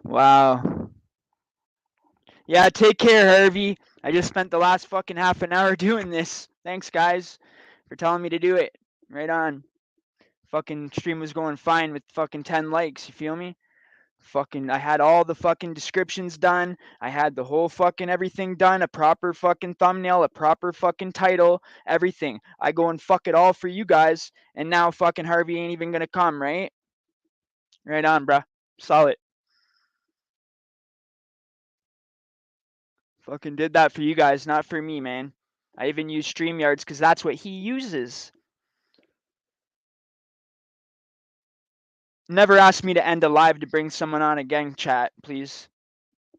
Wow. Yeah, take care, Harvey. I just spent the last fucking half an hour doing this. Thanks, guys, for telling me to do it. Right on. Fucking stream was going fine with fucking 10 likes. You feel me? Fucking, I had all the fucking descriptions done. I had the whole fucking everything done. A proper fucking thumbnail, a proper fucking title, everything. I go and fuck it all for you guys. And now fucking Harvey ain't even gonna come, right? Right on, bruh. Solid. Fucking did that for you guys, not for me, man. I even use StreamYards because that's what he uses. Never ask me to end a live to bring someone on again, chat, please.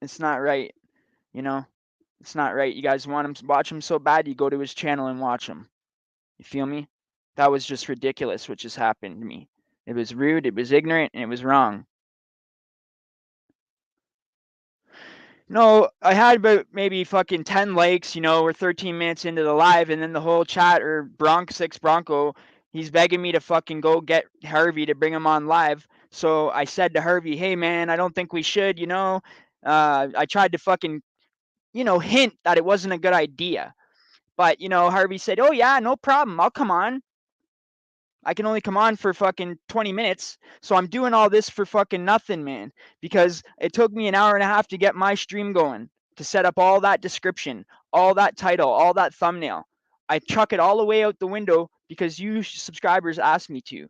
It's not right, you know? It's not right. You guys want him to watch him so bad, you go to his channel and watch him. You feel me? That was just ridiculous what just happened to me. It was rude, it was ignorant, and it was wrong. No, I had about maybe fucking 10 likes, we're 13 minutes into the live, and then the whole chat, or Bronco, he's begging me to fucking go get Harvey to bring him on live. So I said to Harvey, hey man, I don't think we should, I tried to fucking, hint that it wasn't a good idea. But, Harvey said, oh yeah, no problem, I'll come on. I can only come on for fucking 20 minutes. So I'm doing all this for fucking nothing, man. Because it took me an hour and a half to get my stream going, to set up all that description, all that title, all that thumbnail. I chuck it all the way out the window because you subscribers asked me to.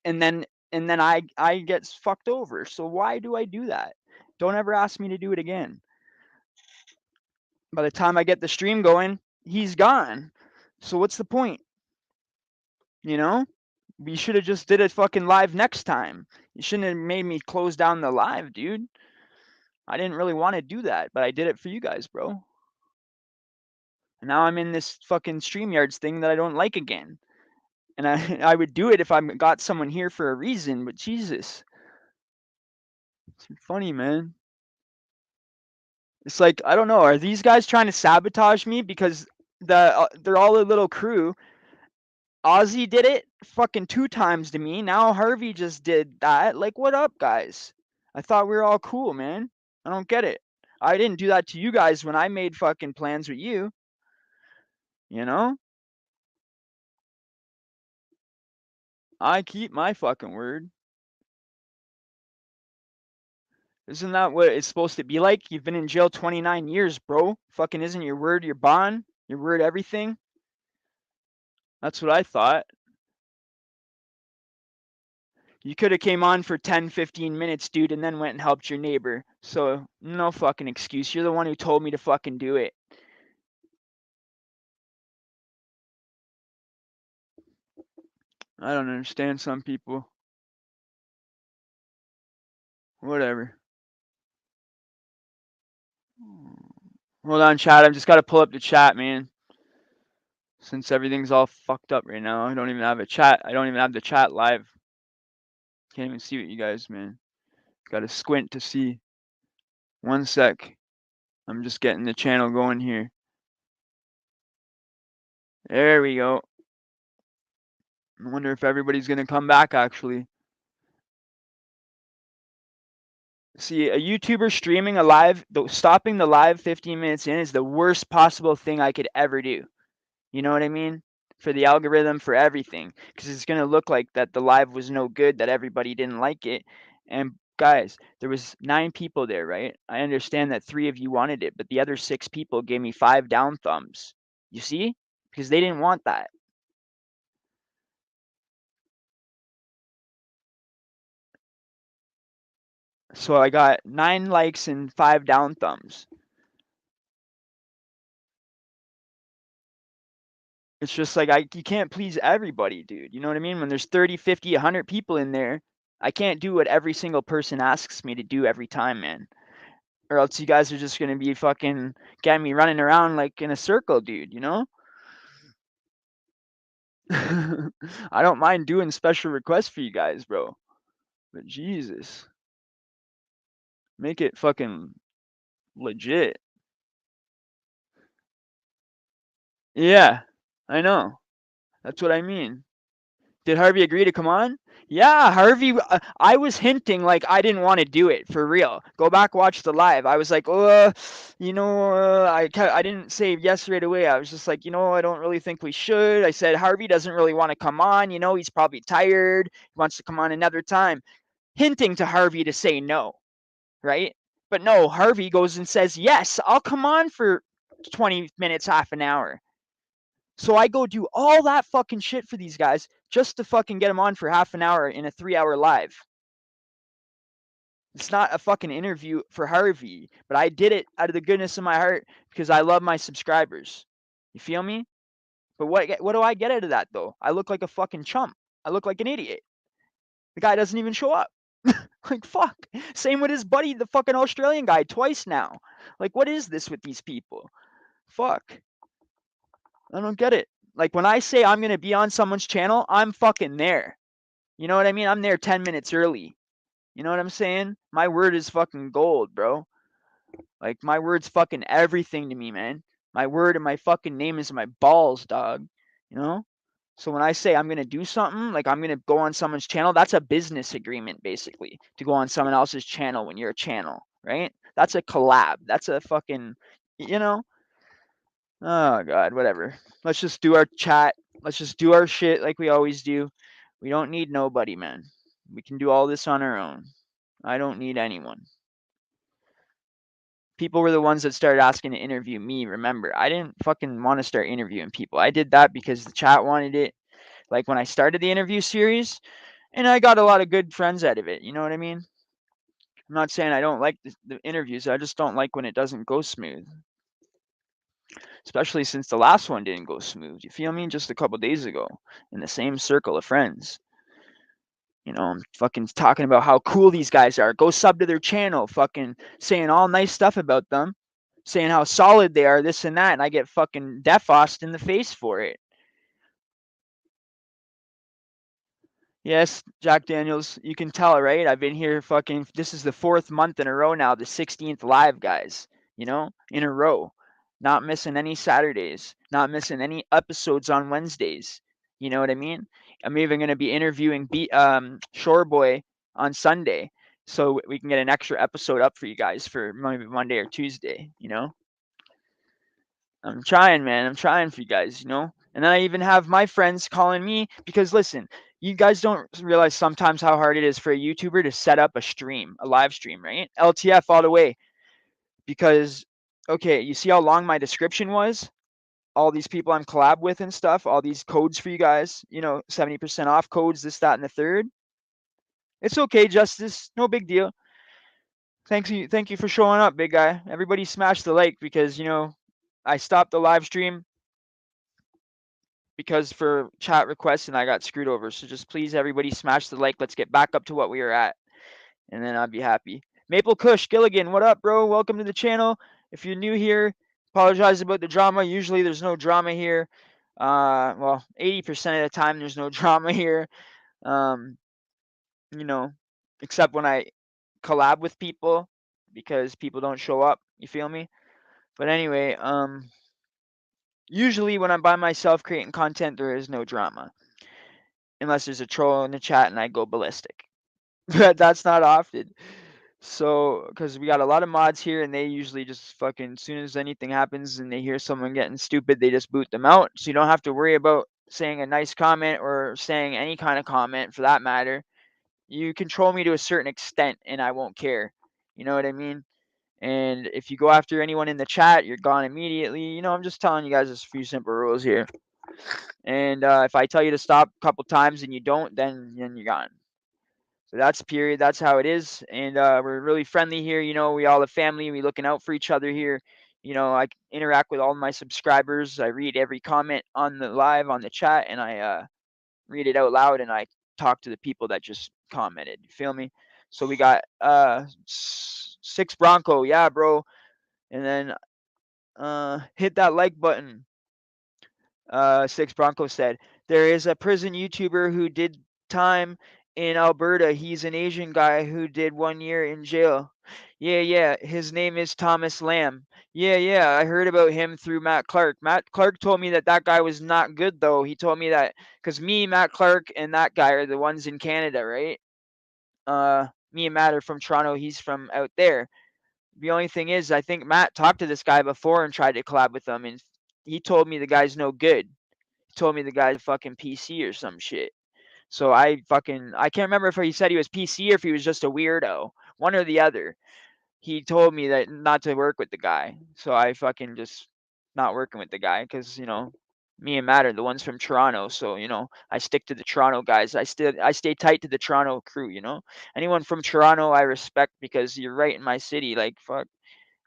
And then I get fucked over. So why do I do that? Don't ever ask me to do it again. By the time I get the stream going, he's gone. So what's the point? You know? We should have just did it fucking live next time. You shouldn't have made me close down the live, dude. I didn't really want to do that, but I did it for you guys, bro. And now I'm in this fucking StreamYards thing that I don't like again. And I would do it if I got someone here for a reason, but Jesus. It's funny, man. It's like, I don't know, are these guys trying to sabotage me because they're all a little crew. Ozzy did it fucking 2 times to me. Now Harvey just did that. Like, what up, guys? I thought we were all cool, man. I don't get it. I didn't do that to you guys when I made fucking plans with you. You know? I keep my fucking word. Isn't that what it's supposed to be like? You've been in jail 29 years, bro. Fucking isn't your word your bond? Your word everything? That's what I thought. You could have came on for 10, 15 minutes, dude, and then went and helped your neighbor. So, no fucking excuse. You're the one who told me to fucking do it. I don't understand some people. Whatever. Hold on, chat. I've just got to pull up the chat, man. Since everything's all fucked up right now, I don't even have a chat. I don't even have the chat live. Can't even see what you guys, man. Got to squint to see. One sec. I'm just getting the channel going here. There we go. I wonder if everybody's going to come back, actually. See, a YouTuber streaming a live, stopping the live 15 minutes in is the worst possible thing I could ever do. You know what I mean? For the algorithm, for everything. Because it's going to look like that the live was no good, that everybody didn't like it. And guys, there was 9 people there, right? I understand that 3 of you wanted it, but the other 6 people gave me 5 down thumbs. You see? Because they didn't want that. So I got 9 likes and 5 down thumbs. It's just like you can't please everybody, dude. You know what I mean? When there's 30, 50, 100 people in there, I can't do what every single person asks me to do every time, man. Or else you guys are just gonna be fucking getting me running around like in a circle, dude, you know? I don't mind doing special requests for you guys, bro. But Jesus. Make it fucking legit. Yeah, I know. That's what I mean. Did Harvey agree to come on? Yeah, Harvey. I was hinting like I didn't want to do it for real. Go back, watch the live. I was like, I didn't say yes right away. I was just like, I don't really think we should. I said Harvey doesn't really want to come on. He's probably tired. He wants to come on another time, hinting to Harvey to say no, right? But no, Harvey goes and says, yes, I'll come on for 20 minutes, half an hour. So I go do all that fucking shit for these guys just to fucking get them on for half an hour in a 3-hour live. It's not a fucking interview for Harvey, but I did it out of the goodness of my heart because I love my subscribers. You feel me? But what do I get out of that though? I look like a fucking chump. I look like an idiot. The guy doesn't even show up. Like fuck. Same with his buddy, the fucking Australian guy, twice now. Like what is this with these people? Fuck. I don't get it. Like when I say I'm gonna be on someone's channel, I'm fucking there. You know what I mean? I'm there 10 minutes early. You know what I'm saying? My word is fucking gold, bro. Like my word's fucking everything to me, man. My word and my fucking name is my balls, dog. You know? So when I say I'm gonna do something, like I'm gonna go on someone's channel, that's a business agreement basically to go on someone else's channel when you're a channel, right? That's a collab. That's a fucking, you know? Oh god, whatever. Let's just do our chat. Let's just do our shit like we always do. We don't need nobody, man. We can do all this on our own. I don't need anyone. People were the ones that started asking to interview me, remember. I didn't fucking want to start interviewing people. I did that because the chat wanted it. Like when I started the interview series, and I got a lot of good friends out of it. You know what I mean? I'm not saying I don't like the interviews. I just don't like when it doesn't go smooth. Especially since the last one didn't go smooth. You feel me? Just a couple days ago in the same circle of friends. I'm fucking talking about how cool these guys are. Go sub to their channel, fucking saying all nice stuff about them, saying how solid they are, this and that, and I get fucking defossed in the face for it. Yes, Jack Daniels, you can tell, right? I've been here fucking, this is the 4th month in a row now, the 16th live, guys, in a row. Not missing any Saturdays, not missing any episodes on Wednesdays. You know what I mean? I'm even going to be interviewing Shoreboy on Sunday so we can get an extra episode up for you guys for maybe Monday or Tuesday. I'm trying, man. I'm trying for you guys. And then I even have my friends calling me because listen, you guys don't realize sometimes how hard it is for a YouTuber to set up a live stream, right? LTF all the way. Because okay, you see how long my description was? All these people I'm collab with and stuff, all these codes for you guys, 70% off codes, this, that, and the third. It's okay, Justice. No big deal. Thank you for showing up, big guy. Everybody smash the like because, I stopped the live stream because for chat requests and I got screwed over. So just please everybody smash the like. Let's get back up to what we were at. And then I'll be happy. Maple Kush Gilligan, what up, bro? Welcome to the channel. If you're new here, apologize about the drama. Usually there's no drama here. Well, 80% of the time there's no drama here. Um, you know, except when I collab with people because people don't show up. You feel me? But anyway, usually when I'm by myself creating content, there is no drama. Unless there's a troll in the chat and I go ballistic. But that's not often. So, because we got a lot of mods here and they usually just fucking, as soon as anything happens and they hear someone getting stupid, they just boot them out. So you don't have to worry about saying a nice comment or saying any kind of comment for that matter. You control me to a certain extent and I won't care. You know what I mean? And if you go after anyone in the chat, you're gone immediately. I'm just telling you guys a few simple rules here. And if I tell you to stop a couple times and you don't, then you're gone. So that's period. That's how it is. And we're really friendly here. We all have family. We looking out for each other here. I interact with all my subscribers. I read every comment on the live, on the chat, and I read it out loud and I talk to the people that just commented. You feel me? So we got 6 Bronco. Yeah, bro. And then hit that like button. 6 Bronco said, there is a prison YouTuber who did time in Alberta. He's an Asian guy who did 1 year in jail. Yeah. His name is Thomas Lamb. Yeah. I heard about him through Matt Clark. Matt Clark told me that that guy was not good though. He told me that because me, Matt Clark, and that guy are the ones in Canada, right? Me and Matt are from Toronto. He's from out there. The only thing is, I think Matt talked to this guy before and tried to collab with him, and he told me the guy's no good. He told me the guy's a fucking PC or some shit. So I can't remember if he said he was PC or if he was just a weirdo, one or the other. He told me that not to work with the guy, so I fucking just not working with the guy because me and Matt are the ones from Toronto, so I stick to the Toronto guys. I stay tight to the Toronto crew. Anyone from Toronto I respect because you're right in my city. Like fuck,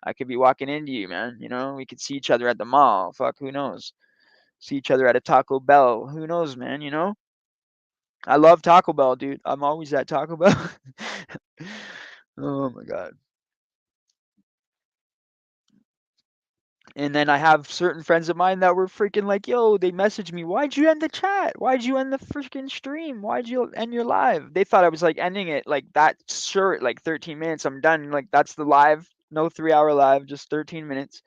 I could be walking into you, man. We could see each other at the mall. Fuck, who knows? See each other at a Taco Bell. Who knows, man? I love Taco Bell, dude. I'm always at Taco Bell. Oh my god. And then I have certain friends of mine that were freaking like, yo, they messaged me, why'd you end the chat? Why'd you end the freaking stream? Why'd you end your live? They thought I was like ending it like that short, like 13 minutes, I'm done. Like that's the live, no 3 hour live, just 13 minutes.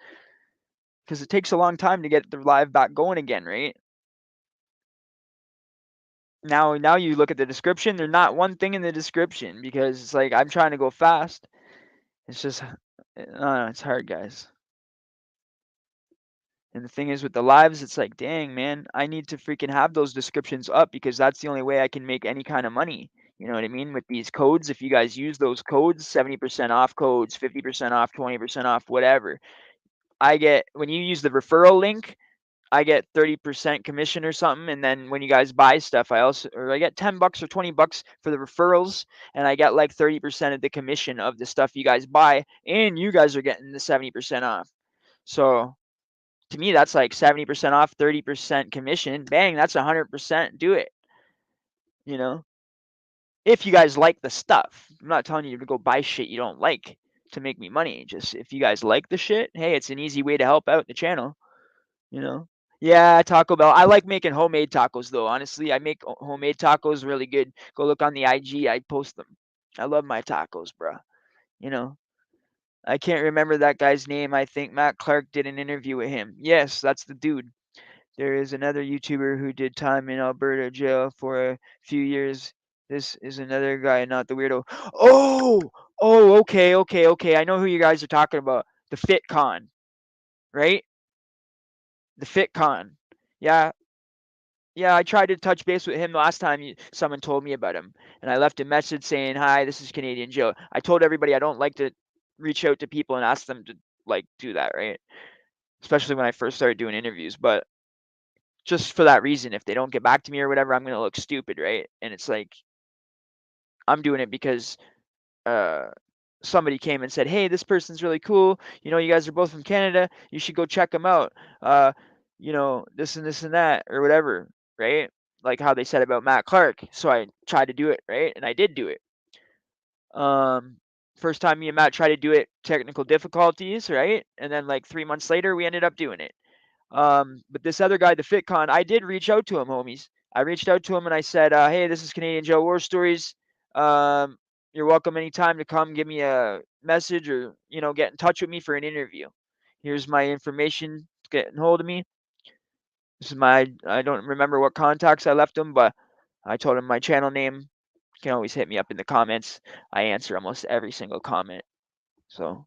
Because it takes a long time to get the live back going again, right? Now you look at the description, there's not one thing in the description because it's like I'm trying to go fast. It's just, it's hard, guys. And the thing is with the lives, it's like, dang, man, I need to freaking have those descriptions up because that's the only way I can make any kind of money. You know what I mean? With these codes, if you guys use those codes, 70% off codes, 50% off, 20% off, whatever, when you use the referral link, I get 30% commission or something. And then when you guys buy stuff, I get $10 or $20 for the referrals, and I get like 30% of the commission of the stuff you guys buy, and you guys are getting the 70% off. So to me, that's like 70% off, 30% commission. Bang, that's 100%. Do it. You know, if you guys like the stuff, I'm not telling you to go buy shit you don't like to make me money. Just if you guys like the shit, hey, it's an easy way to help out the channel. You know, yeah, Taco Bell. I like making homemade tacos though. Honestly, I make homemade tacos really good. Go look on the IG. I post them. I love my tacos, bro. You know, I can't remember that guy's name. I think Matt Clark did an interview with him. Yes, that's the dude. There is another YouTuber who did time in Alberta jail for a few years. This is another guy, not the weirdo. Oh, okay. I know who you guys are talking about. The FitCon, right? The FitCon. Yeah, yeah. I tried to touch base with him last time. Someone told me about him, and I left a message saying, "Hi, this is Canadian Joe." I told everybody I don't like to reach out to people and ask them to like do that, right? Especially when I first started doing interviews, but just for that reason, if they don't get back to me or whatever, I'm gonna look stupid, right? And it's like I'm doing it because uh somebody came and said, "Hey, this person's really cool. You guys are both from Canada. You should go check them out. Uh, this and this and that or whatever, right? Like how they said about Matt Clark." So I tried to do it, right? And I did do it. Um, First time me and Matt tried to do it, technical difficulties, right? And then like 3 months later, we ended up doing it. But this other guy, the FitCon, I did reach out to him, homies. I reached out to him and I said, "Hey, this is Canadian Joe War Stories. Um, you're welcome anytime to come give me a message or get in touch with me for an interview. Here's my information to get in hold of me. This is I don't remember what contacts I left him, but I told him my channel name. You can always hit me up in the comments. I answer almost every single comment. So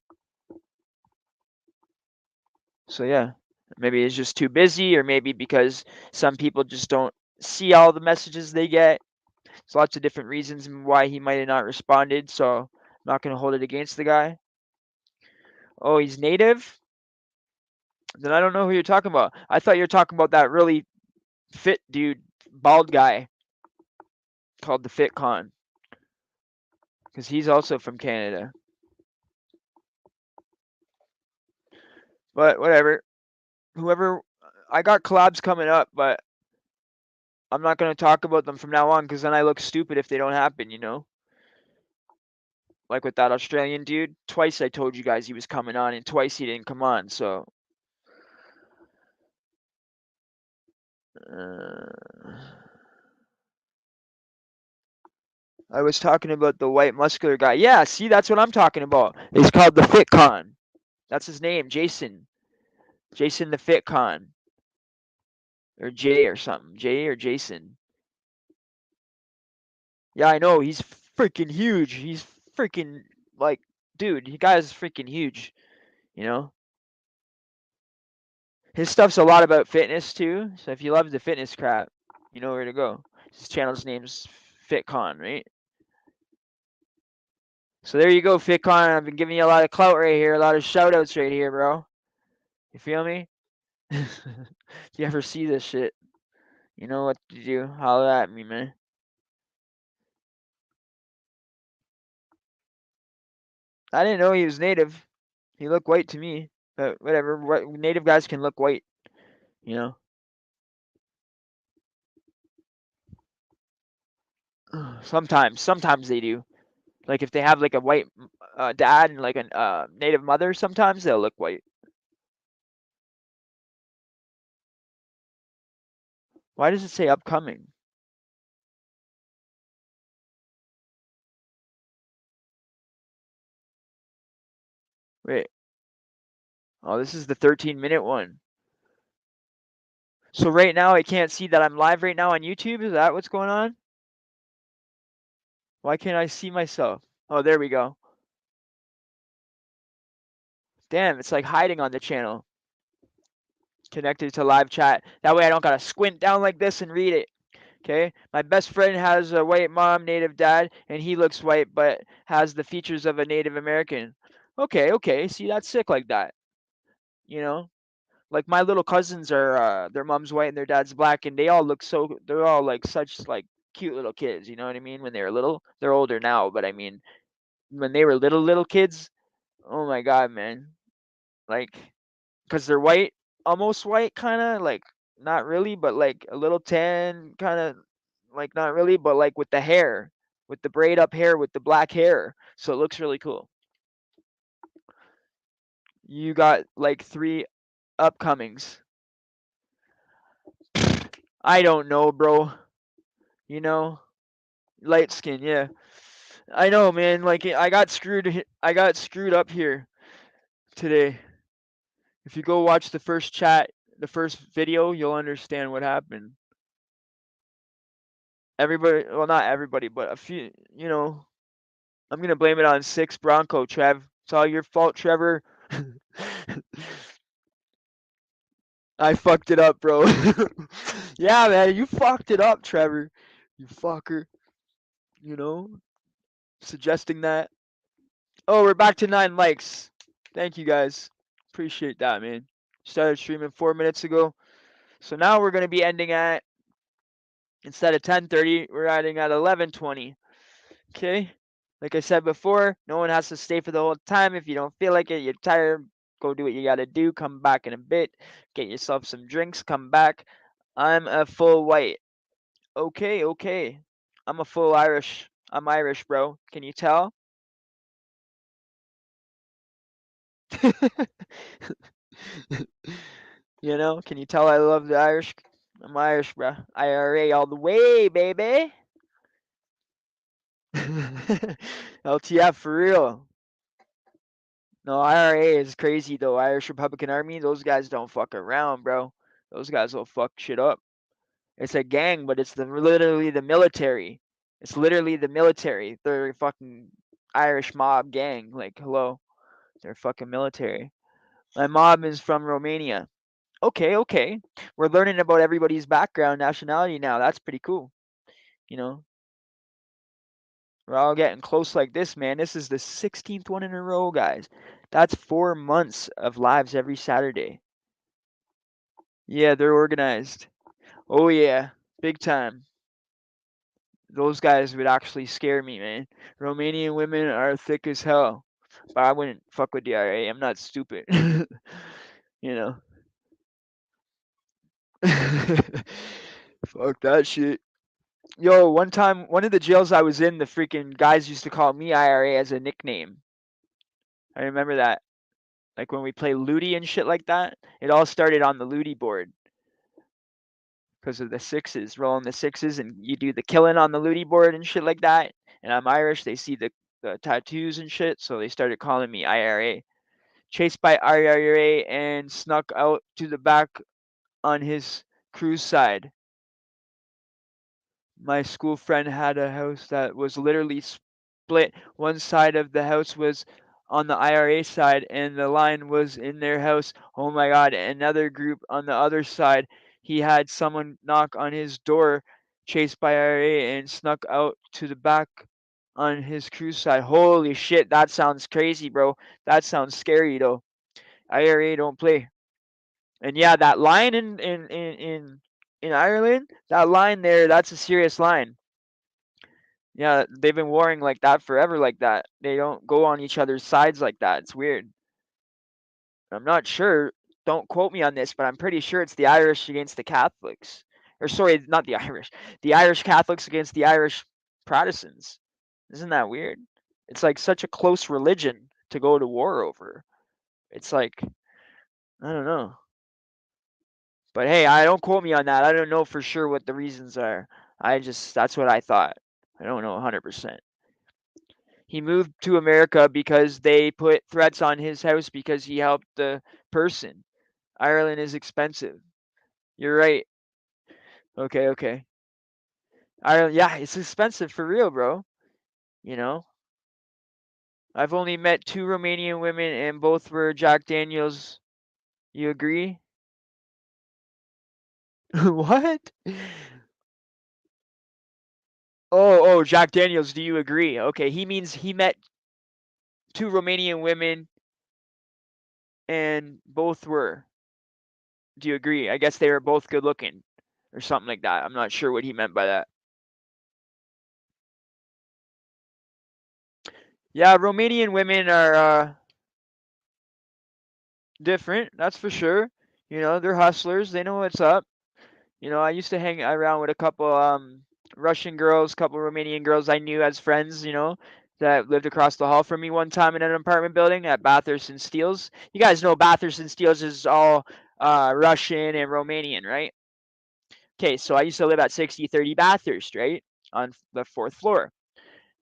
So yeah, maybe it's just too busy, or maybe because some people just don't see all the messages they get. There's lots of different reasons why he might have not responded. So I'm not gonna hold it against the guy. Oh, he's native? Then I don't know who you're talking about. I thought you were talking about that really fit dude, bald guy called the FitCon, because he's also from Canada. But whatever. Whoever, I got collabs coming up, but I'm not gonna talk about them from now on because then I look stupid if they don't happen. Like with that Australian dude, twice I told you guys he was coming on, and twice he didn't come on. So, uh, I was talking about the white muscular guy. Yeah, see, that's what I'm talking about. He's called the FitCon. That's his name, Jason. Jason the FitCon. Or Jay or something. Jay or Jason. Yeah, I know. He's freaking huge. He's freaking, like, dude, he guy's freaking huge. You know? His stuff's a lot about fitness, too. So if you love the fitness crap, you know where to go. His channel's name's FitCon, right? So there you go, FitCon. I've been giving you a lot of clout right here, a lot of shout outs right here, bro. You feel me? If you ever see this shit, you know what to do. Holler at me, man. I didn't know he was native. He looked white to me, but whatever. Native guys can look white, you know. Sometimes they do. Like if they have like a white dad and like a native mother, sometimes they'll look white. Why does it say upcoming? Wait. Oh, this is the 13-minute one. So right now I can't see that I'm live right now on YouTube. Is that what's going on? Why can't I see myself? Oh, there we go. Damn, it's like hiding on the channel. Connected to live chat. That way I don't gotta squint down like this and read it. Okay? My best friend has a white mom, native dad, and he looks white but has the features of a Native American. Okay, okay. See, that's sick like that. You know? Like my little cousins are their mom's white and their dad's black and they all look so they're all like such like cute little kids, you know what I mean? When they were little. They're older now, but I mean when they were little kids, oh my god, man. Like because they're white, almost white, kind of like not really, but like a little tan, kind of like not really, but like with the hair, with the braid up hair, with the black hair, so it looks really cool. You got like 3 upcomings. I don't know, bro. You know, light skin, yeah. I know, man. Like I got screwed up here today. If you go watch the first chat, the first video, you'll understand what happened. Everybody, well, not everybody, but a few, I'm gonna blame it on 6 Bronco, Trev. It's all your fault, Trevor. I fucked it up, bro. Yeah, man, you fucked it up, Trevor. You fucker. You know, suggesting that. Oh, we're back to 9 likes. Thank you guys. Appreciate that, man. Started streaming 4 minutes ago. So now we're gonna be ending at instead of 10:30, we're ending at 11:20. Okay. Like I said before, no one has to stay for the whole time. If you don't feel like it, you're tired, go do what you gotta do. Come back in a bit. Get yourself some drinks. Come back. I'm a full white. Okay, okay. I'm a full Irish. I'm Irish, bro. Can you tell? Can you tell I love the Irish? I'm Irish, bro. IRA all the way, baby. LTF for real. No, IRA is crazy though. Irish Republican Army, those guys don't fuck around, bro. Those guys will fuck shit up. It's a gang, but it's literally the military. It's literally the military. They're a fucking Irish mob gang. Like, hello, they're fucking military. My mom is from Romania. Okay, okay. We're learning about everybody's background, nationality now. That's pretty cool. You know, we're all getting close like this, man. This is the 16th one in a row, guys. That's 4 months of lives every Saturday. Yeah, they're organized. Oh yeah, big time. Those guys would actually scare me, man. Romanian women are thick as hell. But I wouldn't fuck with DRA. I'm not stupid. you know. Fuck that shit. Yo, one time, one of the jails I was in, the freaking guys used to call me IRA as a nickname. I remember that. Like when we play Looty and shit like that, it all started on the Looty board because of the sixes, rolling the sixes, and you do the killing on the Looty board and shit like that. and I'm Irish. They see the tattoos and shit, so they started calling me IRA. Chased by IRA and snuck out to the back on his cruise side. My school friend had a house that was literally split. One side of the house was on the IRA side, and the line was in their house. Oh my God. Another group on the other side. He had someone knock on his door, chased by IRA, and snuck out to the back on his cruise side. Holy shit. That sounds crazy, bro. That sounds scary, though. IRA don't play. And yeah, that line in Ireland, that line there, that's a serious line. Yeah, they've been warring like that forever like that. They don't go on each other's sides like that. It's weird. I'm not sure. Don't quote me on this, but I'm pretty sure it's the Irish against the Catholics. Or sorry, not the Irish. The Irish Catholics against the Irish Protestants. Isn't that weird? It's like such a close religion to go to war over. It's like I don't know. But hey, I don't quote me on that. I don't know for sure what the reasons are. I just that's what I thought. I don't know 100%. He moved to America because they put threats on his house because he helped the person. Ireland is expensive. You're right. Okay, okay. Ireland, yeah, it's expensive for real, bro. You know, I've only met two Romanian women and both were Jack Daniels. You agree? What? Oh, Jack Daniels, do you agree? Okay, he means he met two Romanian women and both were. Do you agree? I guess they were both good looking or something like that. I'm not sure what he meant by that. Yeah, Romanian women are different, that's for sure. You know, they're hustlers. They know what's up. You know, I used to hang around with a couple Russian girls, couple Romanian girls I knew as friends, you know, that lived across the hall from me one time in an apartment building at Bathurst and Steeles. You guys know Bathurst and Steeles is all Russian and Romanian, right? Okay, so I used to live at 6030 Bathurst, right? On the fourth floor.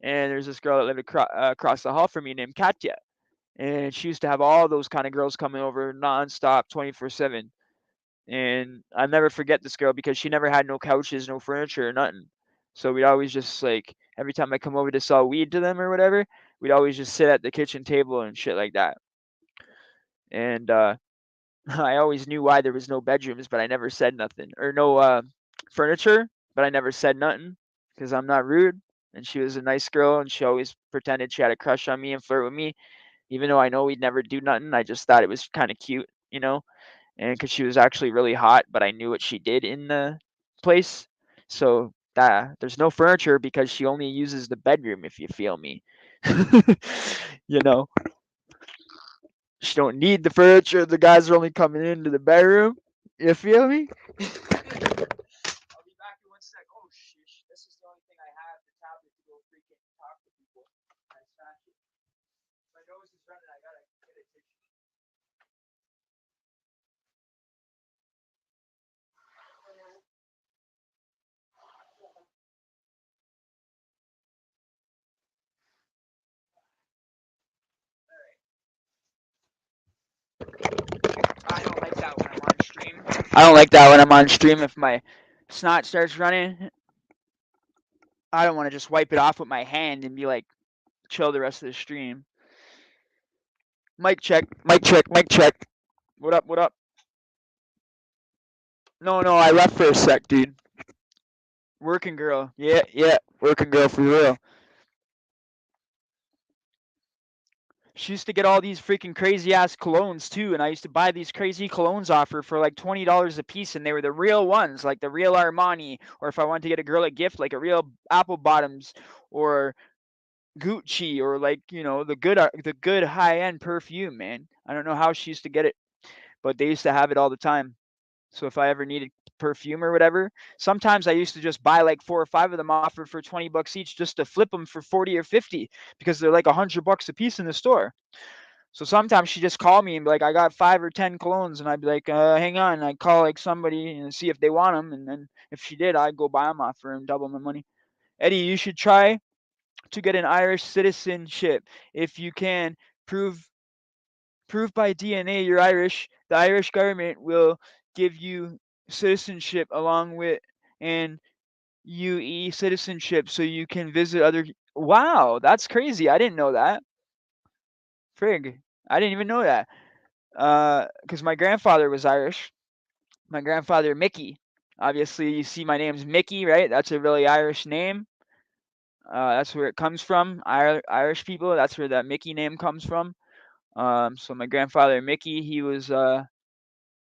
And there's this girl that lived across the hall from me named Katya. And she used to have all those kind of girls coming over nonstop, 24/7. And I'll never forget this girl because she never had no couches, no furniture, or nothing. So we'd always just like every time I come over to sell weed to them or whatever, we'd always just sit at the kitchen table and shit like that. And I always knew why there was no bedrooms, but I never said nothing, or no furniture, but I never said nothing because I'm not rude. And she was a nice girl, and she always pretended she had a crush on me and flirt with me, even though I know we'd never do nothing. I just thought it was kind of cute, you know, and because she was actually really hot, but I knew what she did in the place. So that there's no furniture because she only uses the bedroom, if you feel me. You know, she don't need the furniture. The guys are only coming into the bedroom. You feel me? I'll be back in one sec. Oh shit! This is the only thing I have. The tablet to go freaking talk to people. I smashed it. My nose is running. I gotta get a tissue. I don't like that when I'm on stream. I don't like that when I'm on stream. If my snot starts running, I don't want to just wipe it off with my hand and be like, chill the rest of the stream. Mic check, mic check, mic check. What up, what up? No, no, I left for a sec, dude. Working girl. Yeah, yeah, working girl for real. She used to get all these freaking crazy ass colognes too, and I used to buy these crazy colognes off her for like $20 a piece, and they were the real ones, like the real Armani, or if I wanted to get a girl a gift, like a real Apple Bottoms or Gucci, or like the good high end perfume, man. I don't know how she used to get it, but they used to have it all the time. So if I ever needed perfume or whatever, sometimes I used to just buy like 4 or 5 of them offered for $20 each just to flip them for 40 or 50 because they're like $100 a piece in the store. So sometimes she just called me and be like, I got 5 or 10 colognes, and I'd be like, hang on. I'd call like somebody and see if they want them, and then if she did, I'd go buy them off her and double my money. Eddie, you should try to get an Irish citizenship. If you can prove prove by DNA you're Irish, the Irish government will give you citizenship along with an UE citizenship so you can visit other. Wow, that's crazy. I didn't know that. Frig. I didn't even know that. Because my grandfather was Irish. My grandfather, Mickey. Obviously, you see my name's Mickey, right? That's a really Irish name. That's where it comes from. Irish people. That's where that Mickey name comes from. So my grandfather, Mickey, he was an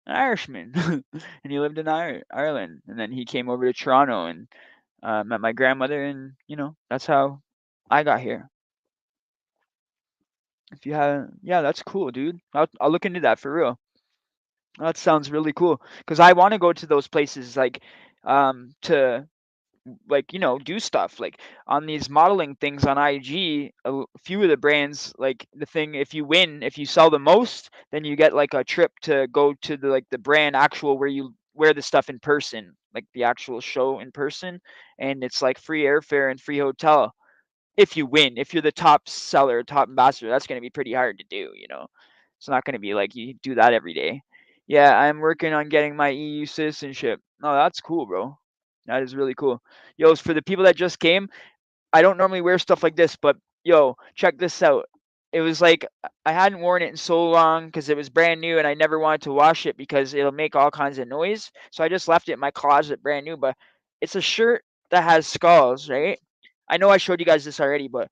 Irishman, and he lived in Ireland. And then he came over to Toronto and met my grandmother, and that's how I got here. If you haven't, yeah, that's cool, dude. I'll look into that for real. That sounds really cool because I want to go to those places like to like do stuff like on these modeling things on IG. Few of the brands, like the thing, if you win, if you sell the most, then you get like a trip to go to the like the brand actual where you wear the stuff in person, like the actual show in person, and it's like free airfare and free hotel if you win. If you're the top seller, top ambassador, that's going to be pretty hard to do. It's not going to be like you do that every day. Yeah, I'm working on getting my EU citizenship. Oh, that's cool, bro. That is really cool. Yo, for the people that just came, I don't normally wear stuff like this, but yo, check this out. It was like I hadn't worn it in so long because it was brand new and I never wanted to wash it because it'll make all kinds of noise. So I just left it in my closet brand new. But it's a shirt that has skulls, right? I know I showed you guys this already, but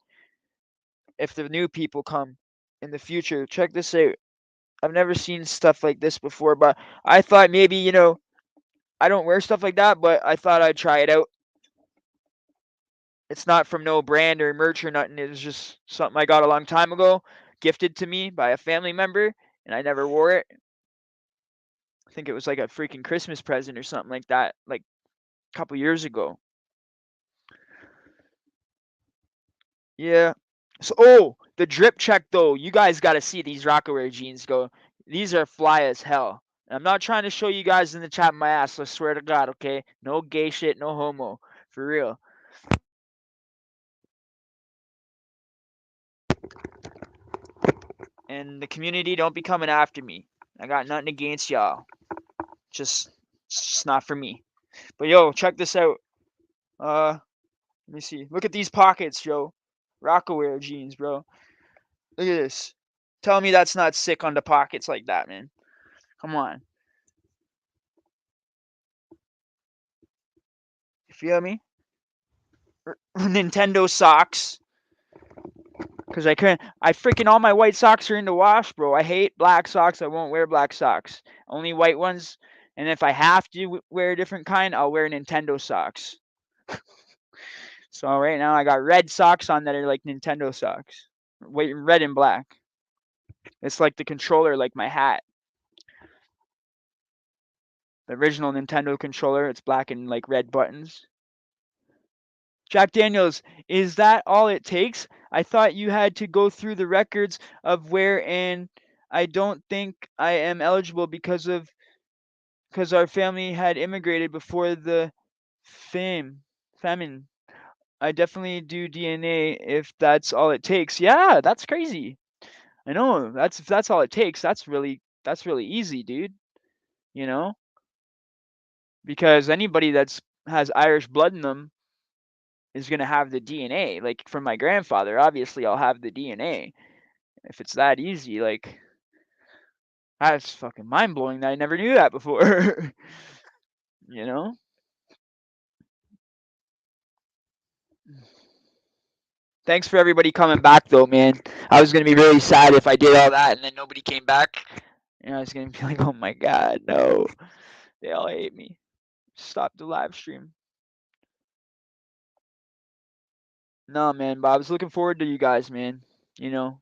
if the new people come in the future, check this out. I've never seen stuff like this before, but I thought maybe, I don't wear stuff like that, but I thought I'd try it out. It's not from no brand or merch or nothing. It was just something I got a long time ago, gifted to me by a family member, and I never wore it. I think it was like a freaking Christmas present or something like that, like a couple years ago. Yeah. So, the drip check though. You guys got to see these Rockaware jeans go. These are fly as hell. I'm not trying to show you guys in the chat my ass. I swear to God, okay? No gay shit, no homo, for real. And the community don't be coming after me. I got nothing against y'all. Just, it's just not for me. But yo, check this out. Let me see. Look at these pockets, yo. Rockaware jeans, bro. Look at this. Tell me that's not sick on the pockets like that, man. Come on. You feel me? Nintendo socks. Cause I couldn't. I freaking all my white socks are in the wash, bro. I hate black socks. I won't wear black socks. Only white ones. And if I have to wear a different kind, I'll wear Nintendo socks. So right now I got red socks on that are like Nintendo socks. Wait, red and black. It's like the controller, like my hat. The original Nintendo controller. It's black and like red buttons. Jack Daniels, is that all it takes? I thought you had to go through the records of where, and I don't think I am eligible because our family had immigrated before the famine. I definitely do DNA if that's all it takes. Yeah, that's crazy. I know. That's if that's all it takes. That's really easy, dude. You know, because anybody that's has Irish blood in them is gonna have the DNA. Like from my grandfather, obviously I'll have the DNA. If it's that easy, like that's fucking mind blowing that I never knew that before. you know? Thanks for everybody coming back though, man. I was gonna be really sad if I did all that and then nobody came back. I was gonna be like, oh my god, no. They all hate me. Stop the live stream. No, man, but I was looking forward to you guys, man. You know,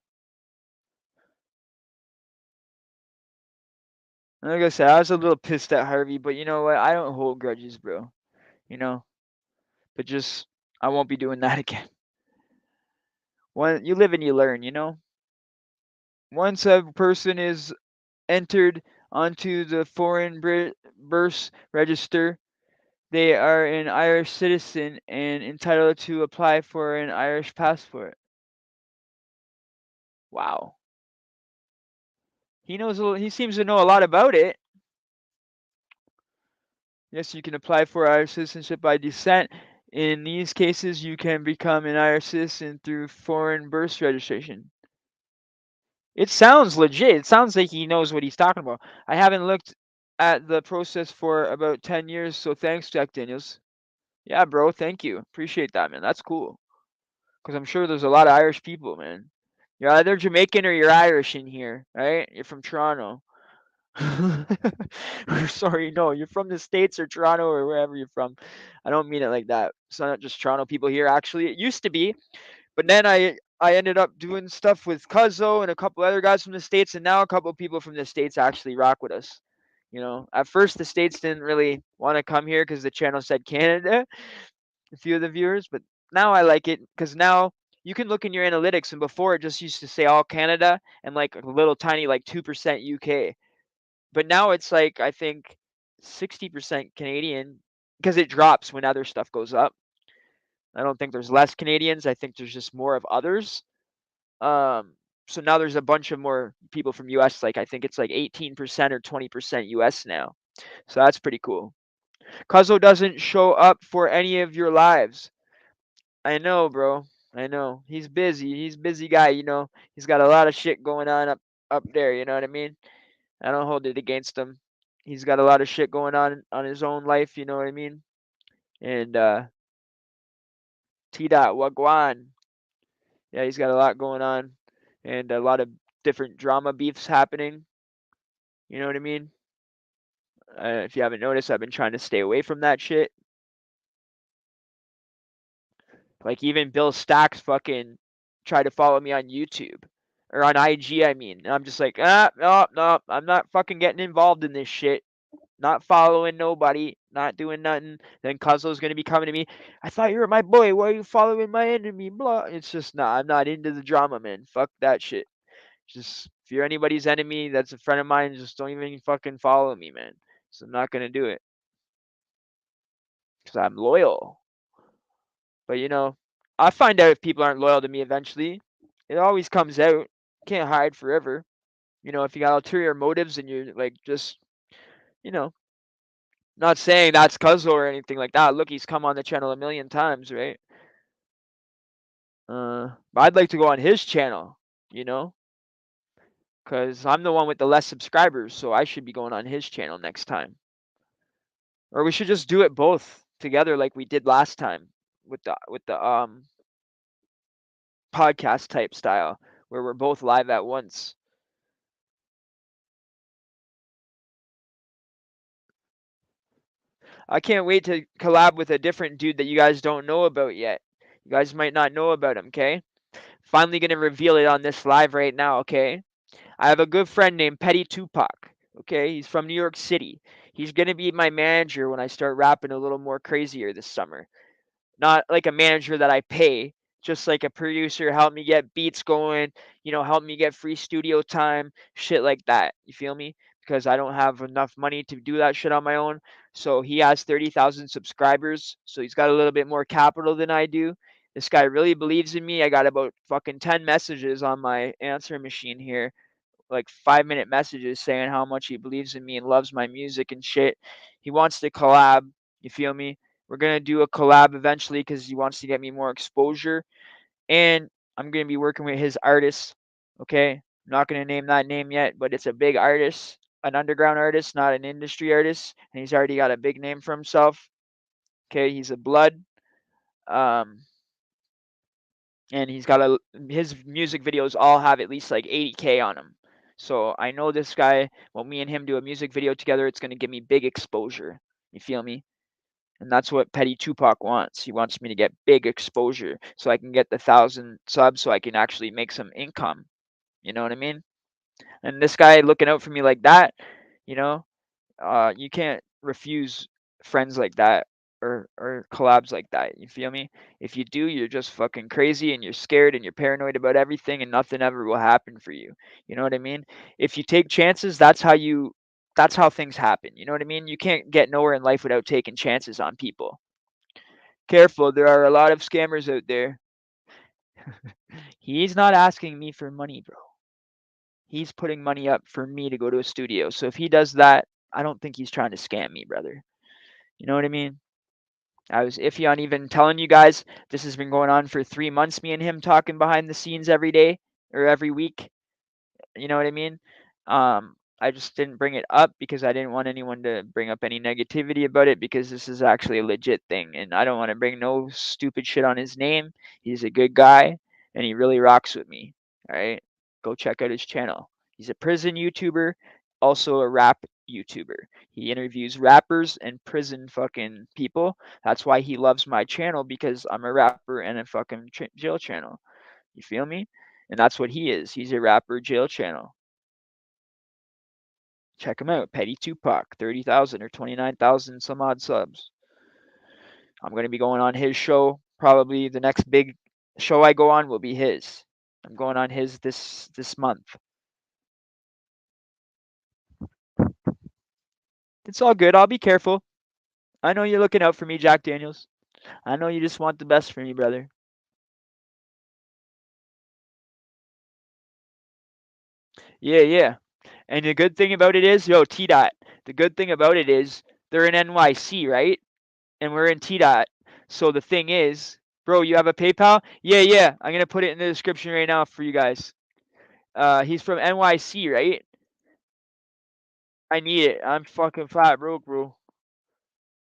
like I said, I was a little pissed at Harvey, but you know what? I don't hold grudges, bro. You know, but just I won't be doing that again. When you live and you learn, Once a person is entered onto the foreign birth register, they are an Irish citizen and entitled to apply for an Irish passport. Wow. He seems to know a lot about it. Yes, you can apply for Irish citizenship by descent. In these cases, you can become an Irish citizen through foreign birth registration. It sounds legit. It sounds like he knows what he's talking about. I haven't looked at the process for about 10 years, so thanks, Jack Daniels. Yeah, bro, thank you. Appreciate that, man. That's cool. Because I'm sure there's a lot of Irish people, man. You're either Jamaican or you're Irish in here, right? You're from Toronto. Sorry, no, you're from the States or Toronto or wherever you're from. I don't mean it like that. It's not just Toronto people here, actually. It used to be, but then I ended up doing stuff with Cuzzo and a couple other guys from the States, and now a couple of people from the States actually rock with us. At first the States didn't really want to come here because the channel said Canada, a few of the viewers, but now I like it because now you can look in your analytics, and before it just used to say all Canada and like a little tiny like 2% UK. But now it's like I think 60% Canadian because it drops when other stuff goes up. I don't think there's less Canadians. I think there's just more of others. Um, so now there's a bunch of more people from US. Like I think it's like 18% or 20% US now. So that's pretty cool. Cuzzo doesn't show up for any of your lives. I know, bro. I know. He's busy. He's a busy guy, He's got a lot of shit going on up there, you know what I mean? I don't hold it against him. He's got a lot of shit going on his own life, you know what I mean? And T dot Wagwan. Yeah, he's got a lot going on and a lot of different drama beefs happening. You know what I mean? If you haven't noticed, I've been trying to stay away from that shit. Like even Bill Stacks fucking tried to follow me on YouTube or on IG, I mean. And I'm just like, no, I'm not fucking getting involved in this shit. Not following nobody, not doing nothing. Then Cuzzo's gonna be coming to me. I thought you were my boy. Why are you following my enemy? Blah. It's just nah. I'm not into the drama, man. Fuck that shit. Just if you're anybody's enemy, that's a friend of mine. Just don't even fucking follow me, man. So I'm not gonna do it because I'm loyal. But I find out if people aren't loyal to me eventually. It always comes out. Can't hide forever. If you got ulterior motives and you're like just, you know, not saying that's Cuzzo or anything like that. Look, he's come on the channel a million times, right? But I'd like to go on his channel, you know, because I'm the one with the less subscribers, so I should be going on his channel next time. Or we should just do it both together like we did last time with the podcast type style where we're both live at once. I can't wait to collab with a different dude that you guys don't know about yet. You guys might not know about him, okay? Finally gonna reveal it on this live right now, okay? I have a good friend named Petty Tupac. Okay, he's from New York City. He's gonna be my manager when I start rapping a little more crazier this summer. Not like a manager that I pay, just like a producer, help me get beats going, help me get free studio time, shit like that. You feel me? Because I don't have enough money to do that shit on my own. So he has 30,000 subscribers, so he's got a little bit more capital than I do. This guy really believes in me. I got about fucking 10 messages on my answer machine here, like 5-minute messages saying how much he believes in me and loves my music and shit. He wants to collab. You feel me? We're gonna do a collab eventually because he wants to get me more exposure, and I'm gonna be working with his artist. Okay, I'm not gonna name that name yet, but it's a big artist, an underground artist, not an industry artist, and he's already got a big name for himself. Okay, he's a blood. Um, and his music videos all have at least like 80K on them. So I know this guy, when me and him do a music video together, it's gonna give me big exposure. You feel me? And that's what Petty Tupac wants. He wants me to get big exposure so I can get the 1,000 subs so I can actually make some income. You know what I mean? And this guy looking out for me like that, you know, you can't refuse friends like that or collabs like that. You feel me? If you do, you're just fucking crazy and you're scared and you're paranoid about everything and nothing ever will happen for you. You know what I mean? If you take chances, that's how you That's how things happen. You know what I mean? You can't get nowhere in life without taking chances on people. Careful, there are a lot of scammers out there. He's not asking me for money, bro. He's putting money up for me to go to a studio. So if he does that, I don't think he's trying to scam me, brother. You know what I mean? I was iffy on even telling you guys this has been going on for 3 months, me and him talking behind the scenes every day or every week. You know what I mean? I just didn't bring it up because I didn't want anyone to bring up any negativity about it because this is actually a legit thing and I don't want to bring no stupid shit on his name. He's a good guy and he really rocks with me. All right? Go check out his channel. He's a prison YouTuber, also a rap YouTuber. He interviews rappers and prison fucking people. That's why he loves my channel because I'm a rapper and a fucking jail channel. You feel me? And that's what he is. He's a rapper jail channel. Check him out. Petty Tupac, 30,000 or 29,000 some odd subs. I'm going to be going on his show. Probably the next big show I go on will be his. I'm going on his this month. It's all good. I'll be careful. I know you're looking out for me, Jack Daniels. I know you just want the best for me, brother. Yeah, yeah. And the good thing about it is, yo, T Dot. The good thing about it is they're in NYC, right? And we're in T Dot. So the thing is, bro, you have a PayPal? Yeah, yeah. I'm gonna put it in the description right now for you guys. He's from NYC, right? I need it. I'm fucking flat broke, bro.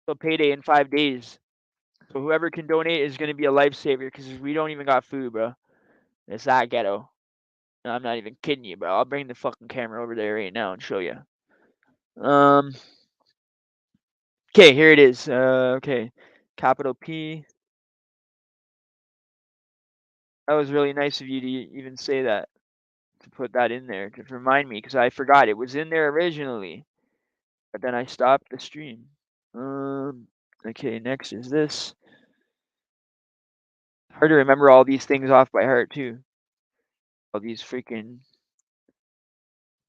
So payday in 5 days. So whoever can donate is gonna be a lifesaver because we don't even got food, bro. It's that ghetto. No, I'm not even kidding you, bro. I'll bring the fucking camera over there right now and show you. Um. Okay, here it is. Okay. Capital P. That was really nice of you to even say that, to put that in there, to remind me, because I forgot. It was in there originally, but then I stopped the stream. Um, okay, next is this. Hard to remember all these things off by heart, too. All these freaking.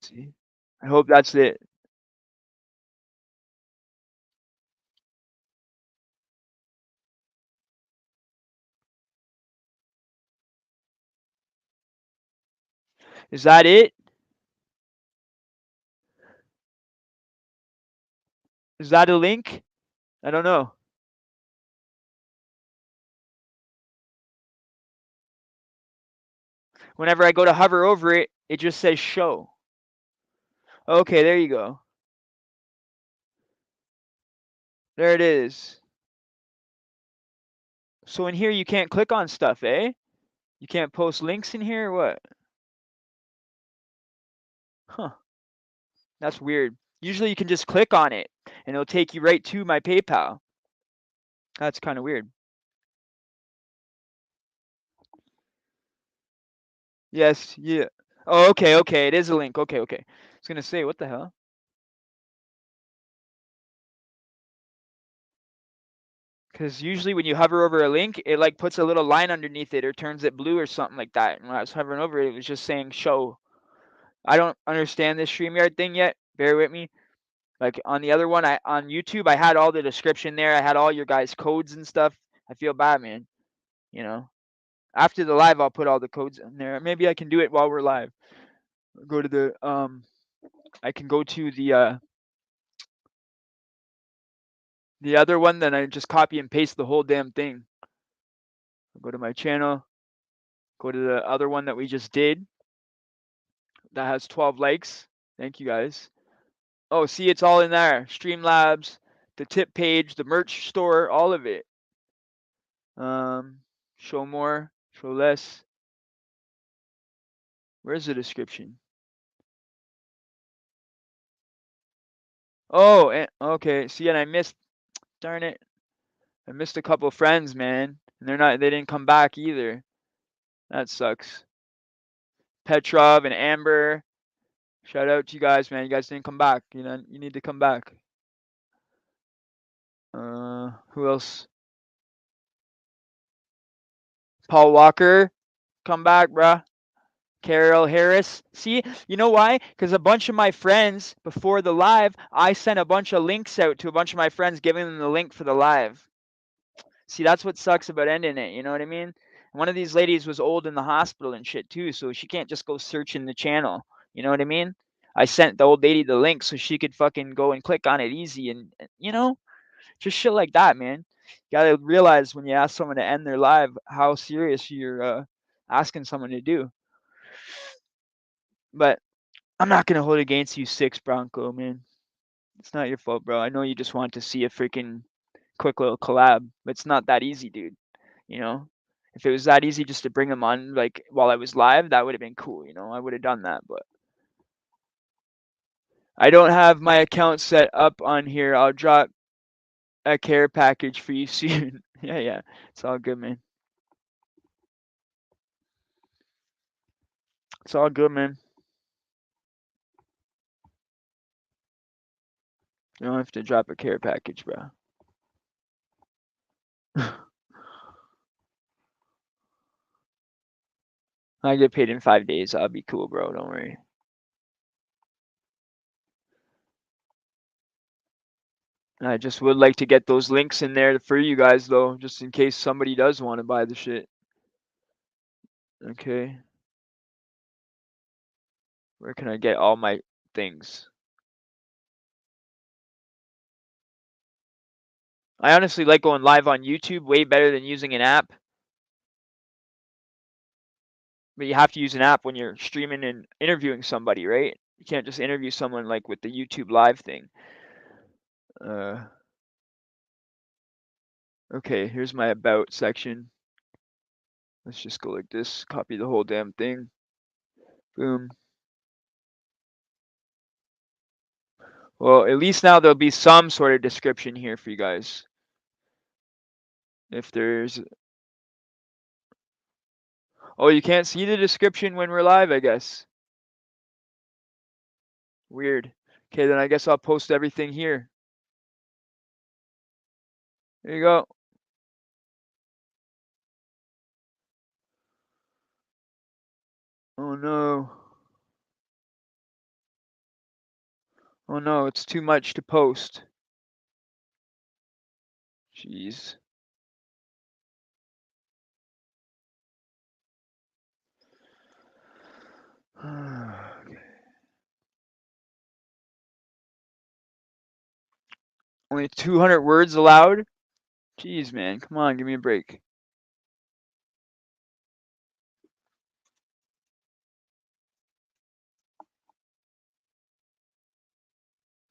See? I hope that's it. Is that it? Is that a link? I don't know. Whenever I go to hover over it, it just says show. Okay, there you go. There it is. So in here you can't click on stuff, eh? You can't post links in here or what? Huh. That's weird. Usually you can just click on it and it'll take you right to my PayPal. That's kind of weird. Yes, yeah. Oh, okay, okay. It is a link. Okay, okay. I was gonna say, what the hell? Because usually when you hover over a link, it like puts a little line underneath it or turns it blue or something like that. And when I was hovering over it, it was just saying show. I don't understand this StreamYard thing yet. Bear with me. Like on the other one, I on YouTube, I had all the description there. I had all your guys' codes and stuff. I feel bad, man. You know. After the live, I'll put all the codes in there. Maybe I can do it while we're live. Go to the I can go to the other one, then I just copy and paste the whole damn thing. Go to my channel. Go to the other one that we just did. That has 12 likes. Thank you guys. Oh, see, it's all in there. Streamlabs, the tip page, the merch store, all of it. Show more, show less. Where's the description? Oh, okay. See, and I missed. Darn it, I missed a couple friends, man, and they didn't come back either. That sucks. Petrov and Amber. Shout out to you guys, man. You guys didn't come back. You know, you need to come back. Who else? Paul Walker, come back, bruh. Carol Harris. See, you know why? Because a bunch of my friends before the live, I sent a bunch of links out to a bunch of my friends, giving them the link for the live. See, that's what sucks about ending it. You know what I mean? One of these ladies was old in the hospital and shit too, so she can't just go searching the channel. You know what I mean? I sent the old lady the link so she could fucking go and click on it easy, and just shit like that, man. You gotta realize when you ask someone to end their live how serious you're asking someone to do. But I'm not gonna hold it against you, six Bronco, man. It's not your fault, bro. I know you just want to see a freaking quick little collab, but it's not that easy, dude. You know, if it was that easy just to bring them on like while I was live, that would have been cool. I would have done that, but I don't have my account set up on here. I'll drop a care package for you soon. Yeah, it's all good, man. It's all good, man. You don't have to drop a care package, bro. I get paid in 5 days. I'll be cool, bro. Don't worry. I just would like to get those links in there for you guys, though, just in case somebody does want to buy the shit. Okay. Where can I get all my things? I honestly like going live on YouTube way better than using an app. But you have to use an app when you're streaming and interviewing somebody, right? You can't just interview someone like with the YouTube live thing. Okay, here's my about section. Let's just go like this, copy the whole damn thing. Boom. Well, at least now there'll be some sort of description here for you guys. If there's... Oh, you can't see the description when we're live, I guess. Weird. Okay, then I guess I'll post everything here. There you go. Oh no. Oh no, it's too much to post. Jeez. Okay. Only 200 words allowed? Jeez, man. Come on, give me a break.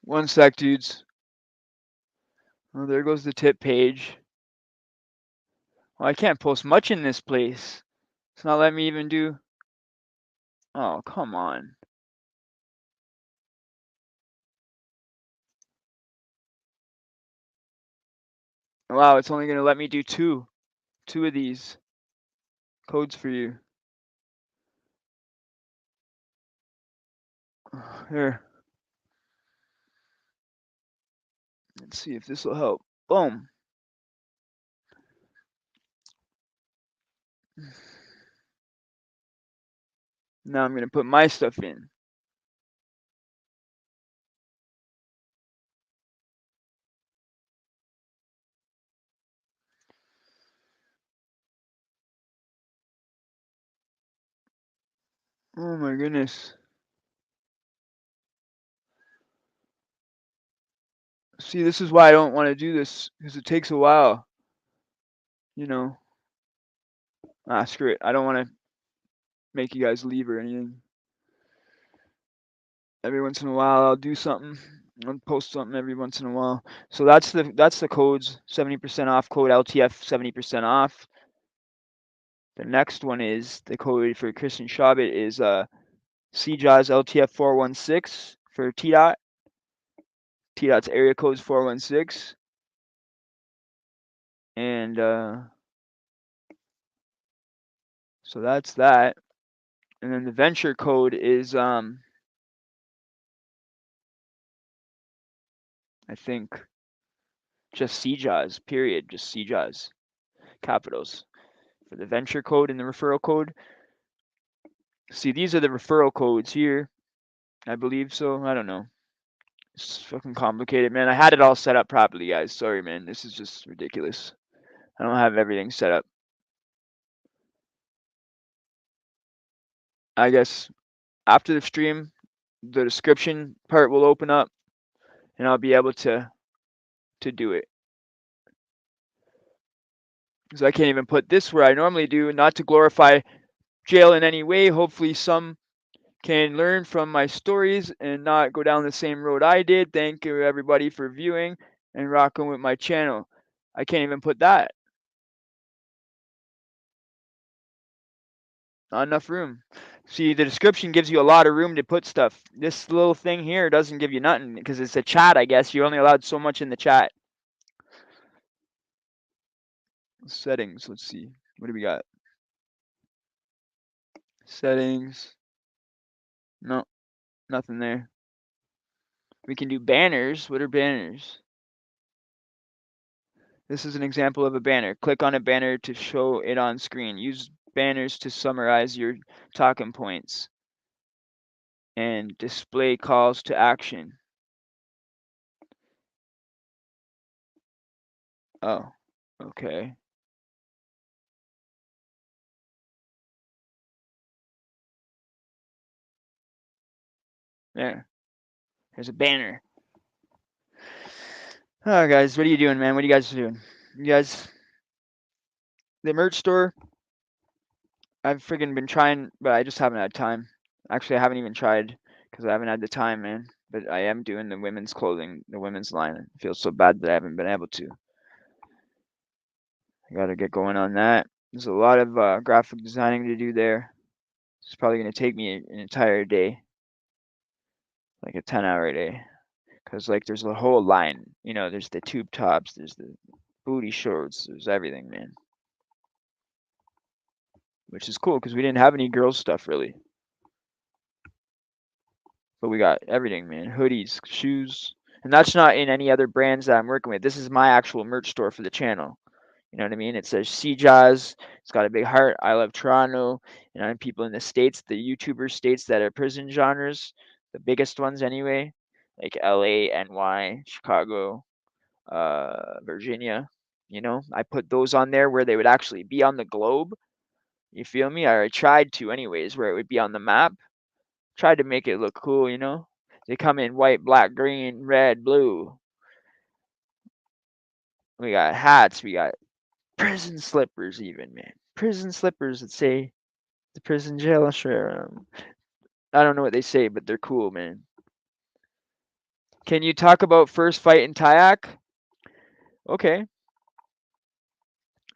One sec, dudes. Oh, there goes the tip page. Well, I can't post much in this place. It's not letting me even do... Oh, come on. Wow, it's only going to let me do two. Two of these codes for you. Here. Let's see if this will help. Boom. Now I'm going to put my stuff in. Oh my goodness. See, this is why I don't want to do this, because it takes a while. You know. Screw it. I don't want to make you guys leave or anything. Every once in a while, I'll do something. I'll post something every once in a while. So that's the codes. 70% off code LTF. 70% off. The next one is the code for Christian Shabbat is CJAWS LTF 416 for T-Dot. T-Dot's area code is 416. And so that's that. And then the venture code is I think just CJAWS, period, just CJAWS, capitals. For the venture code and the referral code. See, these are the referral codes here. I believe so. I don't know. It's fucking complicated, man. I had it all set up properly, guys. Sorry, man. This is just ridiculous. I don't have everything set up. I guess after the stream, the description part will open up, and I'll be able to do it. Because I can't even put this where I normally do, not to glorify jail in any way. Hopefully, some can learn from my stories and not go down the same road I did. Thank you, everybody, for viewing and rocking with my channel. I can't even put that. Not enough room. See, the description gives you a lot of room to put stuff. This little thing here doesn't give you nothing because it's a chat, I guess. You're only allowed so much in the chat. Settings, let's see. What do we got? Settings. No, nothing there. We can do banners. What are banners? This is an example of a banner. Click on a banner to show it on screen. Use banners to summarize your talking points and display calls to action. Oh, okay. There. There's a banner. Oh, guys, what are you doing, man? What are you guys doing? You guys, the merch store, I've friggin' been trying, but I just haven't had time. Actually, I haven't even tried because I haven't had the time, man. But I am doing the women's clothing, the women's line. It feels so bad that I haven't been able to. I gotta get going on that. There's a lot of graphic designing to do there. It's probably gonna take me an entire day, like a 10-hour day. Cause like there's a whole line, you know. There's the tube tops, there's the booty shorts, there's everything, man. Which is cool because we didn't have any girls stuff really. But we got everything, man. Hoodies, shoes. And that's not in any other brands that I'm working with. This is my actual merch store for the channel. You know what I mean? It says CJAWS. It's got a big heart. I love Toronto. And I'm people in the States, the YouTuber states that are prison genres, the biggest ones anyway, like LA, NY, Chicago, Virginia. You know, I put those on there where they would actually be on the globe. You feel me? I tried to, anyways, where it would be on the map. Tried to make it look cool, you know? They come in white, black, green, red, blue. We got hats. We got prison slippers, even, man. Prison slippers that say the prison jail. Sure. I don't know what they say, but they're cool, man. Can you talk about first fight in Tayak? Okay.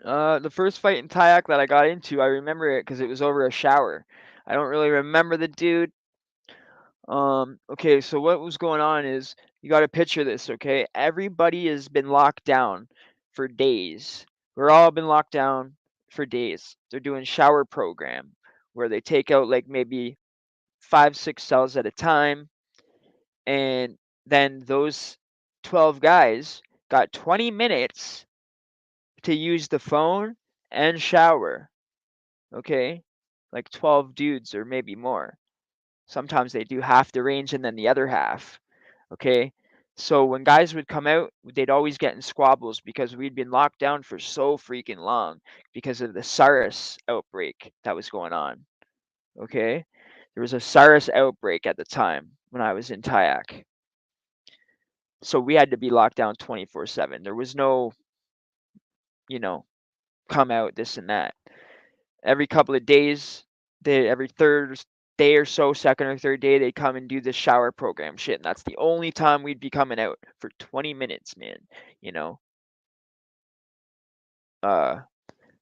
The first fight in Tayak that I got into, I remember it because it was over a shower. I don't really remember the dude. Okay, so what was going on is you got to picture this, okay? Everybody has been locked down for days. We're all been locked down for days. They're doing shower program where they take out like maybe 5, 6 cells at a time, and then those 12 guys got 20 minutes to use the phone and shower, okay? Like 12 dudes or maybe more. Sometimes they do half the range and then the other half. Okay. So when guys would come out, they'd always get in squabbles because we'd been locked down for so freaking long because of the SARS outbreak that was going on. Okay. There was a SARS outbreak at the time when I was in Tayak. So we had to be locked down 24/7. There was no, you know, come out, this and that. Every couple of days, every third day or so, second or third day, they come and do this shower program shit. And that's the only time we'd be coming out for 20 minutes, man. You know?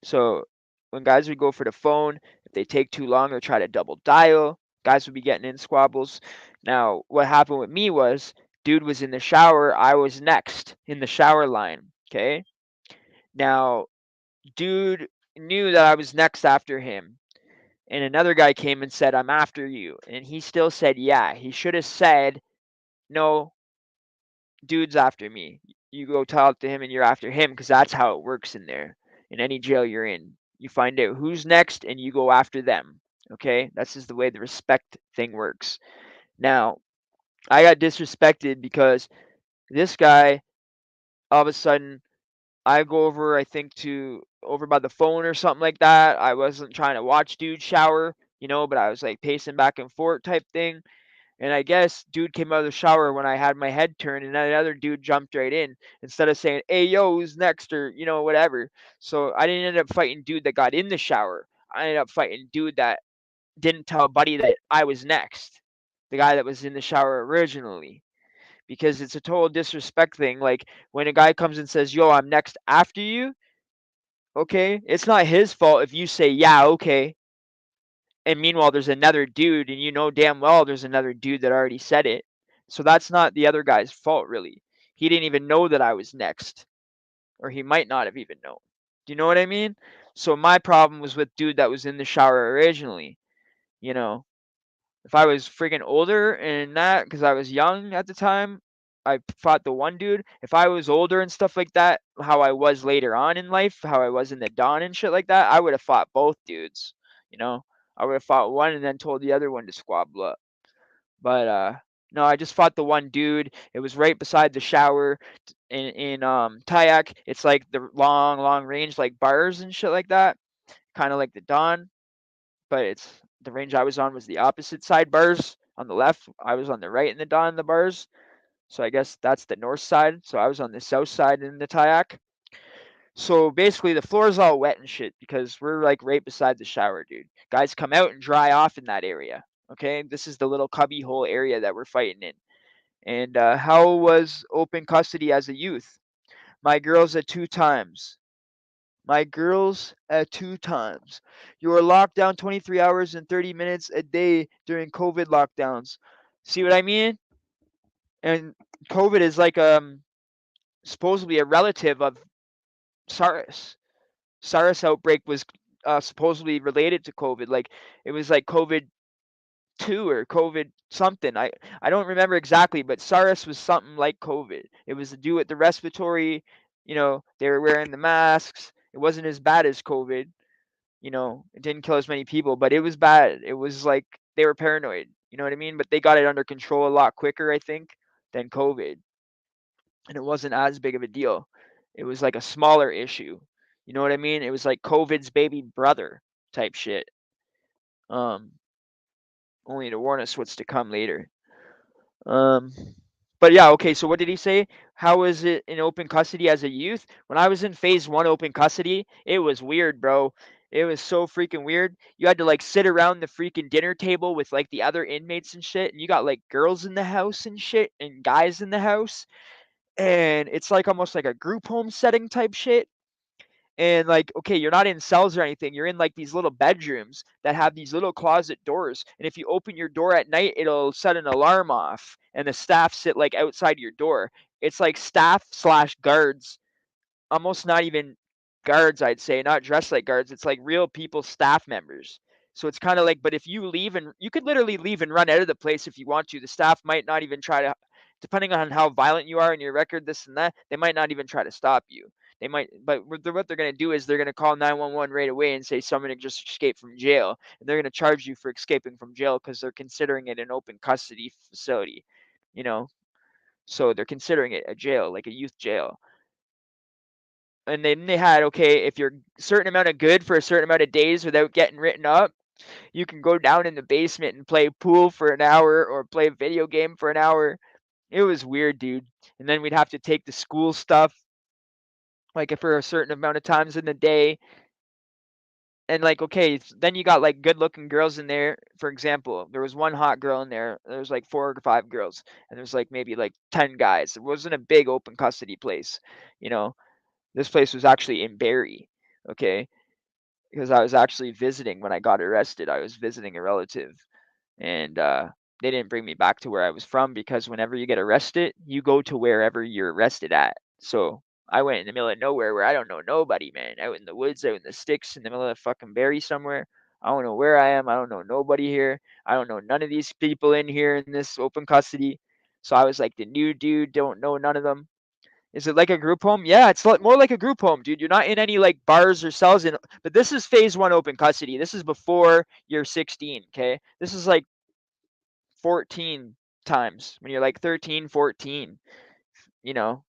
So when guys would go for the phone, if they take too long or try to double dial, guys would be getting in squabbles. Now, what happened with me was, dude was in the shower, I was next in the shower line. Okay. Now, dude knew that I was next after him. And another guy came and said, I'm after you. And he still said, yeah. He should have said, no, dude's after me. You go talk to him and you're after him, because that's how it works in there. In any jail you're in, you find out who's next and you go after them. Okay, that's just the way the respect thing works. Now, I got disrespected because this guy, all of a sudden, I go over, I think, to over by the phone or something like that. I wasn't trying to watch dude shower, but I was like pacing back and forth type thing. And I guess dude came out of the shower when I had my head turned, and another dude jumped right in instead of saying, "Hey, yo, who's next?" or whatever. So I didn't end up fighting dude that got in the shower. I ended up fighting dude that didn't tell buddy that I was next, the guy that was in the shower originally. Because it's a total disrespect thing. Like when a guy comes and says, "Yo, I'm next after you," okay, it's not his fault if you say, "Yeah, okay." And meanwhile, there's another dude, and you know damn well there's another dude that already said it. So that's not the other guy's fault, really. He didn't even know that I was next, or he might not have even known. Do you know what I mean? So my problem was with dude that was in the shower originally. You know, if I was freaking older and that, because I was young at the time, I fought the one dude. If I was older and stuff like that, how I was later on in life, how I was in the dawn and shit like that, I would have fought both dudes. You know, I would have fought one and then told the other one to squabble up. But no, I just fought the one dude. It was right beside the shower in Kayak. It's like the long range like bars and shit like that, kind of like the dawn, but it's the range I was on was the opposite side bars on the left. I was on the right in the dawn in the bars. So I guess that's the north side. So I was on the south side in the Kayak. So basically the floor is all wet and shit because we're like right beside the shower, dude. Guys come out and dry off in that area. Okay, this is the little cubby hole area that we're fighting in. And how was open custody as a youth? My girls at two times. My girls at two times. You were locked down 23 hours and 30 minutes a day during COVID lockdowns. See what I mean? And COVID is like supposedly a relative of SARS. SARS outbreak was supposedly related to COVID. Like it was like COVID two or COVID something. I don't remember exactly, but SARS was something like COVID. It was to do with the respiratory. They were wearing the masks. It wasn't as bad as COVID. It didn't kill as many people, but it was bad. It was like they were paranoid. You know what I mean? But they got it under control a lot quicker, I think, than COVID. And it wasn't as big of a deal. It was like a smaller issue. You know what I mean? It was like COVID's baby brother type shit. Um, only to warn us what's to come later. Um, but yeah, okay. So what did he say? How was it in open custody as a youth? When I was in phase one open custody, it was weird, bro. It was so freaking weird. You had to like sit around the freaking dinner table with like the other inmates and shit, and you got like girls in the house and shit, and guys in the house, and it's like almost like a group home setting type shit. And like, okay, you're not in cells or anything. You're in like these little bedrooms that have these little closet doors. And if you open your door at night, it'll set an alarm off. And the staff sit like outside your door. It's like staff slash guards, almost not even guards, I'd say, not dressed like guards. It's like real people, staff members. So it's kind of like, but if you leave and you could literally leave and run out of the place if you want to, the staff might not even try to, depending on how violent you are in your record, this and that, they might not even try to stop you. They might, but what they're going to do is they're going to call 911 right away and say someone had just escaped from jail. And they're going to charge you for escaping from jail because they're considering it an open custody facility, you know? So they're considering it a jail, like a youth jail. And then they had, okay, if you're a certain amount of good for a certain amount of days without getting written up, you can go down in the basement and play pool for an hour or play a video game for an hour. It was weird, dude. And then we'd have to take the school stuff like for a certain amount of times in the day. And like, okay, then you got like good looking girls in there. For example, there was one hot girl in there. There was like 4 or 5 girls, and there's like maybe like 10 guys. It wasn't a big open custody place, you know. This place was actually in Barrie, okay? Because I was actually visiting when I got arrested. I was visiting a relative, and they didn't bring me back to where I was from because whenever you get arrested, you go to wherever you're arrested at. So I went in the middle of nowhere where I don't know nobody, man. Out in the woods, out in the sticks, in the middle of fucking Barrie somewhere. I don't know where I am. I don't know nobody here. I don't know none of these people in here in this open custody. So I was like the new dude, don't know none of them. Is it like a group home? Yeah, it's more like a group home, dude. You're not in any like bars or cells in, but this is phase 1 open custody. This is before you're 16, okay? This is like 14 times when you're like 13, 14, you know.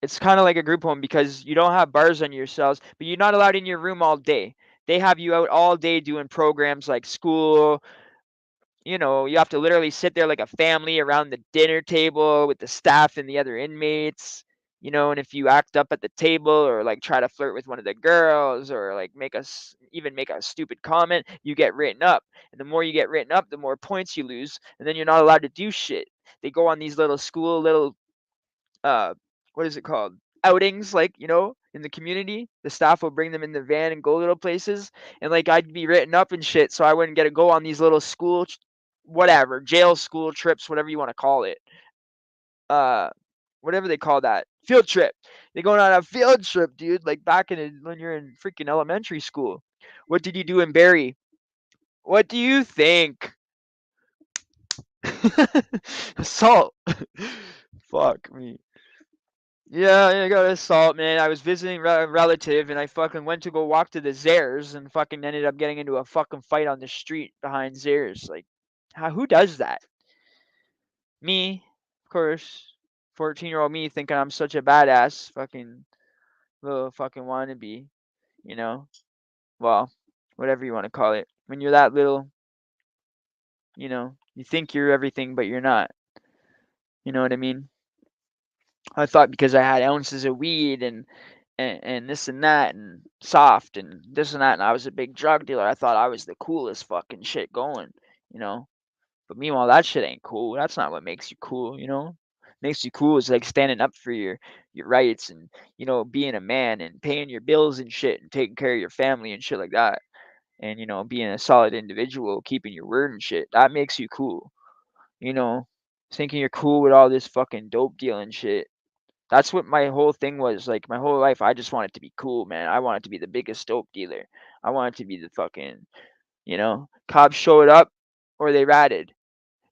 It's kind of like a group home because you don't have bars on your cells, but you're not allowed in your room all day. They have you out all day doing programs like school. You have to literally sit there like a family around the dinner table with the staff and the other inmates. And if you act up at the table or like try to flirt with one of the girls or like even make a stupid comment, you get written up. And the more you get written up, the more points you lose, and then you're not allowed to do shit. They go on these little uh what is it called, outings, like, in the community. The staff will bring them in the van and go little places, and like I'd be written up and shit, so I wouldn't get to go on these little whatever, jail school trips, whatever you want to call it. uh Whatever they call that, field trip. They going on a field trip, dude, like back when you're in freaking elementary school. What did you do in Barrie? What do you think? Assault. Fuck me. Yeah, I got assault, man. I was visiting a relative, and I fucking went to go walk to the Zares, and fucking ended up getting into a fucking fight on the street behind Zares. Like, who does that? Me, of course. 14-year-old me thinking I'm such a badass, fucking little fucking wannabe, you know? Well, whatever you want to call it. When you're that little, you think you're everything, but you're not. You know what I mean? I thought because I had ounces of weed and this and that and soft and this and that, and I was a big drug dealer, I thought I was the coolest fucking shit going, you know. But meanwhile, that shit ain't cool. That's not what makes you cool, you know. Makes you cool is like standing up for your rights and being a man and paying your bills and shit and taking care of your family and shit like that. And being a solid individual, keeping your word and shit. That makes you cool, you know. Thinking you're cool with all this fucking dope dealing shit. That's what my whole thing was. Like my whole life, I just wanted to be cool, man. I wanted to be the biggest dope dealer. I wanted to be the fucking, cops showed up or they ratted.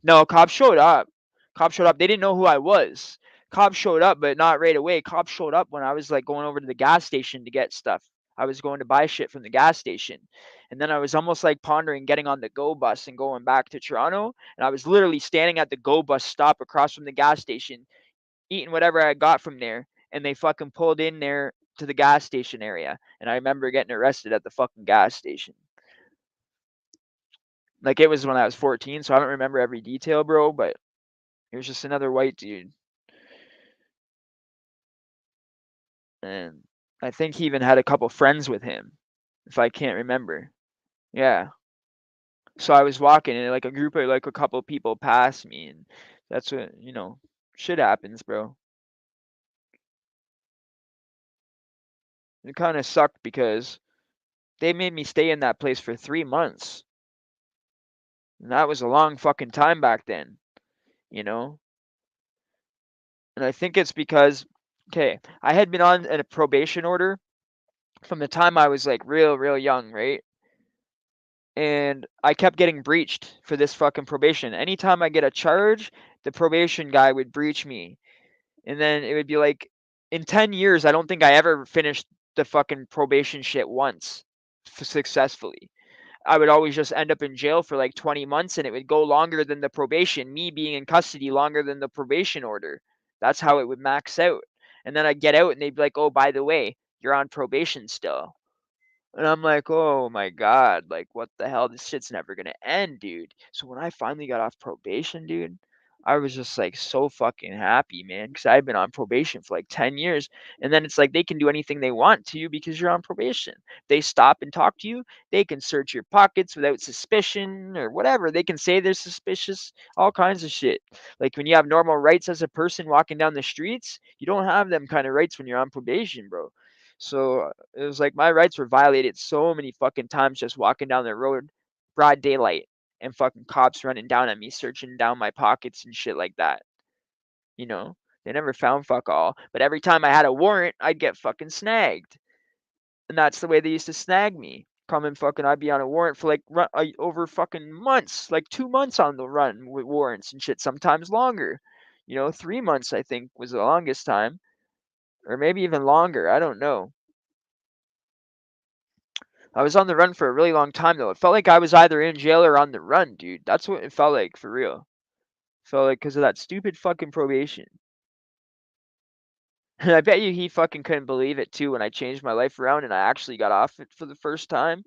No, cops showed up. Cops showed up. They didn't know who I was. Cops showed up, but not right away. Cops showed up when I was like going over to the gas station to get stuff. I was going to buy shit from the gas station. And then I was almost like pondering getting on the Go bus and going back to Toronto. And I was literally standing at the Go bus stop across from the gas station, eating whatever I got from there. And they fucking pulled in there to the gas station area. And I remember getting arrested at the fucking gas station. Like it was when I was 14, so I don't remember every detail, bro, but he was just another white dude. And I think he even had a couple friends with him, if I can't remember. Yeah. So I was walking and like a group of like a couple people passed me, and that's what, shit happens, bro. It kind of sucked because they made me stay in that place for 3 months. And that was a long fucking time back then, you know? And I think it's because, okay, I had been on a probation order from the time I was like real young, right? And I kept getting breached for this fucking probation. Anytime I get a charge, the probation guy would breach me. And then it would be like in 10 years, I don't think I ever finished the fucking probation shit once successfully. I would always just end up in jail for like 20 months, and it would go longer than the probation, me being in custody longer than the probation order. That's how it would max out. And then I'd get out and they'd be like, oh, by the way, you're on probation still. And I'm like, oh my God, like what the hell? This shit's never gonna end, dude. So when I finally got off probation, dude, I was just like so fucking happy, man, because I've been on probation for like 10 years. And then it's like they can do anything they want to you because you're on probation. They stop and talk to you, they can search your pockets without suspicion or whatever. They can say they're suspicious, all kinds of shit. Like when you have normal rights as a person walking down the streets, you don't have them kind of rights when you're on probation, bro. So it was like my rights were violated so many fucking times just walking down the road, broad daylight, and fucking cops running down at me, searching down my pockets and shit like that. You know, they never found fuck all, but every time I had a warrant, I'd get fucking snagged, and that's the way they used to snag me. Come and fucking, I'd be on a warrant for like over fucking months, like 2 months on the run with warrants and shit, sometimes longer. 3 months I think was the longest time. or maybe even longer. I don't know. I was on the run for a really long time though. It felt like I was either in jail or on the run, dude. That's what it felt like for real. Felt like because of that stupid fucking probation. And I bet you he fucking couldn't believe it too when I changed my life around and I actually got off it for the first time.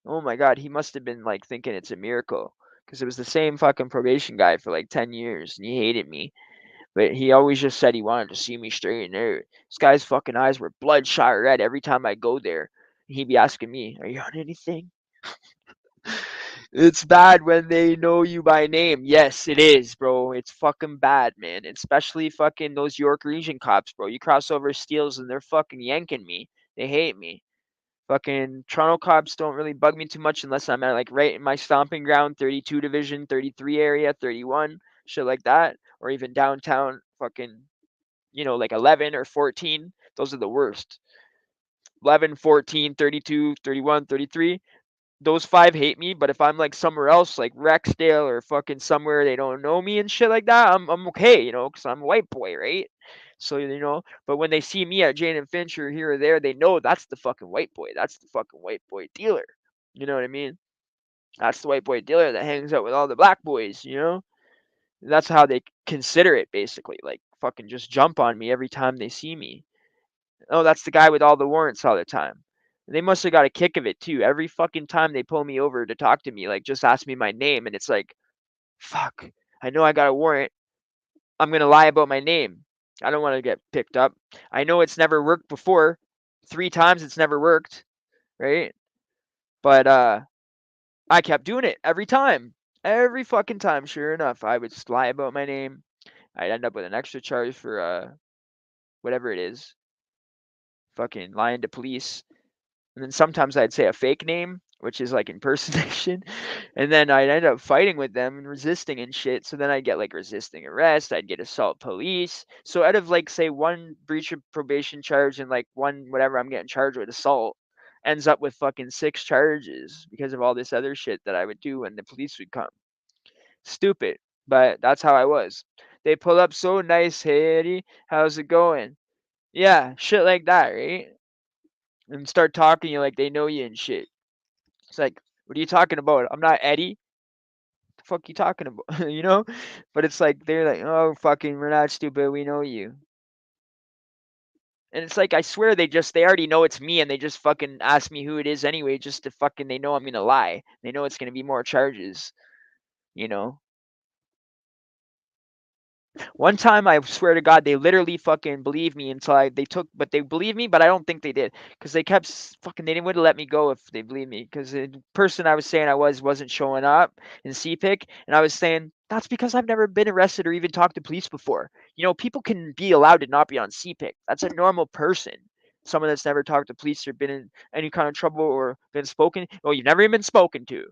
Oh my god, he must have been like thinking it's a miracle because it was the same fucking probation guy for like 10 years and he hated me. But he always just said he wanted to see me straighten out. This guy's fucking eyes were bloodshot red every time I go there. He'd be asking me, "Are you on anything?" It's bad when they know you by name. Yes, it is, bro. It's fucking bad, man. Especially fucking those York Region cops, bro. You cross over Steels and they're fucking yanking me. They hate me. Fucking Toronto cops don't really bug me too much unless I'm at like right in my stomping ground, 32 division, 33 area, 31, shit like that, or even downtown, fucking, like 11 or 14. Those are the worst. 11, 14, 32, 31, 33. Those five hate me, but if I'm like somewhere else, like Rexdale or fucking somewhere they don't know me and shit like that, I'm okay, because I'm a white boy, right? So but when they see me at Jane and Finch or here or there, they know that's the fucking white boy. That's the fucking white boy dealer. You know what I mean? That's the white boy dealer that hangs out with all the black boys. That's how they consider it basically. Like fucking just jump on me every time they see me. Oh, that's the guy with all the warrants all the time. They must have got a kick of it too. Every fucking time they pull me over to talk to me, like just ask me my name, and it's like, fuck. I know I got a warrant. I'm gonna lie about my name. I don't want to get picked up. I know it's never worked before. 3 times it's never worked, right? But I kept doing it every time. Every fucking time, sure enough, I would just lie about my name. I'd end up with an extra charge for whatever it is. Fucking lying to police. And then sometimes I'd say a fake name, which is like impersonation. And then I'd end up fighting with them and resisting and shit. So then I'd get like resisting arrest. I'd get assault police. So out of like, say, one breach of probation charge and like one whatever I'm getting charged with assault ends up with fucking 6 charges because of all this other shit that I would do when the police would come. Stupid. But that's how I was. They pull up so nice. Hey, Eddie, how's it going? Yeah, shit like that, right? And start talking to you like they know you and shit. It's like, what are you talking about? I'm not Eddie. The fuck you talking about? But it's like they're like, oh fucking, we're not stupid. We know you. And it's like I swear they already know it's me and they just fucking ask me who it is anyway, just to fucking they know I'm gonna lie. They know it's gonna be more charges. You know. One time, I swear to God, they literally fucking believed me until but they believed me, but I don't think they did because they kept fucking, they didn't want to let me go if they believed me because the person I was saying I wasn't showing up in CPIC, and I was saying that's because I've never been arrested or even talked to police before. People can be allowed to not be on CPIC. That's a normal person. Someone that's never talked to police or been in any kind of trouble or been spoken. Oh, you've never even been spoken to.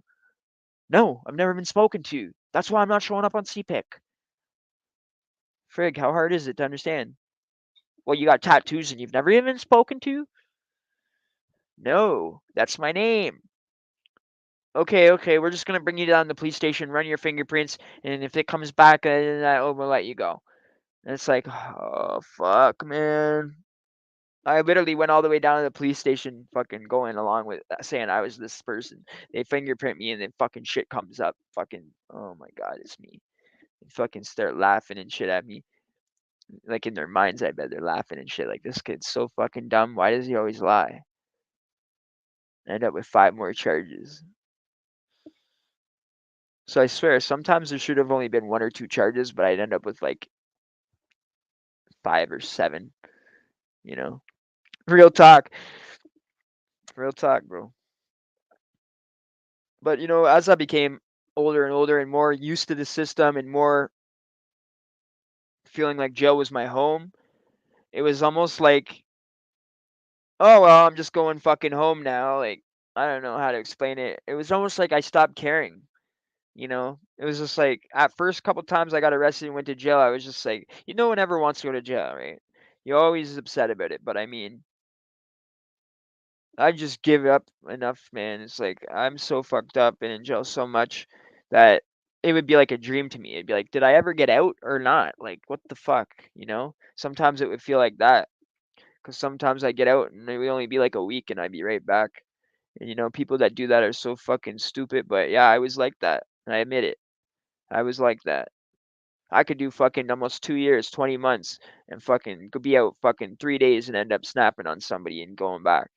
No, I've never been spoken to. That's why I'm not showing up on CPIC. Frig, how hard is it to understand? Well, you got tattoos and you've never even spoken to? No, that's my name. Okay, okay, we're just gonna bring you down to the police station, run your fingerprints, and if it comes back, we'll let you go. And it's like, oh fuck, man. I literally went all the way down to the police station, fucking going along with saying I was this person. They fingerprint me, and then fucking shit comes up. Fucking, oh my god, it's me. They fucking start laughing and shit at me. Like in their minds, I bet they're laughing and shit. Like this kid's so fucking dumb. Why does he always lie? End up with 5 more charges. So I swear, sometimes there should have only been 1 or 2 charges, but I'd end up with like 5 or 7. You know, real talk, bro. But as I became older and older and more used to the system and more feeling like jail was my home, it was almost like, oh well, I'm just going fucking home now. Like I don't know how to explain it. It was almost like I stopped caring. It was just like at first couple times I got arrested and went to jail, I was just like, no one ever wants to go to jail, right? You're always upset about it, but I mean, I just give up enough, man. It's like I'm so fucked up and in jail so much that it would be like a dream to me. It'd be like, did I ever get out or not? Like, what the fuck? Sometimes it would feel like that. Because sometimes I get out and it would only be like a week and I'd be right back. And people that do that are so fucking stupid. But yeah, I was like that. And I admit it. I was like that. I could do fucking almost 2 years, 20 months, and fucking could be out fucking 3 days and end up snapping on somebody and going back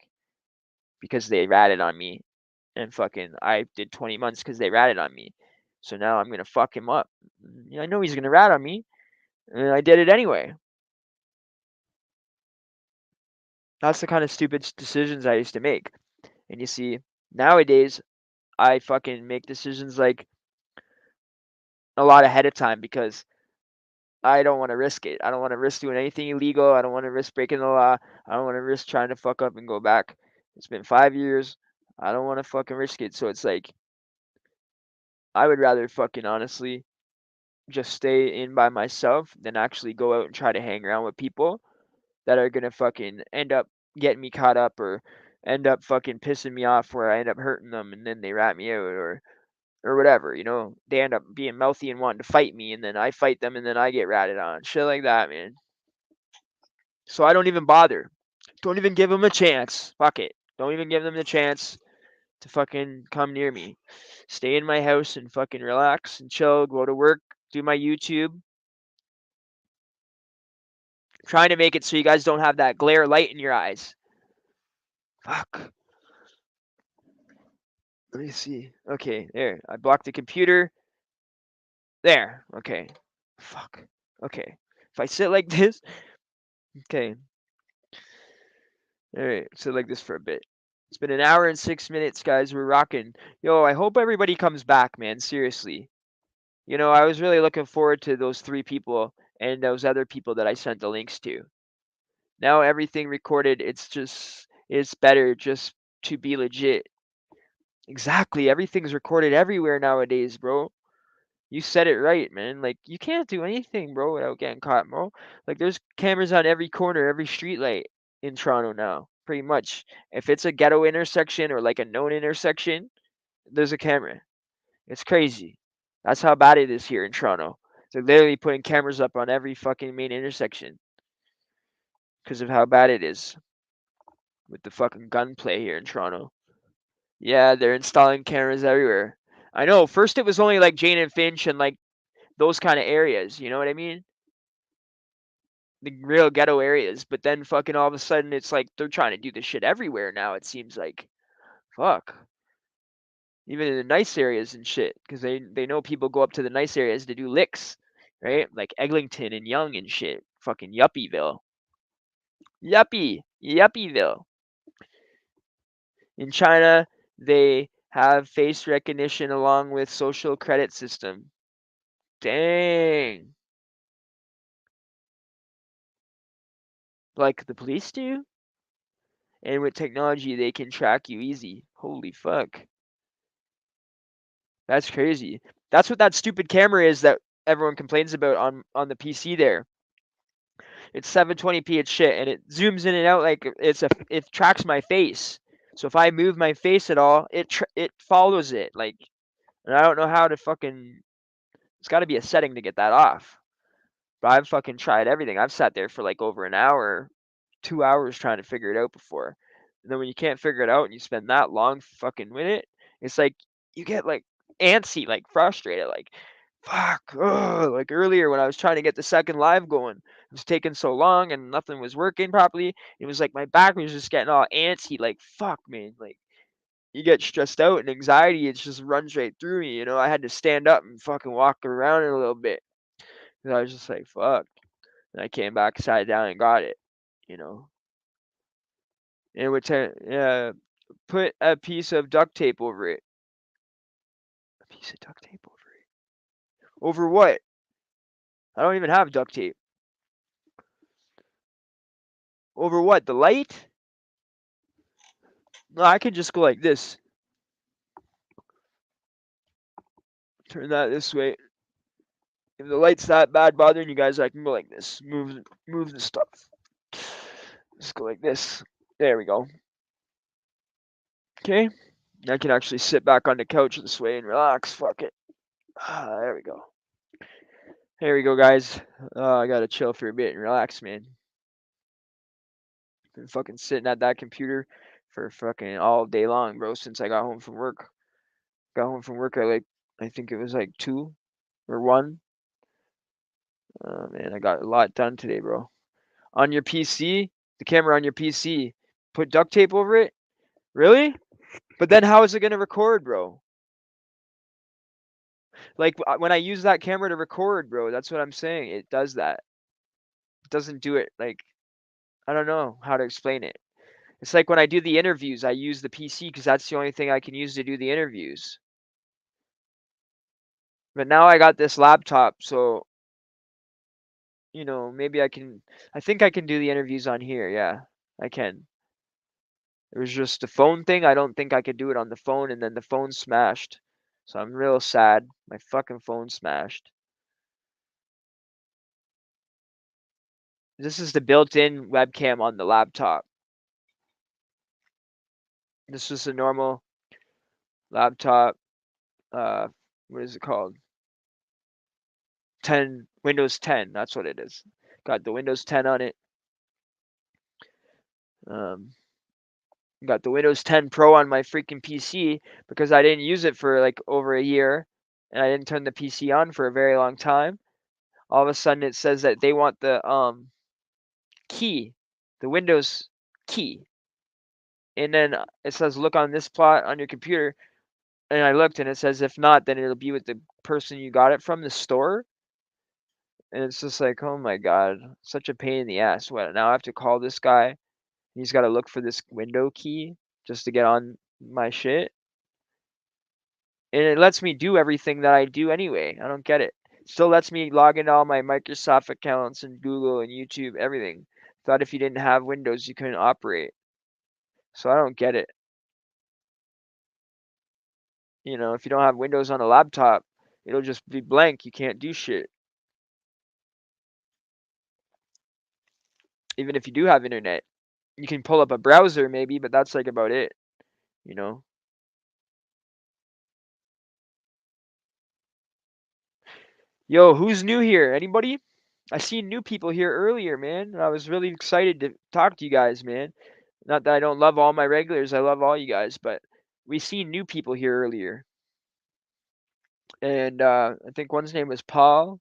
because they ratted on me. And fucking, I did 20 months because they ratted on me. So now I'm gonna fuck him up. I know he's gonna rat on me, and I did it anyway. That's the kind of stupid decisions I used to make. And you see, nowadays I fucking make decisions like a lot ahead of time because I don't want to risk it. I don't want to risk doing anything illegal. I don't want to risk breaking the law. I don't want to risk trying to fuck up and go back. It's been 5 years. I don't want to fucking risk it. So it's like, I would rather fucking honestly just stay in by myself than actually go out and try to hang around with people that are gonna fucking end up getting me caught up or end up fucking pissing me off where I end up hurting them and then they rat me out or whatever, they end up being mouthy and wanting to fight me and then I fight them and then I get ratted on. Shit like that, man. So I don't even bother. Don't even give them a chance. Fuck it. Don't even give them the chance to fucking come near me. Stay in my house and fucking relax and chill, go to work, do my YouTube. Trying to make it so you guys don't have that glare light in your eyes. Fuck. Let me see. Okay, there. I blocked the computer. There. Okay. Fuck. Okay. If I sit like this. Okay. Alright. Sit like this for a bit. It's been an hour and 6 minutes, guys. We're rocking. Yo, I hope everybody comes back, man. Seriously. I was really looking forward to those 3 people and those other people that I sent the links to. Now everything recorded, it's better just to be legit. Exactly. Everything's recorded everywhere nowadays, bro. You said it right, man. Like, you can't do anything, bro, without getting caught, bro. Like, there's cameras on every corner, every street light in Toronto now, pretty much. If it's a ghetto intersection or like a known intersection, there's a camera. It's crazy. That's how bad it is here in Toronto. They're literally putting cameras up on every fucking main intersection because of how bad it is with the fucking gunplay here in Toronto. Yeah, they're installing cameras everywhere. I know. First, it was only like Jane and Finch and like those kind of areas. You know what I mean? The real ghetto areas. But then fucking all of a sudden, it's like they're trying to do this shit everywhere now. It seems like, fuck. Even in the nice areas and shit, because they know people go up to the nice areas to do licks, right? Like Eglinton and Yonge and shit. Fucking Yuppieville. Yuppieville. In China, they have face recognition along with social credit system. Dang. Like the police do? And with technology, they can track you easy. Holy fuck. That's crazy. That's what that stupid camera is that everyone complains about on the PC there. It's 720p, it's shit, and it zooms in and out like it tracks my face. So if I move my face at all, it follows it. Like, and I don't know how to fucking. It's got to be a setting to get that off. But I've fucking tried everything. I've sat there for like over an hour, 2 hours trying to figure it out before. And then when you can't figure it out and you spend that long fucking with it, it's like you get like antsy, like frustrated, like fuck. Ugh. Like earlier when I was trying to get the second live going, it was taking so long and nothing was working properly. It was like my back was just getting all antsy, like fuck, man. Like you get stressed out and anxiety, it just runs right through me. I had to stand up and fucking walk around it a little bit. And I was just like, fuck. And I came back, sat down, and got it. You know. And would put a piece of duct tape over it. A piece of duct tape over it. Over what? I don't even have duct tape. Over what? The light? No, I can just go like this. Turn that this way. If the light's that bad bothering you guys, I can go like this. Move the stuff. Just go like this. There we go. Okay. I can actually sit back on the couch this way and relax. Fuck it. There we go. There we go, guys. I gotta chill for a bit and relax, man. Been fucking sitting at that computer for fucking all day long, bro, since I got home from work. Got home from work at like, I think it was like 2 or 1. Man, I got a lot done today, bro. On your PC, the camera on your PC, put duct tape over it? Really? But then how is it gonna record, bro? Like when I use that camera to record, bro, that's what I'm saying. It does that. It doesn't do it like, I don't know how to explain it. It's like when I do the interviews, I use the PC because that's the only thing I can use to do the interviews. But now I got this laptop, so maybe I think I can do the interviews on here. Yeah, I can. It was just the phone thing. I don't think I could do it on the phone, and then the phone smashed. So I'm real sad. My fucking phone smashed. This is the built-in webcam on the laptop. This is a normal laptop. What is it called? Windows 10. That's what it is. Got the Windows 10 on it. Got the Windows 10 Pro on my freaking PC because I didn't use it for like over a year, and I didn't turn the PC on for a very long time. All of a sudden, it says that they want the key, the Windows key, and then it says look on this plot on your computer, and I looked, and it says if not, then it'll be with the person you got it from, the store. And it's just like, oh my god, such a pain in the ass. What, now I have to call this guy? He's got to look for this window key just to get on my shit. And it lets me do everything that I do anyway. I don't get it. Still lets me log into all my Microsoft accounts and Google and YouTube, everything. Thought if you didn't have Windows, you couldn't operate. So I don't get it. If you don't have Windows on a laptop, it'll just be blank. You can't do shit. Even if you do have internet, you can pull up a browser maybe, but that's like about it, you know? Yo, who's new here? Anybody? I seen new people here earlier, man. And I was really excited to talk to you guys, man. Not that I don't love all my regulars. I love all you guys, but we seen new people here earlier. And I think one's name was Paul.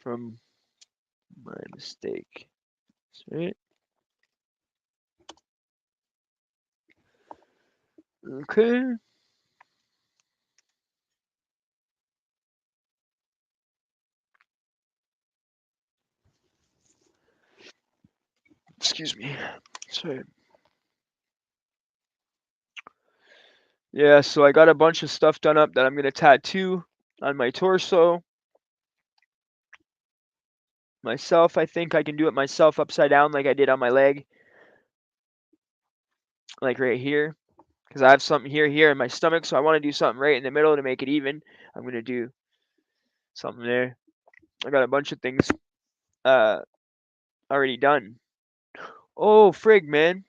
From my mistake. Right? Okay. Excuse me. Sorry. Yeah, so I got a bunch of stuff done up that I'm gonna tattoo on my torso. Myself, I think I can do it myself upside down like I did on my leg. Like right here. Because I have something here in my stomach, so I want to do something right in the middle to make it even. I'm gonna do something there. I got a bunch of things already done. Oh frig, man.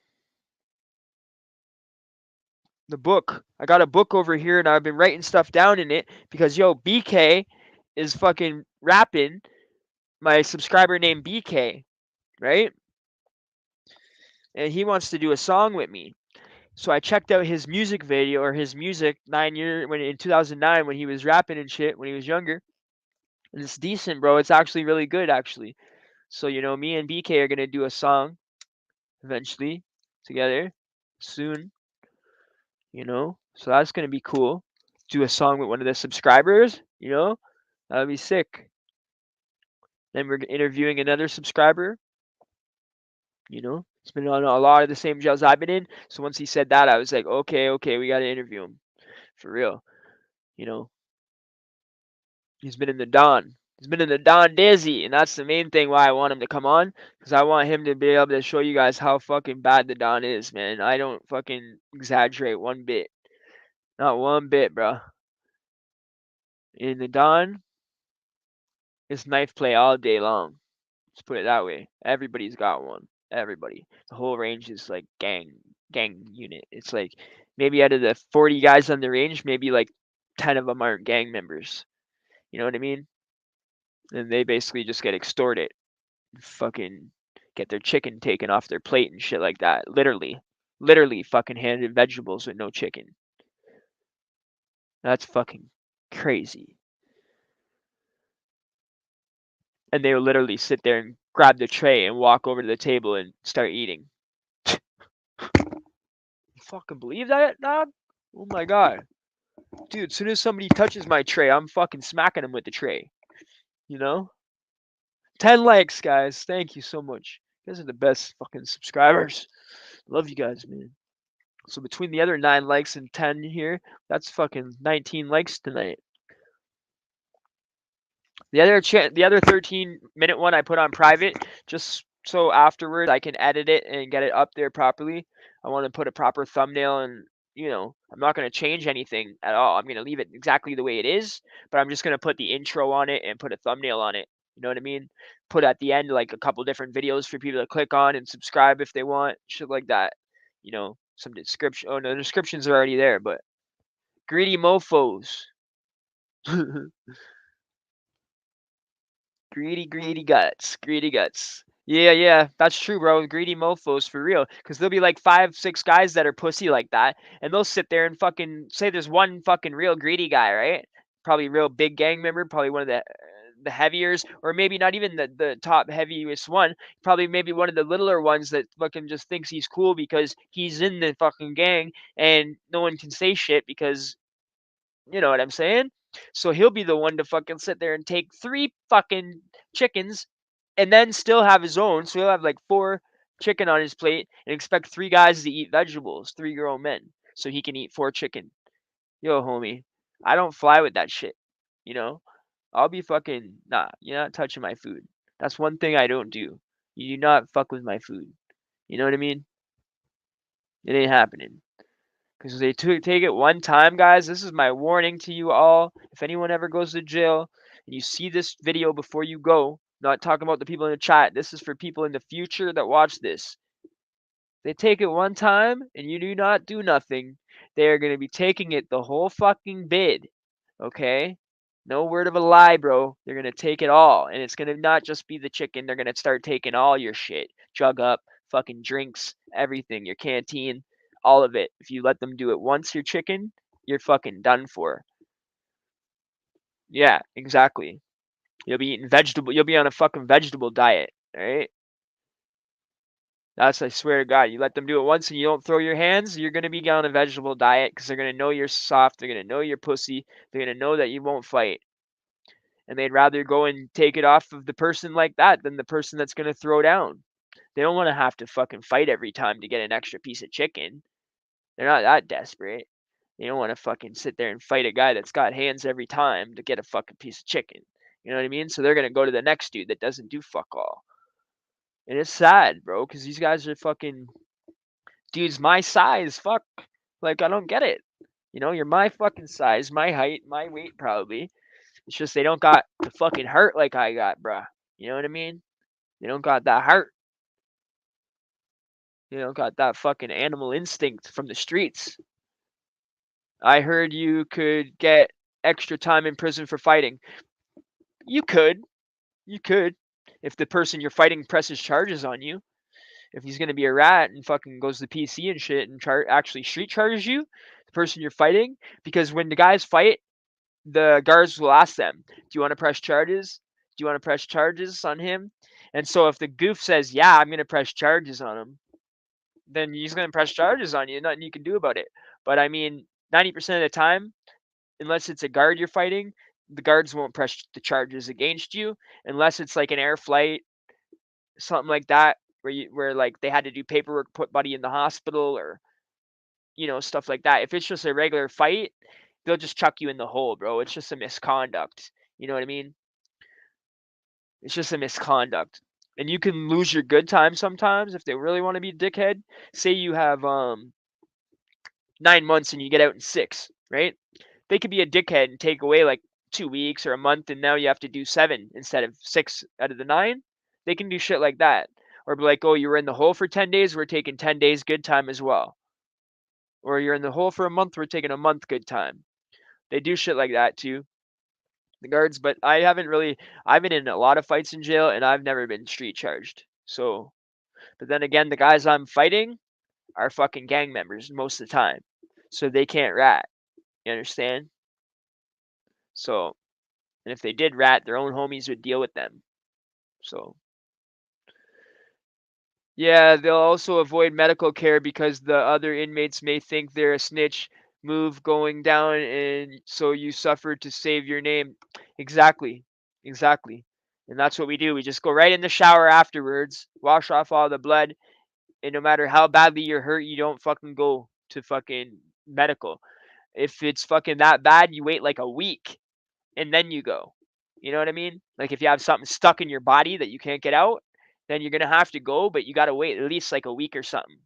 The book. I got a book over here and I've been writing stuff down in it because BK is fucking rapping. My subscriber named BK, right? And he wants to do a song with me. So I checked out his music video or his music in 2009 when he was rapping and shit when he was younger. And it's decent, bro. It's actually really good actually. So me and BK are gonna do a song eventually together soon. So that's gonna be cool. Do a song with one of the subscribers. That'd be sick. Then we're interviewing another subscriber. It's been on a lot of the same jails I've been in. So once he said that, I was like, okay, we gotta interview him for real. He's been in the Don. He's been in the Don Dizzy, and that's the main thing why I want him to come on, because I want him to be able to show you guys how fucking bad the Don is, man. I don't fucking exaggerate one bit. Not one bit, bro. In the Don, it's knife play all day long. Let's put it that way. Everybody's got one. Everybody. The whole range is like gang unit. It's like maybe out of the 40 guys on the range, maybe like 10 of them aren't gang members. You know what I mean? And they basically just get extorted. Fucking get their chicken taken off their plate and shit like that. Literally fucking handed vegetables with no chicken. That's fucking crazy. And they will literally sit there and grab the tray and walk over to the table and start eating. You fucking believe that, dog? Oh my god. Dude, as soon as somebody touches my tray, I'm fucking smacking them with the tray. You know? 10 likes, guys. Thank you so much. You guys are the best fucking subscribers. Love you guys, man. So between the other 9 likes and 10 here, that's fucking 19 likes tonight. The other 13-minute one I put on private just so afterwards I can edit it and get it up there properly. I want to put a proper thumbnail and I'm not going to change anything at all. I'm going to leave it exactly the way it is, but I'm just going to put the intro on it and put a thumbnail on it. You know what I mean? Put at the end like a couple different videos for people to click on and subscribe if they want, shit like that. Some description. Oh no, the descriptions are already there, but greedy mofos. Greedy guts. Greedy guts. Yeah, that's true, bro. Greedy mofos for real. Because there'll be like 5, 6 guys that are pussy like that, and they'll sit there and fucking say there's one fucking real greedy guy, right? Probably real big gang member, probably one of the heaviers, or maybe not even the top heaviest one. Probably maybe one of the littler ones that fucking just thinks he's cool because he's in the fucking gang and no one can say shit because you know what I'm saying? So he'll be the one to fucking sit there and take 3 fucking chickens and then still have his own. So he'll have like 4 chicken on his plate and expect 3 guys to eat vegetables, 3 grown men, so he can eat 4 chicken. Yo, homie, I don't fly with that shit. You know? I'll be fucking, nah, you're not touching my food. That's one thing I don't do. You do not fuck with my food. You know what I mean? It ain't happening. Because they take it one time, guys. This is my warning to you all. If anyone ever goes to jail and you see this video before you go, not talking about the people in the chat, this is for people in the future that watch this. They take it one time and you do not do nothing. They are going to be taking it the whole fucking bid. Okay? No word of a lie, bro. They're going to take it all. And it's going to not just be the chicken. They're going to start taking all your shit. Jug up, fucking drinks, everything, your canteen, all of it. If you let them do it once, your chicken, you're fucking done for. Yeah, exactly. You'll be eating vegetable. You'll be on a fucking vegetable diet. All right? That's, I swear to God, you let them do it once and you don't throw your hands, you're going to be on a vegetable diet because they're going to know you're soft. They're going to know you're pussy. They're going to know that you won't fight. And they'd rather go and take it off of the person like that than the person that's going to throw down. They don't want to have to fucking fight every time to get an extra piece of chicken. They're not that desperate. They don't want to fucking sit there and fight a guy that's got hands every time to get a fucking piece of chicken. You know what I mean? So they're going to go to the next dude that doesn't do fuck all. And it's sad, bro, because these guys are fucking dudes my size. Fuck. Like, I don't get it. You're my fucking size, my height, my weight, probably. It's just they don't got the fucking heart like I got, bruh. You know what I mean? They don't got that heart. They don't got that fucking animal instinct from the streets. I heard you could get extra time in prison for fighting. You could. You could. If the person you're fighting presses charges on you. If he's gonna be a rat and fucking goes to PC and shit and actually street charges you, the person you're fighting, because when the guys fight, the guards will ask them, "Do you want to press charges? Do you want to press charges on him?" And so if the goof says, "Yeah, I'm gonna press charges on him," then he's gonna press charges on you. Nothing you can do about it. But I mean, 90% of the time, unless it's a guard you're fighting, the guards won't press the charges against you unless it's like an air flight, something like that, where like they had to do paperwork, put buddy in the hospital, or stuff like that. If it's just a regular fight, they'll just chuck you in the hole, bro. It's just a misconduct. You know what I mean? It's just a misconduct. And you can lose your good time sometimes if they really want to be a dickhead. Say you have 9 months and you get out in 6, right? They could be a dickhead and take away like 2 weeks or a month, and now you have to do 7 instead of 6 out of the 9. They can do shit like that, or be like, "Oh, you were in the hole for 10 days. We're taking 10 days good time as well." Or you're in the hole for a month. We're taking a month good time. They do shit like that too, the guards. But I haven't really. I've been in a lot of fights in jail, and I've never been street charged. So, but then again, the guys I'm fighting are fucking gang members most of the time, so they can't rat. You understand? So, and if they did rat, their own homies would deal with them. So, yeah, they'll also avoid medical care because the other inmates may think they're a snitch move going down, and so you suffer to save your name. Exactly. Exactly. And that's what we do. We just go right in the shower afterwards, wash off all the blood, and no matter how badly you're hurt, you don't fucking go to fucking medical. If it's fucking that bad, you wait like a week and then you go. You know what I mean? Like if you have something stuck in your body that you can't get out, then you're gonna have to go, but you gotta wait at least like a week or something.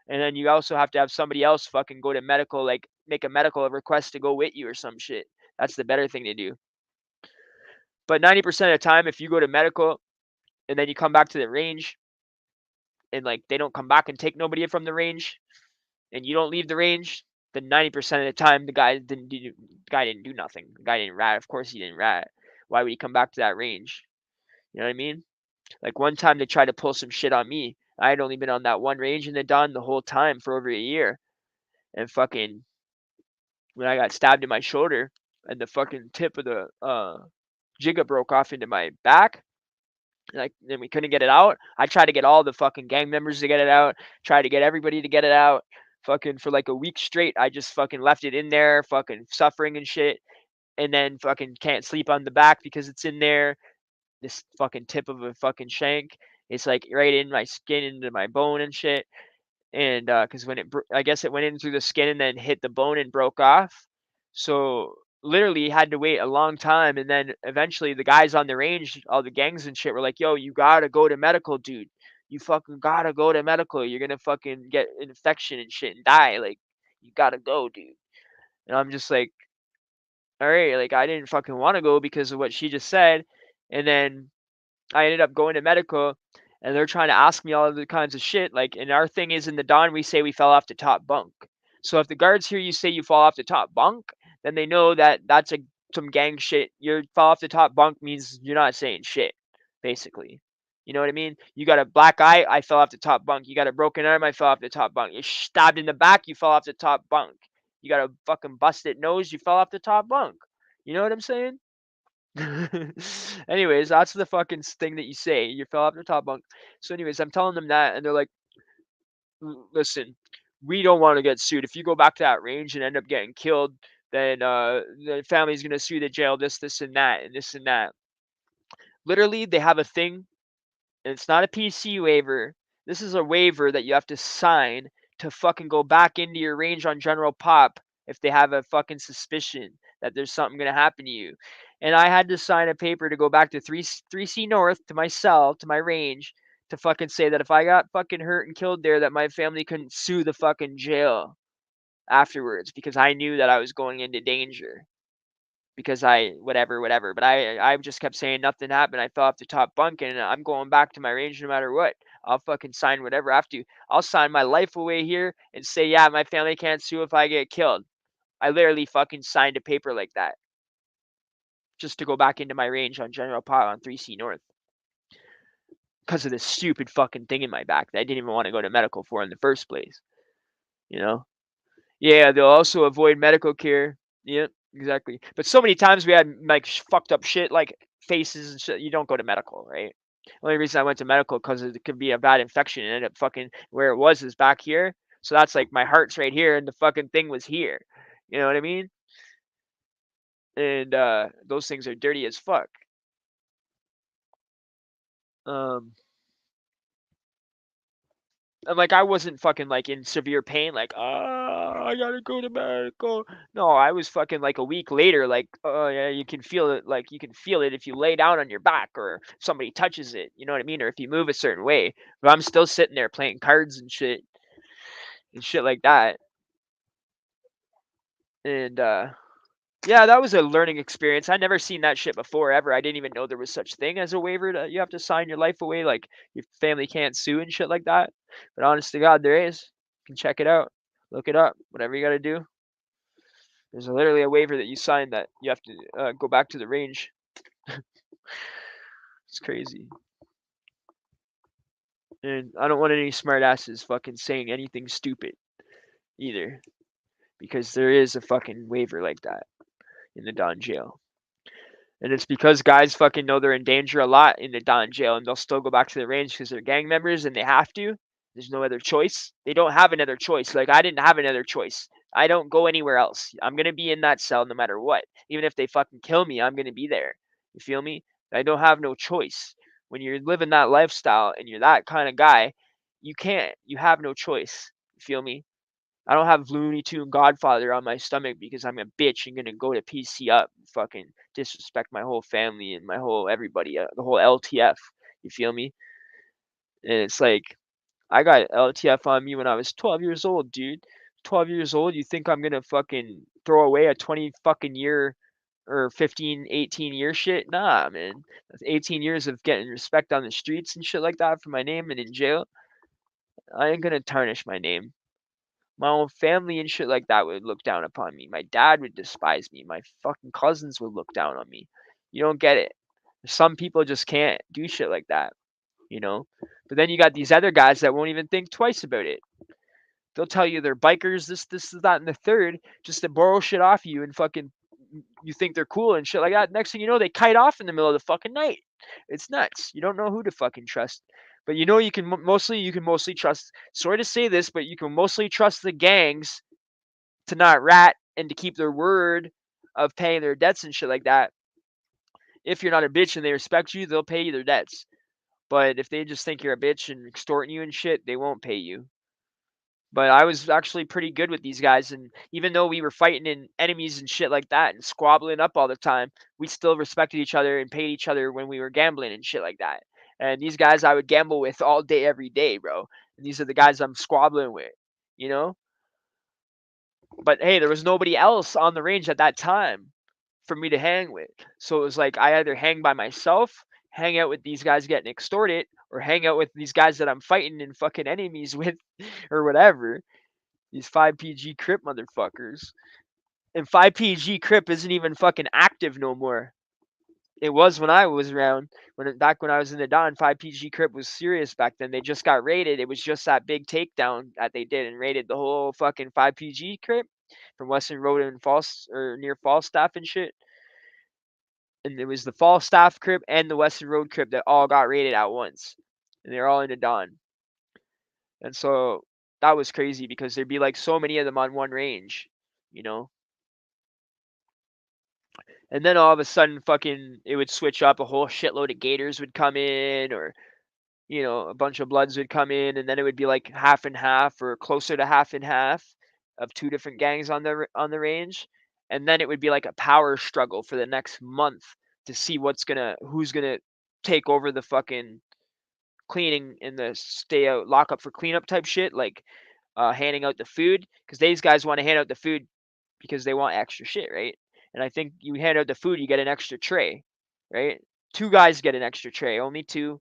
And then you also have to have somebody else fucking go to medical, like make a medical request to go with you or some shit. That's the better thing to do. But 90% of the time, if you go to medical and then you come back to the range and like they don't come back and take nobody from the range and you don't leave the range, then 90% of the time the guy didn't do nothing. The guy didn't rat. Of course he didn't rat. Why would he come back to that range? You know what I mean? Like one time they tried to pull some shit on me. I had only been on that one range in the Don the whole time for over a year. And fucking when I got stabbed in my shoulder and the fucking tip of the jigga broke off into my back, like then we couldn't get it out. I tried to get all the fucking gang members to get it out, tried to get everybody to get it out. Fucking for like a week straight, I just fucking left it in there, fucking suffering and shit. And then fucking can't sleep on the back because it's in there. This fucking tip of a fucking shank. It's like right in my skin into my bone and shit. And because when I guess it went in through the skin and then hit the bone and broke off. So literally had to wait a long time. And then eventually the guys on the range, all the gangs and shit, were like, "Yo, you gotta go to medical, dude. You fucking gotta go to medical. You're gonna fucking get an infection and shit and die. Like, you gotta go, dude." And I'm just like, all right, like I didn't fucking want to go because of what she just said. And then I ended up going to medical and they're trying to ask me all of the kinds of shit. Like, and our thing is in the Don, we say we fell off the top bunk. So if the guards hear you say you fall off the top bunk, then they know that that's some gang shit. You fall off the top bunk means you're not saying shit, basically. You know what I mean? You got a black eye, I fell off the top bunk. You got a broken arm, I fell off the top bunk. You're stabbed in the back, you fell off the top bunk. You got a fucking busted nose, you fell off the top bunk. You know what I'm saying? Anyways, that's the fucking thing that you say. You fell off the top bunk. So, anyways, I'm telling them that, and they're like, Listen, we don't want to get sued. If you go back to that range and end up getting killed, then the family's gonna sue the jail. This, and that, and this and that." Literally, they have a thing, and it's not a PC waiver. This is a waiver that you have to sign to fucking go back into your range on general pop if they have a fucking suspicion that there's something gonna happen to you. And I had to sign a paper to go back to 3C North to my cell, to my range, to fucking say that if I got fucking hurt and killed there, that my family couldn't sue the fucking jail afterwards because I knew that I was going into danger because I whatever. But I just kept saying nothing happened. I fell off the top bunk and I'm going back to my range no matter what. I'll fucking sign whatever I have to. I'll sign my life away here and say, yeah, my family can't sue if I get killed. I literally fucking signed a paper like that just to go back into my range on General Pot on 3C North because of this stupid fucking thing in my back that I didn't even want to go to medical for in the first place. You know? Yeah, they'll also avoid medical care. Yeah, exactly. But so many times we had like fucked up shit like faces and shit. You don't go to medical, right? Only reason I went to medical because it could be a bad infection and ended up fucking where it was is back here. So that's like my heart's right here and the fucking thing was here. You know what I mean? And those things are dirty as fuck. Um And like I wasn't fucking like in severe pain, like I gotta go to medical. No, I was fucking like a week later, like oh yeah, you can feel it. Like you can feel it if you lay down on your back or somebody touches it. You know what I mean? Or if you move a certain way. But I'm still sitting there playing cards and shit like that. And yeah, that was a learning experience. I never seen that shit before ever. I didn't even know there was such thing as a waiver that you have to sign your life away, like your family can't sue and shit like that. But honest to God, there is. You can check it out, look it up, whatever you got to do. There's literally a waiver that you sign that you have to go back to the range. It's crazy. And I don't want any smartasses fucking saying anything stupid either, because there is a fucking waiver like that in the Don jail. And it's because guys fucking know they're in danger a lot in the Don jail and they'll still go back to the range because they're gang members and they have to. There's no other choice. They don't have another choice. Like I didn't have another choice. I don't go anywhere else. I'm gonna be in that cell no matter what. Even if they fucking kill me, I'm gonna be there. You feel me? I don't have no choice. When you're living that lifestyle and you're that kind of guy, you can't. You have no choice. You feel me? I don't have Looney Tune Godfather on my stomach because I'm a bitch and gonna go to PC up and fucking disrespect my whole family and my whole everybody, the whole LTF. You feel me? And it's like I got LTF on me when I was 12 years old, dude. 12 years old, you think I'm gonna fucking throw away a 20 fucking year or 15, 18-year shit? Nah, man. That's 18 years of getting respect on the streets and shit like that for my name and in jail. I ain't gonna tarnish my name. My own family and shit like that would look down upon me. My dad would despise me. My fucking cousins would look down on me. You don't get it. Some people just can't do shit like that, you know? But then you got these other guys that won't even think twice about it. They'll tell you they're bikers, this, that, and the third, just to borrow shit off you and fucking you think they're cool and shit like that. Next thing you know, they kite off in the middle of the fucking night. It's nuts. You don't know who to fucking trust. But you know you can mostly trust. Sorry to say this, but you can mostly trust the gangs to not rat and to keep their word of paying their debts and shit like that. If you're not a bitch and they respect you, they'll pay you their debts. But if they just think you're a bitch and extorting you and shit, they won't pay you. But I was actually pretty good with these guys, and even though we were fighting in enemies and shit like that and squabbling up all the time, we still respected each other and paid each other when we were gambling and shit like that. And these guys I would gamble with all day, every day, bro. And these are the guys I'm squabbling with, you know? But hey, there was nobody else on the range at that time for me to hang with. So it was like I either hang by myself, hang out with these guys getting extorted, or hang out with these guys that I'm fighting and fucking enemies with, or whatever. These 5PG Crip motherfuckers. And 5PG Crip isn't even fucking active no more. It was when I was around. Back when I was in the Don, 5PG Crip was serious back then. They just got raided. It was just that big takedown that they did and raided the whole fucking 5PG Crip from Western Road and False or near Falstaff and shit. And it was the Falstaff Crip and the Western Road Crip that all got raided at once. And they're all in the Don. And so that was crazy because there'd be like so many of them on one range, you know? And then all of a sudden, fucking, it would switch up. A whole shitload of gators would come in, or a bunch of bloods would come in, and then it would be like half and half, or closer to half and half, of two different gangs on the range. And then it would be like a power struggle for the next month to see who's gonna take over the fucking cleaning and the stay out lockup for cleanup type shit, like handing out the food, because these guys want to hand out the food because they want extra shit, right? And I think you hand out the food, you get an extra tray, right? Two guys get an extra tray, only two.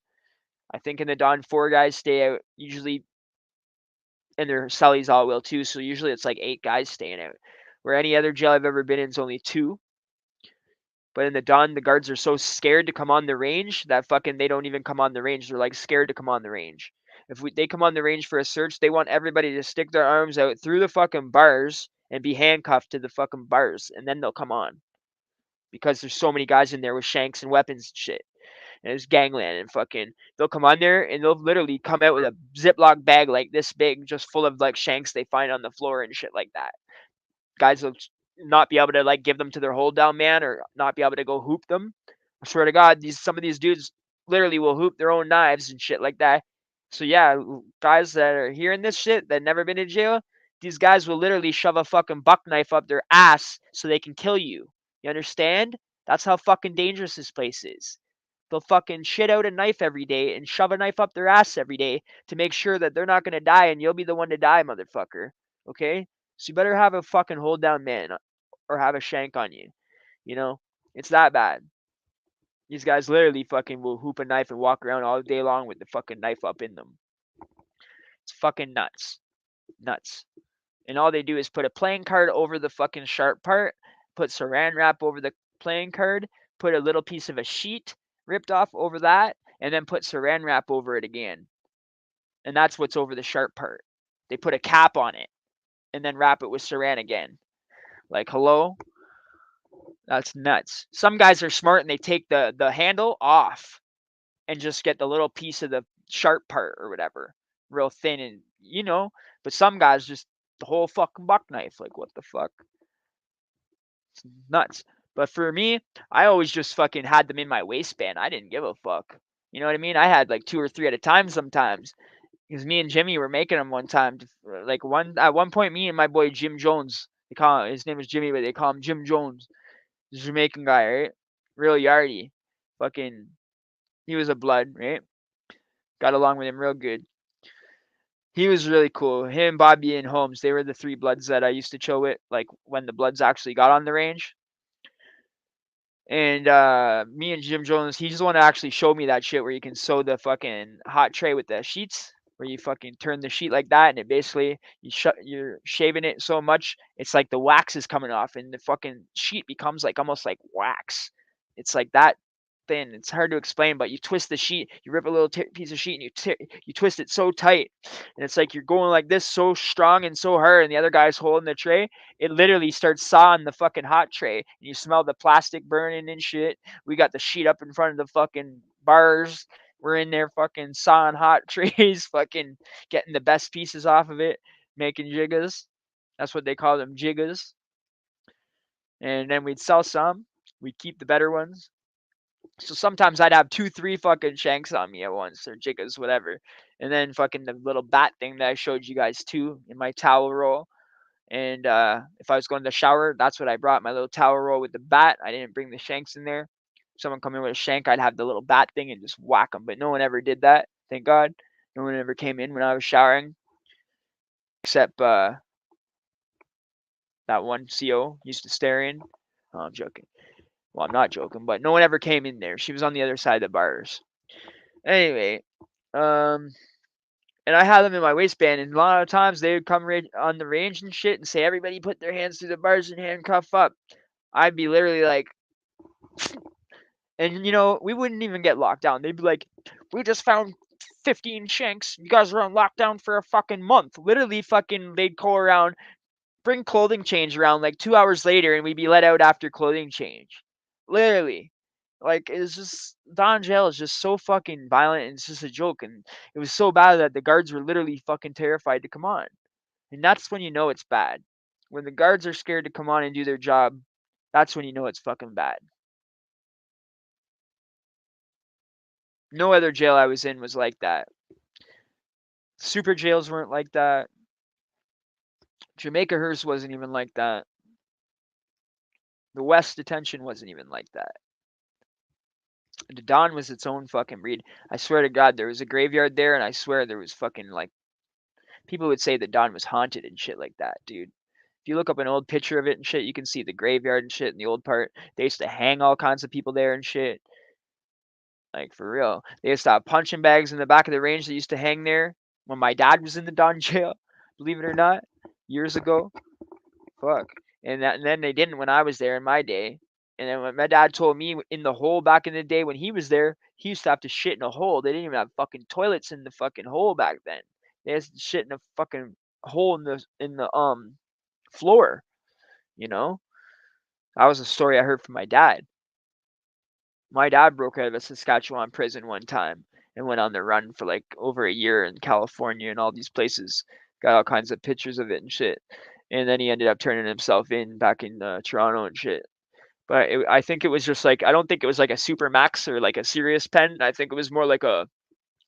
I think in the Dawn, four guys stay out usually, and their cellies all will too. So usually it's like 8 guys staying out. Where any other jail I've ever been in is only two. But in the Dawn, the guards are so scared to come on the range that fucking they don't even come on the range. They're like scared to come on the range. If they come on the range for a search, they want everybody to stick their arms out through the fucking bars and be handcuffed to the fucking bars, and then they'll come on because there's so many guys in there with shanks and weapons and shit. And it's gangland and fucking they'll come on there and they'll literally come out with a Ziploc bag like this big, just full of like shanks they find on the floor and shit like that. Guys will not be able to like give them to their hold down man or not be able to go hoop them. I swear to God, some of these dudes literally will hoop their own knives and shit like that. So yeah, guys that are hearing this shit that never been to jail, these guys will literally shove a fucking buck knife up their ass so they can kill you. You understand? That's how fucking dangerous this place is. They'll fucking shit out a knife every day and shove a knife up their ass every day to make sure that they're not gonna die and you'll be the one to die, motherfucker. Okay? So you better have a fucking hold down man or have a shank on you. You know? It's that bad. These guys literally fucking will hoop a knife and walk around all day long with the fucking knife up in them. It's fucking nuts. Nuts. And all they do is put a playing card over the fucking sharp part, put saran wrap over the playing card, put a little piece of a sheet ripped off over that, and then put saran wrap over it again. And that's what's over the sharp part. They put a cap on it and then wrap it with saran again. Like, hello? That's nuts. Some guys are smart and they take the handle off and just get the little piece of the sharp part or whatever, real thin and But some guys just the whole fucking buck knife. Like, what the fuck? It's nuts. But for me, I always just fucking had them in my waistband. I didn't give a fuck. You know what I mean? I had like 2 or 3 at a time sometimes. Because me and Jimmy were making them one time. Like at one point, me and my boy Jim Jones. His name is Jimmy, but they call him Jim Jones. He's a Jamaican guy, right? Real yardy. Fucking, he was a blood, right? Got along with him real good. He was really cool. Him, Bobby, and Holmes, they were the 3 bloods that I used to chill with, like when the bloods actually got on the range. And me and Jim Jones, he's the one that actually showed me that shit where you can sew the fucking hot tray with the sheets, where you fucking turn the sheet like that, and it basically you're shaving it so much it's like the wax is coming off, and the fucking sheet becomes like almost like wax. It's like that thin. It's hard to explain, but you twist the sheet, you rip a little piece of sheet, and you twist it so tight, and it's like you're going like this so strong and so hard, and the other guy's holding the tray. It literally starts sawing the fucking hot tray, and you smell the plastic burning and shit. We got the sheet up in front of the fucking bars. We're in there fucking sawing hot trays, fucking getting the best pieces off of it, making jiggas. That's what they call them, jiggas. And then we'd sell some. We'd keep the better ones. So sometimes I'd have 2, 3 fucking shanks on me at once, or jiggas, whatever. And then fucking the little bat thing that I showed you guys too in my towel roll. And if I was going to the shower, that's what I brought, my little towel roll with the bat. I didn't bring the shanks in there. If someone come in with a shank, I'd have the little bat thing and just whack them. But no one ever did that, thank God. No one ever came in when I was showering, except that one CO used to stare in. Oh, I'm joking. Well, I'm not joking, but no one ever came in there. She was on the other side of the bars. Anyway, and I had them in my waistband, and a lot of times they would come on the range and shit and say, "Everybody put their hands through the bars and handcuff up." I'd be literally like, and we wouldn't even get locked down. They'd be like, "We just found 15 shanks. You guys are on lockdown for a fucking month." Literally, fucking, they'd call around, bring clothing change around like 2 hours later, and we'd be let out after clothing change. Literally. Like, it's just, Don Jail is just so fucking violent, and it's just a joke. And it was so bad that the guards were literally fucking terrified to come on. And that's when you know it's bad. When the guards are scared to come on and do their job, that's when you know it's fucking bad. No other jail I was in was like that. Super jails weren't like that. Jamaica Hearst wasn't even like that. The West Detention wasn't even like that. The Don was its own fucking breed. I swear to God, there was a graveyard there, and I swear there was fucking, like, people would say the Don was haunted and shit like that, dude. If you look up an old picture of it and shit, you can see the graveyard and shit in the old part. They used to hang all kinds of people there and shit. Like, for real. They used to have punching bags in the back of the range that used to hang there when my dad was in the Don jail, believe it or not, years ago. Fuck. And then they didn't when I was there in my day. And then when my dad told me in the hole back in the day when he was there, he used to have to shit in a hole. They didn't even have fucking toilets in the fucking hole back then. They had to shit in a fucking hole in the floor. You know, that was a story I heard from my dad. My dad broke out of a Saskatchewan prison one time and went on the run for like over a year in California and all these places. Got all kinds of pictures of it and shit. And then he ended up turning himself in back in Toronto and shit. But I think it was just like, I don't think it was like a super max or like a serious pen. I think it was more like a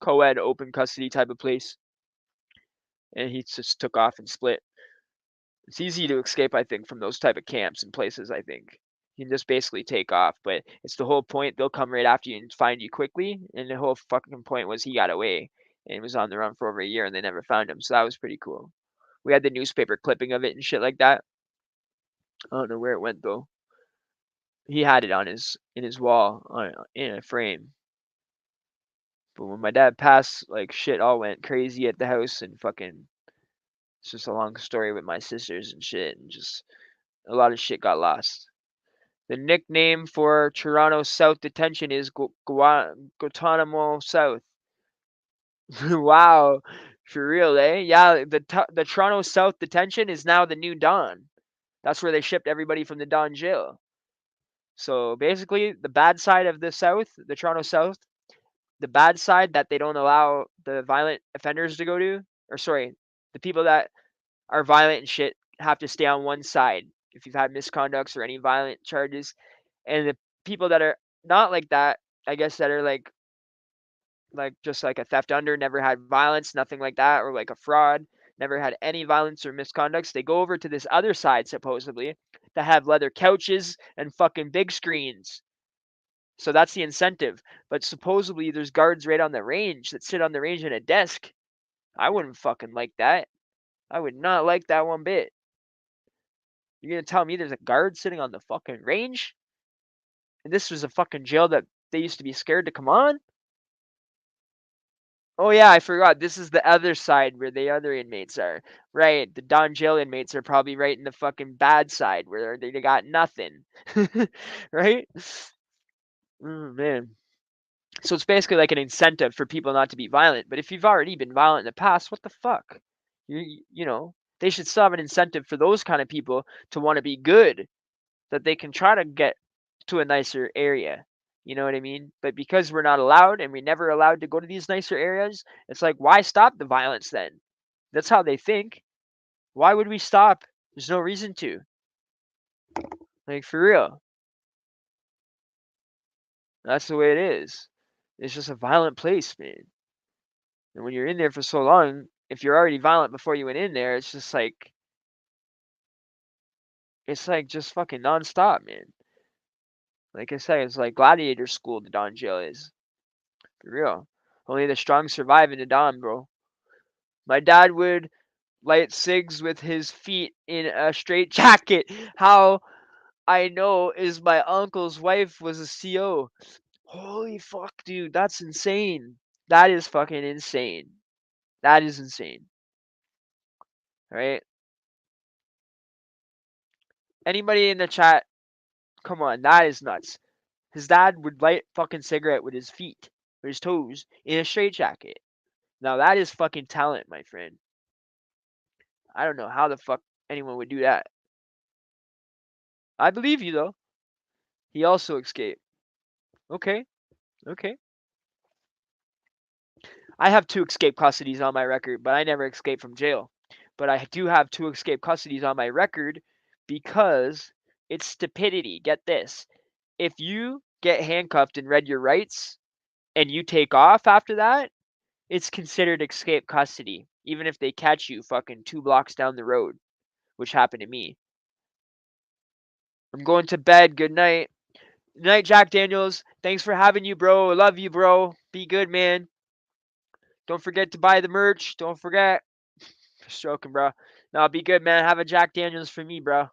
co-ed open custody type of place, and he just took off and split. It's easy to escape, I think, from those type of camps and places. I think you can just basically take off, but it's the whole point. They'll come right after you and find you quickly. And the whole fucking point was he got away and was on the run for over a year, and they never found him. So that was pretty cool. We had the newspaper clipping of it and shit like that. I don't know where it went though. He had it on his wall in a frame. But when my dad passed, like shit all went crazy at the house and fucking. It's just a long story with my sisters and shit, and just a lot of shit got lost. The nickname for Toronto South detention is Guantanamo South. Wow, for real, eh? Yeah, the Toronto South detention is now the new Don. That's where they shipped everybody from the Don jail. So basically, the bad side of the South, the Toronto South, the bad side that they don't allow the violent offenders to go to, or sorry, the people that are violent and shit have to stay on one side if you've had misconducts or any violent charges, and the people that are not like that, I guess that are like just like a theft under, never had violence, nothing like that, or like a fraud, never had any violence or misconducts, they go over to this other side supposedly that have leather couches and fucking big screens. So that's the incentive. But supposedly there's guards right on the range that sit on the range in a desk. I wouldn't fucking like that. I would not like that one bit. You're gonna tell me there's a guard sitting on the fucking range? And this was a fucking jail that they used to be scared to come on? Oh yeah, I forgot. This is the other side where the other inmates are. Right. The Don jail inmates are probably right in the fucking bad side where they got nothing. Right? Man. So it's basically like an incentive for people not to be violent. But if you've already been violent in the past, what the fuck? You know, they should still have an incentive for those kind of people to want to be good, that they can try to get to a nicer area. You know what I mean? But because we're not allowed and we're never allowed to go to these nicer areas, it's like, why stop the violence then? That's how they think. Why would we stop? There's no reason to. Like, for real. That's the way it is. It's just a violent place, man. And when you're in there for so long, if you're already violent before you went in there, it's like just fucking nonstop, man. Like I said, it's like gladiator school, the Don jail is. For real. Only the strong survive in the Don, bro. My dad would light cigs with his feet in a straight jacket. How I know is my uncle's wife was a CO. Holy fuck, dude, that's insane. That is fucking insane. That is insane. Right? Anybody in the chat, come on, that is nuts. His dad would light fucking cigarette with his feet, with his toes, in a straight jacket. Now that is fucking talent, my friend. I don't know how the fuck anyone would do that. I believe you though. He also escaped. Okay, okay. I have 2 escape custodies on my record, but I never escaped from jail. But I do have 2 escape custodies on my record because it's stupidity. Get this. If you get handcuffed and read your rights and you take off after that, it's considered escape custody, even if they catch you fucking 2 blocks down the road, which happened to me. I'm going to bed. Good night. Good night, Jack Daniels. Thanks for having you, bro. I love you, bro. Be good, man. Don't forget to buy the merch. Don't forget. Stroking, bro. No, be good, man. Have a Jack Daniels for me, bro.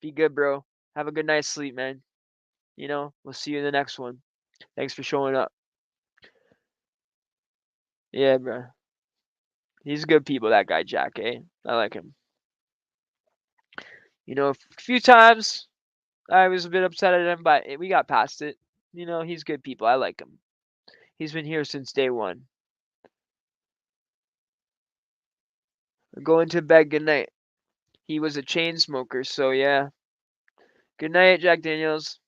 Be good, bro. Have a good night's sleep, man. You know, we'll see you in the next one. Thanks for showing up. Yeah, bro. He's good people, that guy, Jack, eh? I like him. You know, a few times I was a bit upset at him, but we got past it. You know, he's good people. I like him. He's been here since day one. I'm going to bed. Good night. He was a chain smoker, so yeah. Good night, Jack Daniels.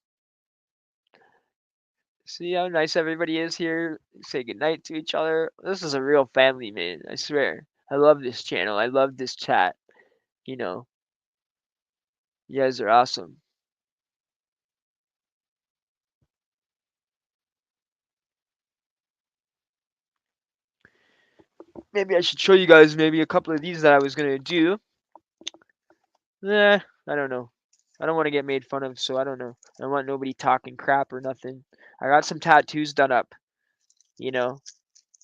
See how nice everybody is here. Say good night to each other. This is a real family, man. I swear. I love this channel. I love this chat. You know, you guys are awesome. Maybe I should show you guys maybe a couple of these that I was gonna do. I don't know. I don't want to get made fun of, so I don't know. I don't want nobody talking crap or nothing. I got some tattoos done up, you know,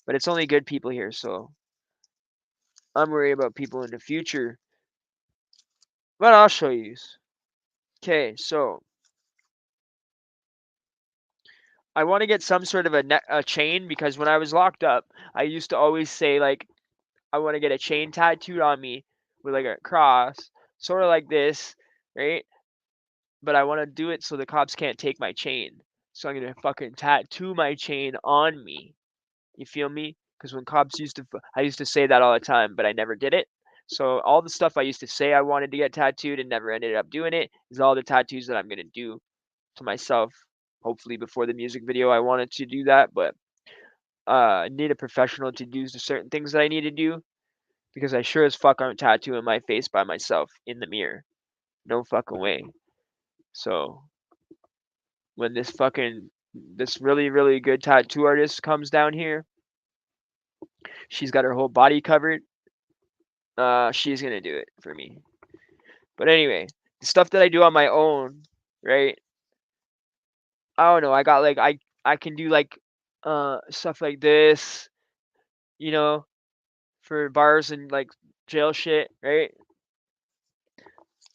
but it's only good people here, so I'm worried about people in the future. But I'll show you. Okay, so I want to get some sort of a chain because when I was locked up, I used to always say like I want to get a chain tattooed on me with like a cross, sort of like this, right? But I want to do it so the cops can't take my chain. So I'm gonna fucking tattoo my chain on me. You feel me? Because when cops I used to say that all the time, but I never did it. So all the stuff I used to say I wanted to get tattooed and never ended up doing it is all the tattoos that I'm gonna do to myself. Hopefully before the music video, I wanted to do that, but I need a professional to do the certain things that I need to do because I sure as fuck aren't tattooing my face by myself in the mirror. No fucking way. So when this really good tattoo artist comes down here, she's got her whole body covered. She's gonna do it for me. But anyway, the stuff that I do on my own, right? I don't know. I got like I can do like stuff like this, you know, for bars and like jail shit, right?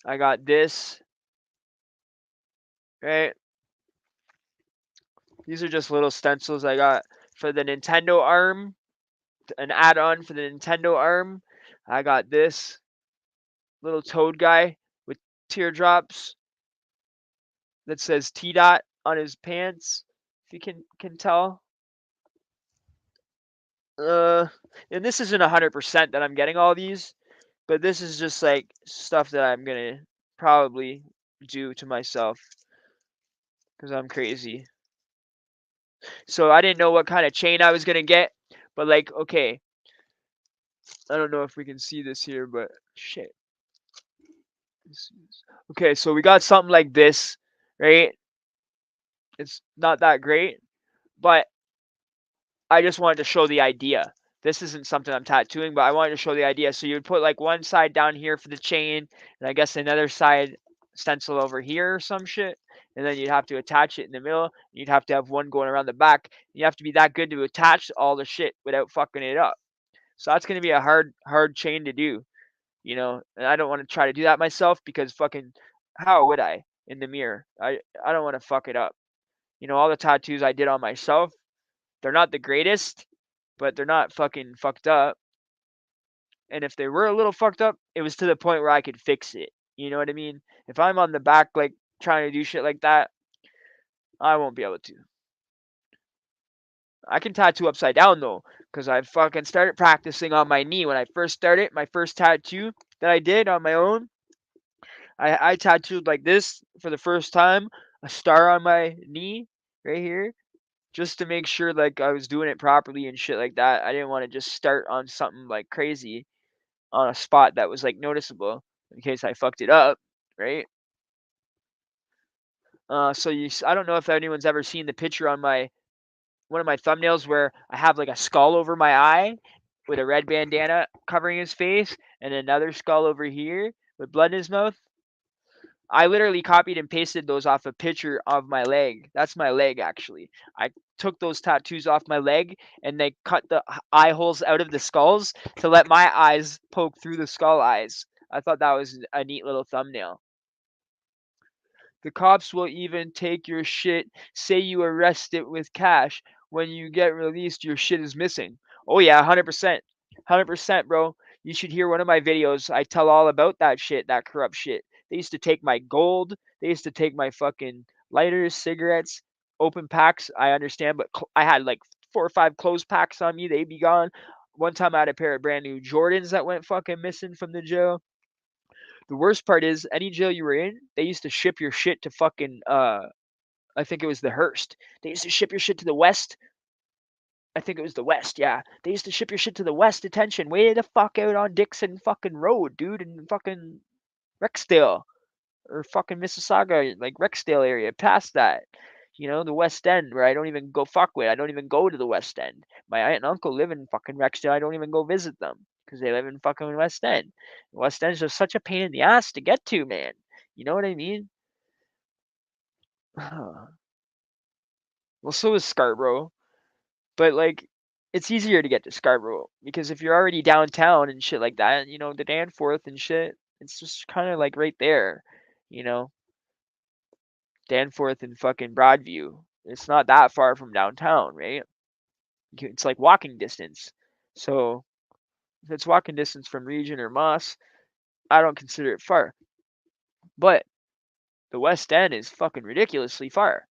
I got this, right? These are just little stencils I got for the Nintendo arm, an add-on for the Nintendo arm. I got this little toad guy with teardrops that says T dot on his pants. If you can tell. Uh, and this isn't 100% that I'm getting all these, but this is just like stuff that I'm gonna probably do to myself because I'm crazy. So I didn't know what kind of chain I was gonna get, but like, okay, I don't know if we can see this here, but shit. Okay, so we got something like this, right? It's not that great, but I just wanted to show the idea. This isn't something I'm tattooing, but I wanted to show the idea. So you would put like one side down here for the chain, and I guess another side stencil over here or some shit. And then you'd have to attach it in the middle. You'd have to have one going around the back. You have to be that good to attach all the shit without fucking it up. So that's gonna be a hard chain to do, you know. And I don't want to try to do that myself because fucking how would I in the mirror? I don't want to fuck it up. You know, all the tattoos I did on myself, they're not the greatest, but they're not fucking fucked up. And if they were a little fucked up, it was to the point where I could fix it. You know what I mean? If I'm on the back, like trying to do shit like that, I won't be able to. I can tattoo upside down though, because I fucking started practicing on my knee when I first started. My first tattoo that I did on my own, I tattooed like this for the first time, a star on my knee right here, just to make sure like I was doing it properly and shit like that. I didn't want to just start on something like crazy on a spot that was like noticeable in case I fucked it up, right? I don't know if anyone's ever seen the picture on my one of my thumbnails where I have like a skull over my eye with a red bandana covering his face and another skull over here with blood in his mouth. I literally copied and pasted those off a picture of my leg. That's my leg actually. I took those tattoos off my leg and they cut the eye holes out of the skulls to let my eyes poke through the skull eyes. I thought that was a neat little thumbnail. The cops will even take your shit, say you arrest it with cash. When you get released, your shit is missing. Oh yeah, 100%. 100%, bro. You should hear one of my videos. I tell all about that shit, that corrupt shit. They used to take my gold. They used to take my fucking lighters, cigarettes, open packs. I understand, but I had like 4 or 5 closed packs on me. They'd be gone. One time I had a pair of brand new Jordans that went fucking missing from the jail. The worst part is any jail you were in, they used to ship your shit to fucking I think it was the Hearst. They used to ship your shit to the West. I think it was the West, yeah. They used to ship your shit to the West detention. Way the fuck out on Dixon fucking Road, dude, in fucking Rexdale or fucking Mississauga, like Rexdale area, past that. The West End, where I don't even go fuck with. I don't even go to the West End. My aunt and uncle live in fucking Rexdale. I don't even go visit them because they live in fucking West End. West End's just such a pain in the ass to get to, man. You know what I mean? Well, so is Scarborough, but like, it's easier to get to Scarborough because if you're already downtown and shit like that, the Danforth and shit, it's just kind of like right there, you know, Danforth and fucking Broadview. It's not that far from downtown, right? It's like walking distance. So if it's walking distance from Region or Moss, I don't consider it far. But the West End is fucking ridiculously far,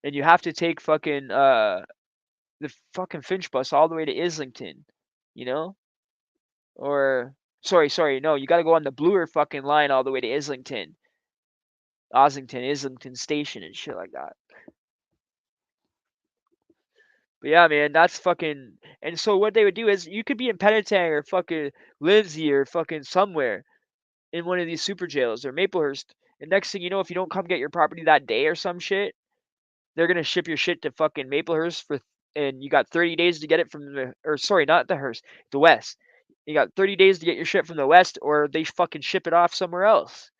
and you have to take fucking the fucking Finch bus all the way to Islington, you know? Or sorry, no, you got to go on the bluer fucking line all the way to Islington Station and shit like that. But yeah, man, that's fucking. And so what they would do is you could be in Penetang or fucking Lindsay or fucking somewhere in one of these super jails or Maplehurst, and next thing you know, if you don't come get your property that day or some shit, they're gonna ship your shit to fucking Maplehurst and you got 30 days to get it from or sorry, not the Hearst, the West. You got 30 days to get your shit from the West, or they fucking ship it off somewhere else,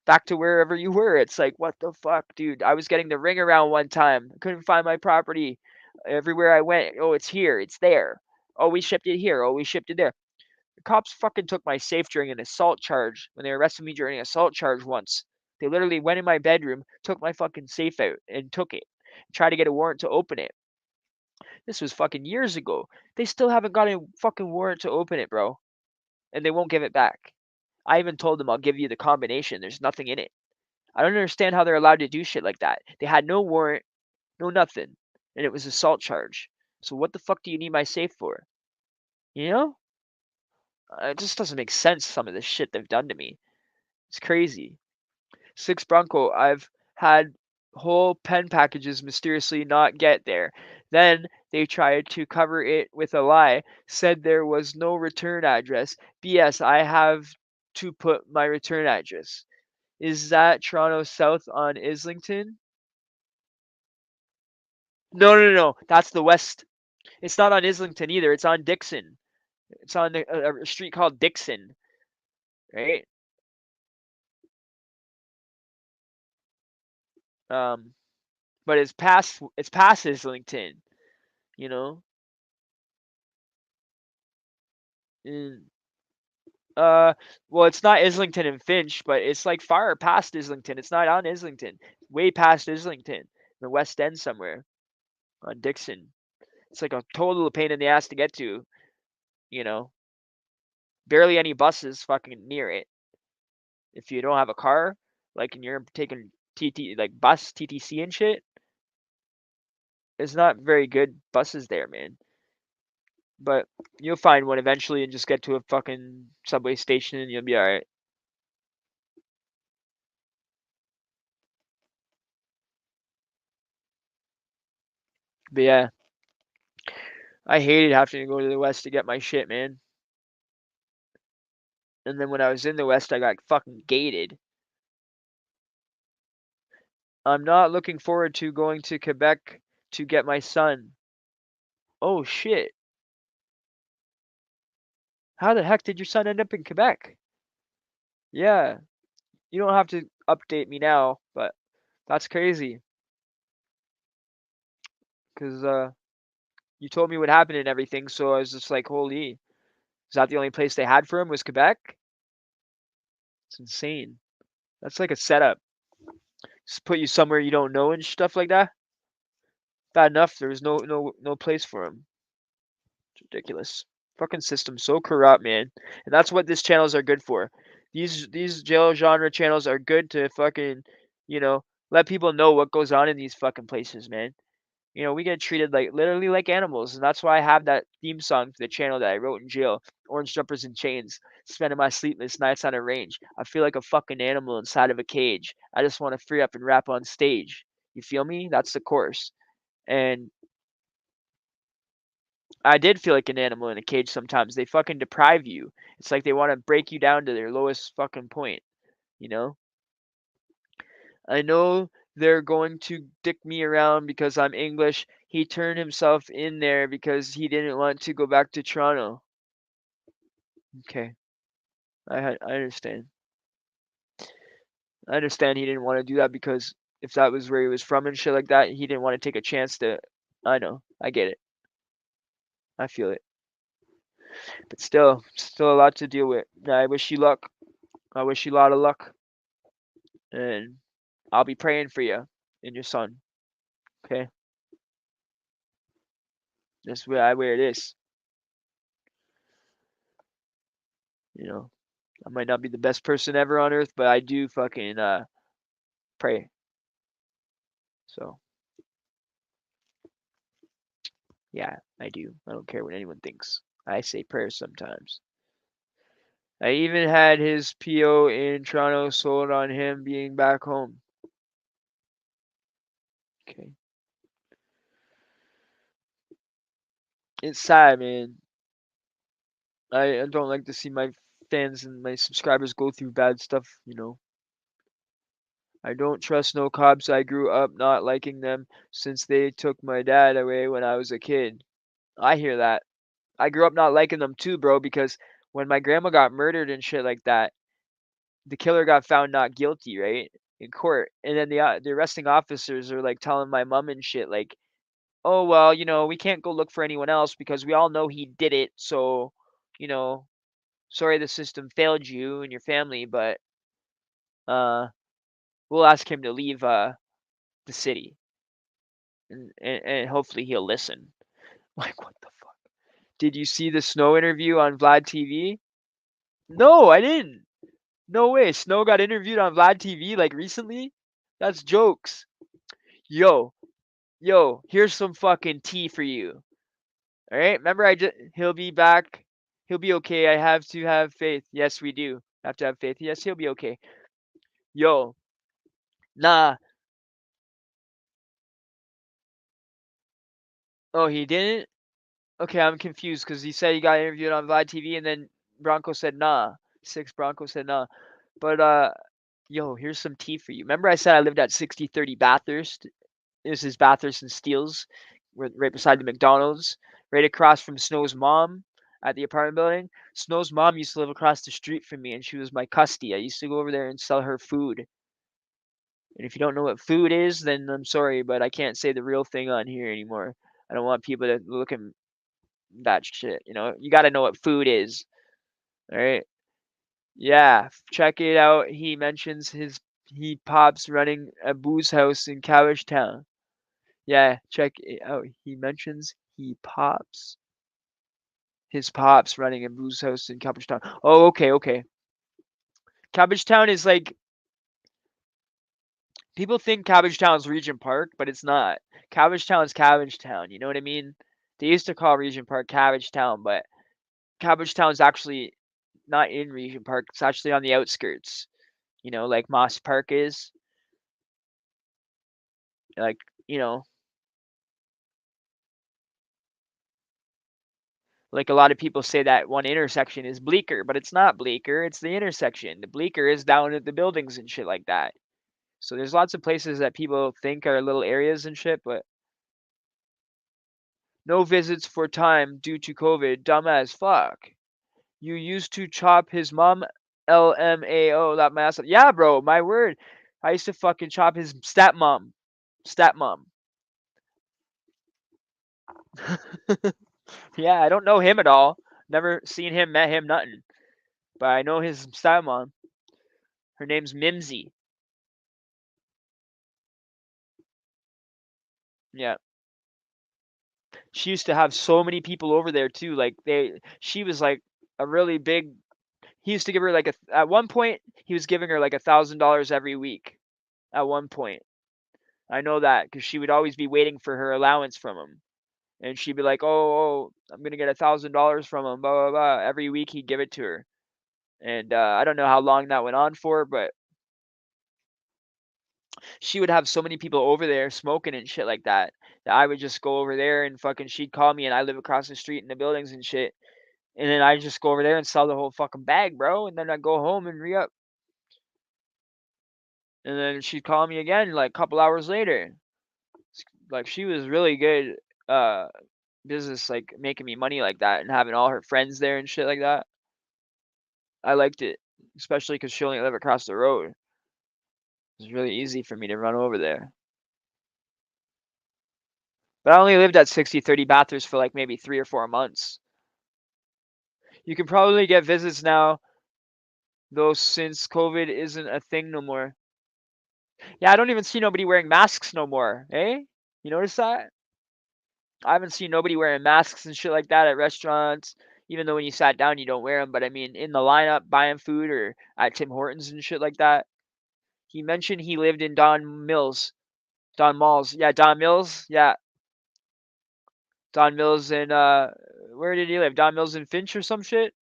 back to wherever you were. It's like, what the fuck, dude? I was getting the ring around one time. I couldn't find my property. Everywhere I went, oh, it's here, it's there. Oh, we shipped it here. Oh, we shipped it there. The cops fucking took my safe during an assault charge when they arrested me during an assault charge once. They literally went in my bedroom, took my fucking safe out, and took it. Tried to get a warrant to open it. This was fucking years ago. They still haven't got a fucking warrant to open it, bro. And they won't give it back. I even told them I'll give you the combination. There's nothing in it. I don't understand how they're allowed to do shit like that. They had no warrant, no nothing. And it was assault charge. So what the fuck do you need my safe for? You know? It just doesn't make sense, some of the shit they've done to me. It's crazy. 6 Bronco, I've had whole pen packages mysteriously not get there. Then they tried to cover it with a lie, said there was no return address. BS, I have to put my return address. Is that Toronto South on Islington? No. That's the west. It's not on Islington either. It's on Dixon. It's on a street called Dixon, right? Um, but it's past Islington, you know. And, uh, well, it's not Islington and Finch, but it's like far past Islington. It's not on Islington. Way past Islington, the West End somewhere on Dixon. It's like a total pain in the ass to get to, you know. Barely any buses fucking near it. If you don't have a car, like, and you're taking like bus TTC and shit, there's not very good buses there, man. But you'll find one eventually and just get to a fucking subway station and you'll be alright. But yeah, I hated having to go to the West to get my shit, man. And then when I was in the West, I got fucking gated. I'm not looking forward to going to Quebec to get my son. Oh shit. How the heck did your son end up in Quebec? Yeah, you don't have to update me now, but that's crazy. Cause you told me what happened and everything, so I was just like, holy, is that the only place they had for him was Quebec? It's insane. That's like a setup. Just put you somewhere you don't know and stuff like that. Bad enough there was no place for him. It's ridiculous. Fucking system so corrupt, man. And that's what these channels are good for. These jail genre channels are good to fucking, let people know what goes on in these fucking places, man. We get treated like literally like animals, and that's why I have that theme song for the channel that I wrote in jail, Orange Jumpers and Chains, spending my sleepless nights on a range. I feel like a fucking animal inside of a cage. I just want to free up and rap on stage. You feel me? That's the chorus. And I did feel like an animal in a cage sometimes. They fucking deprive you. It's like they want to break you down to their lowest fucking point, you know? I know they're going to dick me around because I'm English. He turned himself in there because he didn't want to go back to Toronto. Okay, I understand. I understand he didn't want to do that because if that was where he was from and shit like that, he didn't want to take a chance to. I know, I get it, I feel it, but still a lot to deal with. I wish you luck. I wish you a lot of luck, and I'll be praying for you and your son. Okay, that's where it is. You know, I might not be the best person ever on earth, but I do fucking pray. So yeah, I do. I don't care what anyone thinks. I say prayers sometimes. I even had his PO in Toronto sold on him being back home. Okay. It's sad, man. I don't like to see my fans and my subscribers go through bad stuff. I don't trust no cops. I grew up not liking them since they took my dad away when I was a kid. I hear that. I grew up not liking them too, bro, because when my grandma got murdered and shit like that, the killer got found not guilty, right? In court. And then the arresting officers are like telling my mom and shit like, "Oh, well, we can't go look for anyone else because we all know he did it. So, you know, sorry the system failed you and your family, but uh we'll ask him to leave the city and hopefully he'll listen." Like, what the fuck? Did you see the Snow interview on Vlad TV? No, I didn't. No way. Snow got interviewed on Vlad TV like recently? That's jokes. Yo, yo, here's some fucking tea for you. All right? Remember he'll be back. He'll be okay. I have to have faith. Yes, we do. Have to have faith. Yes, he'll be okay. Yo, nah. Oh, he didn't? Okay, I'm confused because he said he got interviewed on Vlad TV and then Bronco said nah. Six Bronco said nah. But yo, here's some tea for you. Remember I said I lived at 6030 Bathurst? This is Bathurst and Steeles, right beside the McDonald's, right across from Snow's mom at the apartment building. Snow's mom used to live across the street from me and she was my custy. I used to go over there and sell her food. And if you don't know what food is, then I'm sorry, but I can't say the real thing on here anymore. I don't want people to look at that shit. You got to know what food is. All right. Yeah, check it out. He mentions he pops running a booze house in Cabbage Town. Yeah, check it out. He mentions he pops his pops running a booze house in Cabbage Town. Oh, okay, okay. Cabbage Town is like people think Cabbage Town's Regent Park, but it's not. Cabbage Town's Cabbage Town. You know what I mean? They used to call Regent Park Cabbage Town, but Cabbage Town's actually not in Regent Park. It's actually on the outskirts. Like Moss Park is. Like, you know, like a lot of people say that one intersection is Bleecker, but it's not Bleecker. It's the intersection. The Bleecker is down at the buildings and shit like that. So there's lots of places that people think are little areas and shit, but no visits for time due to COVID. Dumb as fuck. You used to chop his mom LMAO that massive. Yeah, bro, my word. I used to fucking chop his stepmom. Stepmom. Yeah, I don't know him at all. Never seen him, met him, nothing. But I know his stepmom. Her name's Mimsy. Yeah. She used to have so many people over there too. Like she was like a really big. He used to give her like at one point he was giving her like $1,000 every week. At one point, I know that because she would always be waiting for her allowance from him, and she'd be like, "Oh, I'm gonna get $1,000 from him." Blah blah blah. Every week he'd give it to her, and I don't know how long that went on for, but she would have so many people over there smoking and shit like that that I would just go over there and fucking she'd call me and I live across the street in the buildings and shit. And then I just go over there and sell the whole fucking bag, bro. And then I go home and re up. And then she'd call me again like a couple hours later. Like she was really good uh business, like making me money like that and having all her friends there and shit like that. I liked it, especially because she only lived across the road. It was really easy for me to run over there. But I only lived at 6030 Bathurst for like maybe 3 or 4 months. You can probably get visits now, though, since COVID isn't a thing no more. Yeah, I don't even see nobody wearing masks no more. Eh? You notice that? I haven't seen nobody wearing masks and shit like that at restaurants. Even though when you sat down you don't wear them, but I mean in the lineup buying food or at Tim Hortons and shit like that. He mentioned he lived in Don Mills. Don Malls. Yeah, Don Mills. Yeah. Don Mills in where did he live? Don Mills in Finch or some shit?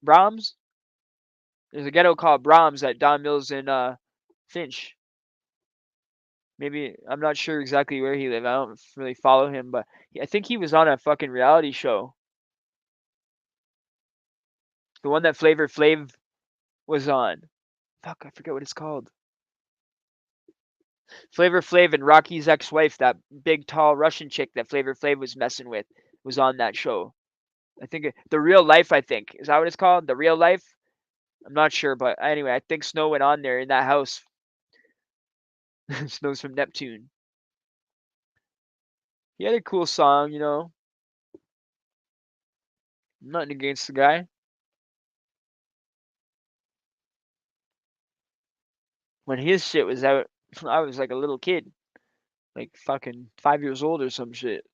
Brahms? There's a ghetto called Brahms at Don Mills in Finch. Maybe I'm not sure exactly where he lived. I don't really follow him, but I think he was on a fucking reality show. The one that Flavor Flav was on. Fuck, I forget what it's called. Flavor Flav and Rocky's ex-wife, that big tall Russian chick that Flavor Flav was messing with, was on that show. I think The Real Life. I think is that what it's called. The Real Life. I'm not sure, but anyway, I think Snow went on there in that house. Snow's from Neptune. He had a cool song, you know. Nothing against the guy. When his shit was out, I was like a little kid, like fucking 5 years old or some shit.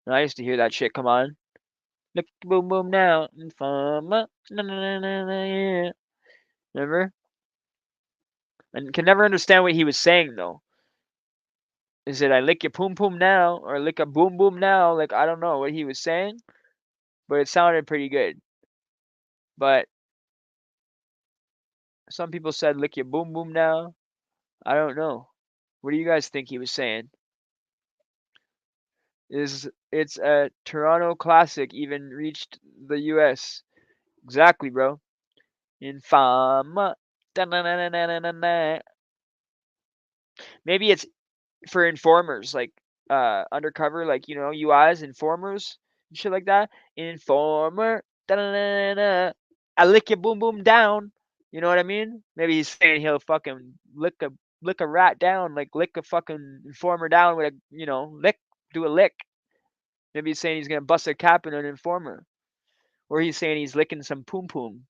And I used to hear that shit come on. Look, boom, boom, now, informer, na, na, na, na, na, yeah. Remember? And can never understand what he was saying though. Is it I lick your poom poom now or lick a boom boom now? Like I don't know what he was saying, but it sounded pretty good. But some people said lick your boom boom now. I don't know. What do you guys think he was saying? Is it's a Toronto classic even reached the US? Exactly, bro. Infama. Da-na-na-na-na-na-na. Maybe it's for informers, like undercover, like you know, UIs, informers, and shit like that. Informer. Da-na-na-na-na. I lick your boom boom down. You know what I mean? Maybe he's saying he'll fucking lick a rat down, like lick a fucking informer down with a lick, do a lick. Maybe he's saying he's gonna bust a cap in an informer, or he's saying he's licking some poom poom.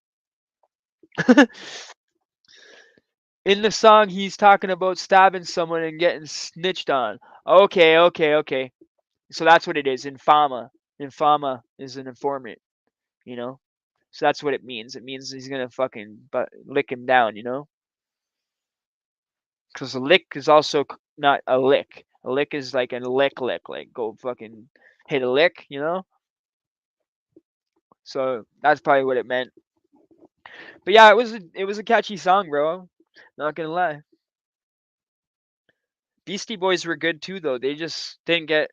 In the song, he's talking about stabbing someone and getting snitched on. Okay, okay, okay. So that's what it is. Infama. Infama is an informant, you know? So that's what it means. It means he's gonna fucking lick him down, you know? Because a lick is also not a lick. A lick is like a lick, like go fucking hit a lick, you know? So that's probably what it meant. But yeah, it was a catchy song, bro. Not gonna lie. Beastie Boys were good too, though. They just didn't get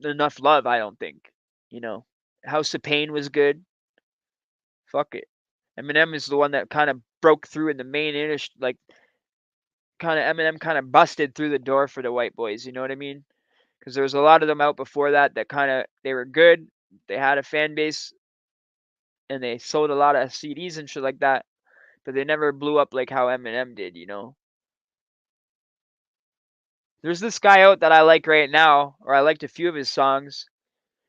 enough love, I don't think. You know, House of Pain was good. Fuck it. Eminem is the one that kind of broke through in the main industry, like kind of Eminem kind of busted through the door for the white boys. You know what I mean? Because there was a lot of them out before that kind of they were good. They had a fan base and they sold a lot of CDs and shit like that, but they never blew up like how Eminem did. You know? There's this guy out that I like right now, or I liked a few of his songs.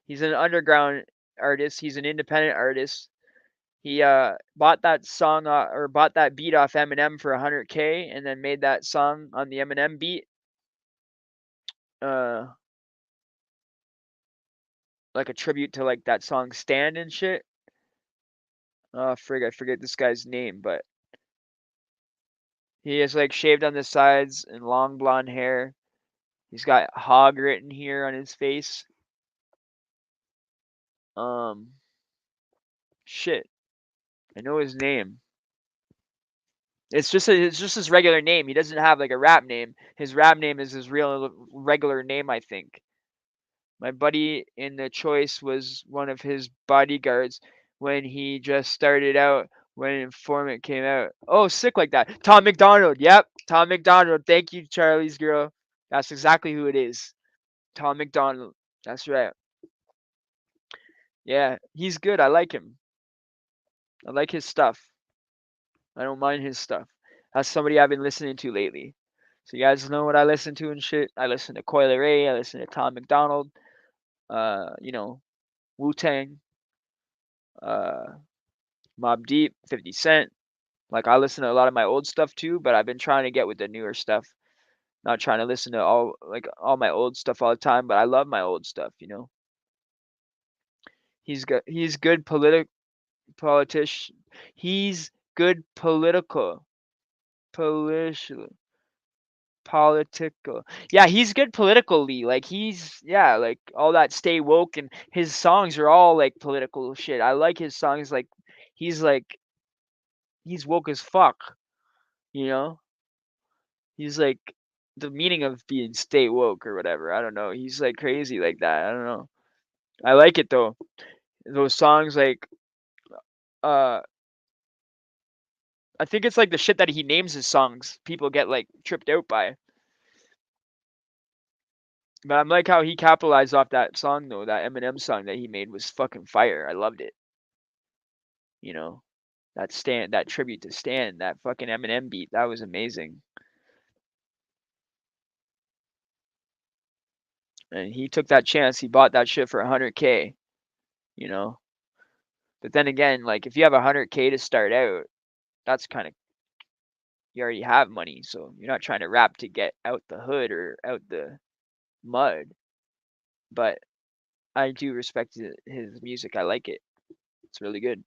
He's an underground artist. He's an independent artist. He bought that song or bought that beat off Eminem for 100K, and then made that song on the Eminem beat. Uh, like a tribute to like that song "Stand" and shit. Oh frig, I forget this guy's name, but he is like shaved on the sides and long blonde hair. He's got hog written here on his face. Um, shit, I know his name. It's just his regular name. He doesn't have like a rap name. His rap name is his real regular name, I think. My buddy in the choice was one of his bodyguards when he just started out when Informant came out. Oh, Sick Like That. Tom McDonald. Yep, Tom McDonald. Thank you, Charlie's girl. That's exactly who it is. Tom McDonald. That's right. Yeah, he's good. I like him. I like his stuff. I don't mind his stuff. That's somebody I've been listening to lately. So you guys know what I listen to and shit. I listen to Coil Ray. I listen to Tom McDonald. You know, Wu Tang. Uh, Mob Deep. 50 Cent. Like I listen to a lot of my old stuff too, but I've been trying to get with the newer stuff. Not trying to listen to all my old stuff all the time, but I love my old stuff. You know, he's good politician. He's good political political. Yeah, he's good politically. Like he's yeah, like all that stay woke and his songs are all like political shit. I like his songs he's like he's woke as fuck, you know? He's like the meaning of being stay woke or whatever. I don't know. He's like crazy like that. I don't know. I like it though. Those songs uh I think it's like the shit that he names his songs people get like tripped out by. But I'm like how he capitalized off that song though. That Eminem song that he made was fucking fire. I loved it. You know, that tribute to Stan, that fucking Eminem beat, that was amazing. And he took that chance. He bought that shit for 100K. You know, but then again, like if you have 100K to start out, that's kind of you already have money, so you're not trying to rap to get out the hood or out the mud. But I do respect his music. I like it. It's really good.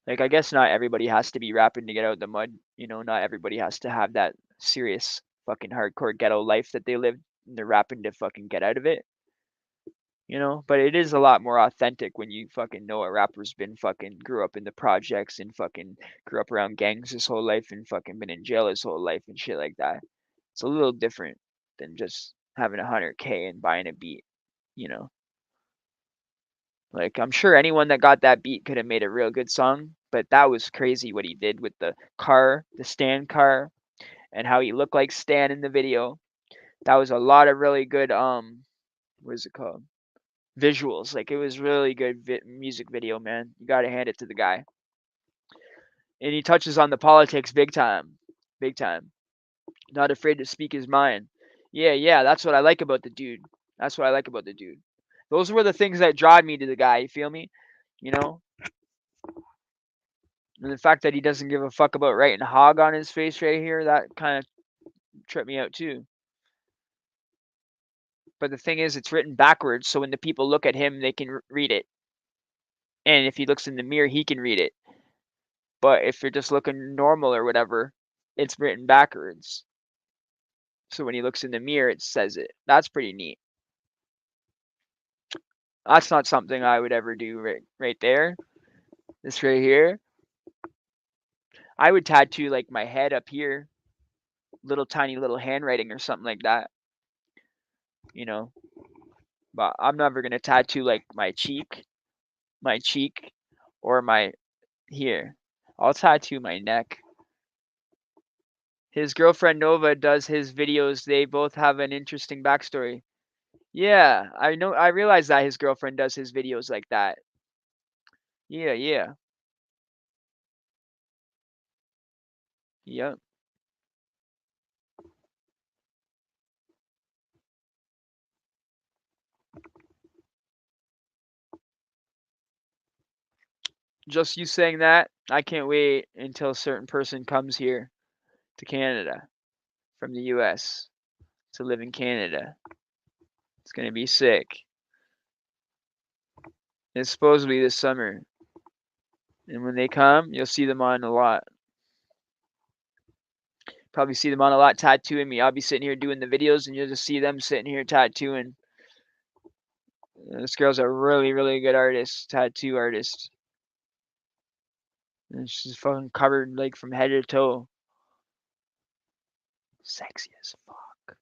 Like I guess not everybody has to be rapping to get out the mud. You know, not everybody has to have that serious fucking hardcore ghetto life that they live. And they're rapping to fucking get out of it. You know, but it is a lot more authentic when you fucking know a rapper's been fucking grew up in the projects and fucking grew up around gangs his whole life and fucking been in jail his whole life and shit like that. It's a little different than just having 100K and buying a beat, you know. Like I'm sure anyone that got that beat could have made a real good song, but that was crazy what he did with the car, the Stan car, and how he looked like Stan in the video. That was a lot of really good what is it called? Visuals. Like it was really good music video, man. You got to hand it to the guy. And he touches on the politics big time. Big time. Not afraid to speak his mind. Yeah, yeah, that's what I like about the dude. That's what I like about the dude. Those were the things that drive me to the guy, you feel me? You know? And the fact that he doesn't give a fuck about writing hog on his face right here, that kind of tripped me out too. But the thing is, it's written backwards, so when the people look at him, they can read it. And if he looks in the mirror, he can read it. But if you're just looking normal or whatever, it's written backwards. So when he looks in the mirror, it says it. That's pretty neat. That's not something I would ever do right there. This right here. I would tattoo like my head up here, little tiny little handwriting or something like that. You know, but I'm never gonna tattoo like my cheek, or my here. I'll tattoo my neck. His girlfriend Nova does his videos. They both have an interesting backstory. Yeah, I know. I realize that his girlfriend does his videos like that. Yeah, yeah, yep. Just you saying that, I can't wait until a certain person comes here to Canada from the US to live in Canada. It's gonna be sick. It's supposed to be this summer. And when they come, you'll see them on a lot. Probably see them on a lot tattooing me. I'll be sitting here doing the videos and you'll just see them sitting here tattooing. This girl's a really, really good artist, tattoo artist. And she's fucking covered like from head to toe. Sexy as fuck.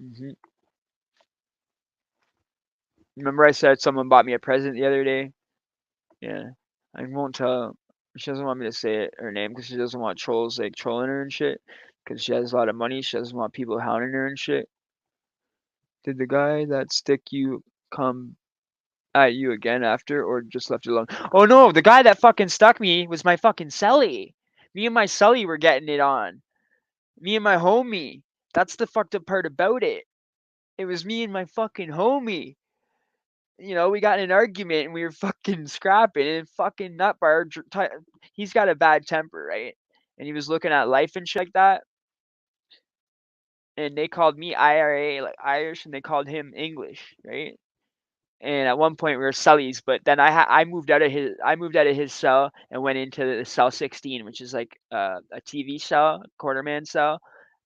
Hmm. Remember I said someone bought me a present the other day? Yeah. I won't tell. She doesn't want me to say it, her name, because she doesn't want trolls like trolling her and shit. Because she has a lot of money. She doesn't want people hounding her and shit. Did the guy that stick you come at you again after, or just left you alone? Oh no, the guy that fucking stuck me was my fucking celly. Me and my celly were getting it on. Me and my homie. That's the fucked up part about it. It was me and my fucking homie. We got in an argument and we were fucking scrapping and fucking Nutbar, he's got a bad temper, right? And he was looking at life and shit like that. And they called me IRA, like Irish, and they called him English, right? And at one point we were cellies, but then I moved out of his cell and went into the cell 16, which is like a TV cell, a quarterman cell,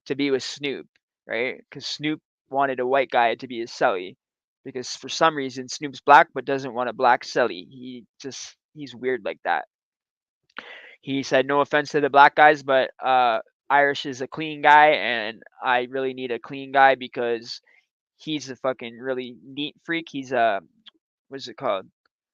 to be with Snoop, right? Because Snoop wanted a white guy to be his celly, because for some reason Snoop's black but doesn't want a black celly. He's weird like that. He said no offense to the black guys, but Irish is a clean guy, and I really need a clean guy because he's a fucking really neat freak. He's a what's it called?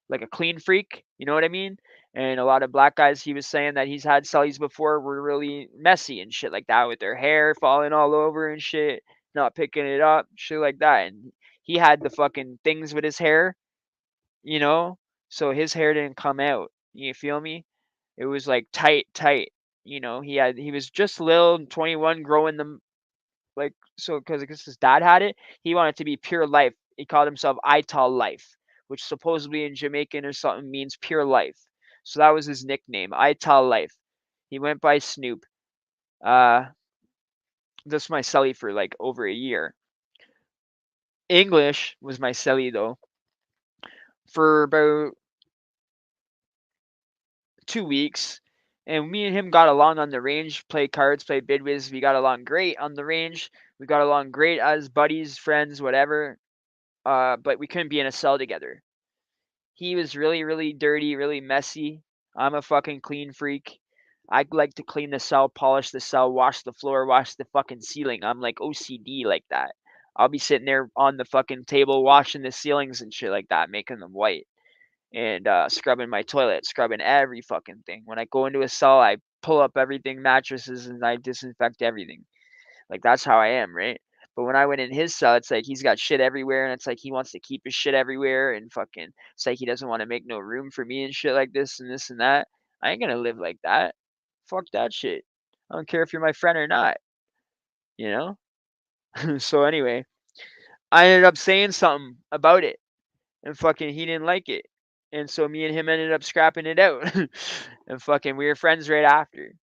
Like a clean freak, you know what I mean? And a lot of black guys, he was saying that he's had cellies before, were really messy and shit like that, with their hair falling all over and shit, not picking it up, shit like that. And he had the fucking things with his hair, you know, so his hair didn't come out. You feel me? It was like tight, tight. He was just little, 21, growing them like so because his dad had it. He wanted to be pure life. He called himself Ital Life, which supposedly in Jamaican or something means pure life. So that was his nickname, Ital Life. He went by Snoop. Uh, this was my celly for like over a year. English was my celly though for about 2 weeks. And me and him got along on the range, played cards, played bidwiz. We got along great on the range. We got along great as buddies, friends, whatever. But we couldn't be in a cell together. He was really, really dirty, really messy. I'm a fucking clean freak. I like to clean the cell, polish the cell, wash the floor, wash the fucking ceiling. I'm like OCD like that. I'll be sitting there on the fucking table washing the ceilings and shit like that, making them white. And scrubbing my toilet, scrubbing every fucking thing. When I go into a cell, I pull up everything, mattresses, and I disinfect everything. Like that's how I am, right? But when I went in his cell, it's like he's got shit everywhere, and it's like he wants to keep his shit everywhere, and fucking, it's like he doesn't want to make no room for me and shit like this and that. I ain't gonna live like that. Fuck that shit. I don't care if you're my friend or not, you know? So anyway, I ended up saying something about it, and fucking he didn't like it. And so me and him ended up scrapping it out. And fucking we were friends right after.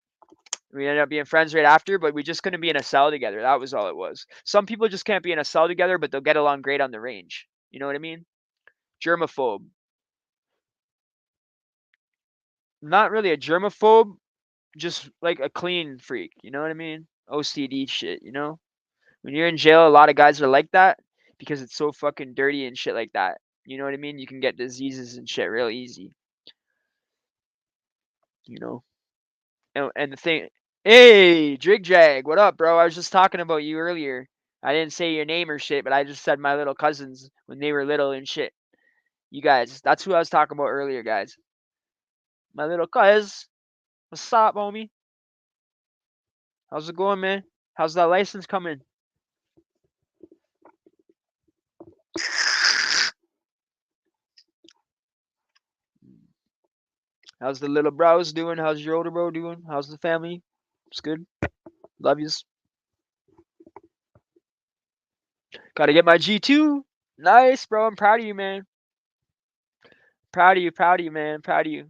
We ended up being friends right after, but we just couldn't be in a cell together. That was all it was. Some people just can't be in a cell together, but they'll get along great on the range. You know what I mean? Germaphobe. Not really a germaphobe, just like a clean freak. You know what I mean? OCD shit, you know? When you're in jail, a lot of guys are like that because it's so fucking dirty and shit like that. You know what I mean? You can get diseases and shit real easy, you know? And the thing, hey, Drig Jag, what up, bro? I was just talking about you earlier. I didn't say your name or shit, but I just said my little cousins when they were little and shit. You guys, that's who I was talking about earlier, guys. My little cuz. What's up, homie? How's it going, man? How's that license coming? How's the little bros doing? How's your older bro doing? How's the family? It's good. Love yous. Gotta get my G2. Nice, bro. I'm proud of you, man. Proud of you, man. Proud of you.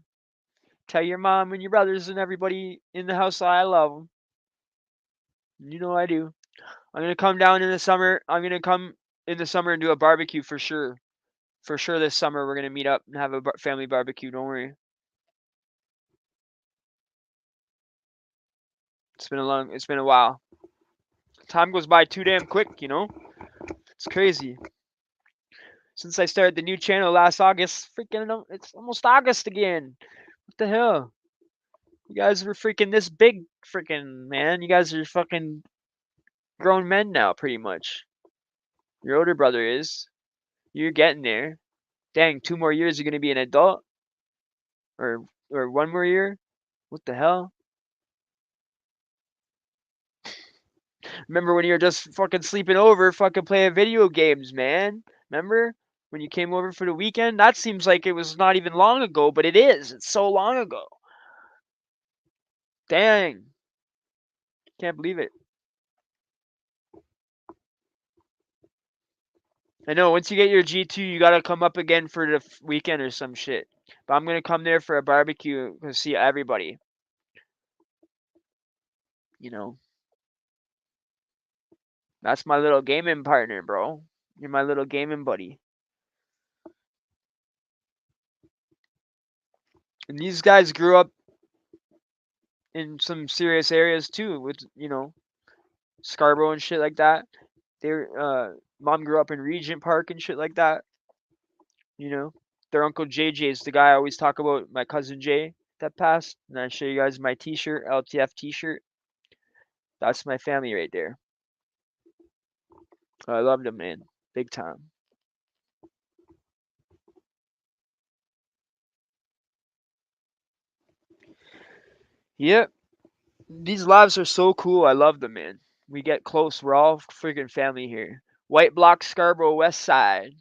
Tell your mom and your brothers and everybody in the house that I love them. You know I do. I'm gonna come down in the summer. I'm gonna come in the summer and do a barbecue for sure. For sure, this summer we're gonna meet up and have a family barbecue. Don't worry. It's been a while. Time goes by too damn quick, you know. It's crazy. Since I started the new channel last August, freaking, it's almost August again. What the hell? You guys were freaking this big, freaking man. You guys are fucking grown men now, pretty much. Your older brother is. You're getting there. Dang, 2 more years you're gonna be an adult, or 1 more year. What the hell? Remember when you were just fucking sleeping over, fucking playing video games, man? Remember when you came over for the weekend? That seems like it was not even long ago, but it is. It's so long ago. Dang, can't believe it. I know. Once you get your G2, you gotta come up again for the weekend or some shit. But I'm gonna come there for a barbecue to see everybody. You know, that's my little gaming partner, bro. You're my little gaming buddy. And these guys grew up in some serious areas too, with Scarborough and shit like that. Their mom grew up in Regent Park and shit like that. You know, their uncle JJ is the guy I always talk about. My cousin Jay that passed, and I show you guys my T-shirt, LTF T-shirt. That's my family right there. I love them, man, big time. Yep, these lives are so cool. I love them, man. We get close. We're all freaking family here. White Block, Scarborough, West Side.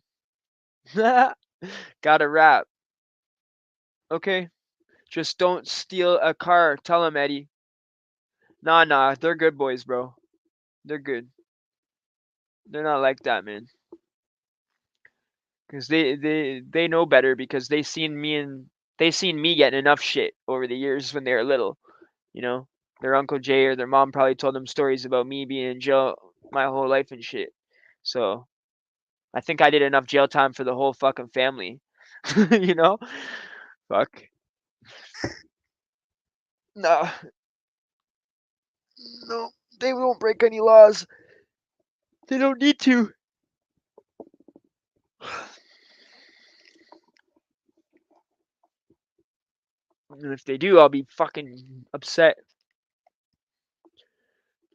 Got a rap. Okay, just don't steal a car. Tell him, Eddie. Nah, they're good boys, bro. They're good. They're not like that, man. Cause they know better because they seen me getting enough shit over the years when they were little. You know, their uncle Jay or their mom probably told them stories about me being in jail my whole life and shit. So I think I did enough jail time for the whole fucking family. you know, fuck. No, no, they won't break any laws. They don't need to. And if they do, I'll be fucking upset.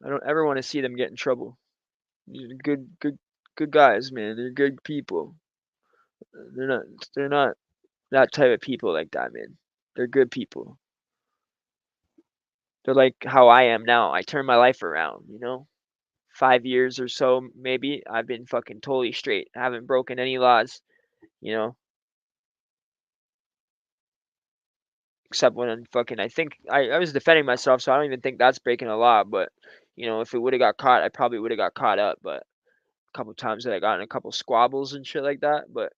I don't ever want to see them get in trouble. These are good guys, man. They're good people. They're not, they're not that type of people like that, man. They're good people. They're like how I am now. I turned my life around, 5 years or so, maybe. I've been fucking totally straight. I haven't broken any laws, you know, except when I'm fucking. I think I was defending myself, so I don't even think that's breaking a law. But, if it would have got caught, I probably would have got caught up. But a couple times that I got in a couple squabbles and shit like that. But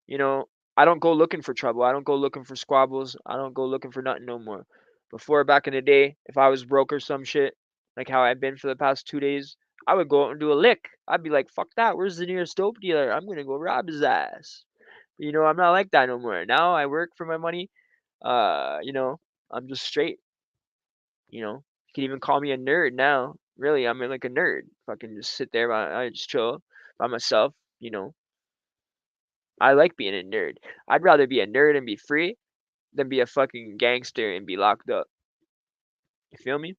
You know, I don't go looking for trouble. I don't go looking for squabbles. I don't go looking for nothing no more. Before, back in the day, if I was broke or some shit, like how I've been for the past 2 days, I would go out and do a lick. I'd be like, fuck that. Where's the nearest dope dealer? I'm going to go rob his ass. I'm not like that no more. Now I work for my money. I'm just straight. You can even call me a nerd now. Really, I'm like a nerd. Fucking just sit there. I just chill by myself. You know, I like being a nerd. I'd rather be a nerd and be free than be a fucking gangster and be locked up. You feel me?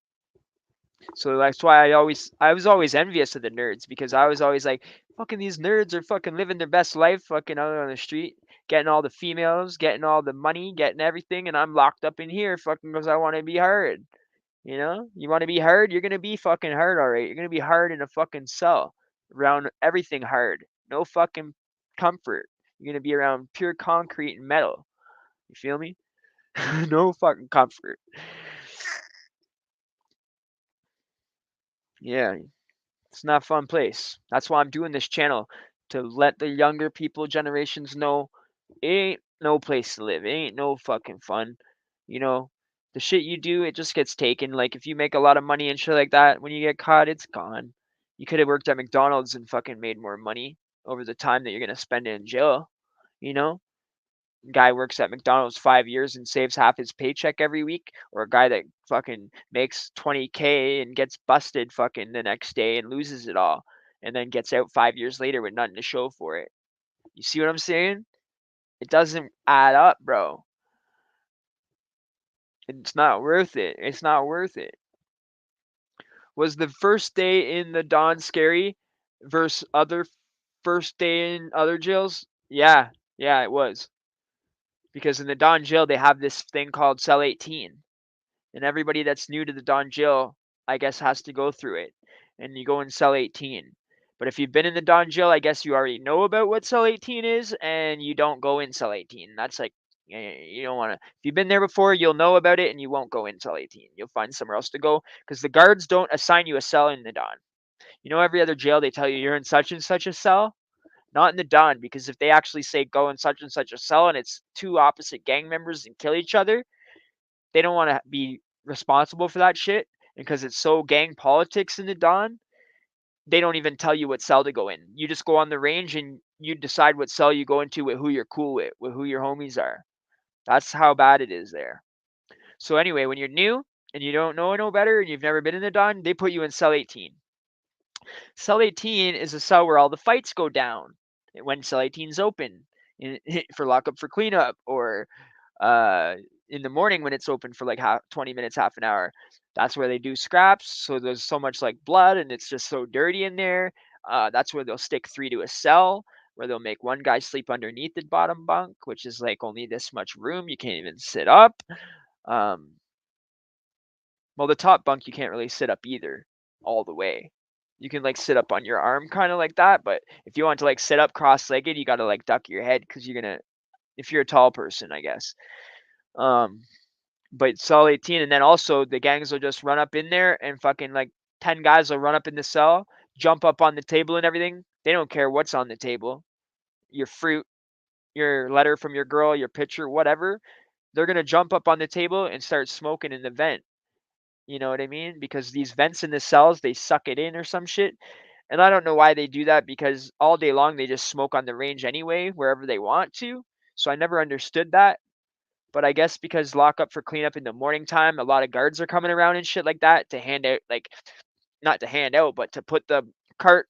So that's why I was always envious of the nerds because I was always like, fucking these nerds are fucking living their best life, fucking out on the street, getting all the females, getting all the money, getting everything, and I'm locked up in here, fucking because I want to be hard. You want to be hard, you're gonna be fucking hard, all right. You're gonna be hard in a fucking cell, around everything hard, no fucking comfort. You're gonna be around pure concrete and metal. You feel me? no fucking comfort. Yeah, it's not a fun place. That's why I'm doing this channel to let the younger people generations know it ain't no place to live. It ain't no fucking fun. You know, the shit you do, it just gets taken. Like if you make a lot of money and shit like that, when you get caught, it's gone. You could have worked at McDonald's and fucking made more money over the time that you're gonna spend in jail. You know, guy works at McDonald's 5 years and saves half his paycheck every week, or a guy that fucking makes 20K and gets busted fucking the next day and loses it all, and then gets out 5 years later with nothing to show for it. You see what I'm saying? It doesn't add up, bro. It's not worth it. It's not worth it. Was the first day in the Dawn scary? versus other first day in other jails. Yeah, yeah, it was because in the Don jail they have this thing called cell 18, and everybody that's new to the Don jail, I guess, has to go through it, and you go in cell 18. But if you've been in the Don jail, I guess you already know about what cell 18 is, and you don't go in cell 18. That's like you don't want to. If you've been there before, you'll know about it, and you won't go in cell 18. You'll find somewhere else to go because the guards don't assign you a cell in the Don. You know, every other jail they tell you you're in such and such a cell. Not in the Don, because if they actually say go in such and such a cell and it's two opposite gang members and kill each other, they don't want to be responsible for that shit. Because it's so gang politics in the Don, they don't even tell you what cell to go in. You just go on the range and you decide what cell you go into with who you're cool with who your homies are. That's how bad it is there. So anyway, when you're new and you don't know no better and you've never been in the Don, they put you in cell 18. Cell 18 is a cell where all the fights go down when cell 18 is open for lockup for cleanup, or uh, in the morning when it's open for like 20 minutes, half an hour. That's where they do scraps. So there's so much like blood and it's just so dirty in there. That's where they'll stick 3 to a cell, where they'll make one guy sleep underneath the bottom bunk, which is like only this much room. You can't even sit up. Um, well, the top bunk you can't really sit up either, all the way. You can like sit up on your arm, kind of like that. But if you want to like sit up cross-legged, you got to like duck your head because you're gonna, if you're a tall person, I guess. Um, but cell 18, and then also the gangs will just run up in there and fucking like 10 guys will run up in the cell, jump up on the table and everything. They don't care what's on the table. Your fruit, your letter from your girl, your picture, whatever. They're gonna jump up on the table and start smoking in the vent. You know what I mean? Because these vents in the cells, they suck it in or some shit. And I don't know why they do that, because all day long they just smoke on the range anyway, wherever they want to. So I never understood that. But I guess because lockup for cleanup in the morning time, a lot of guards are coming around and shit like that to hand out, like, not to hand out, but to put the cart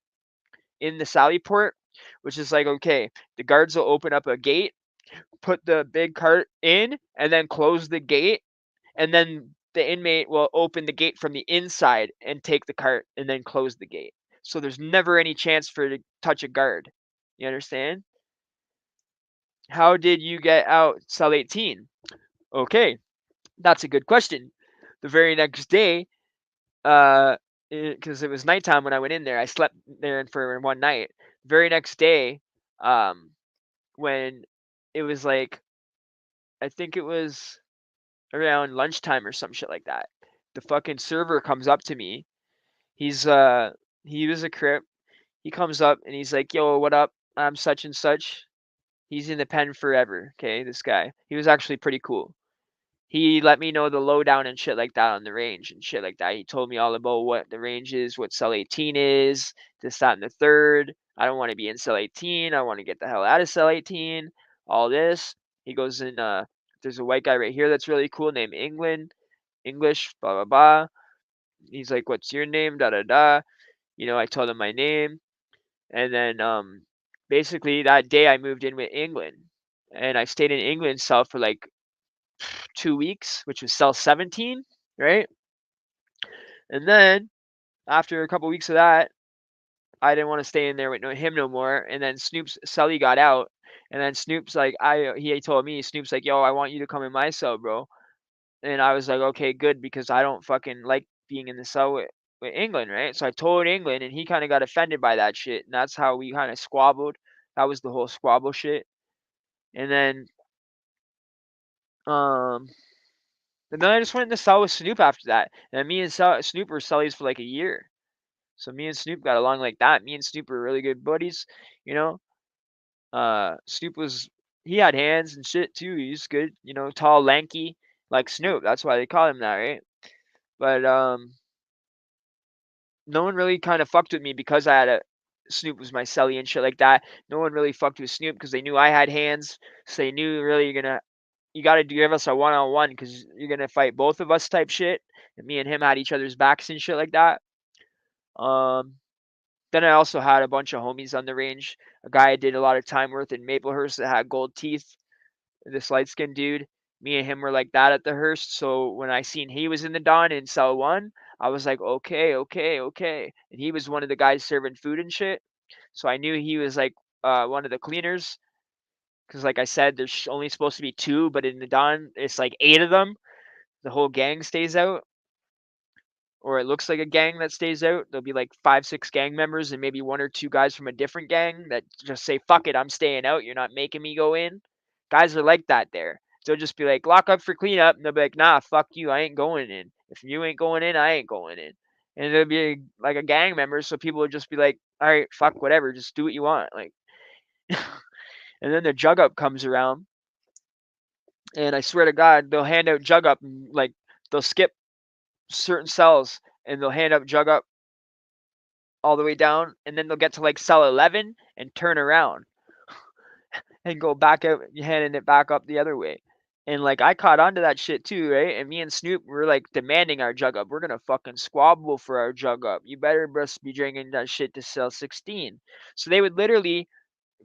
in the sally port, which is like, okay, the guards will open up a gate, put the big cart in, and then close the gate, and then the inmate will open the gate from the inside and take the cart and then close the gate. So there's never any chance for it to touch a guard. You understand? How did you get out cell 18? Okay, that's a good question. The very next day, because it was nighttime when I went in there, I slept there for one night. Very next day, um, when it was like, I think it was around lunchtime or some shit like that, the fucking server comes up to me. He's he was a crip. He comes up and he's like, "Yo, what up? I'm such and such." He's in the pen forever. Okay, this guy. He was actually pretty cool. He let me know the lowdown and shit like that on the range and shit like that. He told me all about what the range is, what cell 18 is, this, that, and the third. I don't want to be in cell 18. I want to get the hell out of cell 18. All this. He goes in. There's a white guy right here that's really cool named England. English. Blah blah blah. He's like, "What's your name?" Da da da. You know, I told him my name, and then basically that day I moved in with England, and I stayed in England's cell for like 2 weeks, which was cell 17, right? And then after a couple weeks of that, I didn't want to stay in there with him no more. And then Snoop's Sully got out, and then Snoop's like, he told me, Snoop's like, "Yo, I want you to come in my cell, bro." And I was like, "Okay, good," because I don't fucking like being in the cell with England, right? So I told England, and he kind of got offended by that shit, and that's how we kind of squabbled. That was the whole squabble shit. And then um and then I just went in the cell with Snoop after that. And me and Snoop were cellies for like a year. So me and Snoop got along like that. Me and Snoop were really good buddies, you know. Snoop was, he had hands and shit too. He's good, you know, tall, lanky, like Snoop. That's why they call him that, right? But no one really kind of fucked with me because I had a Snoop was my celly and shit like that. No one really fucked with Snoop because they knew I had hands, so they knew really you got to give us a one-on-one because you're gonna fight both of us type shit. And me and him had each other's backs and shit like that. Um, then I also had a bunch of homies on the range. A guy I did a lot of time with in Maplehurst that had gold teeth. This light skinned dude. Me and him were like that at the Hearst. So when I seen he was in the Don in cell 1, I was like, okay, okay, okay. And he was one of the guys serving food and shit. So I knew he was like one of the cleaners. Because, like I said, there's only supposed to be two, but in the Dawn, it's like eight of them. The whole gang stays out, or it looks like a gang that stays out. There'll be like 5, 6 gang members and maybe one or two guys from a different gang that just say, fuck it, I'm staying out. You're not making me go in. Guys are like that there. They'll just be like, lock up for cleanup. And they'll be like, nah, fuck you. I ain't going in. If you ain't going in, I ain't going in. And it'll be like a gang member. So people would just be like, all right, fuck whatever. Just do what you want. Like, and then the jug up comes around. And I swear to God, they'll hand out jug up and like they'll skip certain cells and they'll hand up jug up all the way down, and then they'll get to like cell 11 and turn around and go back out, handing it back up the other way. And like I caught on to that shit too, right? And me and Snoop were like demanding our jug up. We're gonna fucking squabble for our jug up. You better just be drinking that shit to cell 16. So they would literally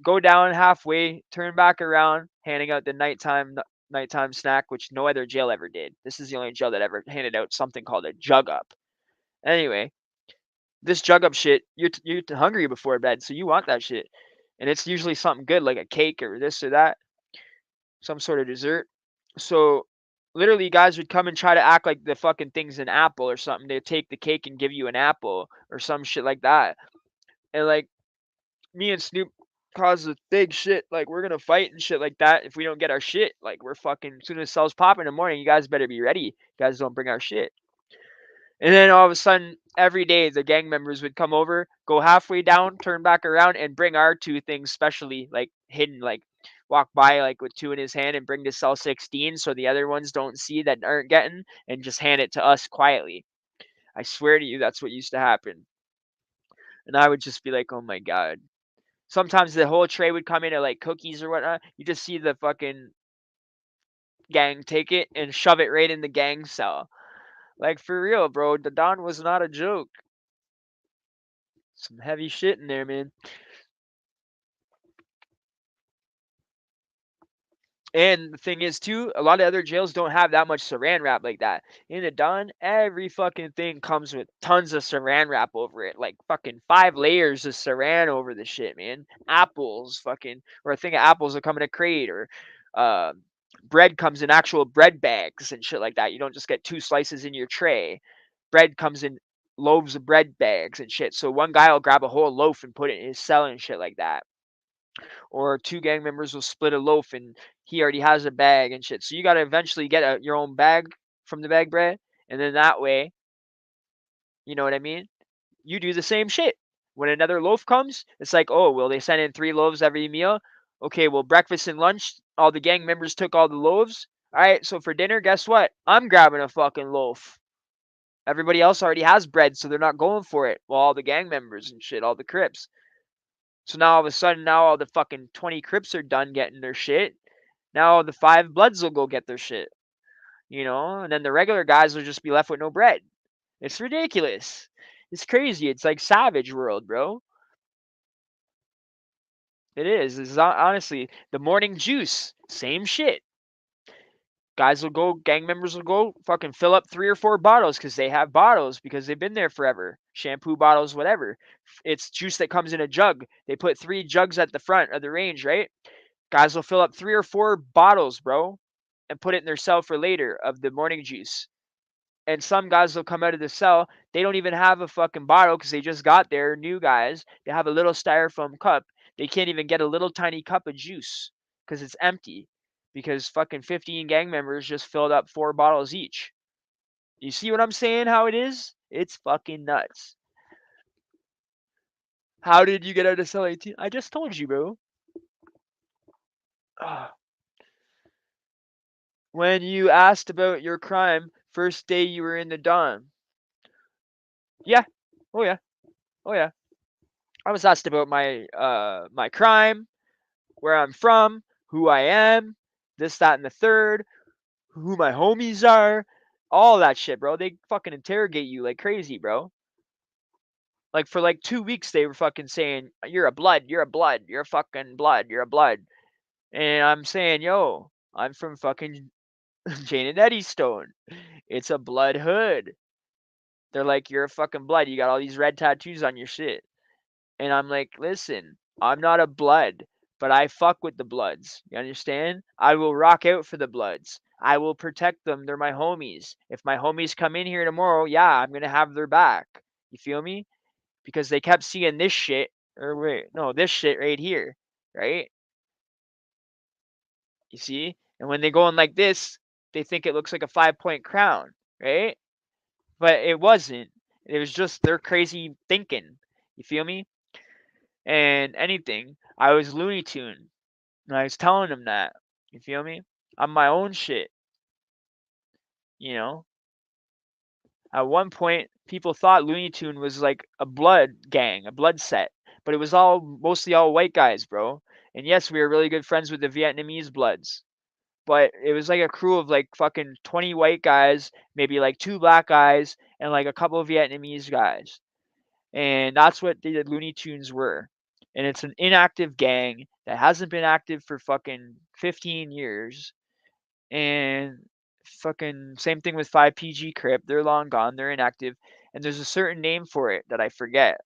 go down halfway, turn back around, handing out the nighttime snack, which no other jail ever did. This is the only jail that ever handed out something called a jug up. Anyway, this jug up shit, you're hungry before bed, so you want that shit, and it's usually something good like a cake or this or that, some sort of dessert. So literally, guys would come and try to act like the fucking thing's an apple or something. They'd take the cake and give you an apple or some shit like that, and like me and Snoop caused a big shit. Like we're gonna fight and shit like that if we don't get our shit. Like we're fucking as soon as cells pop in the morning, you guys better be ready. You guys don't bring our shit. And then all of a sudden, every day the gang members would come over, go halfway down, turn back around, and bring our two things specially, like hidden, like walk by like with two in his hand and bring to cell 16 so the other ones don't see that aren't getting and just hand it to us quietly. I swear to you, that's what used to happen. And I would just be like, oh my God. Sometimes the whole tray would come in at like cookies or whatnot. You just see the fucking gang take it and shove it right in the gang cell. Like for real, bro. The Don was not a joke. Some heavy shit in there, man. And the thing is, too, a lot of other jails don't have that much saran wrap like that. In the Don, every fucking thing comes with tons of saran wrap over it. Like fucking 5 layers of saran over the shit, man. Apples, fucking, or a thing of apples will come in a crate, or uh, bread comes in actual bread bags and shit like that. You don't just get 2 slices in your tray. Bread comes in loaves of bread bags and shit. So one guy will grab a whole loaf and put it in his cell and shit like that, or two gang members will split a loaf and he already has a bag and shit. So you got to eventually get your own bag from the bag bread, and then that way, you know what I mean? You do the same shit. When another loaf comes, it's like, oh, will they send in 3 loaves every meal? Okay, well, breakfast and lunch, all the gang members took all the loaves. All right, so for dinner, guess what? I'm grabbing a fucking loaf. Everybody else already has bread, so they're not going for it. Well, all the gang members and shit, all the Crips. So now all of a sudden, now all the fucking 20 Crips are done getting their shit. Now the 5 Bloods will go get their shit, and then the regular guys will just be left with no bread. It's ridiculous. It's crazy. It's like Savage World, bro. It is. It's honestly the morning juice. Same shit. Guys will go, gang members will go, fucking fill up 3 or 4 bottles because they have bottles because they've been there forever. Shampoo bottles, whatever. It's juice that comes in a jug. They put 3 jugs at the front of the range, right? Guys will fill up 3 or 4 bottles, bro, and put it in their cell for later of the morning juice. And some guys will come out of the cell. They don't even have a fucking bottle because they just got there. New guys. They have a little styrofoam cup. They can't even get a little tiny cup of juice because it's empty. Because fucking 15 gang members just filled up 4 bottles each. You see what I'm saying? How it is? It's fucking nuts. How did you get out of cell 18? I just told you, bro. Ugh. When you asked about your crime first day you were in the Dawn. Yeah. Oh yeah. Oh yeah. I was asked about my crime, where I'm from, who I am, this, that, and the third, who my homies are, all that shit, bro. They fucking interrogate you like crazy, bro. Like for like 2 weeks they were fucking saying, you're a blood, you're a blood, you're a fucking blood, you're a blood. And I'm saying, yo, I'm from fucking Jane and Eddystone. It's a blood hood. They're like, you're a fucking blood. You got all these red tattoos on your shit. And I'm like, listen, I'm not a blood, but I fuck with the bloods. You understand? I will rock out for the bloods. I will protect them. They're my homies. If my homies come in here tomorrow, yeah, I'm gonna have their back. You feel me? Because they kept seeing this shit, or wait, no, this shit right here, right? You see? And when they go in like this, they think it looks like a 5 point crown, right? But it wasn't. It was just their crazy thinking. You feel me? And anything. I was Looney Tune. And I was telling them that. You feel me? I'm my own shit. You know? At one point, people thought Looney Tune was like a blood gang, a blood set. But it was all mostly all white guys, bro. And yes, we were really good friends with the Vietnamese bloods. But it was like a crew of like fucking 20 white guys, maybe like 2 black guys, and like a couple of Vietnamese guys. And that's what the Looney Tunes were. And it's an inactive gang that hasn't been active for fucking 15 years. And fucking same thing with 5PG Crip. They're long gone. They're inactive. And there's a certain name for it that I forget.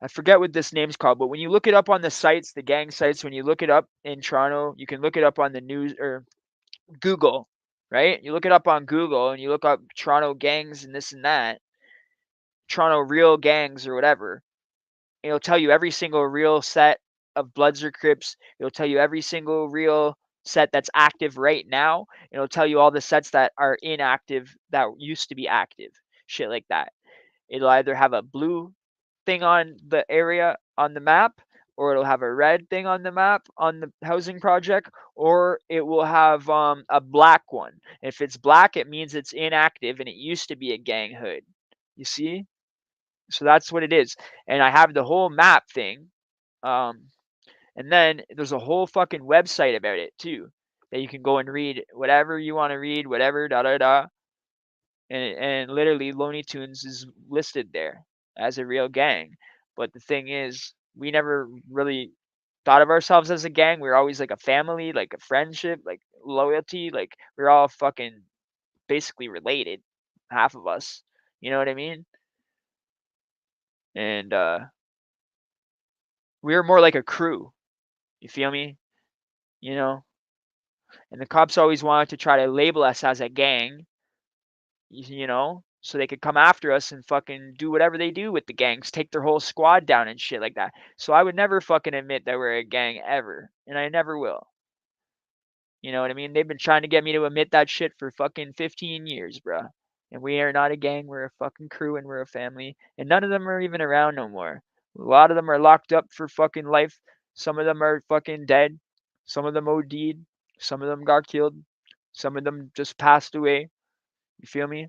I forget what this name's called, but when you look it up on the sites, the gang sites, when you look it up in Toronto, you can look it up on the news or Google, right? You look it up on Google and you look up Toronto gangs and this and that, Toronto real gangs or whatever. It'll tell you every single real set of Bloods or Crips. It'll tell you every single real set that's active right now. It'll tell you all the sets that are inactive that used to be active. Shit like that. It'll either have a blue thing on the area on the map, or it'll have a red thing on the map on the housing project, or it will have a black one. If it's black, it means it's inactive and it used to be a gang hood. You see? So that's what it is. And I have the whole map thing. Um, and then there's a whole fucking website about it too that you can go and read whatever you want to read, whatever, da da da. And literally Looney Tunes is listed there as a real gang. But the thing is, we never really thought of ourselves as a gang. We were always like a family, like a friendship, like loyalty. Like we're all fucking basically related, half of us. You know what I mean? And we were more like a crew. You feel me? You know? And the cops always wanted to try to label us as a gang, you know, so they could come after us and fucking do whatever they do with the gangs, take their whole squad down and shit like that. So I would never fucking admit that we're a gang ever, and I never will. You know what I mean? They've been trying to get me to admit that shit for fucking 15 years, bruh. And we are not a gang, we're a fucking crew and we're a family. And none of them are even around no more. A lot of them are locked up for fucking life. Some of them are fucking dead. Some of them OD'd. Some of them got killed. Some of them just passed away. You feel me?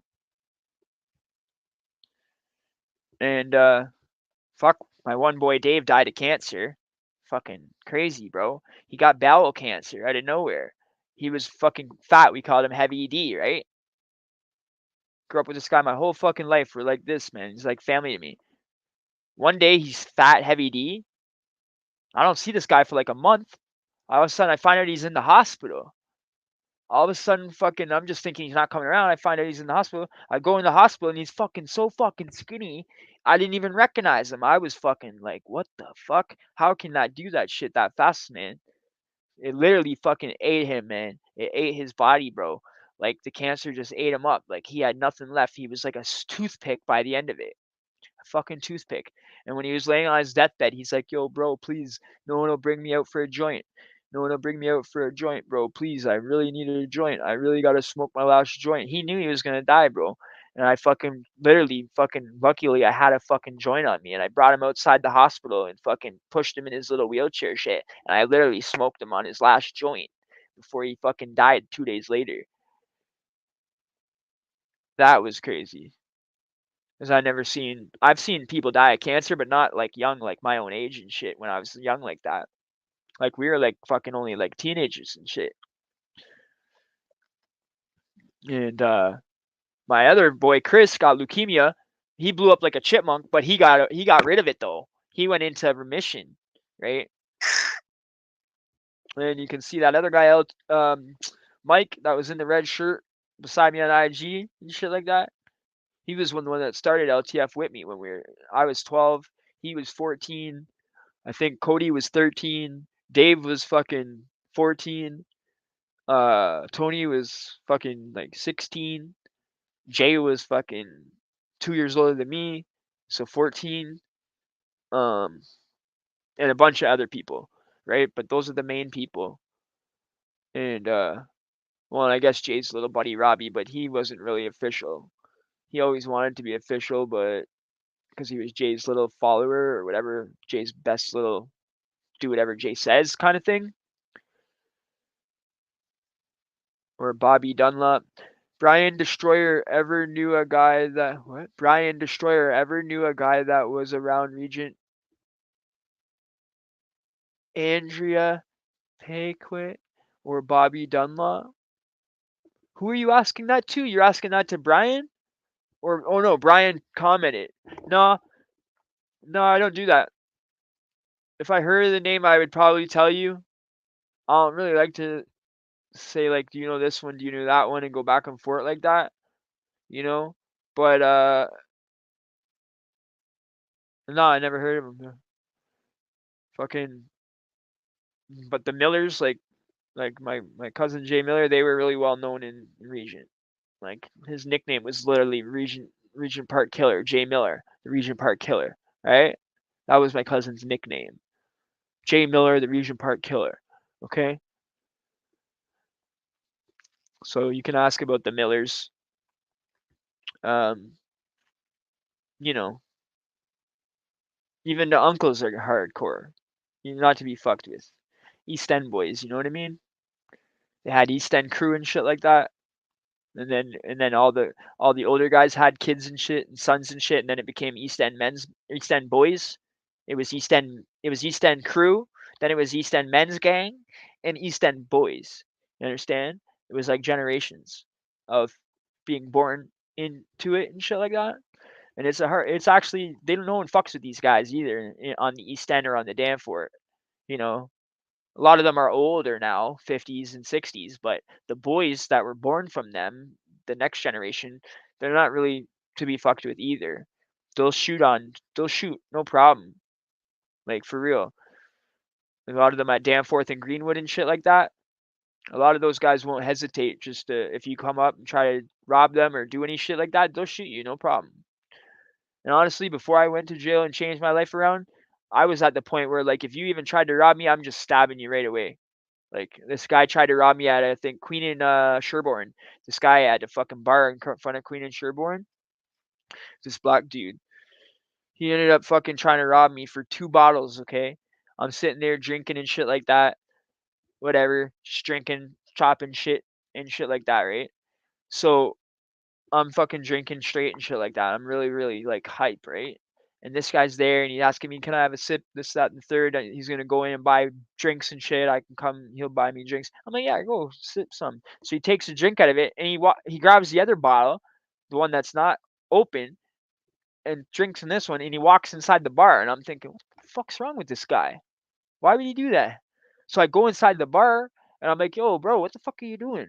And fuck, my one boy Dave died of cancer. Fucking crazy, bro. He got bowel cancer out of nowhere. He was fucking fat. We called him Heavy D, right? Grew up with this guy my whole fucking life. We're like this, man. He's like family to me. One day he's fat, Heavy D. I don't see this guy for like a month. All of a sudden I find out he's in the hospital. All of a sudden, fucking, I'm just thinking he's not coming around. I find out he's in the hospital. I go in the hospital and he's fucking so fucking skinny. I didn't even recognize him. I was fucking like, what the fuck? How can that do that shit that fast, man? It literally fucking ate him, man. It ate his body, bro. Like the cancer just ate him up. Like he had nothing left. He was like a toothpick by the end of it, a fucking toothpick. And when he was laying on his deathbed, he's like, "Yo, bro, please, no one will bring me out for a joint. No one will bring me out for a joint, bro. Please, I really need a joint. I really gotta smoke my last joint." He knew he was gonna die, bro. And I fucking literally fucking luckily I had a fucking joint on me and I brought him outside the hospital and fucking pushed him in his little wheelchair shit. And I literally smoked him on his last joint before he fucking died 2 days later. That was crazy. Because I've seen people die of cancer, but not like young, like my own age and shit when I was young like that. Like we were like fucking only like teenagers and shit. And my other boy Chris got leukemia. He blew up like a chipmunk, but he got rid of it though. He went into remission, right? And you can see that other guy out, Mike, that was in the red shirt. beside me on IG and shit like that. He was the one that started LTF with me when I was 12, he was 14. I think Cody was 13, Dave was fucking 14, Tony was fucking like 16, Jay was fucking 2 years older than me, so 14, um, and a bunch of other people, right? But those are the main people. And well, I guess Jay's little buddy Robbie, but he wasn't really official. He always wanted to be official, but because he was Jay's little follower or whatever, Jay's best little do whatever Jay says kind of thing. Or Bobby Dunlop. Brian Destroyer ever knew a guy that what? Brian Destroyer ever knew a guy that was around Regent Andrea Paquet or Bobby Dunlop? Who are you asking that to? You're asking that to Brian? Or oh no, Brian commented. No, no, I don't do that. If I heard the name, I would probably tell you. I don't really like to say like, do you know this one? Do you know that one? And go back and forth like that, you know. But no, I never heard of him. Fucking, but the Millers, like my cousin Jay Miller, they were really well known in Regent. Like his nickname was literally Regent Park Killer, Jay Miller, the Regent Park Killer, right? That was my cousin's nickname, Jay Miller, the Regent Park Killer. Okay, so you can ask about the Millers. Um, you know, even the uncles are hardcore. You're not to be fucked with. East End boys, you know what I mean? They had East End crew and shit like that. And then all the older guys had kids and shit and sons and shit, and then it became East End boys. It was East End crew, then it was East End men's gang, and East End boys. You understand? It was like generations of being born into it and shit like that. And it's actually they don't no one fucks with these guys either on the East End or on the Danforth. You know, a lot of them are older now, 50s and 60s, but the boys that were born from them, the next generation, they're not really to be fucked with either. They'll shoot, no problem. Like for real. A lot of them at Danforth and Greenwood and shit like that. A lot of those guys won't hesitate just to if you come up and try to rob them or do any shit like that, they'll shoot you, no problem. And honestly, before I went to jail and changed my life around, I was at the point where like if you even tried to rob me, I'm just stabbing you right away. Like this guy tried to rob me at I think Queen and Sherborne. This guy at a fucking bar in front of Queen and Sherborne. This black dude. He ended up fucking trying to rob me for 2 bottles. Okay, I'm sitting there drinking and shit like that. Whatever, just drinking, chopping shit and shit like that, right? So I'm fucking drinking straight and shit like that. I'm really, really like hype, right? And this guy's there and he's asking me, can I have a sip? This, that, and the third. He's gonna go in and buy drinks and shit. I can come, he'll buy me drinks. I'm like, yeah, go sip some. So he takes a drink out of it and he grabs the other bottle, the one that's not open, and drinks in this one and he walks inside the bar. And I'm thinking, what the fuck's wrong with this guy? Why would he do that? So I go inside the bar and I'm like, yo, bro, what the fuck are you doing?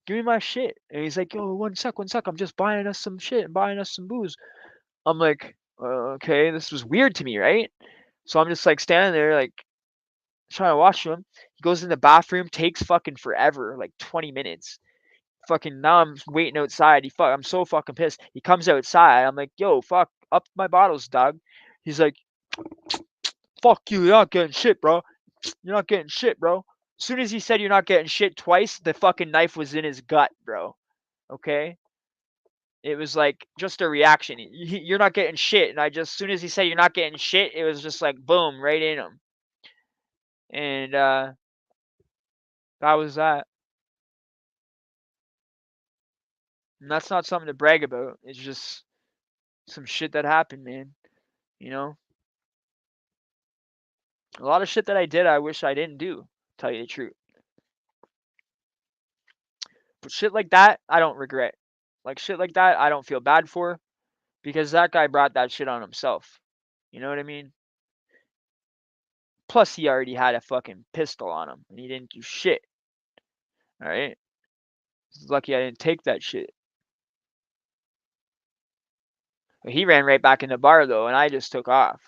Give me my shit. And he's like, yo, one sec. I'm just buying us some shit and buying us some booze. I'm like, okay, this was weird to me, right? So I'm just like standing there, like trying to watch him. He goes in the bathroom, takes fucking forever, like 20 minutes. Fucking now I'm waiting outside. I'm so fucking pissed. He comes outside. I'm like, yo, fuck, up my bottles, dog. He's like, fuck you, you're not getting shit, bro. You're not getting shit, bro. As soon as he said you're not getting shit twice, the fucking knife was in his gut, bro. Okay? It was like just a reaction. You're not getting shit, and I just as soon as he said you're not getting shit, it was just like boom, right in him. And that was that. And that's not something to brag about. It's just some shit that happened, man. You know, a lot of shit that I did, I wish I didn't do. Tell you the truth. But shit like that, I don't regret. Like shit like that, I don't feel bad for because that guy brought that shit on himself. You know what I mean? Plus, he already had a fucking pistol on him, and he didn't do shit. All right. He's lucky I didn't take that shit. But he ran right back in the bar though, and I just took off.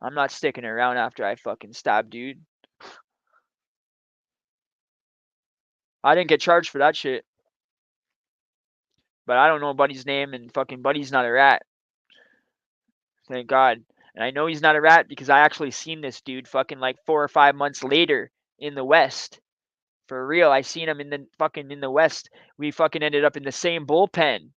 I'm not sticking around after I fucking stabbed dude. I didn't get charged for that shit. But I don't know Buddy's name, and fucking Buddy's not a rat. Thank God. And I know he's not a rat because I actually seen this dude fucking like 4 or 5 months later in the West. For real, I seen him in the West. We fucking ended up in the same bullpen.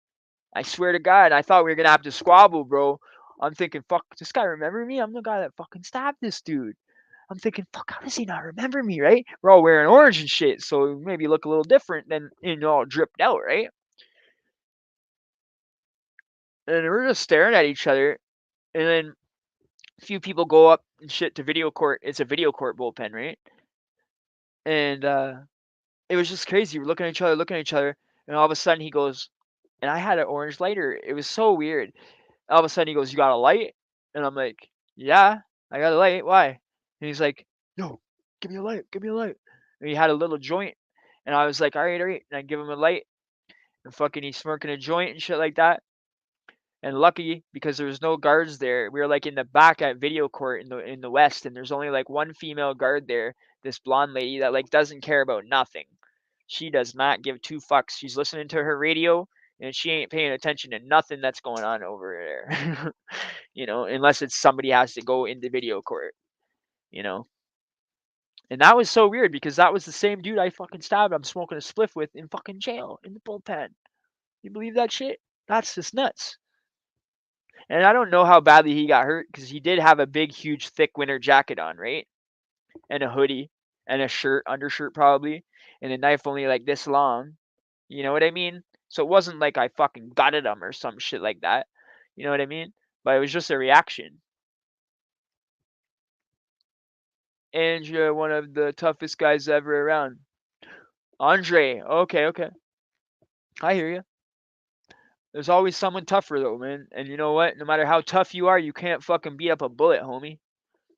I swear to God, I thought we were gonna have to squabble, bro. I'm thinking, fuck, this guy remember me? I'm the guy that fucking stabbed this dude. I'm thinking, fuck, how does he not remember me, right? We're all wearing orange and shit, so maybe look a little different than all dripped out, right? And we're just staring at each other, and then a few people go up and shit to video court. It's a video court bullpen, right? And it was just crazy. We're looking at each other, and all of a sudden he goes, and I had an orange lighter. It was so weird. All of a sudden he goes, "You got a light?" And I'm like, "Yeah, I got a light. Why?" And he's like, "No, give me a light, give me a light." And he had a little joint, and I was like, "All right, all right." And I give him a light, and fucking he's smoking a joint and shit like that. And lucky because there was no guards there. We were like in the back at video court in the West, and there's only like one female guard there. This blonde lady that like doesn't care about nothing. She does not give two fucks. She's listening to her radio and she ain't paying attention to nothing that's going on over there. Unless it's somebody has to go into video court, you know. And that was so weird because that was the same dude I fucking stabbed. I'm smoking a spliff with in fucking jail in the bullpen. You believe that shit? That's just nuts. And I don't know how badly he got hurt because he did have a big, huge, thick winter jacket on, right? And a hoodie and a shirt, undershirt probably, and a knife only like this long. You know what I mean? So it wasn't like I fucking gutted him or some shit like that. You know what I mean? But it was just a reaction. And you're one of the toughest guys ever around. Andre. Okay, okay. I hear you. There's always someone tougher though, man. And you know what? No matter how tough you are, you can't fucking beat up a bullet, homie.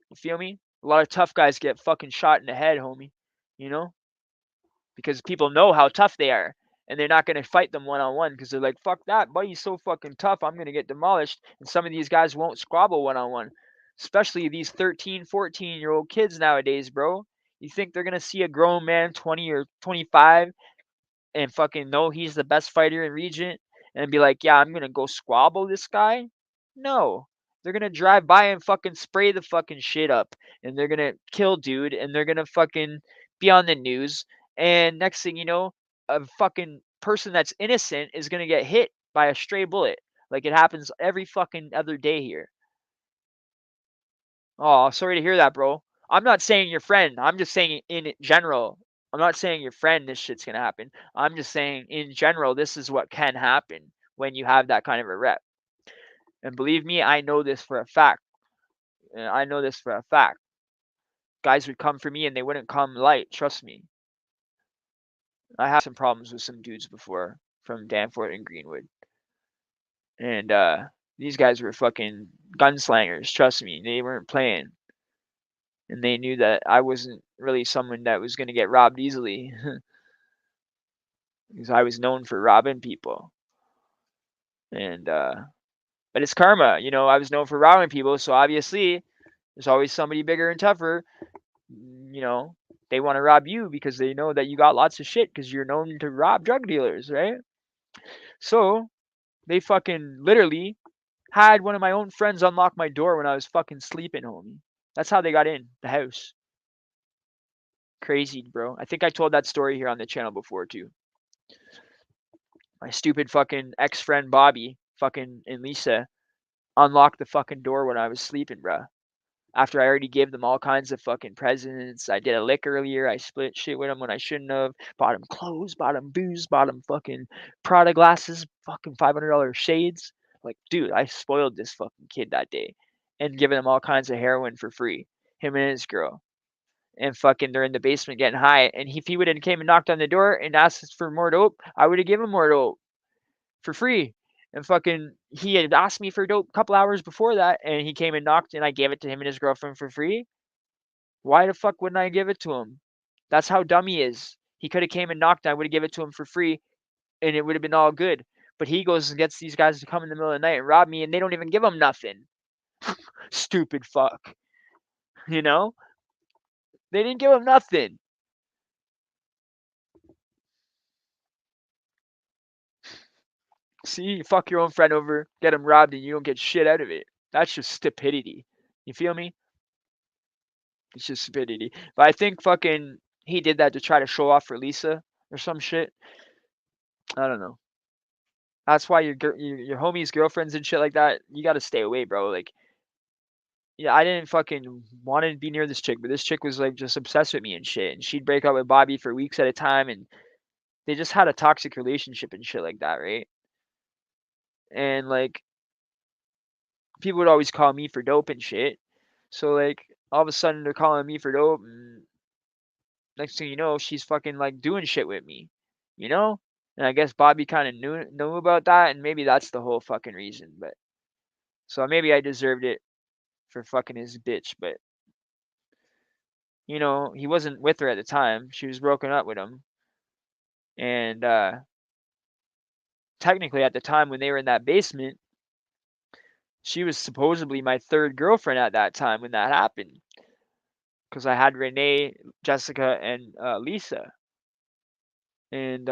You feel me? A lot of tough guys get fucking shot in the head, homie. You know? Because people know how tough they are. And they're not going to fight them one on one because they're like, fuck that, buddy's so fucking tough. I'm going to get demolished. And some of these guys won't squabble one on one. Especially these 13, 14-year-old kids nowadays, bro. You think they're going to see a grown man, 20 or 25, and fucking know he's the best fighter in region and be like, yeah, I'm gonna go squabble this guy? No. They're gonna drive by and fucking spray the fucking shit up and they're gonna kill dude and they're gonna fucking be on the news and next thing you know, a fucking person that's innocent is gonna get hit by a stray bullet. Like it happens every fucking other day here. Oh, sorry to hear that, bro. I'm not saying your friend. I'm just saying in general. I'm not saying your friend this shit's gonna happen. I'm just saying in general this is what can happen when you have that kind of a rep. And believe me, I know this for a fact. I know this for a fact. Guys would come for me and they wouldn't come light. Trust me. I had some problems with some dudes before from Danforth and Greenwood, and these guys were fucking gunslangers. Trust me, they weren't playing. And they knew that I wasn't really someone that was going to get robbed easily because I was known for robbing people. And but it's karma, I was known for robbing people, so obviously there's always somebody bigger and tougher. You know, they want to rob you because they know that you got lots of shit because you're known to rob drug dealers, right? So they fucking literally had one of my own friends unlock my door when I was fucking sleeping, homie. That's how they got in the house. Crazy, bro. I think I told that story here on the channel before too. My stupid fucking ex-friend Bobby, fucking and Lisa, unlocked the fucking door when I was sleeping, bruh. After I already gave them all kinds of fucking presents. I did a lick earlier. I split shit with them when I shouldn't have. Bought them clothes, bought them booze, bought them fucking Prada glasses, fucking $500 shades. Like, dude, I spoiled this fucking kid that day. And giving him all kinds of heroin for free. Him and his girl. And fucking they're in the basement getting high. And if he would have came and knocked on the door and asked us for more dope, I would have given him more dope for free. And fucking he had asked me for dope a couple hours before that, and he came and knocked, and I gave it to him and his girlfriend for free. Why the fuck wouldn't I give it to him? That's how dumb he is. He could have came and knocked, and I would have given it to him for free. and it would have been all good. But he goes and gets these guys to come in the middle of the night and rob me, and they don't even give him nothing. Stupid fuck. You know? They didn't give him nothing. See, you fuck your own friend over, get him robbed, and you don't get shit out of it. That's just stupidity. You feel me? It's just stupidity. But I think fucking he did that to try to show off for Lisa or some shit. I don't know. That's why your homies, girlfriends, and shit like that. You gotta stay away, bro. Like, yeah, I didn't fucking want to be near this chick, but this chick was like just obsessed with me and shit. And she'd break up with Bobby for weeks at a time, and they just had a toxic relationship and shit like that, right? And like people would always call me for dope and shit. So like all of a sudden they're calling me for dope, and next thing you know, she's fucking like doing shit with me, you know? And I guess Bobby kind of knew about that, and maybe that's the whole fucking reason. But so maybe I deserved it for fucking his bitch, but he wasn't with her at the time. She was broken up with him, and technically at the time when they were in that basement, she was supposedly my third girlfriend at that time when that happened, because I had Renee, Jessica, and Lisa, and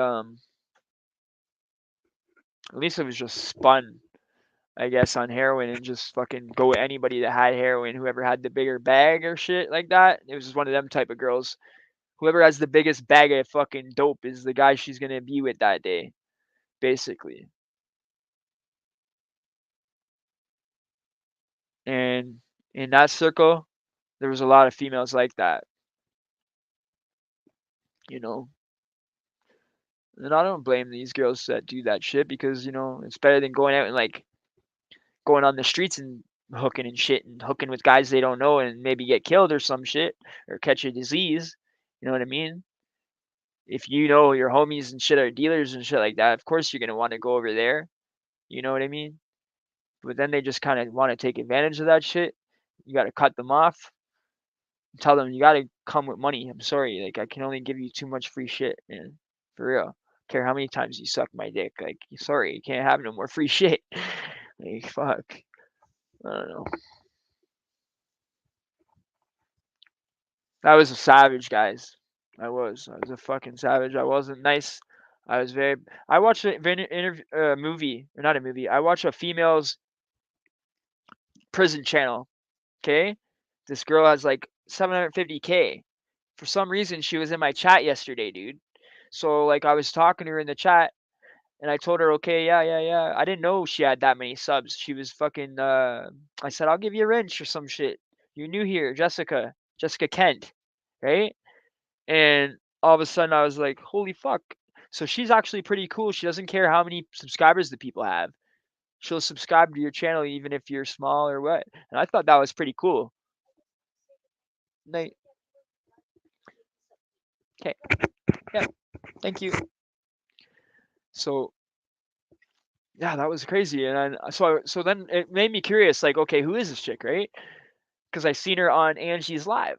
Lisa was just spun, I guess, on heroin and just fucking go with anybody that had heroin, whoever had the bigger bag or shit like that. It was just one of them type of girls. Whoever has the biggest bag of fucking dope is the guy she's gonna be with that day, basically. And in that circle, there was a lot of females like that, you know. And I don't blame these girls that do that shit because, it's better than going out and like going on the streets and hooking and shit and hooking with guys they don't know and maybe get killed or some shit or catch a disease. You know what I mean? If you know your homies and shit are dealers and shit like that, of course you're gonna want to go over there. You know what I mean? But then they just kind of want to take advantage of that shit. You got to cut them off. Tell them you got to come with money. I'm sorry, like I can only give you too much free shit, man. For real. Care how many times you suck my dick. Like, sorry, you can't have no more free shit. Like, fuck. I don't know. I was a savage, guys. I was a fucking savage. I wasn't nice. I was very. I watched an interview, movie, or not a movie. I watched a female's prison channel. Okay, this girl has like 750K. For some reason, she was in my chat yesterday, dude. So like, I was talking to her in the chat, and I told her, okay, yeah, yeah, yeah. I didn't know she had that many subs. She was fucking. I said, I'll give you a wrench or some shit. You're new here, Jessica Kent, right? And all of a sudden I was like, holy fuck. So she's actually pretty cool. She doesn't care how many subscribers the people have. She'll subscribe to your channel even if you're small or what. And I thought that was pretty cool. Like, okay, yeah, thank you. So yeah, that was crazy. And so then it made me curious, like, okay, who is this chick, right? Because I seen her on Angie's Live,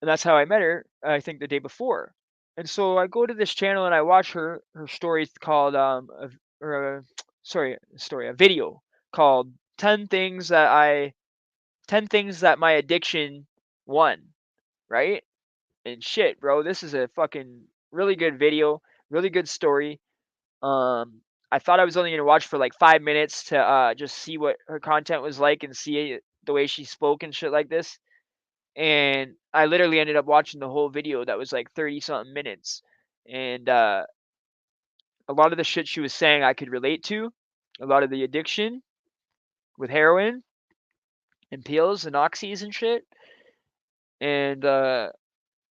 and that's how I met her. I think the day before. And so I go to this channel and I watch her story called or sorry, a video called 10 things that I 10 things that my addiction won, right? And shit, bro, this is a fucking really good video, really good story. Um I thought I was only going to watch for like 5 minutes to just see what her content was like and see the way she spoke and shit like this. And I literally ended up watching the whole video that was like 30 something minutes. And a lot of the shit she was saying I could relate to. A lot of the addiction with heroin and pills and oxys and shit. And a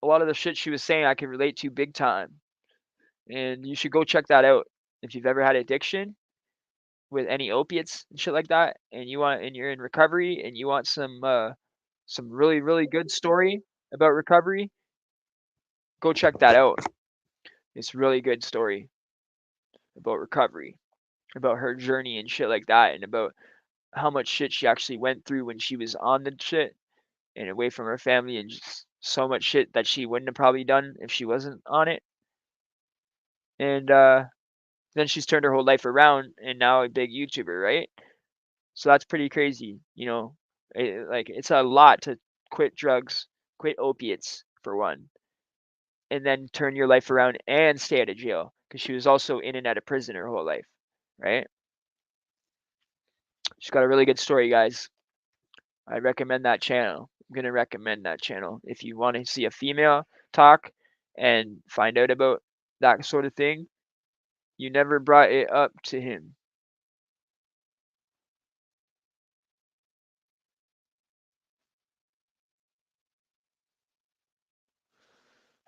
lot of the shit she was saying I could relate to big time. And you should go check that out if you've ever had addiction with any opiates and shit like that, and you're in recovery and you want some really really good story about recovery. Go check that out. It's a really good story about recovery, about her journey and shit like that, and about how much shit she actually went through when she was on the shit and away from her family, and just so much shit that she wouldn't have probably done if she wasn't on it. And Then she's turned her whole life around and now a big YouTuber, right? So that's pretty crazy, you know. Like it's a lot to quit drugs, quit opiates for one, and then turn your life around and stay out of jail because she was also in and out of prison her whole life, right? She's got a really good story, guys. I recommend that channel. I'm gonna recommend that channel if you want to see a female talk and find out about that sort of thing. You never brought it up to him.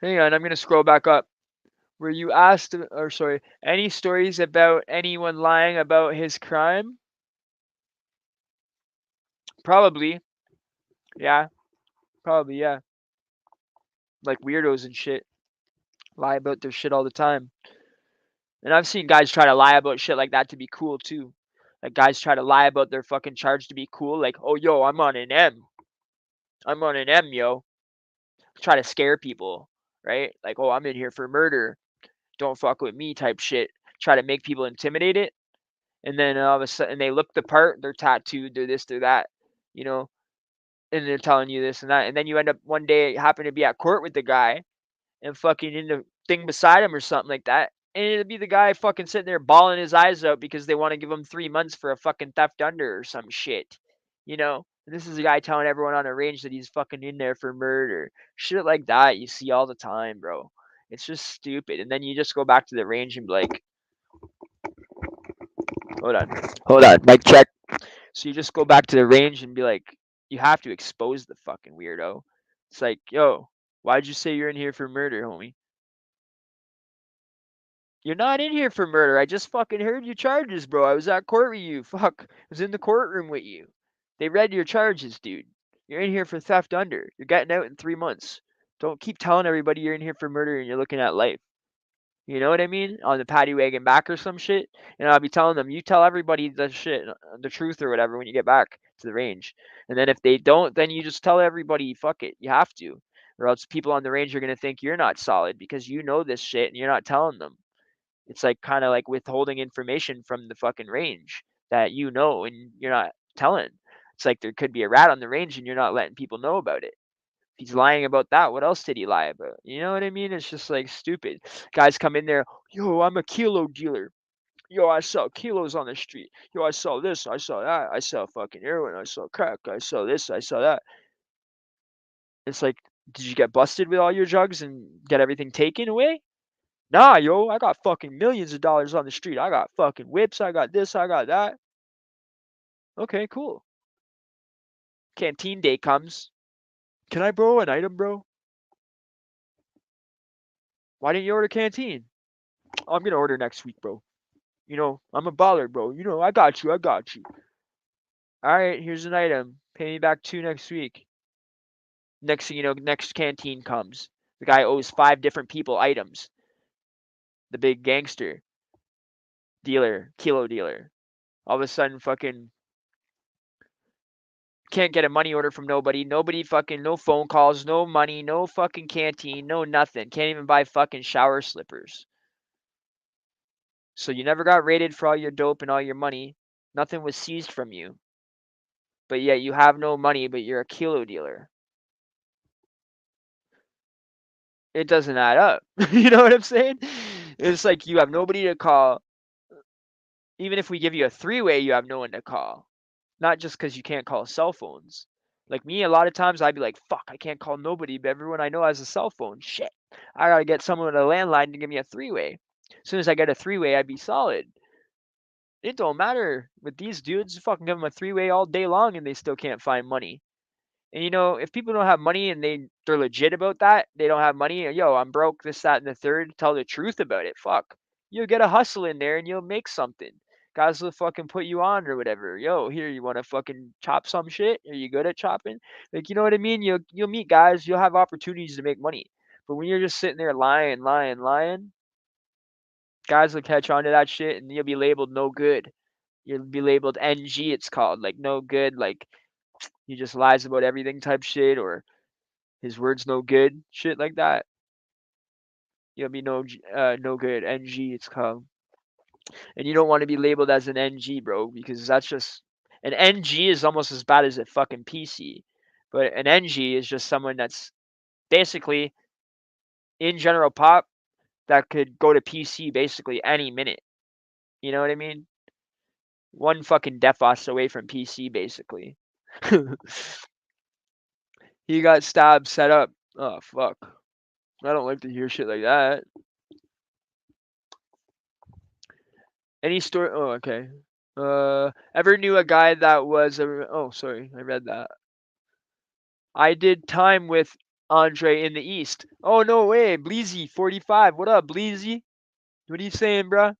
Hang on, I'm gonna scroll back up. Were you asked, or sorry, any stories about anyone lying about his crime? Probably, yeah, probably, yeah. Like weirdos and shit lie about their shit all the time. And I've seen guys try to lie about shit like that to be cool too. Like guys try to lie about their fucking charge to be cool. Like, oh yo, I'm on an M. I'm on an M, yo. Try to scare people, right? Like, oh, I'm in here for murder. Don't fuck with me type shit. Try to make people intimidated. And then all of a sudden they look the part, they're tattooed, they're this, they're that, you know, and they're telling you this and that. And then you end up one day happen to be at court with the guy and fucking in the thing beside him or something like that. And it'd be the guy fucking sitting there bawling his eyes out because they want to give him 3 months for a fucking theft under or some shit. You know? And this is a guy telling everyone on the range that he's fucking in there for murder. Shit like that you see all the time, bro. It's just stupid. And then you just go back to the range and be like, hold on. Hold on. Mic check. So you just go back to the range and be like, you have to expose the fucking weirdo. It's like, yo, why'd you say you're in here for murder, homie? You're not in here for murder. I just fucking heard your charges, bro. I was at court with you. Fuck. I was in the courtroom with you. They read your charges, dude. You're in here for theft under. You're getting out in 3 months. Don't keep telling everybody you're in here for murder and you're looking at life. You know what I mean? On the paddy wagon back or some shit. And I'll be telling them, you tell everybody the shit, the truth or whatever when you get back to the range. And then if they don't, then you just tell everybody, fuck it. You have to. Or else people on the range are going to think you're not solid because you know this shit and you're not telling them. It's like kind of like withholding information from the fucking range that you know and you're not telling. It's like there could be a rat on the range and you're not letting people know about it. If he's lying about that, what else did he lie about? You know what I mean? It's just like stupid. Guys come in there, yo, I'm a kilo dealer. Yo, I sell kilos on the street. Yo, I sell this, I sell that, I sell fucking heroin, I sell crack, I sell this, I sell that. It's like, did you get busted with all your drugs and get everything taken away? Nah, yo, I got fucking millions of dollars on the street. I got fucking whips. I got this. I got that. Okay, cool. Canteen day comes. Can I borrow an item, bro? Why didn't you order canteen? I'm gonna order next week, bro. You know, I'm a baller, bro. You know, I got you. I got you. All right, here's an item. Pay me back 2 next week. Next thing you know, next canteen comes. The guy owes 5 different people items. The big gangster dealer, kilo dealer. All of a sudden, fucking can't get a money order from nobody. Nobody fucking, no phone calls, no money, no fucking canteen, no nothing. Can't even buy fucking shower slippers. So you never got raided for all your dope and all your money. Nothing was seized from you. But yet you have no money, but you're a kilo dealer. It doesn't add up. You know what I'm saying? It's like you have nobody to call. Even if we give you a three-way, you have no one to call. Not just because you can't call cell phones. Like me, a lot of times I'd be like, fuck, I can't call nobody, but everyone I know has a cell phone. Shit. I gotta get someone with a landline to give me a three-way. As soon as I get a three-way, I'd be solid. It don't matter with these dudes. Fucking give them a three-way all day long and they still can't find money. And you know, if people don't have money and they're legit about that, they don't have money. Yo, I'm broke. This, that, and the third. Tell the truth about it. Fuck, you'll get a hustle in there and you'll make something. Guys will fucking put you on or whatever. Yo, here you want to fucking chop some shit? Are you good at chopping? Like, you know what I mean? You'll meet guys. You'll have opportunities to make money. But when you're just sitting there lying, lying, lying, guys will catch on to that shit and you'll be labeled no good. You'll be labeled NG. It's called like no good. Like he just lies about everything type shit or his words no good, shit like that. You'll be no good. NG, it's called. And you don't want to be labeled as an NG, bro, because that's just an NG is almost as bad as a fucking PC. But an NG is just someone that's basically in general pop that could go to PC basically any minute. You know what I mean? One fucking DEFOS away from PC basically. He got stabbed, set up. Oh fuck. I don't like to hear shit like that. Any story? Oh, okay. Ever knew a guy that was a? Oh, sorry, I read that. I did time with Andre in the East. Oh no way, Bleezy 45. What up, Bleezy? What are you saying, bruh?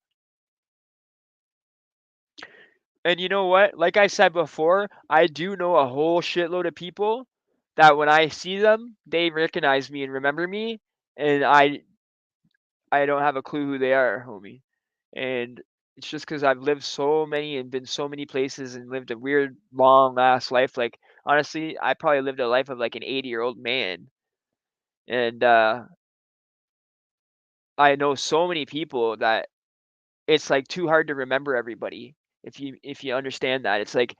And you know what? Like I said before, I do know a whole shitload of people that when I see them, they recognize me and remember me, and I don't have a clue who they are, homie. And it's just because I've lived so many and been so many places and lived a weird long ass life. Like honestly, I probably lived a life of like an 80-year-old man. And I know so many people that it's like too hard to remember everybody. If you understand that. It's like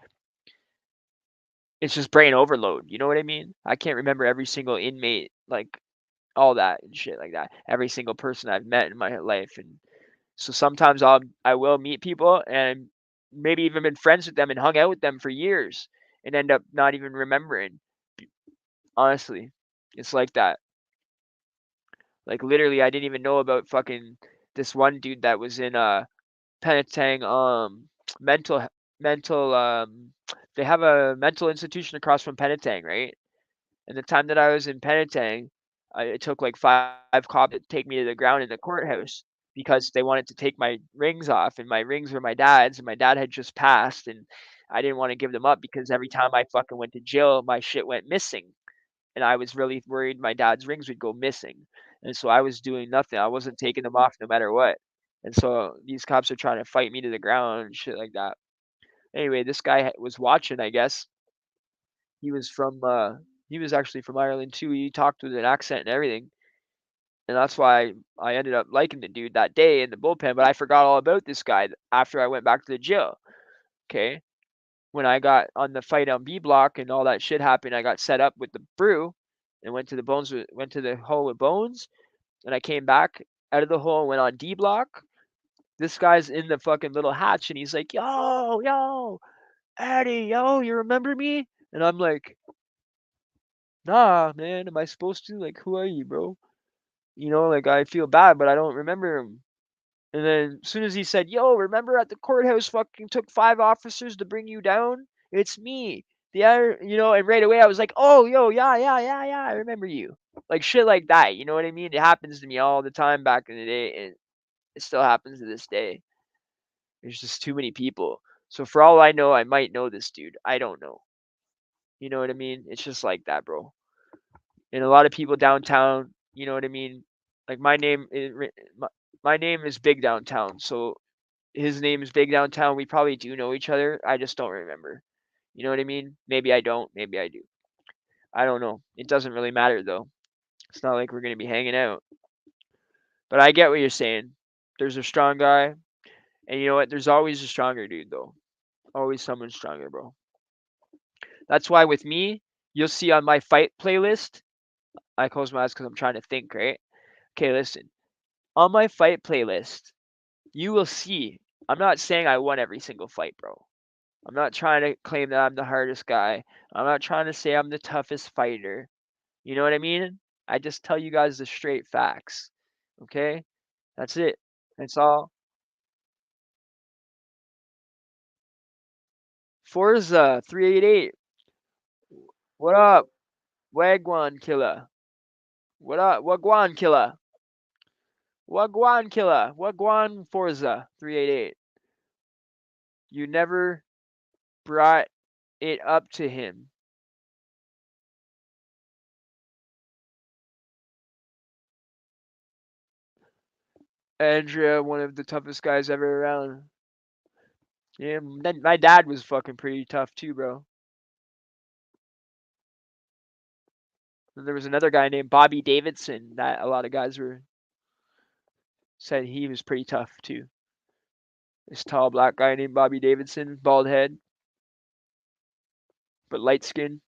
it's just brain overload. You know what I mean? I can't remember every single inmate, like all that and shit like that. Every single person I've met in my life. And so sometimes I will meet people and maybe even been friends with them and hung out with them for years and end up not even remembering. Honestly, it's like that. Like literally, I didn't even know about fucking this one dude that was in Penetang mental mental they have a mental institution across from Penetang, right? And the time that I was in Penetang, it took like 5 cops to take me to the ground in the courthouse because they wanted to take my rings off, and my rings were my dad's, and my dad had just passed, and I didn't want to give them up because every time I fucking went to jail, my shit went missing, and I was really worried my dad's rings would go missing, and so I was doing nothing. I wasn't taking them off no matter what, and so these cops are trying to fight me to the ground and shit like that. Anyway, this guy was watching, I guess. He was from he was actually from Ireland too. He talked with an accent and everything. And that's why I ended up liking the dude that day in the bullpen, but I forgot all about this guy after I went back to the jail. Okay. When I got on the fight on B block and all that shit happened, I got set up with the brew and went to the hole with Bones, and I came back out of the hole and went on D block. This guy's in the fucking little hatch and he's like, "Yo, yo, Eddie, yo, you remember me?" And I'm like, "Nah, man, am I supposed to? Like, who are you, bro?" Like I feel bad, but I don't remember him. And then as soon as he said, "Yo, remember at the courthouse fucking took 5 officers to bring you down? It's me." The other, and right away I was like, "Oh, yo, yeah, yeah, yeah, yeah, I remember you." Like shit like that, you know what I mean? It happens to me all the time back in the day, and it still happens to this day. There's just too many people. So for all I know, I might know this dude. I don't know. You know what I mean? It's just like that, bro. And a lot of people downtown, you know what I mean? Like my name is Big Downtown, so his name is Big Downtown. We probably do know each other. I just don't remember. You know what I mean? Maybe I don't. Maybe I do. I don't know. It doesn't really matter though. It's not like we're gonna be hanging out. But I get what you're saying. There's a strong guy, and you know what? There's always a stronger dude though. Always someone stronger, bro. That's why with me, you'll see on my fight playlist. I close my eyes because I'm trying to think. Right? Okay, listen. On my fight playlist, you will see. I'm not saying I won every single fight, bro. I'm not trying to claim that I'm the hardest guy. I'm not trying to say I'm the toughest fighter. You know what I mean? I just tell you guys the straight facts. Okay? That's it. That's all. Forza 388. What up? Wagwan killer. What up? Wagwan killer. Wagwan killer. Wagwan Forza 388. You never brought it up to him. Andrea, one of the toughest guys ever around. Yeah, my dad was fucking pretty tough too, bro. And there was another guy named Bobby Davidson that a lot of guys were said he was pretty tough too. This tall black guy named Bobby Davidson, bald head, but light skin.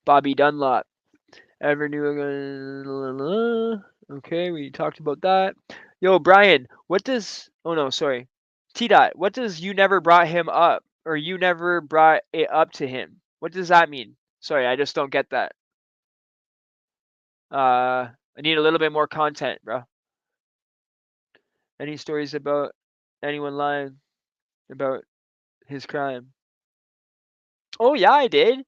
Bobby Dunlop. Ever knew? Okay, we talked about that. Yo, Brian, what does? Oh no, sorry. T dot. What does you never brought him up, or you never brought it up to him? What does that mean? Sorry, I just don't get that. I need a little bit more content, bro. Any stories about anyone lying about his crime? Oh yeah, I did.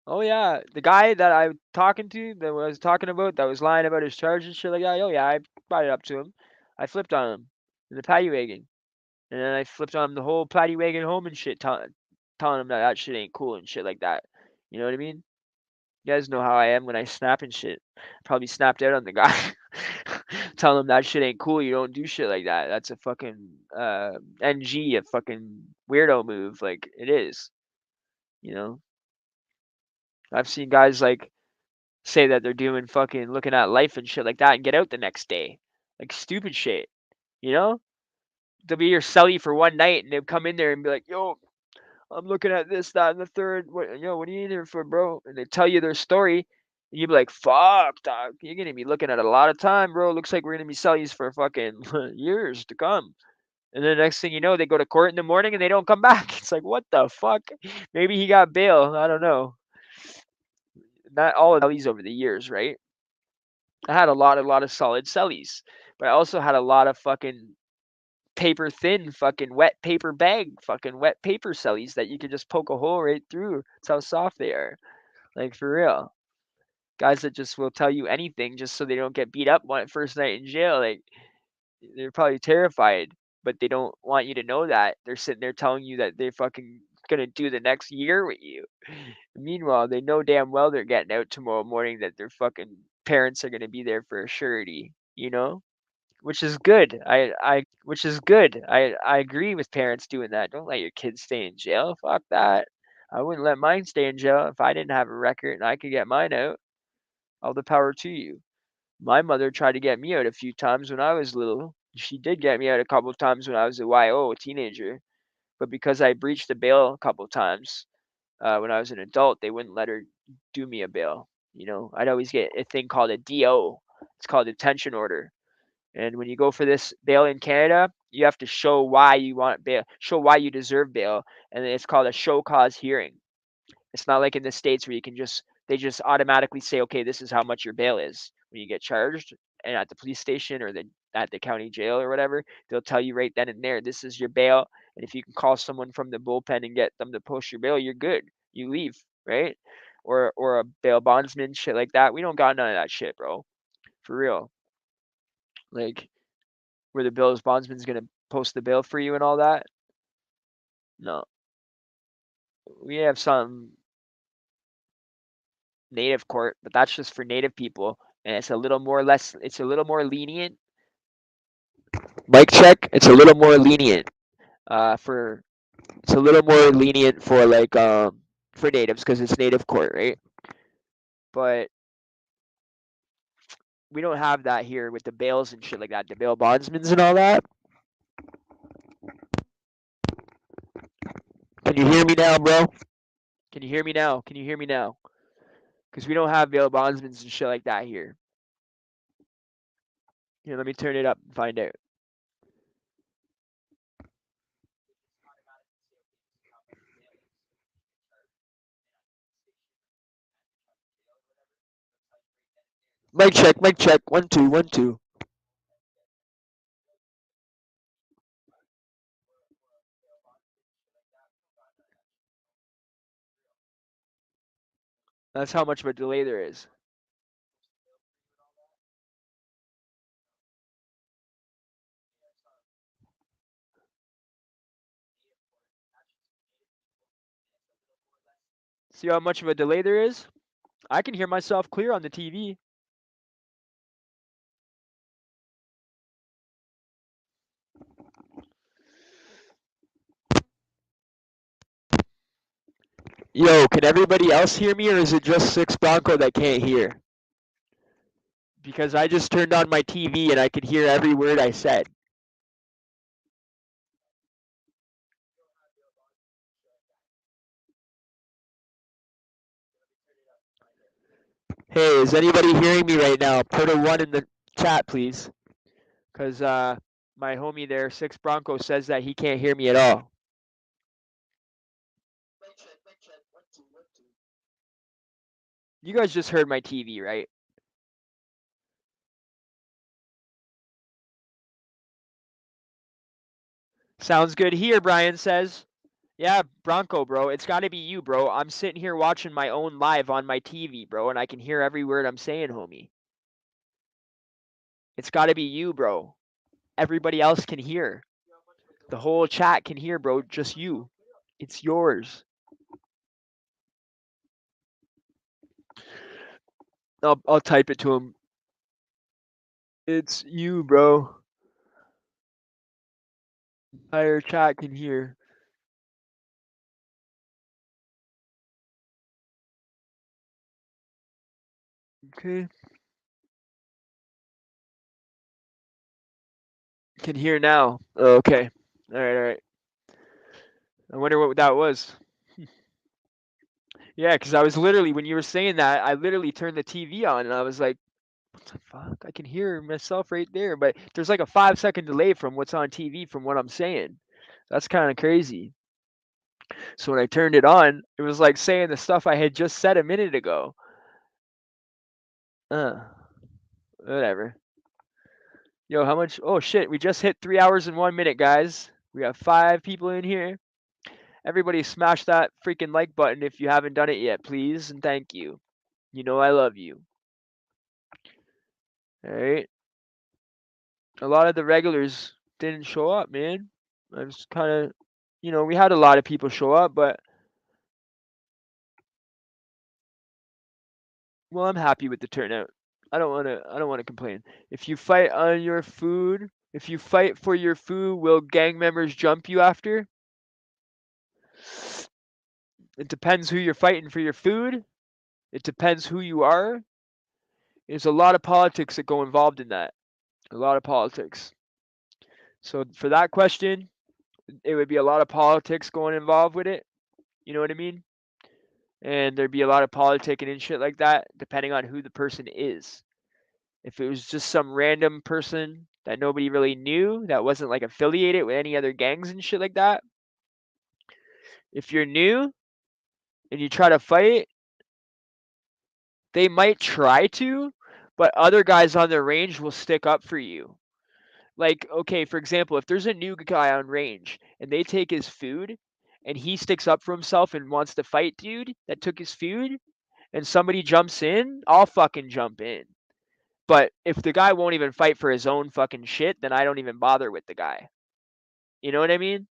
Oh yeah, the guy that I talking to, that I was talking about, that was lying about his charge and shit like that. Oh yeah, I brought it up to him. I flipped on him in the paddy wagon, and then I flipped on him the whole paddy wagon home and shit, telling him that that shit ain't cool and shit like that. You know what I mean? You guys know how I am when I snap and shit. Probably snapped out on the guy, telling him that shit ain't cool. You don't do shit like that. That's a fucking NG, a fucking weirdo move. Like it is. You know, I've seen guys like say that they're doing fucking looking at life and shit like that and get out the next day. Like stupid shit. You know? They'll be your celly for one night and they'll come in there and be like, yo, I'm looking at this, that, and the third. What are you in here for, bro? And they tell you their story. And you'll be like, fuck, dog. You're going to be looking at a lot of time, bro. Looks like we're going to be cellies for fucking years to come. And then the next thing you know, they go to court in the morning and they don't come back. It's like, what the fuck? Maybe he got bail. I don't know. Not all of cellies over the years, right? I had a lot of solid cellies, but I also had a lot of fucking paper thin, fucking wet paper bag, fucking wet paper cellies that you could just poke a hole right through. That's how soft they are. Like for real. Guys that just will tell you anything just so they don't get beat up one first night in jail. Like they're probably terrified, but they don't want you to know that. They're sitting there telling you that they're fucking gonna do the next year with you. Meanwhile, they know damn well they're getting out tomorrow morning that their fucking parents are gonna be there for a surety, you know? Which is good. I agree with parents doing that. Don't let your kids stay in jail. Fuck that. I wouldn't let mine stay in jail if I didn't have a record and I could get mine out. All the power to you. My mother tried to get me out a few times when I was little. She did get me out a couple of times when I was a YO, a teenager. But because I breached the bail a couple of times when I was an adult, they wouldn't let her do me a bail. You know, I'd always get a thing called a DO. It's called a detention order. And when you go for this bail in Canada, you have to show why you want bail, show why you deserve bail, and it's called a show cause hearing. It's not like in the States where you can just they just automatically say, okay, this is how much your bail is when you get charged, and at the police station or at the county jail or whatever, they'll tell you right then and there, this is your bail, and if you can call someone from the bullpen and get them to post your bail, you're good. You leave, right? Or a bail bondsman, shit like that. We don't got none of that shit, bro. For real. Like where the Bills bondsman's gonna post the bail for you and all that. No, we have some native court, but that's just for native people, and it's a little more less. It's a little more lenient. Mic check. It's a little more lenient. For it's a little more lenient for like for natives because it's native court, right? But we don't have that here with the bails and shit like that. The bail bondsmans and all that. Can you hear me now, bro? Can you hear me now? Can you hear me now? Because we don't have bail bondsmans and shit like that here. Here, let me turn it up and find out. Mic check, mic check. 1 2 1 2. That's how much of a delay there is. See how much of a delay there is? I can hear myself clear on the TV. Yo, can everybody else hear me, or is it just Six Bronco that can't hear? Because I just turned on my TV and I could hear every word I said. Hey, is anybody hearing me right now? Put a one in the chat, please. Because my homie there, Six Bronco, says that he can't hear me at all. You guys just heard my TV, right? Sounds good here, Brian says. Yeah, Bronco, bro. It's got to be you, bro. I'm sitting here watching my own live on my TV, bro, and I can hear every word I'm saying, homie. It's got to be you, bro. Everybody else can hear. The whole chat can hear, bro. Just you. It's yours. I'll type it to him. It's you, bro. Entire chat can hear. Okay. Can hear now. Oh, okay. All right, all right. I wonder what that was. Yeah, because I was literally, when you were saying that, I literally turned the TV on and I was like, what the fuck? I can hear myself right there. But there's like a 5 second delay from what's on TV from what I'm saying. That's kind of crazy. So when I turned it on, it was like saying the stuff I had just said a minute ago. Uh, whatever. Yo, how much? Oh shit, we just hit 3 hours and 1 minute, guys. We got 5 people in here. Everybody smash that freaking like button if you haven't done it yet, please, and thank you. You know I love you. Alright. A lot of the regulars didn't show up, man. I was kind of, we had a lot of people show up, but well, I'm happy with the turnout. I don't want to complain. If you fight on your food, if you fight for your food, will gang members jump you after? It depends who you're fighting for your food. It depends who you are. There's a lot of politics that go involved in that. A lot of politics. So for that question, it would be a lot of politics going involved with it. You know what I mean? And there'd be a lot of politicking and shit like that, depending on who the person is. If it was just some random person that nobody really knew, that wasn't like affiliated with any other gangs and shit like that, if you're new and you try to fight, they might try to, but other guys on their range will stick up for you. Like, okay, for example, if there's a new guy on range and they take his food and he sticks up for himself and wants to fight dude that took his food and somebody jumps in, I'll fucking jump in. But if the guy won't even fight for his own fucking shit, then I don't even bother with the guy. You know what I mean?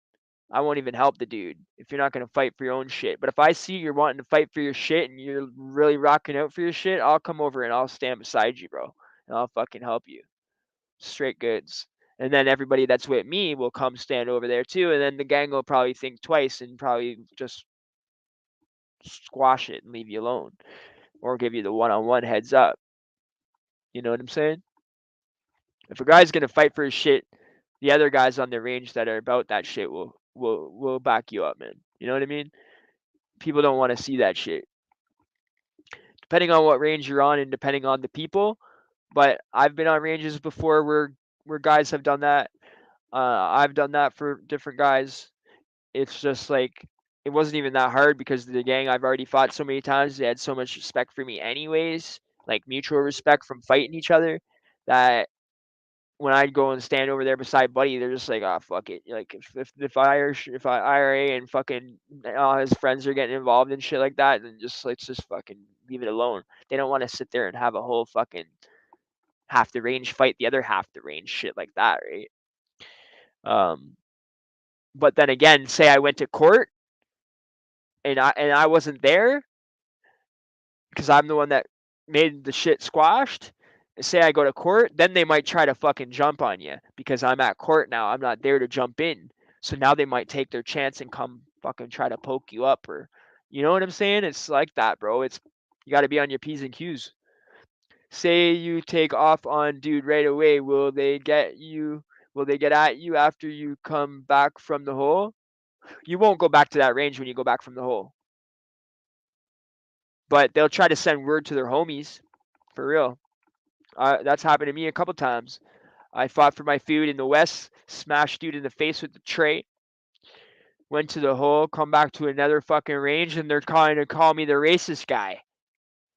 I won't even help the dude if you're not going to fight for your own shit. But if I see you're wanting to fight for your shit and you're really rocking out for your shit, I'll come over and I'll stand beside you, bro. And I'll fucking help you. Straight goods. And then everybody that's with me will come stand over there too. And then the gang will probably think twice and probably just squash it and leave you alone or give you the one on one heads up. You know what I'm saying? If a guy's going to fight for his shit, the other guys on the range that are about that shit will back you up, man. You know what I mean? People don't want to see that shit. Depending on what range you're on and depending on the people, but I've been on ranges before where guys have done that. I've done that for different guys. It's just like it wasn't even that hard because the gang I've already fought so many times. They had so much respect for me, anyways, like mutual respect from fighting each other. That when I'd go and stand over there beside Buddy, they're just like, "Ah, fuck it." Like if IRA and fucking all his friends are getting involved in shit like that, then just let's just fucking leave it alone. They don't want to sit there and have a whole fucking half the range fight the other half the range shit like that, right? Um, but then again, say I went to court and I wasn't there because I'm the one that made the shit squashed. Say I go to court, then they might try to fucking jump on you because I'm at court now. I'm not there to jump in. So now they might take their chance and come fucking try to poke you up or You know what I'm saying? It's like that, bro. It's you got to be on your P's and Q's. Say you take off on dude right away, will they get you? Will they get at you after you come back from the hole? You won't go back to that range when you go back from the hole, but they'll try to send word to their homies. For real, that's happened to me a couple times. I fought for my food in the west, smashed dude in the face with the tray, went to the hole, come back to another fucking range, and they're trying to call me the racist guy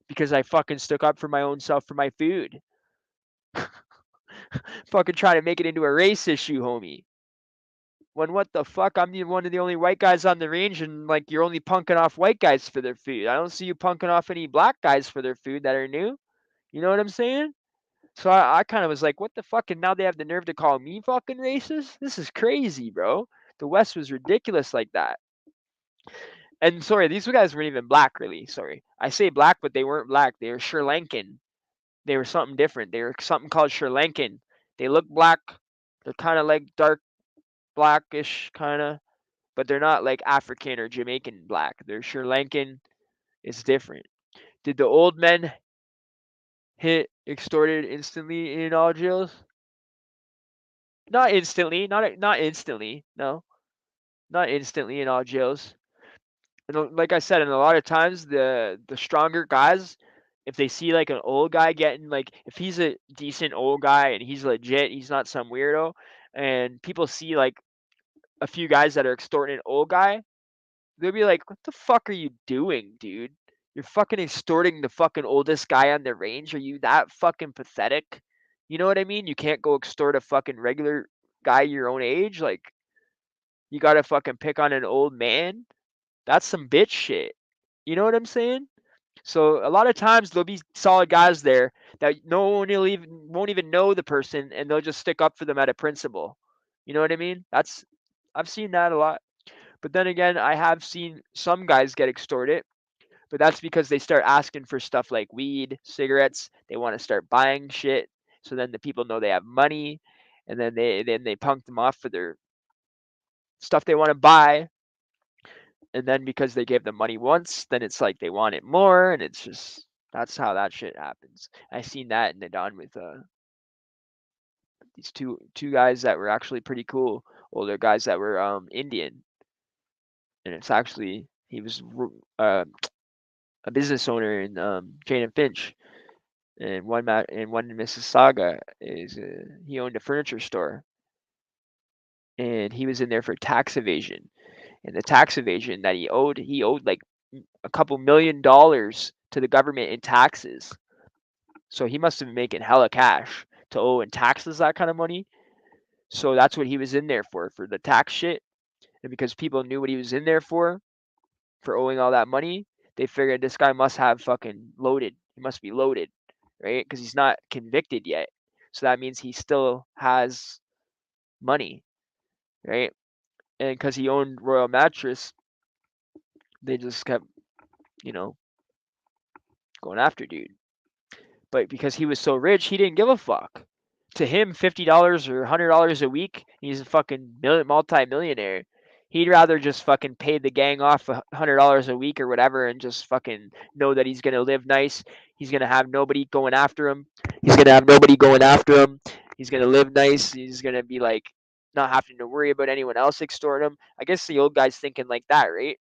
because I fucking stuck up for my own self for my food. Fucking trying to make it into a race issue, homie. When what the fuck? I'm one of the only white guys on the range, and like you're only punking off white guys for their food. I don't see you punking off any black guys for their food that are new. You know what I'm saying? So I kind of was like, what the fuck? And now they have the nerve to call me fucking racist? This is crazy, bro. The West was ridiculous like that. And sorry, these guys weren't even black, really. Sorry. I say black, but they weren't black. They were Sri Lankan. They were something different. They were something called Sri Lankan. They look black. They're kind of like dark blackish, kind of, but they're not like African or Jamaican black. They're Sri Lankan. It's different. Did the old men hit extorted instantly in all jails? Not instantly. Not instantly. No, not instantly in all jails. And like I said, and a lot of times the stronger guys, if they see like an old guy getting like, if he's a decent old guy and he's legit, he's not some weirdo, and people see like a few guys that are extorting an old guy, they'll be like, "What the fuck are you doing, dude? You're fucking extorting the fucking oldest guy on the range. Are you that fucking pathetic?" You know what I mean? You can't go extort a fucking regular guy your own age. Like, you gotta fucking pick on an old man. That's some bitch shit. You know what I'm saying? So a lot of times there'll be solid guys there that no one won't even know the person, and they'll just stick up for them at a principle. You know what I mean? I've seen that a lot. But then again, I have seen some guys get extorted, but that's because they start asking for stuff like weed, cigarettes. They want to start buying shit. So then the people know they have money, and then they punk them off for their stuff they want to buy. And then because they gave them money once, then it's like they want it more, and it's just that's how that shit happens. I seen that in the Don with these two guys that were actually pretty cool, older guys that were Indian, and it's actually he was a business owner in Jane and Finch, and one in Mississauga is he owned a furniture store, and he was in there for tax evasion. And the tax evasion that he owed like a couple $1 million to the government in taxes. So he must have been making hella cash to owe in taxes that kind of money. So that's what he was in there for the tax shit. And because people knew what he was in there for owing all that money, they figured this guy must have fucking loaded. He must be loaded, right? Because he's not convicted yet. So that means he still has money, right? And because he owned Royal Mattress, they just kept, you know, going after dude. But because he was so rich, he didn't give a fuck. To him, $50 or $100 a week, he's a fucking multi-millionaire. He'd rather just fucking pay the gang off $100 a week or whatever, and just fucking know that he's gonna live nice. He's gonna have nobody going after him. He's gonna have nobody going after him. He's gonna live nice. He's gonna be like not having to worry about anyone else extorting him. I guess the old guy's thinking like that, right?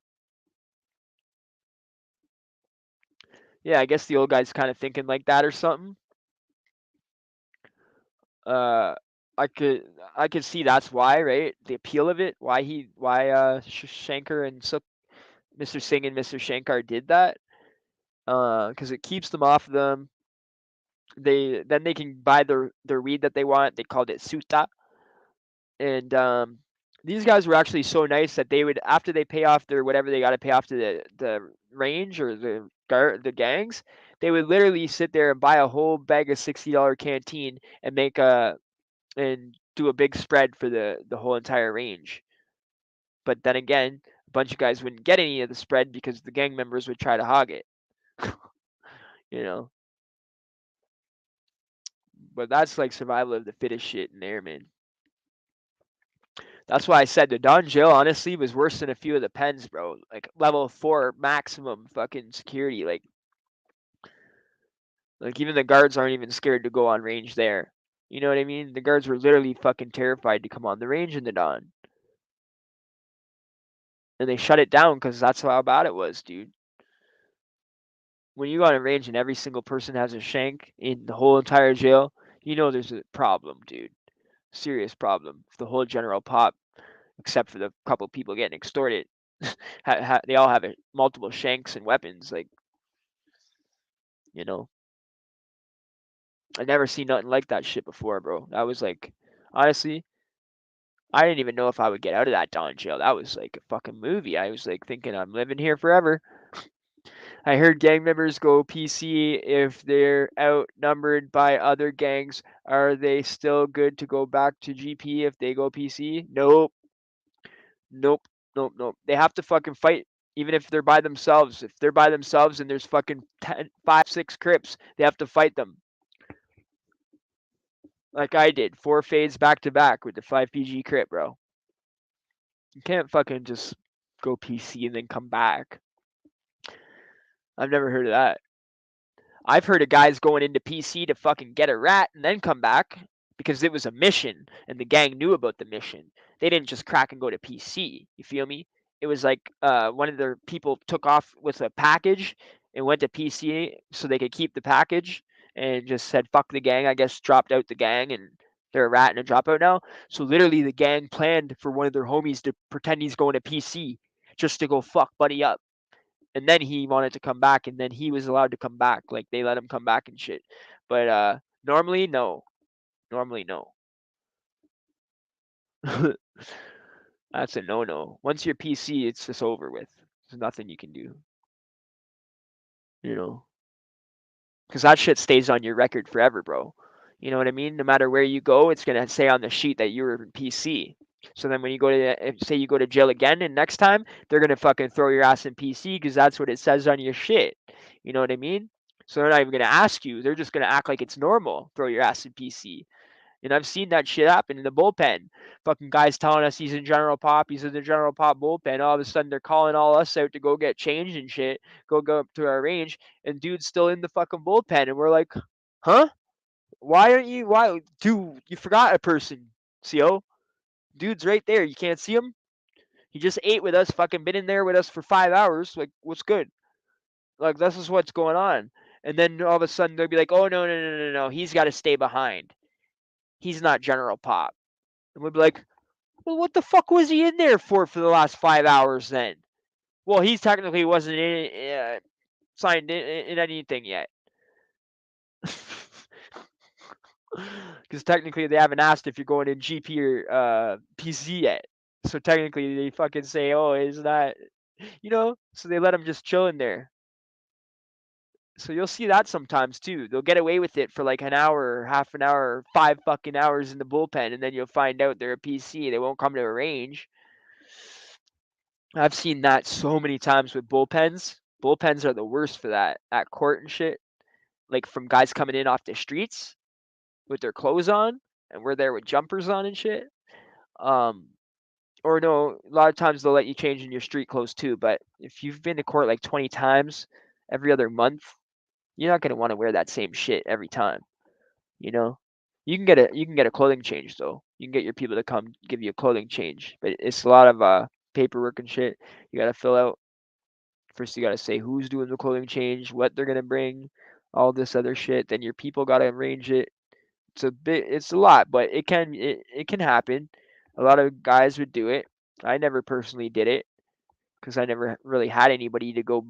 Yeah, I guess the old guy's kind of thinking like that or something. uh I could I could see that's why, right? The appeal of it, why Shankar and Mr. Singh and Mr. Shankar did that, because it keeps them off them. They can buy their weed that they want. They called it Suta, and these guys were actually so nice that they would, after they pay off their whatever they got to pay off to the range or the gangs, they would literally sit there and buy a whole bag of $60 canteen and make a and do a big spread for the whole entire range. But then again, a bunch of guys wouldn't get any of the spread because the gang members would try to hog it. you know. But that's like survival of the fittest shit in there, man. That's why I said the Don jail honestly was worse than a few of the pens, bro. Like level 4 maximum fucking security. Like even the guards aren't even scared to go on range there. You know what I mean? The guards were literally fucking terrified to come on the range in the Don. And they shut it down because that's how bad it was, dude. When you go on a range and every single person has a shank in the whole entire jail, you know there's a problem, dude. Serious problem. If the whole general pop, except for the couple people getting extorted, they all have multiple shanks and weapons. Like, you know, I never seen nothing like that shit before, bro. That was like, honestly, I didn't even know if I would get out of that Don jail. That was like a fucking movie. I was like thinking I'm living here forever. I heard gang members go PC if they're outnumbered by other gangs. Are they still good to go back to GP if they go PC? Nope. Nope. Nope. Nope. They have to fucking fight even if they're by themselves. If they're by themselves and there's fucking 10, 5, 6 Crips, they have to fight them. Like I did. 4 fades back to back with the 5 PG Crip, bro. You can't fucking just go PC and then come back. I've never heard of that. I've heard of guys going into PC to fucking get a rat and then come back because it was a mission and the gang knew about the mission. They didn't just crack and go to PC. You feel me? It was like one of their people took off with a package and went to PC so they could keep the package and just said fuck the gang. I guess dropped out the gang and they're a rat and a dropout now. So literally the gang planned for one of their homies to pretend he's going to PC just to go fuck buddy up, and then he wanted to come back and then he was allowed to come back, like they let him come back and shit. But normally no. That's a no. Once you're PC, it's just over with. There's nothing you can do, you know, because that shit stays on your record forever, bro. You know what I mean? No matter where you go, it's gonna say on the sheet that you were in PC. So then when you go to, say you go to jail again, and next time they're gonna fucking throw your ass in PC because that's what it says on your shit. You know what I mean? So they're not even gonna ask you. They're just gonna act like it's normal. Throw your ass in PC. And I've seen that shit happen in the bullpen. Fucking guys telling us he's in General Pop, he's in the General Pop bullpen. All of a sudden they're calling all us out to go get changed and shit, go up to our range, and dude's still in the fucking bullpen, and we're like, huh? Why aren't you? Why, dude? You forgot a person, CO. Dude's right there. You can't see him. He just ate with us. Fucking been in there with us for 5 hours. Like, what's good? Like, this is what's going on. And then all of a sudden they'll be like, oh no. He's got to stay behind. He's not General Pop. And we'll be like, well, what the fuck was he in there for the last 5 hours then? Well, he technically wasn't signed in anything yet. Because technically they haven't asked if you're going in GP or PC yet. So technically they fucking say, oh, is that, so they let him just chill in there. So you'll see that sometimes too. They'll get away with it for like an hour, or half an hour, or 5 fucking hours in the bullpen, and then you'll find out they're a PC. They won't come to a range. I've seen that so many times with bullpens. Bullpens are the worst for that at court and shit. Like from guys coming in off the streets with their clothes on, and we're there with jumpers on and shit. Or no, a lot of times they'll let you change in your street clothes too. But if you've been to court like 20 times every other month, you're not gonna want to wear that same shit every time. You know, you can get a clothing change though. You can get your people to come give you a clothing change, but it's a lot of paperwork and shit you gotta fill out. First, you gotta say who's doing the clothing change, what they're gonna bring, all this other shit. Then your people gotta arrange it. It's a lot, but it can happen. A lot of guys would do it. I never personally did it because I never really had anybody to go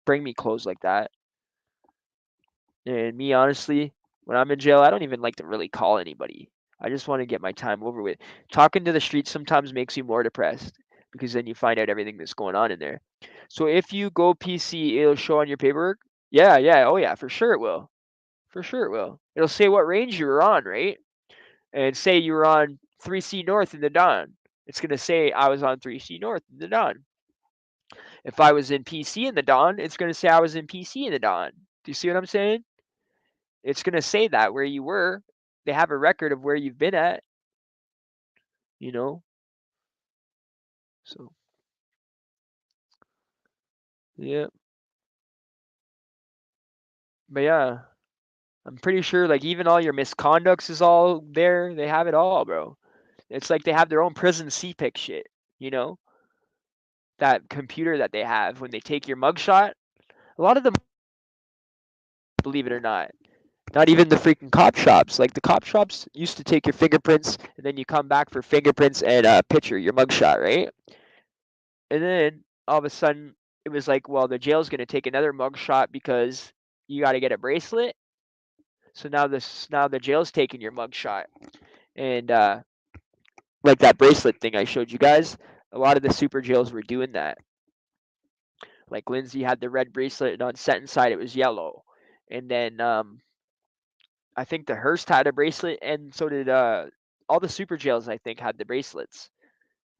bring me clothes like that. And me, honestly, when I'm in jail, I don't even like to really call anybody. I just want to get my time over with. Talking to the streets sometimes makes you more depressed because then you find out everything that's going on in there. So if you go PC, it'll show on your paperwork. Yeah, oh yeah, for sure it will. For sure it will. It'll say what range you were on, right? And say you were on 3C North in the Don. It's gonna say I was on 3C North in the Don. If I was in PC in the Don, it's gonna say I was in PC in the Don. Do you see what I'm saying? It's gonna say that where you were. They have a record of where you've been at, you know. So yeah, but yeah, I'm pretty sure like even all your misconducts is all there. They have it all, bro. It's like they have their own prison CPIC shit. You know that computer that they have when they take your mugshot. A lot of them, believe it or not. Not even the freaking cop shops. Like the cop shops used to take your fingerprints, and then you come back for fingerprints and a picture, your mugshot, right? And then all of a sudden, it was like, well, the jail's gonna take another mugshot because you got to get a bracelet. So now the jail's taking your mugshot, and like that bracelet thing I showed you guys, a lot of the super jails were doing that. Like Lindsay had the red bracelet, and on set inside it was yellow, and then I think the Hearst had a bracelet, and so did all the super jails. I think had the bracelets.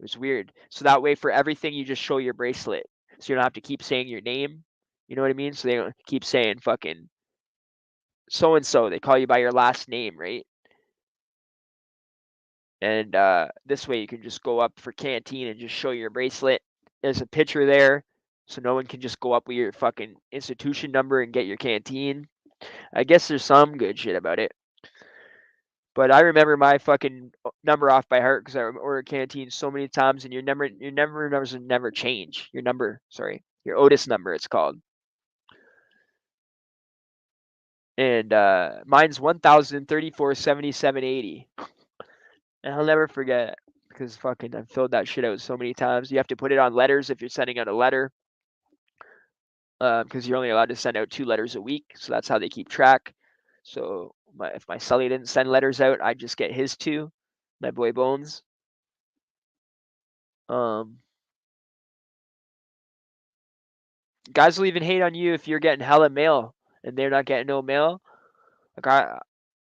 It was weird. So that way, for everything, you just show your bracelet, so you don't have to keep saying your name. You know what I mean? So they don't keep saying fucking so and so. They call you by your last name, right? And this way, you can just go up for canteen and just show your bracelet. There's a picture there, so no one can just go up with your fucking institution number and get your canteen. I guess there's some good shit about it. But I remember my fucking number off by heart because I ordered canteen so many times, and your numbers never change. Your number, sorry, your Otis number, it's called. And mine's 1034 7780, and I'll never forget it because fucking I've filled that shit out so many times. You have to put it on letters if you're sending out a letter, because you're only allowed to send out 2 letters a week, so that's how they keep track. So if my Sully didn't send letters out, I'd just get his 2, my boy Bones. Um, Guys will even hate on you if you're getting hella mail and they're not getting no mail. Like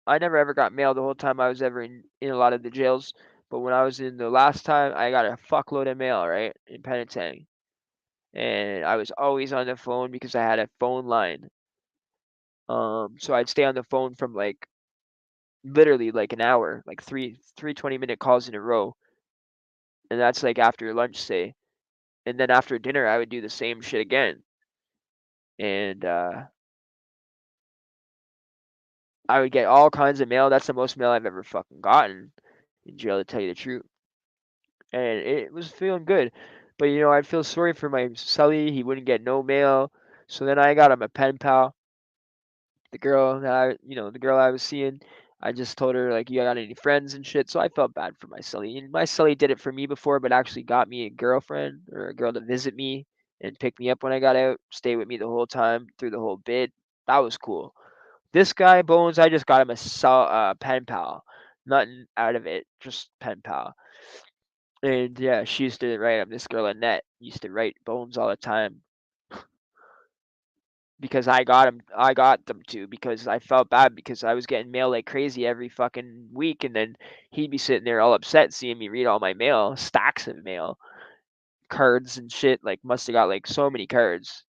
I never ever got mail the whole time I was ever in a lot of the jails. But when I was in the last time, I got a fuckload of mail, right, in Penitang. And I was always on the phone because I had a phone line. So I'd stay on the phone from like literally like an hour, like three 20-minute calls in a row. And that's like after lunch, say. And then after dinner, I would do the same shit again. And I would get all kinds of mail. That's the most mail I've ever fucking gotten in jail, to tell you the truth. And it was feeling good. But I'd feel sorry for my Sully. He wouldn't get no mail. So then I got him a pen pal. The girl I was seeing, I just told her like, you got any friends and shit. So I felt bad for my Sully. And my Sully did it for me before, but actually got me a girlfriend or a girl to visit me and pick me up when I got out, stay with me the whole time through the whole bid. That was cool. This guy, Bones, I just got him a pen pal. Nothing out of it, just pen pal. And yeah, she used to write him. This girl Annette used to write Bones all the time because I got them to because I felt bad because I was getting mail like crazy every fucking week, and then he'd be sitting there all upset seeing me read all my mail, stacks of mail, cards and shit. Like must have got like so many cards.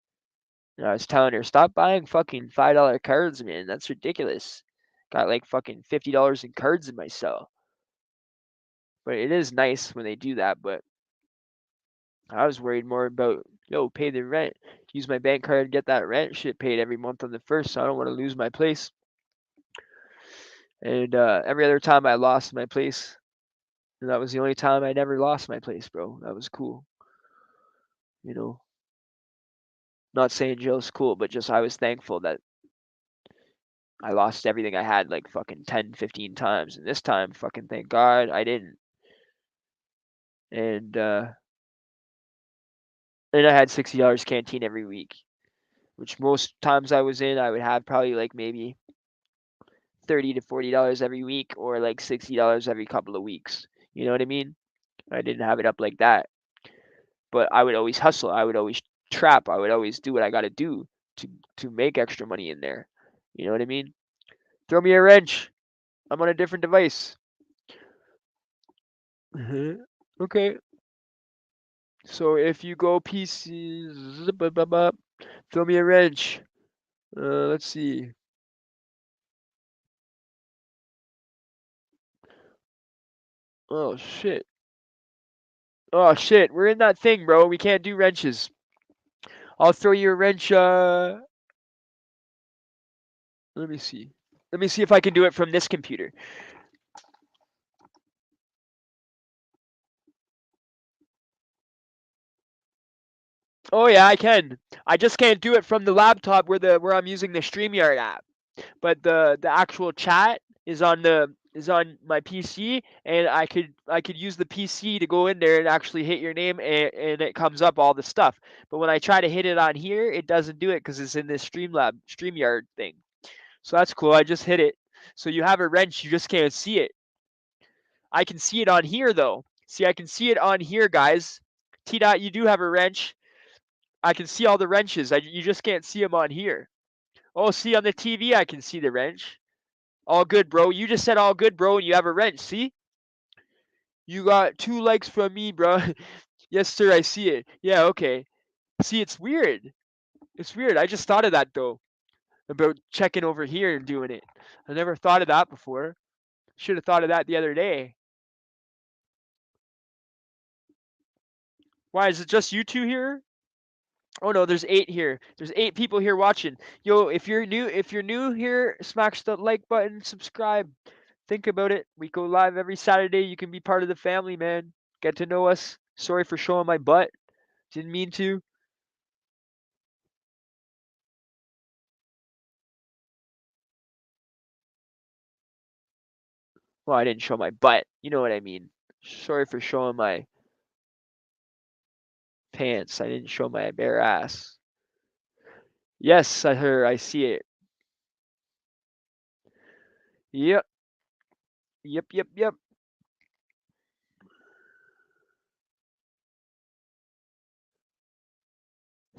And I was telling her, stop buying fucking $5 cards, man. That's ridiculous. Got like fucking $50 in cards in my cell. But it is nice when they do that. But I was worried more about, pay the rent. Use my bank card, get that rent shit paid every month on the first, so I don't want to lose my place. And every other time I lost my place, and that was the only time I never lost my place, bro. That was cool. You know, not saying jail's cool, but just I was thankful that I lost everything I had like fucking 10, 15 times. And this time, fucking thank God I didn't. And I had $60 canteen every week, which most times I was in, I would have probably like maybe $30 to $40 every week, or like $60 every couple of weeks. You know what I mean? I didn't have it up like that, but I would always hustle. I would always trap. I would always do what I got to do to make extra money in there. You know what I mean? Throw me a wrench. I'm on a different device. Okay. So if you go PCs, throw me a wrench. Let's see. Oh shit. Oh shit, we're in that thing, bro. We can't do wrenches. I'll throw you a wrench. Let me see. Let me see if I can do it from this computer. Oh yeah, I can. I just can't do it from the laptop where I'm using the StreamYard app. But the actual chat is on my PC, and I could use the PC to go in there and actually hit your name, and it comes up all the stuff. But when I try to hit it on here, it doesn't do it because it's in this StreamYard thing. So that's cool. I just hit it. So you have a wrench, you just can't see it. I can see it on here though. See, I can see it on here, guys. T dot, you do have a wrench. I can see all the wrenches. You just can't see them on here. Oh, see on the TV, I can see the wrench. All good, bro. You just said all good, bro, and you have a wrench. See? You got 2 likes from me, bro. Yes, sir, I see it. Yeah, okay. See, it's weird. It's weird. I just thought of that, though, about checking over here and doing it. I never thought of that before. Should have thought of that the other day. Why, is it just you two here? Oh no, there's 8 here. There's 8 people here watching. Yo, if you're new here, smash the like button, subscribe. Think about it. We go live every Saturday. You can be part of the family, man. Get to know us. Sorry for showing my butt. Didn't mean to. Well, I didn't show my butt. You know what I mean. Sorry for showing my pants. I didn't show my bare ass. Yes, I see it. Yep. Yep, yep, yep.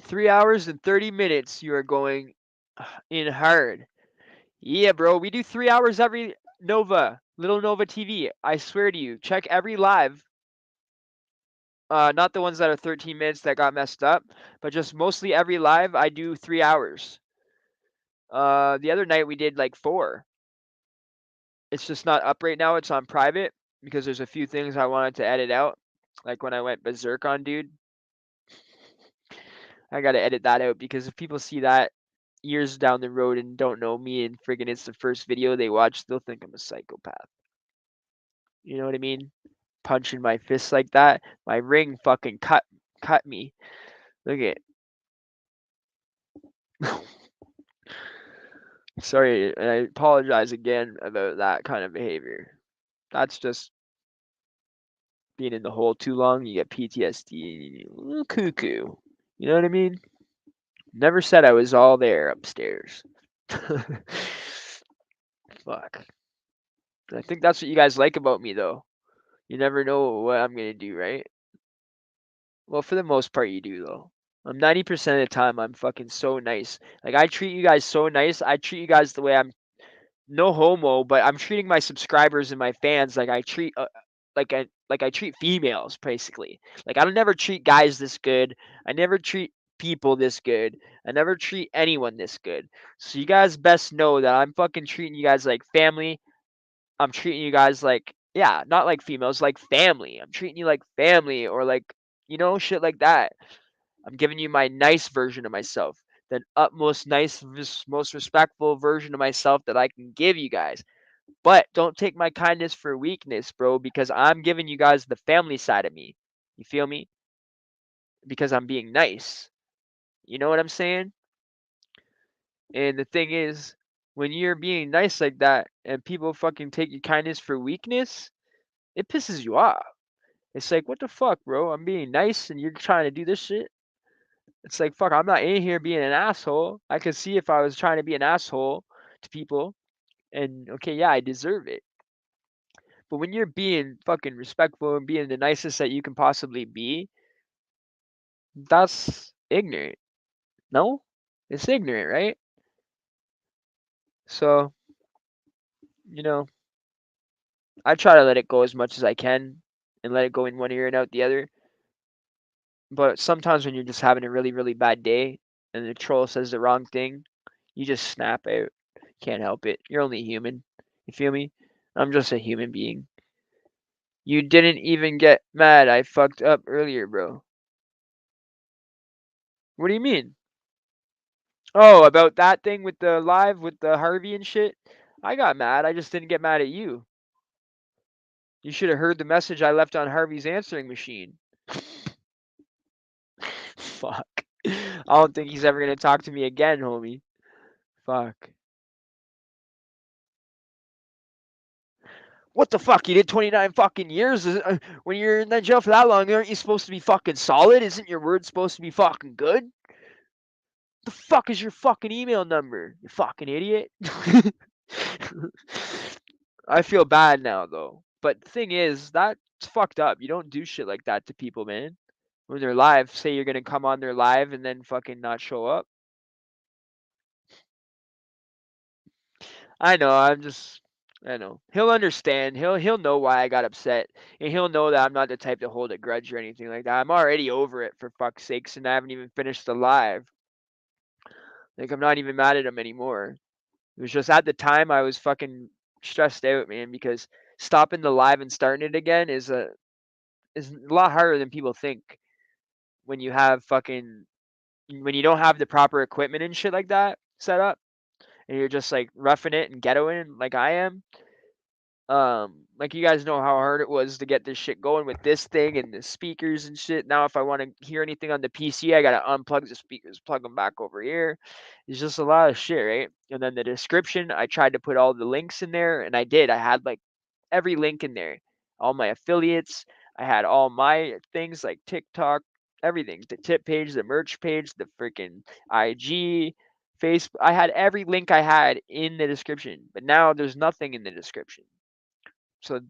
3 hours and 30 minutes you are going in hard. Yeah, bro. We do 3 hours every Nova. Little Nova TV. I swear to you. Check every live. Not the ones that are 13 minutes that got messed up, but just mostly every live I do 3 hours. The other night we did like 4. It's just not up right now. It's on private because there's a few things I wanted to edit out. Like when I went berserk on dude. I gotta edit that out because if people see that years down the road and don't know me and friggin' it's the first video they watch, they'll think I'm a psychopath. You know what I mean? Punching my fist like that. My ring fucking cut me. Look at Sorry, and I apologize again about that kind of behavior. That's just being in the hole too long, you get PTSD, a little cuckoo. You know what I mean? Never said I was all there upstairs. Fuck. I think that's what you guys like about me, though. You never know what I'm gonna do, right? Well, for the most part, you do, though. 90% of the time, I'm fucking so nice. Like, I treat you guys so nice. I treat you guys the way I'm no homo, but I'm treating my subscribers and my fans like I treat like I treat females basically. Like I don't never treat guys this good. I never treat people this good. I never treat anyone this good. So you guys best know that I'm fucking treating you guys like family. I'm treating you guys like yeah, not like females, like family. I'm treating you like family or like shit like that. I'm giving you my nice version of myself, the utmost nice, most respectful version of myself that I can give you guys. But don't take my kindness for weakness, bro, because I'm giving you guys the family side of me. You feel me? Because I'm being nice. You know what I'm saying? And the thing is, when you're being nice like that and people fucking take your kindness for weakness, it pisses you off. It's like, what the fuck, bro? I'm being nice and you're trying to do this shit. It's like, fuck, I'm not in here being an asshole. I could see if I was trying to be an asshole to people. And okay, yeah, I deserve it. But when you're being fucking respectful and being the nicest that you can possibly be, that's ignorant. No? It's ignorant, right? So, you know, I try to let it go as much as I can and let it go in one ear and out the other. But sometimes when you're just having a really, really bad day and the troll says the wrong thing, you just snap out. Can't help it. You're only human. You feel me? I'm just a human being. You didn't even get mad. I fucked up earlier, bro. What do you mean? Oh, about that thing with the live with the Harvey and shit? I got mad. I just didn't get mad at you. You should have heard the message I left on Harvey's answering machine. Fuck. I don't think he's ever gonna talk to me again, homie. Fuck. What the fuck? You did 29 fucking years? When you're in that jail for that long, aren't you supposed to be fucking solid? Isn't your word supposed to be fucking good? The fuck is your fucking email number? You fucking idiot. I feel bad now though. But the thing is, that's fucked up. You don't do shit like that to people, man. When they're live, say you're gonna come on their live and then fucking not show up. I know, I know. He'll understand. He'll know why I got upset. And he'll know that I'm not the type to hold a grudge or anything like that. I'm already over it for fuck's sakes, and I haven't even finished the live. Like I'm not even mad at him anymore. It was just at the time I was fucking stressed out, man, because stopping the live and starting it again is a lot harder than people think when you have fucking when you don't have the proper equipment and shit like that set up and you're just like roughing it and ghettoing like I am. Like you guys know how hard it was to get this shit going with this thing and the speakers and shit. Now if I want to hear anything on the PC, I gotta unplug the speakers, plug them back over here. It's just a lot of shit, right? And then the description, I tried to put all the links in there, and I did. I had like every link in there, all my affiliates. I had all my things like TikTok, everything, the tip page, the merch page, the freaking IG, Facebook. I had every link I had in the description, but now there's nothing in the description. So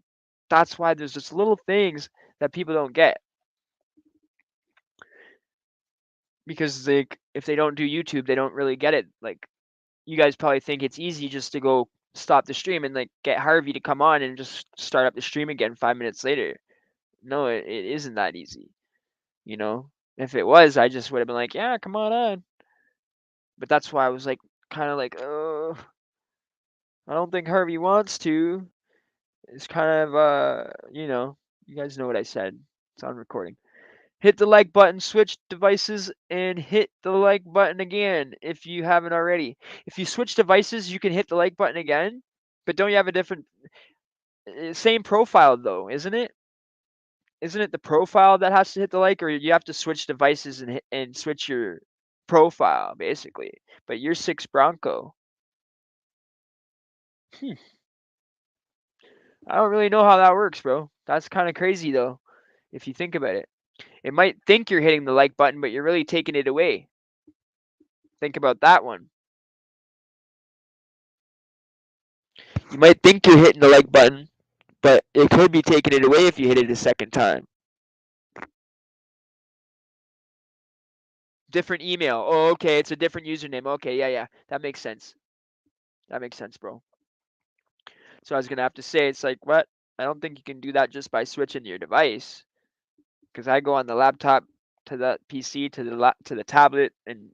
that's why there's just little things that people don't get. Because like if they don't do YouTube, they don't really get it. Like you guys probably think it's easy just to go stop the stream and like get Harvey to come on and just start up the stream again 5 minutes later. No, it isn't that easy. You know? If it was, I just would have been like, yeah, come on. But that's why I was like kind of like, oh, I don't think Harvey wants to. It's kind of you guys know what I said. It's on recording. Hit the like button, switch devices, and hit the like button again if you haven't already. If you switch devices, you can hit the like button again, but don't you have a different, same profile though, isn't it? Isn't it the profile that has to hit the like, or you have to switch devices and switch your profile basically? But you're 6 Bronco. Hmm. I don't really know how that works, bro. That's kind of crazy though, if you think about it. It might think you're hitting the like button, but you're really taking it away. Think about that one. You might think you're hitting the like button, but it could be taking it away if you hit it a second time. Different email. Oh, okay, it's a different username. Okay, yeah. That makes sense. That makes sense, bro. So I was gonna have to say, it's like, what? I don't think you can do that just by switching your device. Because I go on the laptop to the PC to the tablet, and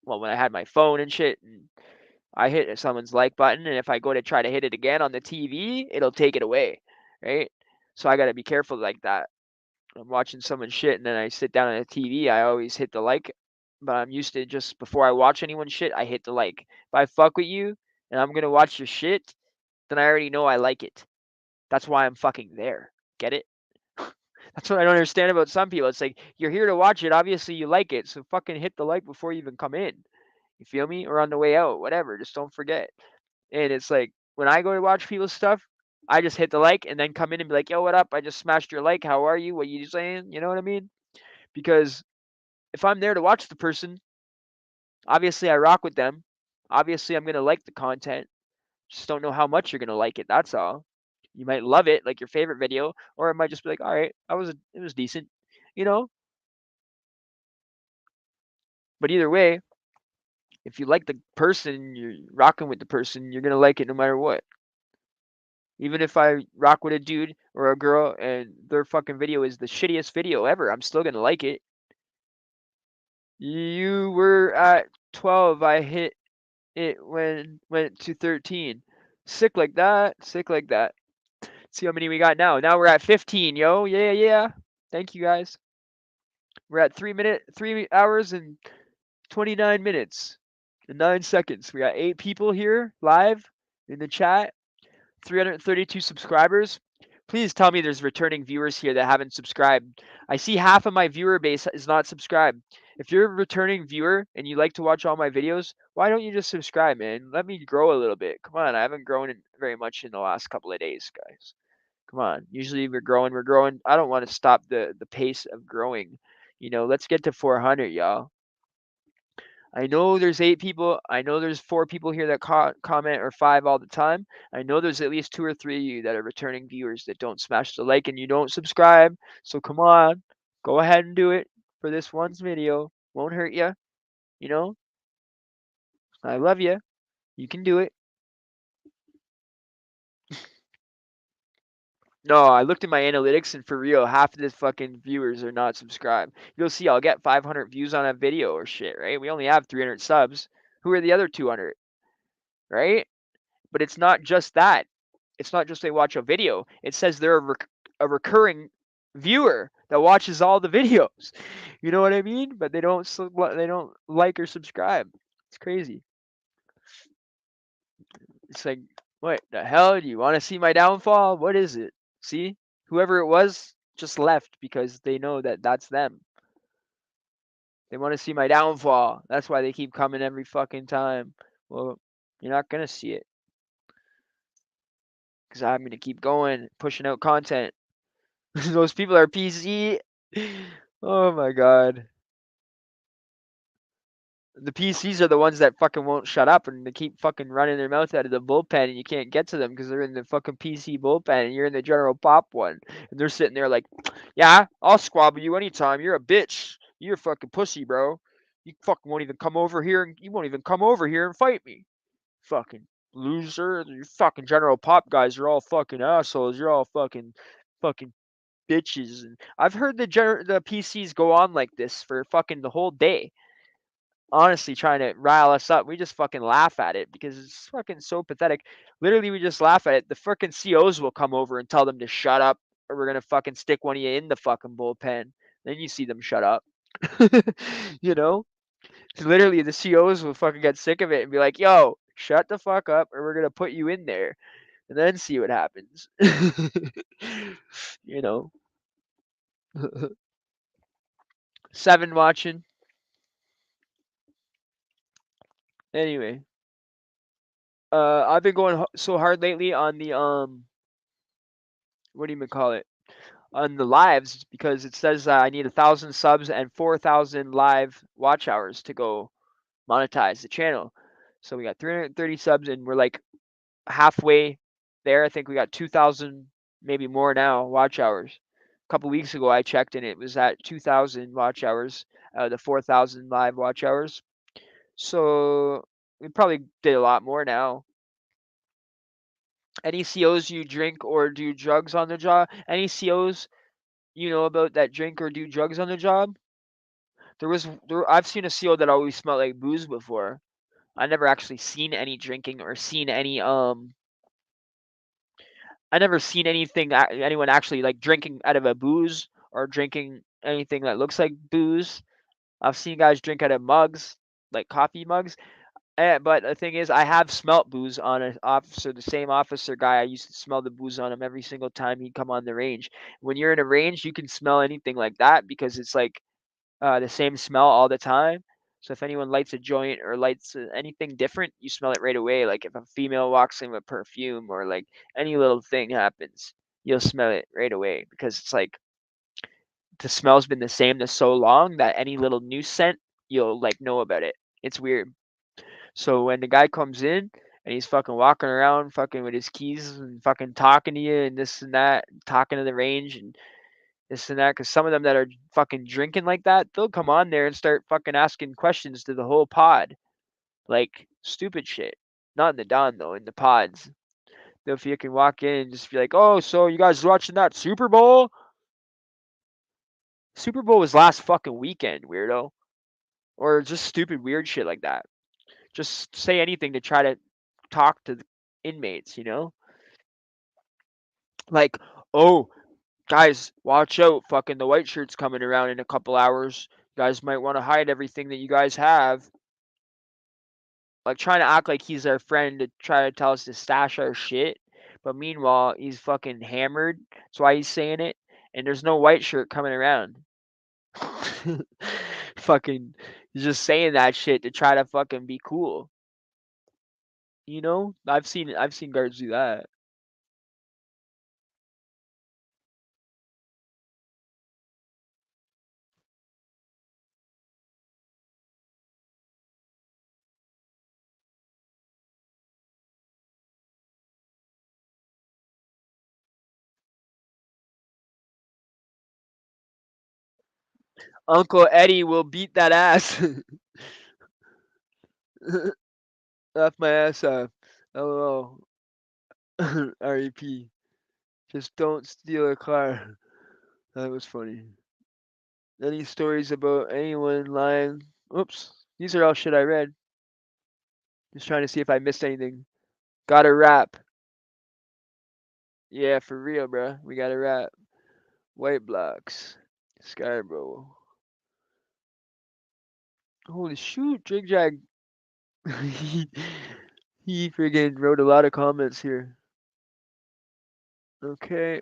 well, when I had my phone and shit, and I hit someone's like button, and if I go to try to hit it again on the TV, it'll take it away, right? So I gotta be careful like that. I'm watching someone shit and then I sit down on the TV, I always hit the like. But I'm used to just before I watch anyone shit, I hit the like. If I fuck with you and I'm gonna watch your shit, then I already know I like it. That's why I'm fucking there. Get it? That's what I don't understand about some people. It's like you're here to watch it. Obviously you like it, so fucking hit the like before you even come in. You feel me? Or on the way out, whatever. Just don't forget. And it's like when I go to watch people's stuff, I just hit the like and then come in and be like, yo, what up? I just smashed your like. How are you? What you saying? You know what I mean? Because if I'm there to watch the person, obviously I rock with them. Obviously I'm gonna like the content. Just don't know how much you're gonna like it. That's all. You might love it, like your favorite video, or it might just be like, all right, it was decent, you know. But either way, if you like the person, you're rocking with the person, you're gonna like it no matter what. Even if I rock with a dude or a girl and their fucking video is the shittiest video ever, I'm still gonna like it. You were at 12. I hit it when went to 13. Sick like that. Sick like that. See how many we got now. Now we're at 15, yo. Yeah. Thank you guys. We're at 3 hours and 29 minutes and 9 seconds. We got 8 people here live in the chat. 332 subscribers. Please tell me there's returning viewers here that haven't subscribed. I see half of my viewer base is not subscribed. If you're a returning viewer and you like to watch all my videos, why don't you just subscribe, man? Let me grow a little bit. Come on, I haven't grown very much in the last couple of days, guys. Come on. Usually we're growing. I don't want to stop the pace of growing. Let's get to 400, y'all. I know there's 8 people. I know there's 4 people here that comment, or 5 all the time. I know there's at least 2 or 3 of you that are returning viewers that don't smash the like and you don't subscribe. So come on, go ahead and do it for this one's video. Won't hurt you. I love you. You can do it. No, I looked at my analytics, and for real, half of the fucking viewers are not subscribed. You'll see I'll get 500 views on a video or shit, right? We only have 300 subs. Who are the other 200, right? But it's not just that. It's not just they watch a video. It says they're a recurring viewer that watches all the videos. You know what I mean? But they don't like or subscribe. It's crazy. It's like, what the hell? Do you want to see my downfall? What is it? See? Whoever it was just left because they know that that's them. They want to see my downfall. That's why they keep coming every fucking time. Well, you're not going to see it. Because I'm going to keep going, pushing out content. Those people are PC. Oh my god. The PCs are the ones that fucking won't shut up, and they keep fucking running their mouth out of the bullpen, and you can't get to them because they're in the fucking PC bullpen, and you're in the general pop one. And they're sitting there like, yeah, I'll squabble you anytime. You're a bitch. You're a fucking pussy, bro. You fucking won't even come over here, and you won't even come over here and fight me. Fucking loser. You fucking general pop guys are all fucking assholes. You're all fucking bitches. And I've heard the PCs go on like this for fucking the whole day. Honestly, trying to rile us up. We just fucking laugh at it because it's fucking so pathetic. Literally, we just laugh at it. The fucking COs will come over and tell them to shut up, or we're gonna fucking stick one of you in the fucking bullpen. Then you see them shut up. you know, literally the COs will fucking get sick of it and be like, "Yo, shut the fuck up, or we're gonna put you in there, and then see what happens." you know. 7 watching. Anyway, I've been going so hard lately on the what do you call it? On the lives, because it says I need 1,000 subs and 4,000 live watch hours to go monetize the channel. So we got 330 subs, and we're like halfway there. I think we got 2,000, maybe more now, watch hours. A couple weeks ago, I checked, and it was at 2,000 watch hours out of the 4,000 live watch hours. So we probably did a lot more now. Any COs you drink or do drugs on the job? Any COs you know about that drink or do drugs on the job? I've seen a CO that always smelled like booze before. I never actually seen any drinking or seen any I never seen anyone actually like drinking out of a booze or drinking anything that looks like booze. I've seen guys drink out of mugs, like coffee mugs. But the thing is, I have smelt booze on an officer, the same officer guy. I used to smell the booze on him every single time he'd come on the range. When you're in a range, you can smell anything like that because it's like the same smell all the time. So if anyone lights a joint or lights anything different, you smell it right away. Like if a female walks in with perfume or like any little thing happens, you'll smell it right away because it's like the smell's been the same for so long that any little new scent, you'll like know about it. It's weird. So when the guy comes in and he's fucking walking around fucking with his keys and fucking talking to you and this and that, talking to the range and this and that, because some of them that are fucking drinking like that, they'll come on there and start fucking asking questions to the whole pod. Like stupid shit. Not in the Don though, in the pods. If you can walk in and just be like, oh, so you guys watching that Super Bowl? Super Bowl was last fucking weekend, weirdo. Or just stupid weird shit like that. Just say anything to try to talk to the inmates, Like, oh, guys, watch out, fucking the white shirt's coming around in a couple hours. You guys might want to hide everything that you guys have. Like trying to act like he's our friend to try to tell us to stash our shit. But meanwhile, he's fucking hammered. That's why he's saying it. And there's no white shirt coming around. Fucking, he's just saying that shit to try to fucking be cool. You know, I've seen guards do that. Uncle Eddie will beat that ass. Laugh my ass off. LOL. REP. Just don't steal a car. That was funny. Any stories about anyone lying? Oops. These are all shit I read. Just trying to see if I missed anything. Got a rap. Yeah, for real, bro. We got a rap. White blocks. Scarborough. Holy shoot, Jig Jag. he friggin' wrote a lot of comments here. Okay.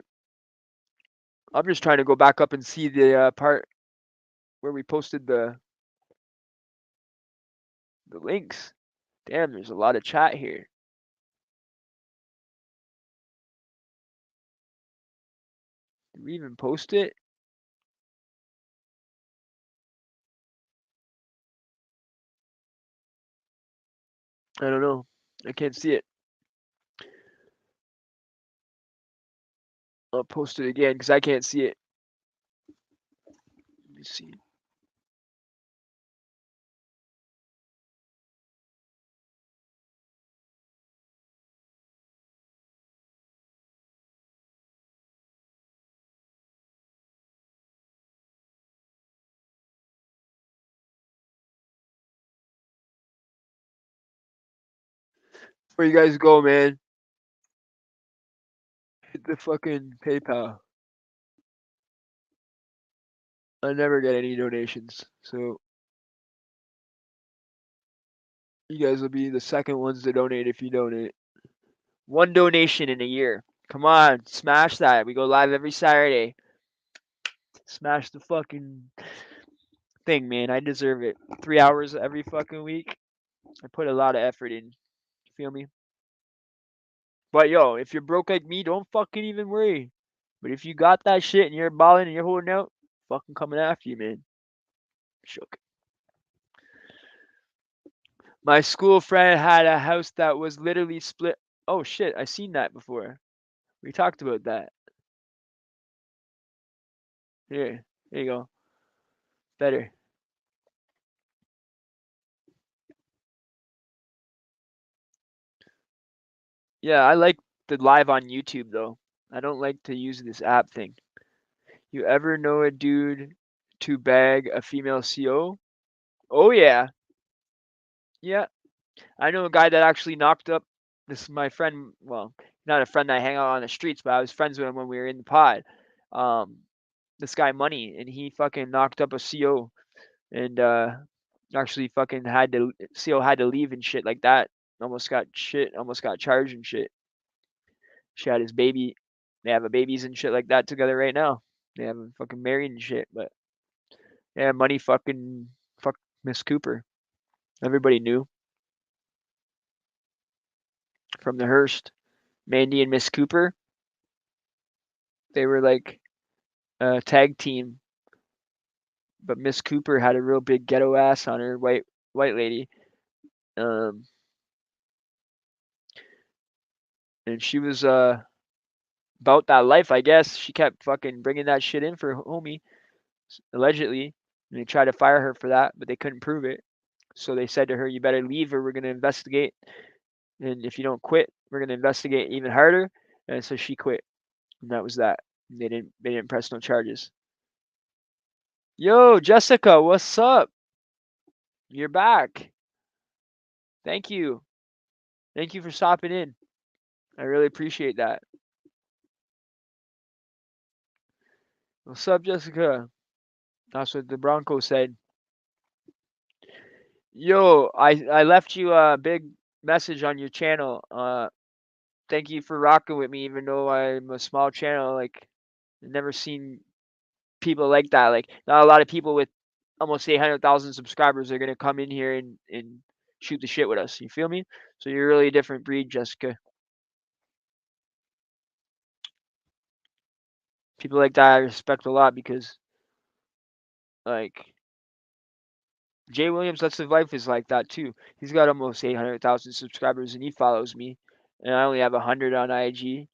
I'm just trying to go back up and see the part where we posted the links. Damn, there's a lot of chat here. Did we even post it? I don't know. I can't see it. I'll post it again because I can't see it. Let me see. Where you guys go, man? Hit the fucking PayPal. I never get any donations, so you guys will be the second ones to donate if you donate. One donation in a year. Come on, smash that. We go live every Saturday. Smash the fucking thing, man. I deserve it. 3 hours every fucking week. I put a lot of effort in. You feel me? But yo, if you're broke like me, don't fucking even worry. But if you got that shit and you're balling and you're holding out, fucking coming after you, man. Shook. My school friend had a house that was literally split. Oh shit, I seen that before. We talked about that. Here, there you go. Better. Yeah, I like the live on YouTube though. I don't like to use this app thing. You ever know a dude to bag a female CO? Oh yeah. Yeah. I know a guy that actually knocked up this is my friend, well, not a friend that I hang out on the streets, but I was friends with him when we were in the pod. Um this guy Money and he fucking knocked up a CO and actually fucking had to CO had to leave and shit like that. Almost got charged and shit. She had his baby. They have a babies and shit like that together right now. They haven't fucking married and shit, but yeah, Money fucking fuck Miss Cooper. Everybody knew from the Hearst. Mandy and Miss Cooper. They were like a tag team, but Miss Cooper had a real big ghetto ass on her, white lady. Um, and she was about that life, I guess. She kept fucking bringing that shit in for homie, allegedly. And they tried to fire her for that, but they couldn't prove it. So they said to her, "You better leave, or we're gonna investigate. And if you don't quit, we're gonna investigate even harder." And so she quit, and that was that. They didn't press no charges. Yo, Jessica, what's up? You're back. Thank you. Thank you for stopping in. I really appreciate that. What's up, Jessica? That's what the Bronco said. Yo, I left you a big message on your channel. Thank you for rocking with me, even though I'm a small channel. Like, I've never seen people like that. Like, not a lot of people with almost 800,000 subscribers are gonna come in here and shoot the shit with us. You feel me? So you're really a different breed, Jessica. People like that I respect a lot because, like, Jay Williams Let's Live Life is like that too. He's got almost 800,000 subscribers and he follows me, and I only have 100 on IG.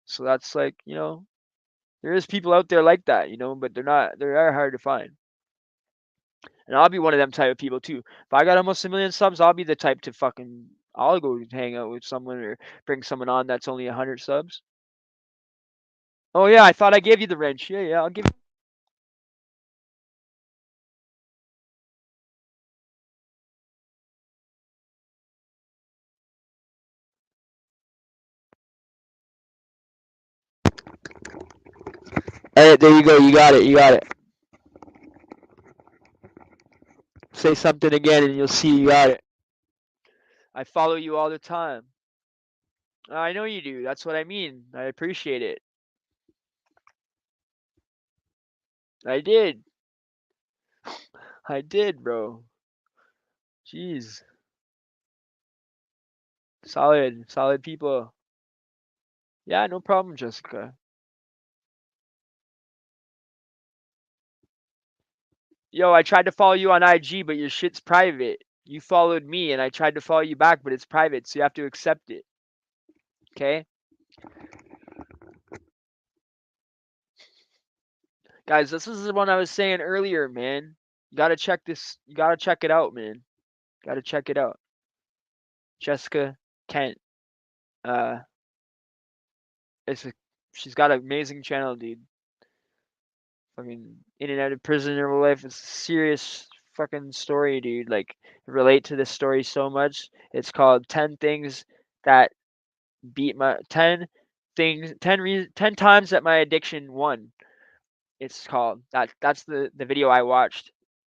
So that's like, there is people out there like that, but they are hard to find. And I'll be one of them type of people too. If I got almost 1 million subs, I'll be the type to I'll go hang out with someone or bring someone on that's only 100 subs. Oh yeah, I thought I gave you the wrench. Yeah, I'll give. All right, there you go. You got it. You got it. Say something again, and you'll see you got it. I follow you all the time. I know you do. That's what I mean. I appreciate it. I did. I did, bro. Jeez. Solid people. Yeah, no problem, Jessica. Yo, I tried to follow you on IG, but your shit's private. You followed me, and I tried to follow you back, but it's private, so you have to accept it. Okay? Guys, this is the one I was saying earlier, man. You gotta check this. You gotta check it out, man. Gotta check it out. Jessica Kent. Uh, it's a, she's got an amazing channel, dude. Fucking in and out of prison in her life. It's a serious fucking story, dude. Like, relate to this story so much. It's called 10 Things That Beat My 10 Things 10 times that my addiction won. It's called. That's the video I watched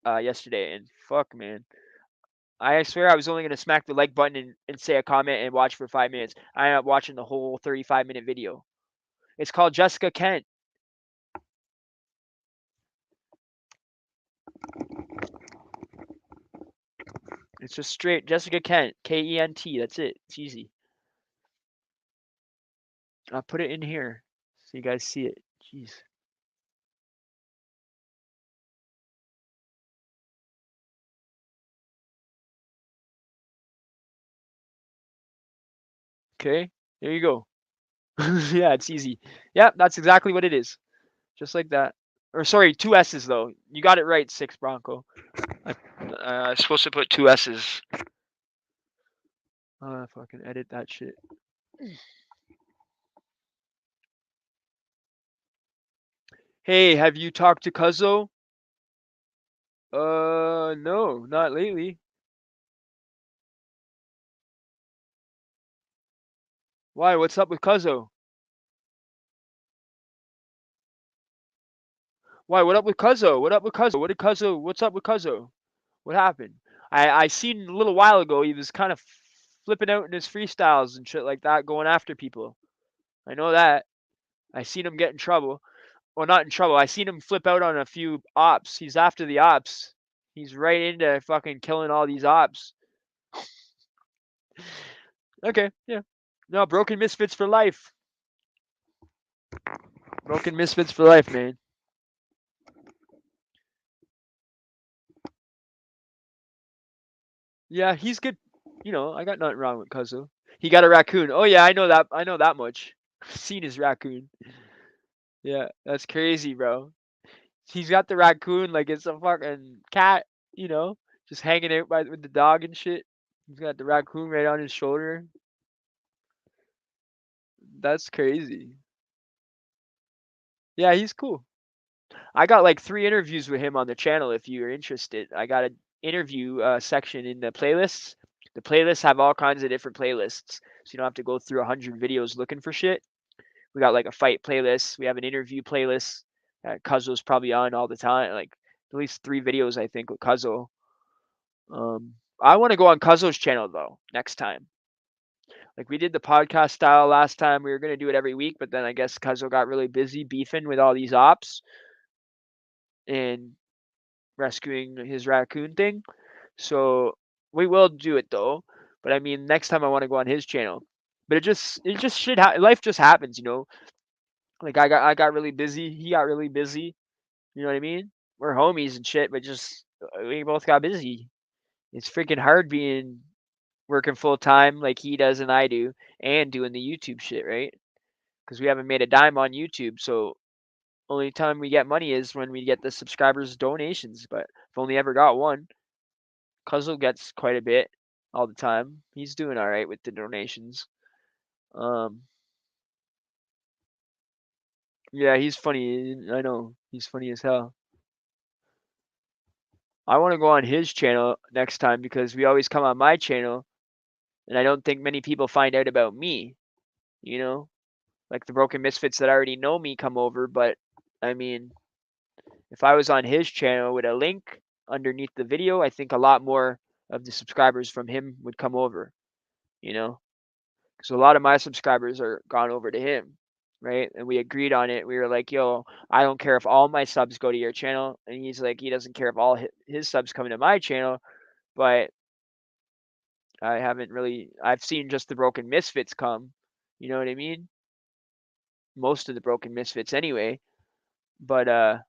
yesterday, and fuck, man. I swear I was only gonna smack the like button and say a comment and watch for 5 minutes. I ended up watching the whole 35-minute video. It's called Jessica Kent. It's just straight Jessica Kent, Kent. That's it. It's easy. I'll put it in here so you guys see it. Jeez. Okay, there you go. Yeah, it's easy. Yeah, that's exactly what it is. Just like that. Or sorry, 2 S's though. You got it right, 6 Bronco. I'm supposed to put 2 S's. Fucking edit that shit. Hey, have you talked to Cuzzo? No, not lately. Why? What's up with Cuzzo? Why? What up with Cuzzo? What up with Cuzzo? What did Cuzzo? What's up with Cuzzo? What happened? I seen a little while ago he was kind of flipping out in his freestyles and shit like that, going after people. I know that. I seen him get in trouble. Well, not in trouble. I seen him flip out on a few ops. He's after the ops. He's right into fucking killing all these ops. Okay, yeah. No, broken misfits for life. Broken misfits for life, man. Yeah, he's good. I got nothing wrong with Cuzzo. He got a raccoon. Oh yeah, I know that. I know that much. Seen his raccoon. Yeah, that's crazy, bro. He's got the raccoon like it's a fucking cat, just hanging out with the dog and shit. He's got the raccoon right on his shoulder. That's crazy. Yeah, he's cool. I got like 3 interviews with him on the channel if you're interested. I got an interview section in the playlists. The playlists have all kinds of different playlists, so you don't have to go through 100 videos looking for shit. We got like a fight playlist. We have an interview playlist. Cuzzo's probably on all the time, like at least 3 videos I think with Cuzzo. I want to go on Cuzzo's channel though next time. Like we did the podcast style last time. We were gonna do it every week, but then I guess Cuzzo got really busy beefing with all these ops and rescuing his raccoon thing. So we will do it though. But I mean, next time I want to go on his channel. But it just should life just happens, you know. Like I got really busy. He got really busy. You know what I mean? We're homies and shit, but just we both got busy. It's freaking hard being working full time like he does and I do, and doing the YouTube shit, right? Because we haven't made a dime on YouTube, so only time we get money is when we get the subscribers donations. But I've only ever got one. Cuzzle gets quite a bit all the time. He's doing all right with the donations. Yeah, he's funny. I know he's funny as hell. I want to go on his channel next time because we always come on my channel, and I don't think many people find out about me. You know, like the Broken Misfits that already know me come over. But I mean, if I was on his channel with a link underneath the video, I think a lot more of the subscribers from him would come over. You know, because a lot of my subscribers are gone over to him, right? And we agreed on it. We were like, yo, I don't care if all my subs go to your channel. And he's like, he doesn't care if all his subs come to my channel. But I've seen just the Broken Misfits come. You know what I mean? Most of the Broken Misfits anyway. But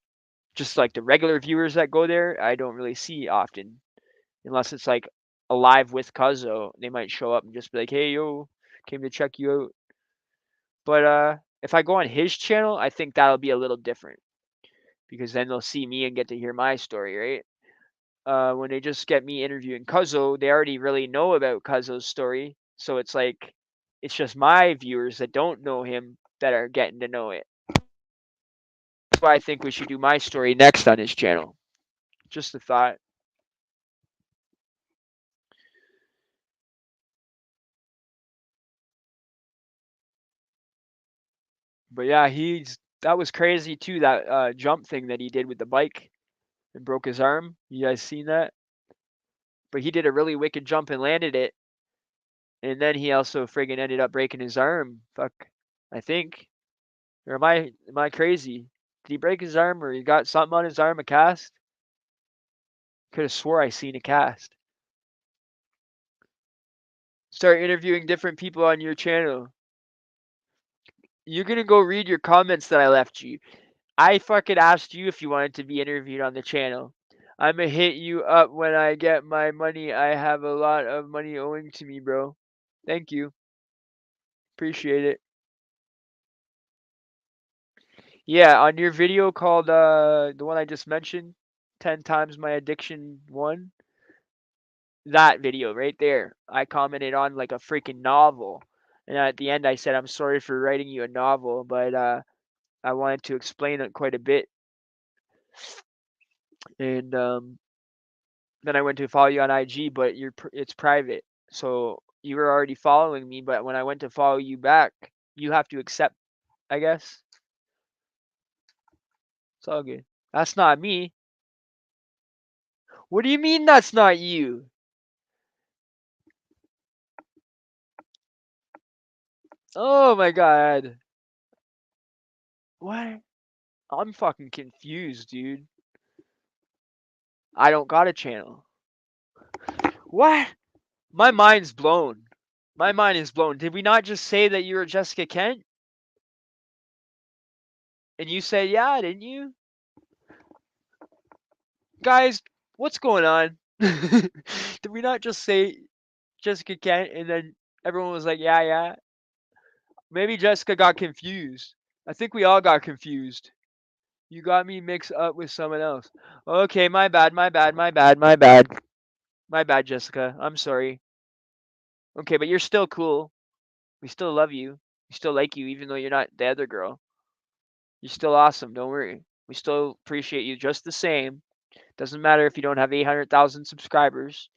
just like the regular viewers that go there, I don't really see often. Unless it's like a live with Cuzzo. They might show up and just be like, hey, yo, came to check you out. But if I go on his channel, I think that'll be a little different because then they'll see me and get to hear my story, right? When they just get me interviewing Cuzzo, they already really know about Cuzzo's story, so it's like it's just my viewers that don't know him that are getting to know it. That's why I think we should do my story next on his channel. Just a thought. But yeah, that was crazy too. That jump thing that he did with the bike and broke his arm. You guys seen that? But he did a really wicked jump and landed it, and then he also friggin' ended up breaking his arm. Fuck, I think. Or am I crazy? Did he break his arm or he got something on his arm, a cast? Could have swore I seen a cast. Start interviewing different people on your channel. You're gonna go read your comments that I left you. I fucking asked you if you wanted to be interviewed on the channel. I'ma hit you up when I get my money. I have a lot of money owing to me, bro. Thank you. Appreciate it. Yeah, on your video called the one I just mentioned, 10 times my addiction one, that video right there, I commented on like a freaking novel. And at the end I said I'm sorry for writing you a novel, but I wanted to explain it quite a bit. And then I went to follow you on IG, but it's private. So you were already following me, but when I went to follow you back, you have to accept, I guess. It's all good. That's not me. What do you mean that's not you? Oh my god. What? I'm fucking confused, dude. I don't got a channel. What? My mind's blown. My mind is blown. Did we not just say that you were Jessica Kent? And you said, yeah, didn't you? Guys, what's going on? Did we not just say Jessica Kent and then everyone was like, yeah, yeah? Maybe Jessica got confused. I think we all got confused. You got me mixed up with someone else. Okay, my bad, my bad, my bad, my bad. My bad, Jessica. I'm sorry. Okay, but you're still cool. We still love you. We still like you, even though you're not the other girl. You're still awesome. Don't worry. We still appreciate you just the same. Doesn't matter if you don't have 800,000 subscribers.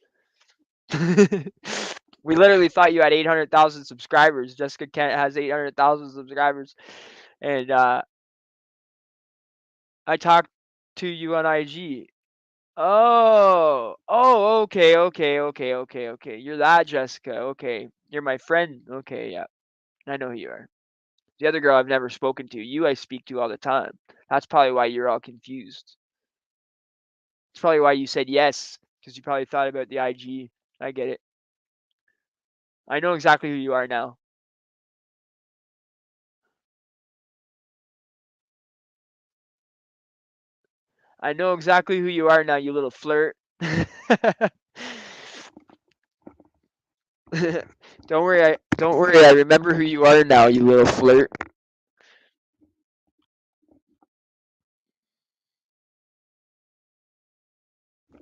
We literally thought you had 800,000 subscribers. Jessica Kent has 800,000 subscribers. And I talked to you on IG. Oh, okay. You're that Jessica. Okay, you're my friend. Okay, yeah, I know who you are. The other girl I've never spoken to. You I speak to all the time. That's probably why you're all confused. It's probably why you said yes, because you probably thought about the IG. I get it. I know exactly who you are now. I know exactly who you are now, you little flirt. Don't worry, I remember who you are now, you little flirt.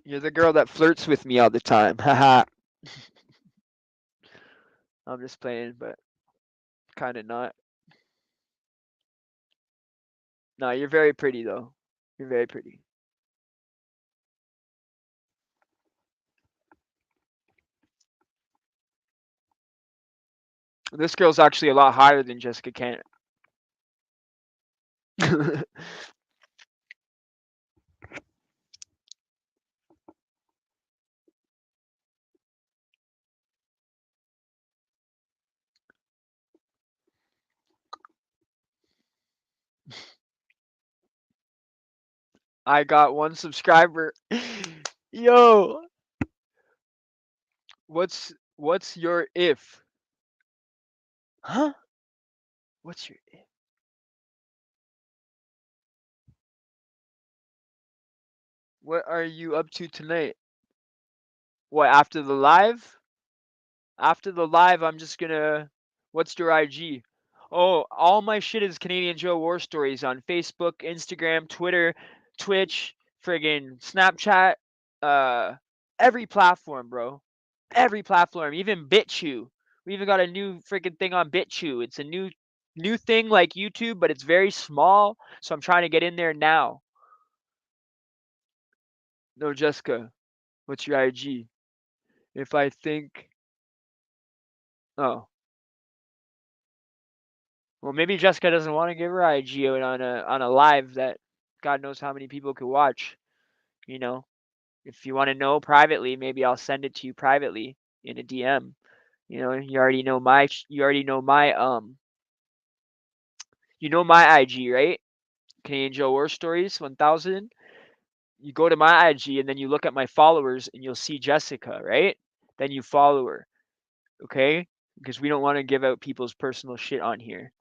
You're the girl that flirts with me all the time. Haha. I'm just playing, but kind of not. No, you're very pretty though. You're very pretty. This girl's actually a lot higher than Jessica Kent. I got 1 subscriber. Yo, what's your if? Huh? What's your if? What are you up to tonight? What, after the live? After the live, I'm just gonna. What's your IG? Oh, all my shit is Canadian Joe War Stories on Facebook, Instagram, Twitter, Twitch, friggin' Snapchat, uh, every platform, bro. Every platform, even BitChute. We even got a new freaking thing on BitChute. It's a new thing like YouTube, but it's very small. So I'm trying to get in there now. No, Jessica, what's your IG? If I think, oh, well, maybe Jessica doesn't want to give her IG out on a live that God knows how many people could watch. You know, if you want to know privately, maybe I'll send it to you privately in a DM. You know, you know my IG, right? Canadian Joe War Stories 1000. You go to my IG and then you look at my followers and you'll see Jessica, right? Then you follow her, okay? Because we don't want to give out people's personal shit on here.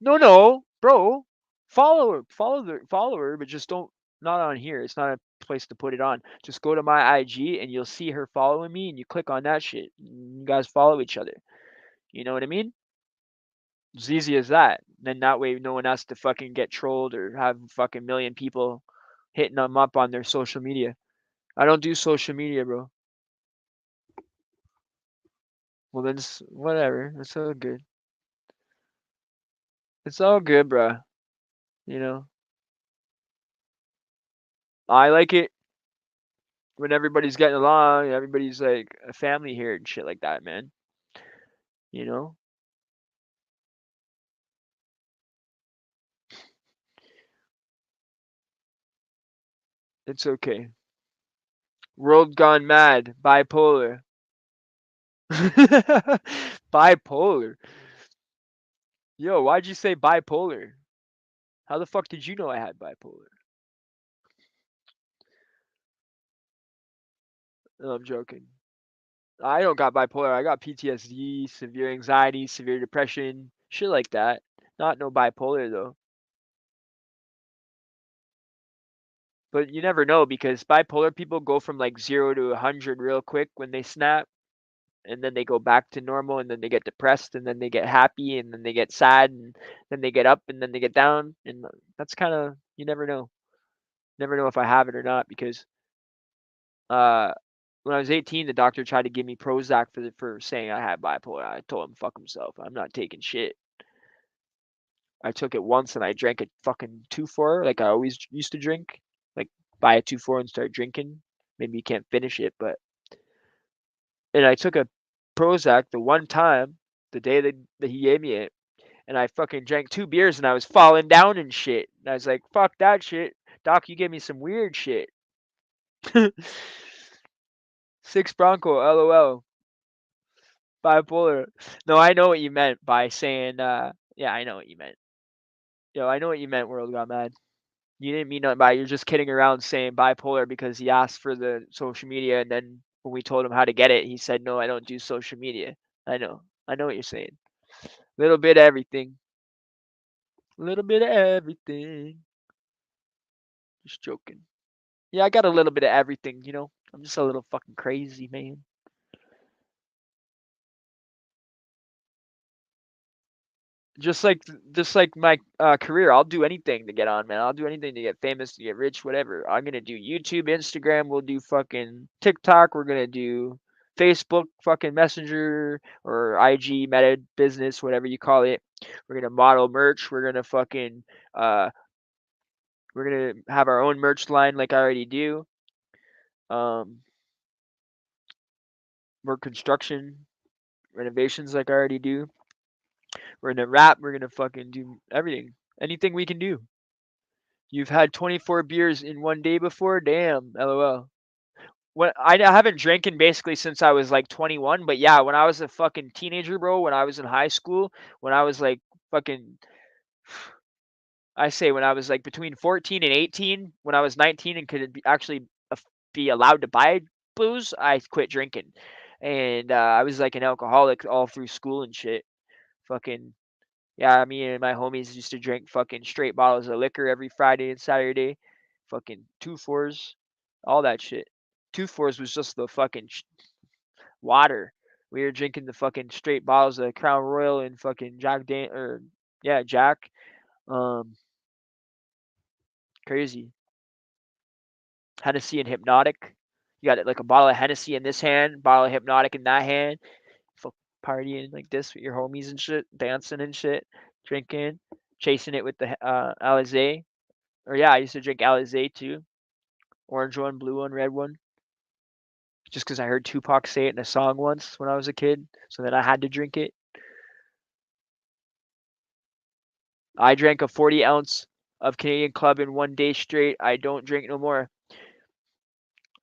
No, bro. Follow her, but just don't not on here. It's not a place to put it on. Just go to my IG and you'll see her following me, and you click on that shit. You guys follow each other. You know what I mean? It's easy as that. Then that way, no one has to fucking get trolled or have fucking million people hitting them up on their social media. I don't do social media, bro. Well, then it's whatever. It's all good. It's all good, bro. You know, I like it when everybody's getting along, everybody's like a family here and shit like that, man. You know, it's okay. World gone mad, bipolar. Bipolar. Yo, why'd you say bipolar? How the fuck did you know I had bipolar? No, I'm joking. I don't got bipolar. I got PTSD, severe anxiety, severe depression, shit like that. Not no bipolar though. But you never know because bipolar people go from like 0 to 100 real quick when they snap, and then they go back to normal, and then they get depressed, and then they get happy, and then they get sad, and then they get up, and then they get down, and that's kind of, you never know. Never know if I have it or not because uh when I was 18, the doctor tried to give me Prozac for saying I had bipolar. I told him fuck himself. I'm not taking shit. I took it once and I drank a fucking 2-4 like I always used to drink. Like buy a 2-4 and start drinking. Maybe you can't finish it, but and I took a Prozac the one time, the day that he gave me it, and I fucking drank 2 beers and I was falling down and shit. And I was like, fuck that shit. Doc, you gave me some weird shit. 6 Bronco, LOL. Bipolar. No, I know what you meant by saying, yeah, I know what you meant. Yo, I know what you meant, World Got Mad. You didn't mean nothing by it. You're just kidding around saying bipolar because he asked for the social media, and then when we told him how to get it, he said, no, I don't do social media. I know. I know what you're saying. Little bit of everything. Little bit of everything. Just joking. Yeah, I got a little bit of everything, you know? I'm just a little fucking crazy, man. Just like my career, I'll do anything to get on, man. I'll do anything to get famous, to get rich, whatever. I'm gonna do YouTube, Instagram. We'll do fucking TikTok. We're gonna do Facebook, fucking Messenger or IG, Meta Business, whatever you call it. We're gonna model merch. We're gonna fucking we're gonna have our own merch line, like I already do. More construction, renovations, like I already do. We're gonna rap. We're gonna fucking do everything, anything we can do. You've had 24 beers in one day before? Damn, LOL. When I haven't drinking basically since I was like 21, but yeah, when I was a fucking teenager, bro, when I was in high school, when I was like fucking, I say when I was like between 14 and 18, when I was 19 and could actually be allowed to buy booze, I quit drinking. And I was like an alcoholic all through school and shit. Fucking yeah, me and my homies used to drink fucking straight bottles of liquor every Friday and Saturday. Fucking 2-4s, all that shit. 2-4s was just the fucking water. We were drinking the fucking straight bottles of Crown Royal and fucking Jack. Um, crazy. Hennessy and Hypnotic. You got it like a bottle of Hennessy in this hand, bottle of Hypnotic in that hand. Fuck partying like this with your homies and shit, dancing and shit, drinking, chasing it with the Alizé. Or yeah, I used to drink Alizé too. Orange one, blue one, red one. Just because I heard Tupac say it in a song once when I was a kid, so then I had to drink it. I drank a 40 ounce of Canadian Club in one day straight. I don't drink no more.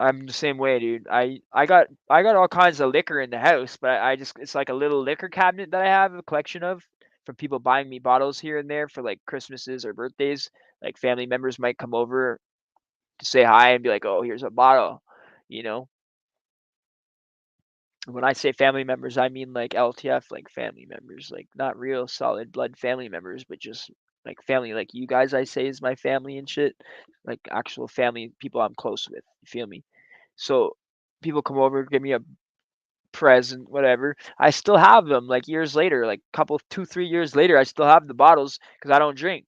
I'm the same way, dude. I got all kinds of liquor in the house, but I just it's like a little liquor cabinet that I have a collection of from people buying me bottles here and there for like Christmases or birthdays. Like family members might come over to say hi and be like, "Oh, here's a bottle," you know. When I say family members, I mean like LTF, like family members, like not real solid blood family members, but just like family, like you guys. I say is my family and shit, like actual family people I'm close with. You feel me? So people come over, give me a present, whatever. I still have them like years later, like couple, 2, 3 years later, I still have the bottles because I don't drink.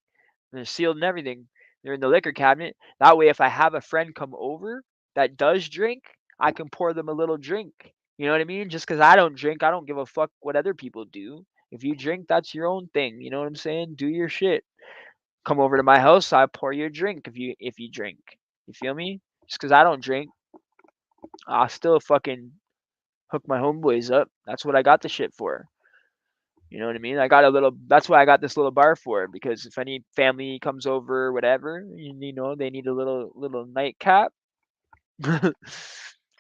They're sealed and everything. They're in the liquor cabinet. That way, if I have a friend come over that does drink, I can pour them a little drink. You know what I mean? Just because I don't drink, I don't give a fuck what other people do. If you drink, that's your own thing. You know what I'm saying? Do your shit. Come over to my house, I pour you a drink if you drink. You feel me? Just because I don't drink, I'll still fucking hook my homeboys up. That's what I got the shit for. You know what I mean? I got a little. That's why I got this little bar for, because if any family comes over, whatever, you know, they need a little nightcap.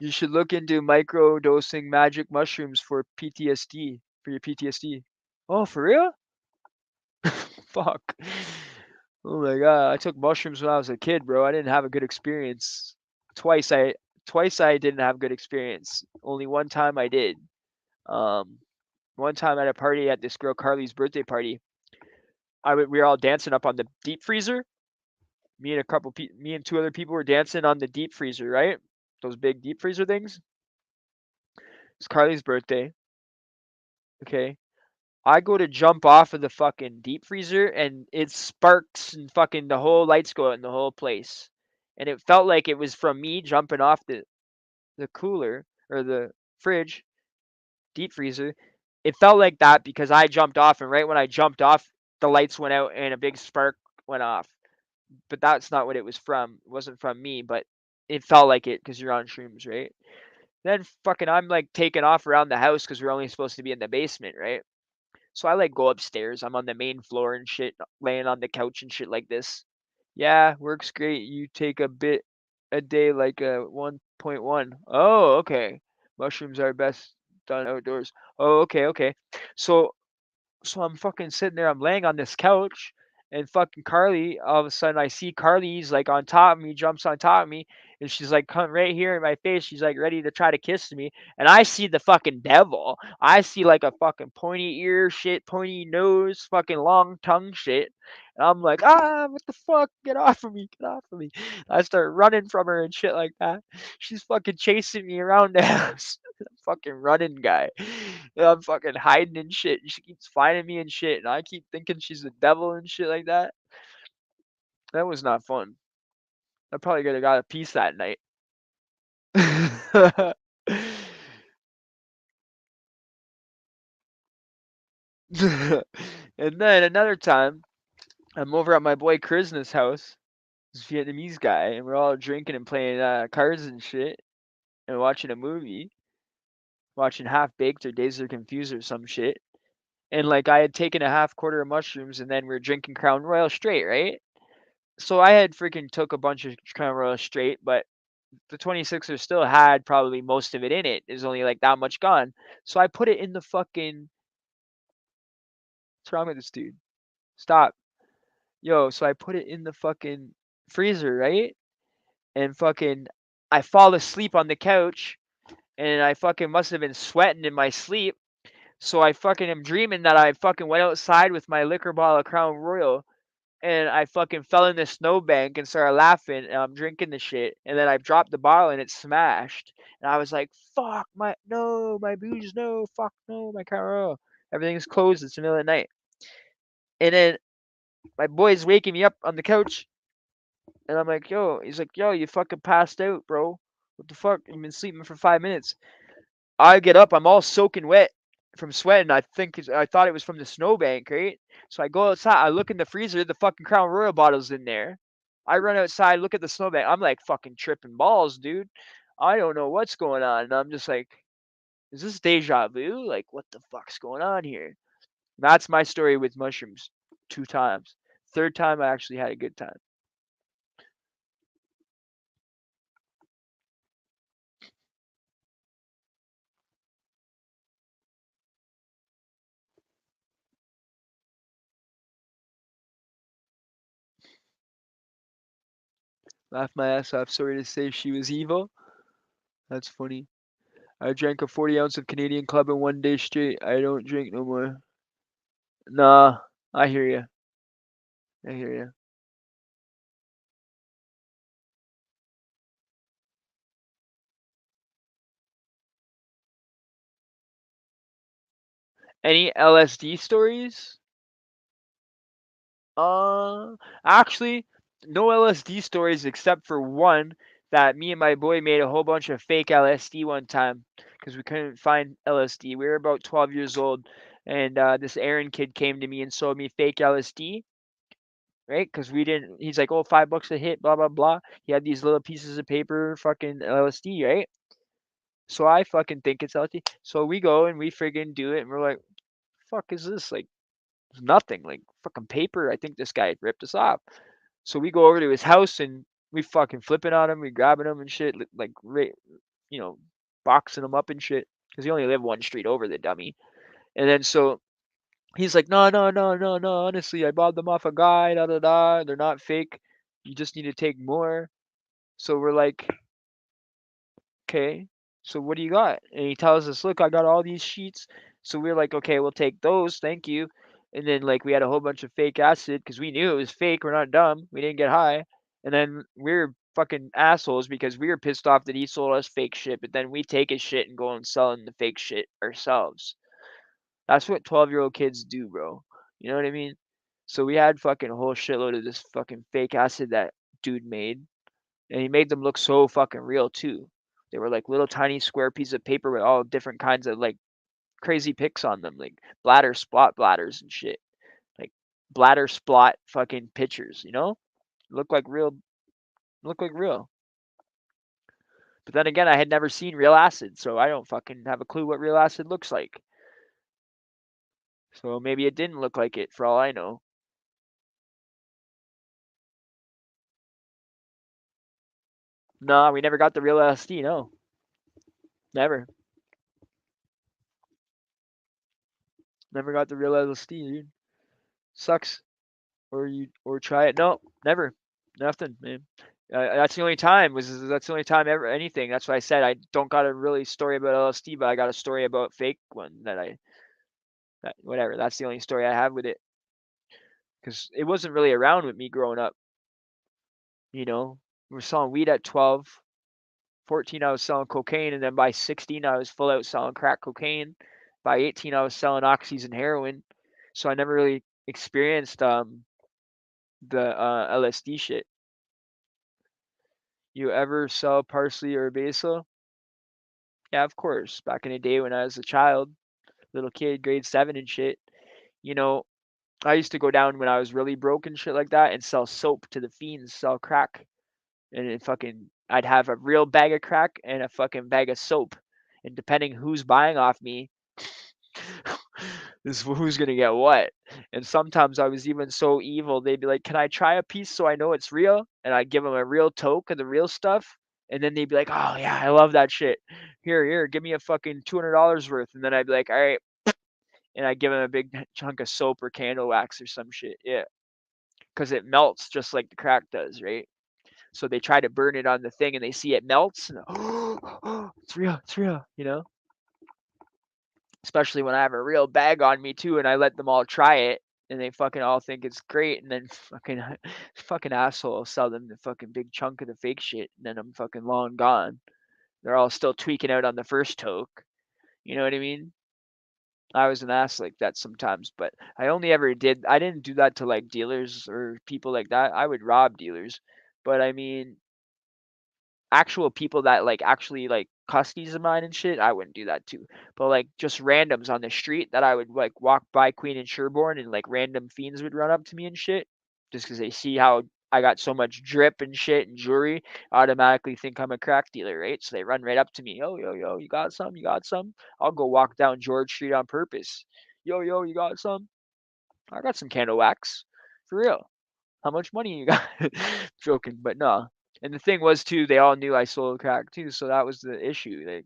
You should look into micro dosing magic mushrooms for PTSD, for your PTSD. Oh, for real? Fuck. Oh my god, I took mushrooms when I was a kid, bro. I didn't have a good experience. Twice I twice I didn't have good experience. Only one time I did. Um, one time at a party at this girl Carly's birthday party, we were all dancing up on the deep freezer. Me and 2 other people were dancing on the deep freezer, right? Those big deep freezer things. It's Carly's birthday. Okay. I go to jump off of the fucking deep freezer and it sparks and fucking the whole lights go out in the whole place. And it felt like it was from me jumping off the cooler or the fridge, deep freezer. It felt like that because I jumped off, and right when I jumped off, the lights went out and a big spark went off. But that's not what it was from. It wasn't from me, but it felt like it because you're on shrooms, right? Then fucking I'm like taking off around the house because we're only supposed to be in the basement, right? So I like go upstairs. I'm on the main floor and shit, laying on the couch and shit like this. Yeah, works great. You take a bit a day like a 1.1. Oh, okay. Mushrooms are best done outdoors. Oh, okay, okay. So I'm fucking sitting there, I'm laying on this couch, and fucking Carly, all of a sudden I see Carly's like on top of me, jumps on top of me, and she's like come right here in my face. She's like ready to try to kiss me. And I see the fucking devil. I see like a fucking pointy ear shit, pointy nose, fucking long tongue shit. And I'm like, what the fuck? Get off of me, get off of me. I start running from her and shit like that. She's fucking chasing me around the house. Fucking running guy. And I'm fucking hiding and shit. And she keeps finding me and shit. And I keep thinking she's the devil and shit like that. That was not fun. I probably could have got a piece that night. And then another time, I'm over at my boy Krishna's house, this Vietnamese guy, and we're all drinking and playing cards and shit, and watching a movie, watching Half Baked or Dazed or Confused or some shit. And like I had taken a half quarter of mushrooms, and then we are drinking Crown Royal straight, right? So I had freaking took a bunch of Crown Royal straight, but the 26er still had probably most of it in it. There's only like that much gone. So I put it in the fucking. What's wrong with this dude? Stop. Yo, so I put it in the fucking freezer, right? And fucking I fall asleep on the couch, and I fucking must have been sweating in my sleep. So I fucking am dreaming that I fucking went outside with my liquor bottle of Crown Royal, and I fucking fell in the snowbank and started laughing, and I'm drinking the shit, and then I dropped the bottle and it smashed, and I was like, "Fuck my booze, no, fuck no, my Crown Royal, everything's closed. It's the middle of the night." And then my boy's waking me up on the couch, and I'm like, "Yo," he's like, "Yo, you fucking passed out, bro. What the fuck? You've been sleeping for 5 minutes." I get up, I'm all soaking wet from sweating. I thought it was from the snowbank, right? So I go outside, I look in the freezer, the fucking Crown Royal bottle's in there. I run outside, look at the snowbank. I'm like fucking tripping balls, dude. I don't know what's going on. And I'm just like, is this deja vu? Like, what the fuck's going on here? That's my story with mushrooms. 2 times. Third time, I actually had a good time. Laugh my ass off. Sorry to say she was evil. That's funny. I drank a 40 ounce of Canadian Club in 1 day straight. I don't drink no more. Nah, I hear you. I hear you. Any LSD stories? Uh, Actually, no LSD stories except for one that me and my boy made a whole bunch of fake LSD one time because we couldn't find LSD. We were about 12 years old, and this Aaron kid came to me and sold me fake LSD, right? Because we didn't. He's like, "Oh, $5 a hit, blah blah blah." He had these little pieces of paper, fucking LSD, right? So I fucking think it's LSD. So we go and we friggin' do it, and we're like, "Fuck is this? Like, it's nothing. Like fucking paper." I think this guy ripped us off. So we go over to his house and we fucking flipping on him, we grabbing him and shit, like you know, boxing him up and shit, because he only lived one street over, the dummy. And then so he's like, "No, no, no, no, no. Honestly, I bought them off a guy. Da da da. They're not fake. You just need to take more." So we're like, "Okay, so what do you got?" And he tells us, "Look, I got all these sheets." So we're like, "Okay, we'll take those, thank you." And then like we had a whole bunch of fake acid because we knew it was fake. We're not dumb. We didn't get high. And then we're fucking assholes because we were pissed off that he sold us fake shit, but then we take his shit and go and selling the fake shit ourselves. That's what 12-year-old kids do, bro. You know what I mean? So we had fucking a whole shitload of this fucking fake acid that dude made, and he made them look so fucking real too. They were like little tiny square pieces of paper with all different kinds of like crazy pics on them, like bladder splot bladders and shit, like bladder splot fucking pictures. You know, look like real, look like real. But then again, I had never seen real acid, so I don't fucking have a clue what real acid looks like. So maybe it didn't look like it for all I know. No, we never got the real LSD. No, never, never got the real LSD, dude. Sucks. Or try it. No, never, nothing, man. That's the only time that's the only time ever anything. That's why I said I don't got a really story about LSD, but I got a story about fake one that whatever. That's the only story I have with it because it wasn't really around with me growing up. You know, we were selling weed at 12, 14 I was selling cocaine, and then by 16 I was full out selling crack cocaine. By 18 I was selling oxys and heroin. So I never really experienced the LSD shit. You ever sell parsley or basil? Yeah, of course. Back in the day when I was a child, little kid, grade 7 and shit, you know, I used to go down when I was really broke and shit like that and sell soap to the fiends, sell crack. And then fucking, I'd have a real bag of crack and a fucking bag of soap. And depending who's buying off me, is who's gonna get what. And sometimes I was even so evil, they'd be like, "Can I try a piece so I know it's real?" And I'd give them a real toke of the real stuff. And then they'd be like, "Oh yeah, I love that shit. Here, give me a fucking $200 worth." And then I'd be like, "All right," and I'd give them a big chunk of soap or candle wax or some shit. Yeah, because it melts just like the crack does, right? So they try to burn it on the thing, and they see it melts, and oh, it's real, you know. Especially when I have a real bag on me too, and I let them all try it, and they fucking all think it's great, and then fucking asshole will sell them the fucking big chunk of the fake shit, and then I'm fucking long gone. They're all still tweaking out on the first toke. You know what I mean? I was an ass like that sometimes, but I didn't do that to like dealers or people like that. I would rob dealers. But I mean, actual people that like actually like custies of mine and shit, I wouldn't do that too. But like just randoms on the street that I would like walk by Queen and Sherborne and like random fiends would run up to me and shit, just because they see how I got so much drip and shit and jewelry, automatically think I'm a crack dealer, right? So they run right up to me, yo, you got some? You got some? I'll go walk down George Street on purpose. Yo, you got some? I got some candle wax, for real. How much money you got? Joking, but no. And the thing was too, they all knew I sold crack too, so that was the issue. Like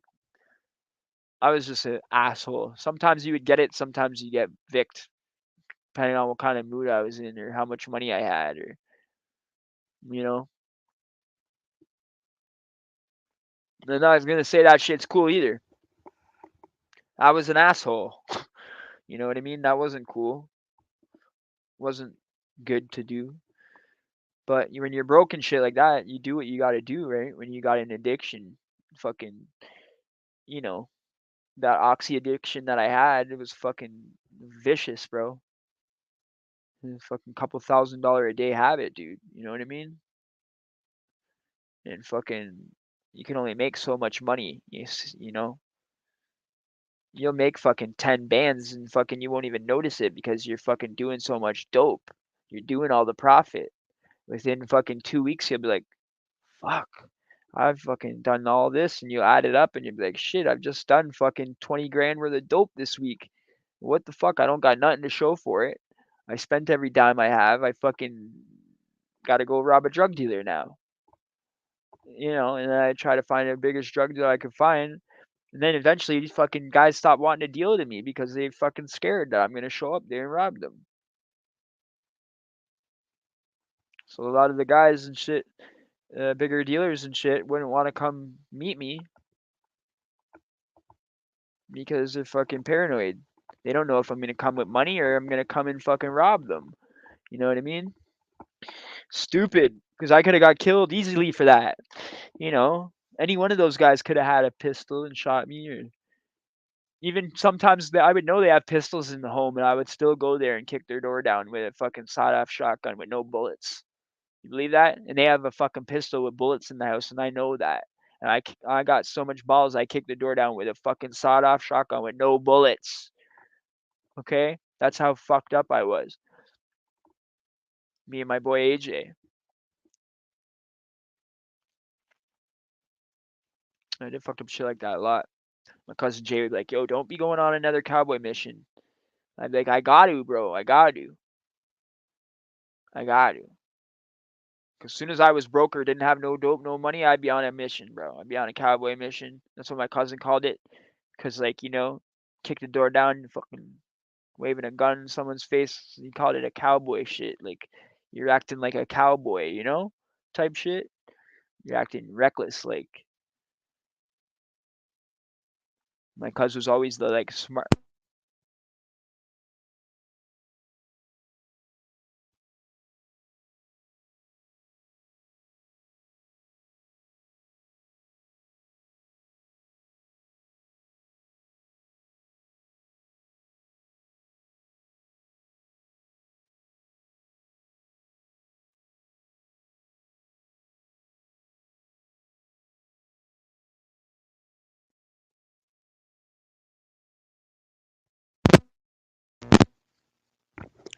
I was just an asshole. Sometimes you would get it, sometimes you get vicked, depending on what kind of mood I was in or how much money I had, or you know. And I was gonna say that shit's cool either. I was an asshole. You know what I mean? That wasn't cool. Wasn't good to do. But when you're broken shit like that, you do what you gotta do, right? When you got an addiction, fucking, you know, that oxy addiction that I had, it was fucking vicious, bro. Fucking couple $1,000 a day habit, dude. You know what I mean? And fucking, you can only make so much money. You know, you'll make fucking 10 bands and fucking you won't even notice it because you're fucking doing so much dope. You're doing all the profit. Within fucking 2 weeks, you'll be like, fuck, I've fucking done all this, and you add it up and you'll be like, shit, I've just done fucking 20 grand worth of dope this week. What the fuck? I don't got nothing to show for it. I spent every dime I have. I fucking gotta go rob a drug dealer now. You know, and then I try to find the biggest drug dealer I could find. And then eventually these fucking guys stop wanting to deal to me because they fucking scared that I'm gonna show up there and rob them. So a lot of the guys and shit, bigger dealers and shit, wouldn't want to come meet me because they're fucking paranoid. They don't know if I'm gonna come with money or I'm gonna come and fucking rob them. You know what I mean? Stupid, because I could have got killed easily for that. You know, any one of those guys could have had a pistol and shot me, or even sometimes I would know they have pistols in the home, and I would still go there and kick their door down with a fucking sawed-off shotgun with no bullets. You believe that? And they have a fucking pistol with bullets in the house, and I know that. And I got so much balls, I kicked the door down with a fucking sawed-off shotgun with no bullets. Okay, that's how fucked up I was. Me and my boy AJ. I did fucked up shit like that a lot. My cousin Jay would be like, "Yo, don't be going on another cowboy mission." I'd be like, I got to, bro. I got to. I got to. As soon as I was broke or didn't have no dope, no money, I'd be on a mission, bro. I'd be on a cowboy mission. That's what my cousin called it. Cause like kick the door down and fucking waving a gun in someone's face. He called it a cowboy shit. Like you're acting like a cowboy, type shit. You're acting reckless. Like my cousin was always the like smart.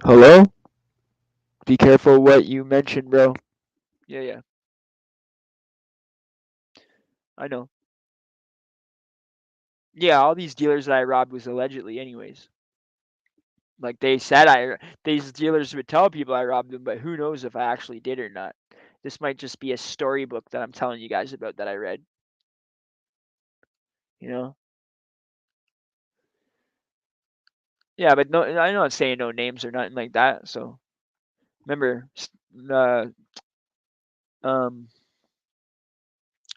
Hello? Be careful what you mention, bro. Yeah, yeah. I know. Yeah, all these dealers that I robbed was allegedly, anyways. Like they said, these dealers would tell people I robbed them, but who knows if I actually did or not. This might just be a storybook that I'm telling you guys about that I read. You know? Yeah, but no, I'm not saying no names or nothing like that. So remember, uh, um,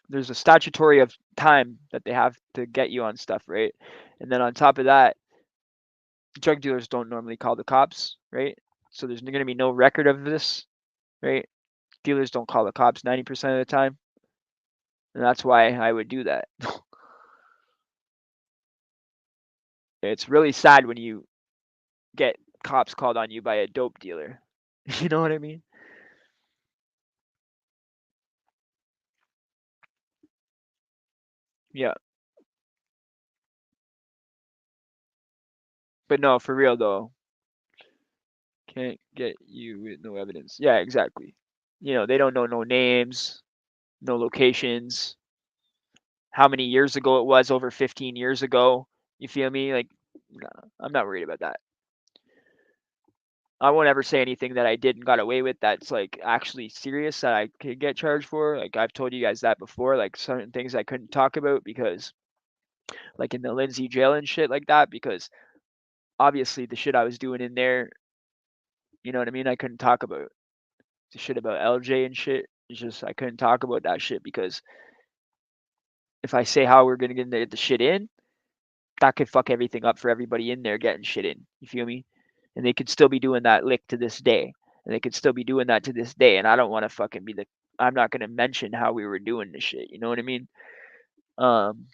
there's a statutory of time that they have to get you on stuff, right? And then on top of that, drug dealers don't normally call the cops, right? So there's going to be no record of this, right? Dealers don't call the cops 90% of the time, and that's why I would do that. It's really sad when you get cops called on you by a dope dealer. You know what I mean? Yeah. But no, for real though, can't get you with no evidence. Yeah, exactly. They don't know no names, no locations, how many years ago it was, over 15 years ago. You feel me? Like, nah, I'm not worried about that. I won't ever say anything that I did and got away with that's like actually serious that I could get charged for. Like I've told you guys that before, like certain things I couldn't talk about because like in the Lindsay jail and shit like that, because obviously the shit I was doing in there, you know what I mean? I couldn't talk about the shit about LJ and shit. It's just I couldn't talk about that shit because if I say how we're gonna get the shit in, that could fuck everything up for everybody in there getting shit in. You feel me? And they could still be doing that lick to this day. And they could still be doing that to this day. And I don't want to fucking be the. I'm not gonna mention how we were doing this shit. You know what I mean? Um,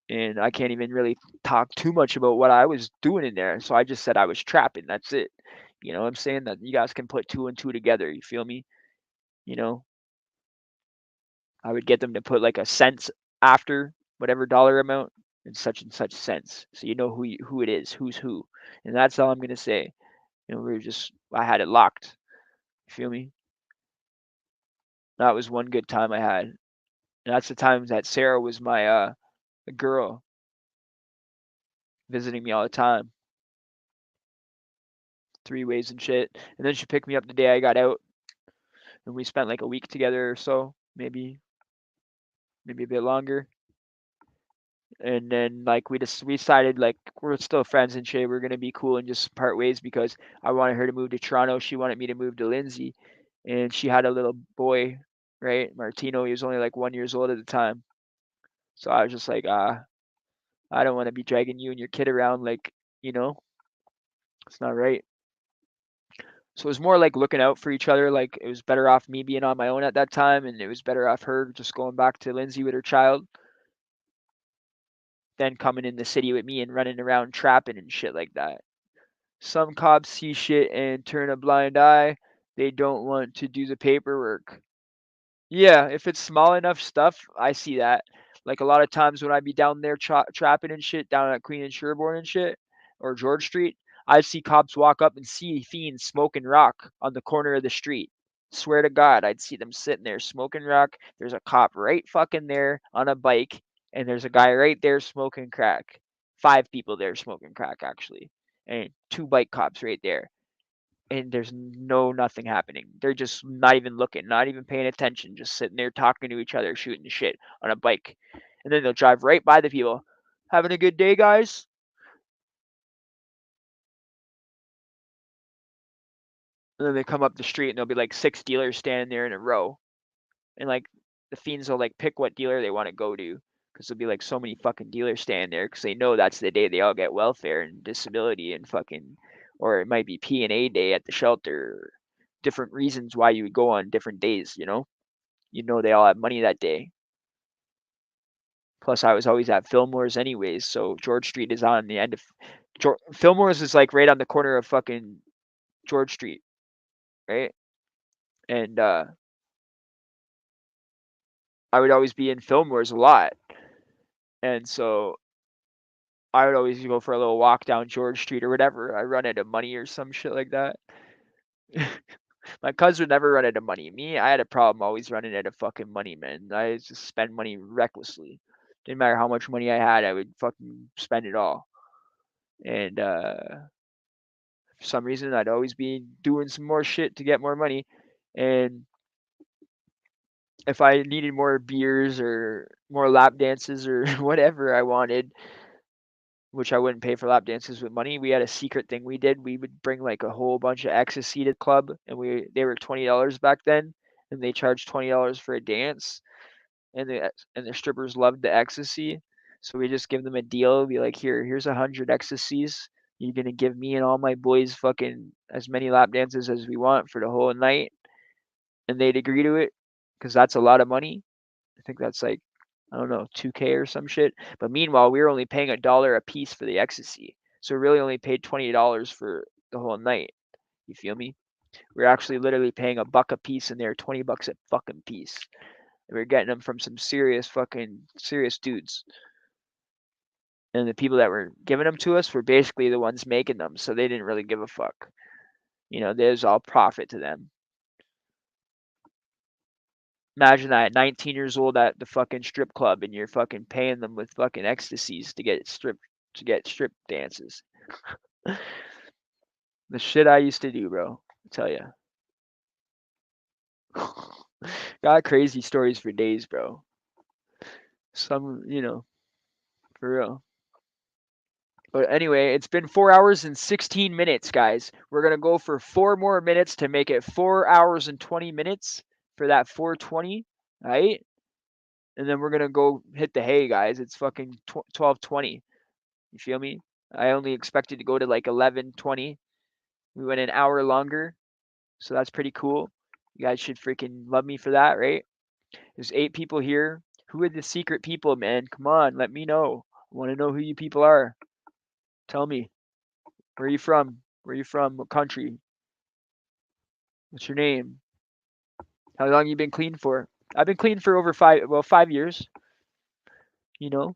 and I can't even really talk too much about what I was doing in there. So I just said I was trapping. That's it. You know what I'm saying? That you guys can put two and two together. You feel me? You know, I would get them to put like a cent after whatever dollar amount in such and such cents, so you know who it is, who's who, and that's all I'm gonna say. I had it locked. You feel me? That was one good time I had. And that's the time that Sarah was my girl, visiting me all the time, three ways and shit. And then she picked me up the day I got out, and we spent like a week together or so, maybe a bit longer. And then like we decided like we're still friends and shit. We're gonna be cool and just part ways because I wanted her to move to Toronto. She wanted me to move to Lindsay, and she had a little boy, right, Martino. He was only like 1 years old at the time. So I was just like, I don't want to be dragging you and your kid around. Like, it's not right. So it was more like looking out for each other. Like it was better off me being on my own at that time, and it was better off her just going back to Lindsay with her child than coming in the city with me and running around trapping and shit like that. Some cops see shit and turn a blind eye. They don't want to do the paperwork. Yeah, if it's small enough stuff, I see that. Like a lot of times when I be down there trapping and shit down at Queen and Sherbourne and shit, or George Street, I see cops walk up and see fiends smoking rock on the corner of the street. Swear to God, I'd see them sitting there smoking rock. There's a cop right fucking there on a bike, and there's a guy right there smoking crack. Five people there smoking crack, actually. and 2 bike cops right there. And there's nothing happening. They're just not even looking, not even paying attention, just sitting there talking to each other, shooting shit on a bike. And then they'll drive right by the people. Having a good day, guys? And then they come up the street and there'll be like 6 dealers standing there in a row. And like the fiends will like pick what dealer they want to go to, because there'll be like so many fucking dealers standing there because they know that's the day they all get welfare and disability and fucking, or it might be P&A day at the shelter. Different reasons why you would go on different days, you know? You know they all have money that day. Plus, I was always at Fillmore's anyways, so George Street is on the end of Fillmore's is like right on the corner of fucking George Street, right? And I would always be in Fillmore's a lot, and so I would always go for a little walk down George Street or whatever. I run out of money or some shit like that. My cousin would never run out of money. Me, I had a problem always running out of fucking money, man. I just spend money recklessly. Didn't matter how much money I had, I would fucking spend it all. And for some reason, I'd always be doing some more shit to get more money. And if I needed more beers or more lap dances or whatever I wanted, which I wouldn't pay for lap dances with money, we had a secret thing we did. We would bring like a whole bunch of ecstasy to the club, and they were $20 back then, and they charged $20 for a dance, and the strippers loved the ecstasy, so we just give them a deal. Be like, here's 100 ecstasies. You're gonna give me and all my boys fucking as many lap dances as we want for the whole night, and they'd agree to it, because that's a lot of money. I think that's like, I don't know, 2K or some shit. But meanwhile, we were only paying $1 a piece for the ecstasy. So we really only paid $20 for the whole night. You feel me? We're actually literally paying $1 a piece and they're $20 a fucking piece. And we're getting them from some serious dudes. And the people that were giving them to us were basically the ones making them, so they didn't really give a fuck. You know, there's all profit to them. Imagine that at 19 years old at the fucking strip club and you're fucking paying them with fucking ecstasies to get strip dances. The shit I used to do, bro. I tell you. Got crazy stories for days, bro. Some, for real. But anyway, it's been 4 hours and 16 minutes, guys. We're going to go for 4 more minutes to make it 4 hours and 20 minutes for that 420, right? And then we're going to go hit the hay, guys. It's fucking 12:20. You feel me? I only expected to go to like 11:20. We went an hour longer, so that's pretty cool. You guys should freaking love me for that, right? There's 8 people here. Who are the secret people, man? Come on, let me know. I want to know who you people are. Tell me. Where are you from? Where are you from? What country? What's your name? How long you been clean for? I've been clean for over 5 years. You know,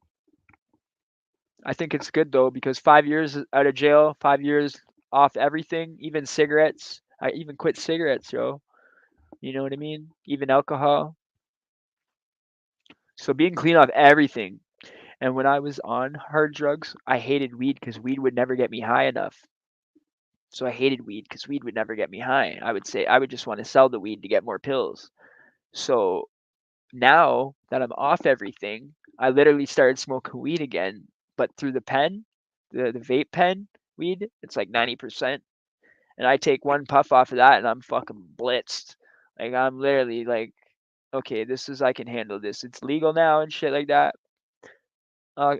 I think it's good though, because 5 years out of jail, 5 years off everything, even cigarettes. I even quit cigarettes, yo. You know what I mean? Even alcohol. So being clean off everything. And when I was on hard drugs, I hated weed because weed would never get me high enough. So I hated weed because weed would never get me high. I would say I would just want to sell the weed to get more pills. So now that I'm off everything, I literally started smoking weed again, but through the pen, the vape pen weed, it's like 90%. And I take one puff off of that and I'm fucking blitzed. Like I'm literally like, okay, I can handle this. It's legal now and shit like that.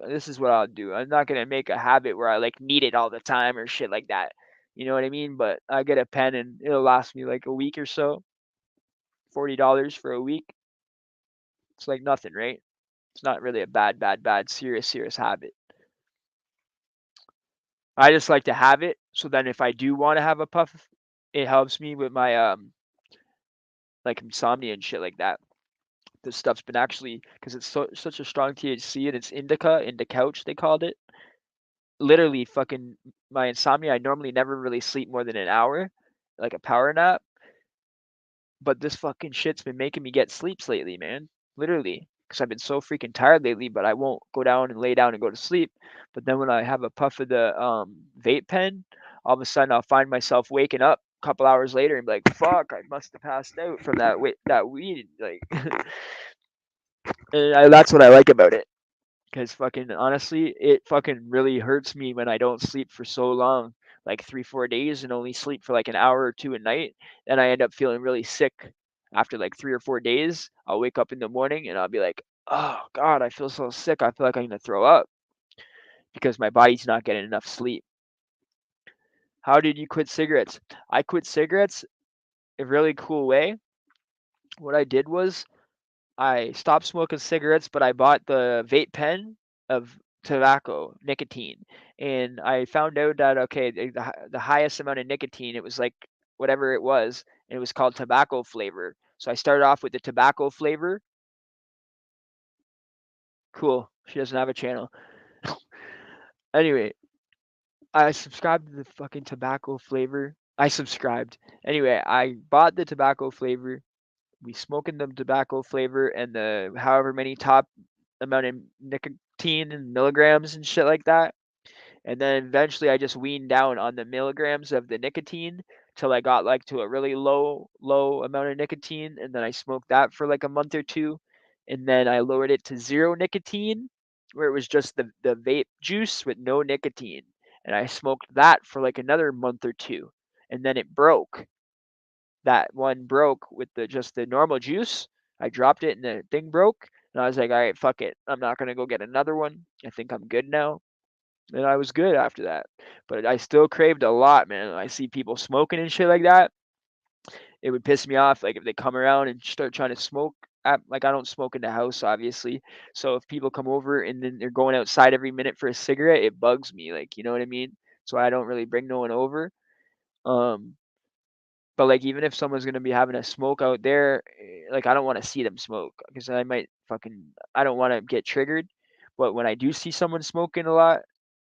This is what I'll do. I'm not gonna make a habit where I like need it all the time or shit like that. You know what I mean? But I get a pen and it'll last me like a week or so. $40 for a week. It's like nothing, right? It's not really a bad, serious habit. I just like to have it, so then if I do want to have a puff, it helps me with my like insomnia and shit like that. This stuff's been actually, because it's such a strong THC and it's indica couch they called it. Literally fucking my insomnia. I normally never really sleep more than an hour, like a power nap. But this fucking shit's been making me get sleeps lately, man. Literally. because I've been so freaking tired lately. But I won't go down and lay down and go to sleep. But then when I have a puff of the vape pen, all of a sudden I'll find myself waking up a couple hours later and be like, "Fuck, I must have passed out from that weed." Like, that's what I like about it. Because fucking honestly, it fucking really hurts me when I don't sleep for so long, like 3 4 days, and only sleep for like an hour or two a night. Then I end up feeling really sick after like 3 or 4 days. I'll wake up in the morning and I'll be like, oh God, I feel so sick. I feel like I'm gonna throw up because my body's not getting enough sleep. How did you quit cigarettes? I quit cigarettes a really cool way. What I did was I stopped smoking cigarettes, but I bought the vape pen of tobacco, nicotine. And I found out that, okay, the highest amount of nicotine, it was like whatever it was, and it was called tobacco flavor. So I started off with the tobacco flavor. Cool. She doesn't have a channel. Anyway, I subscribed to the fucking tobacco flavor. I subscribed. Anyway, I bought the tobacco flavor. We smoking the tobacco flavor and the however many top amount of nicotine and milligrams and shit like that. And then eventually I just weaned down on the milligrams of the nicotine till I got like to a really low amount of nicotine. And then I smoked that for like a month or two. And then I lowered it to zero nicotine, where it was just the vape juice with no nicotine. And I smoked that for like another month or two. And then it broke. That one broke with just the normal juice. I dropped it and the thing broke. And I was like, all right, fuck it. I'm not gonna go get another one. I think I'm good now. And I was good after that. But I still craved a lot, man. I see people smoking and shit like that. It would piss me off, like if they come around and start trying to smoke. Like I don't smoke in the house, obviously. So if people come over and then they're going outside every minute for a cigarette, it bugs me. Like you know what I mean. So I don't really bring no one over. Um, but like even if someone's gonna be having a smoke out there, like I don't want to see them smoke because I might fucking I don't want to get triggered. But when I do see someone smoking a lot,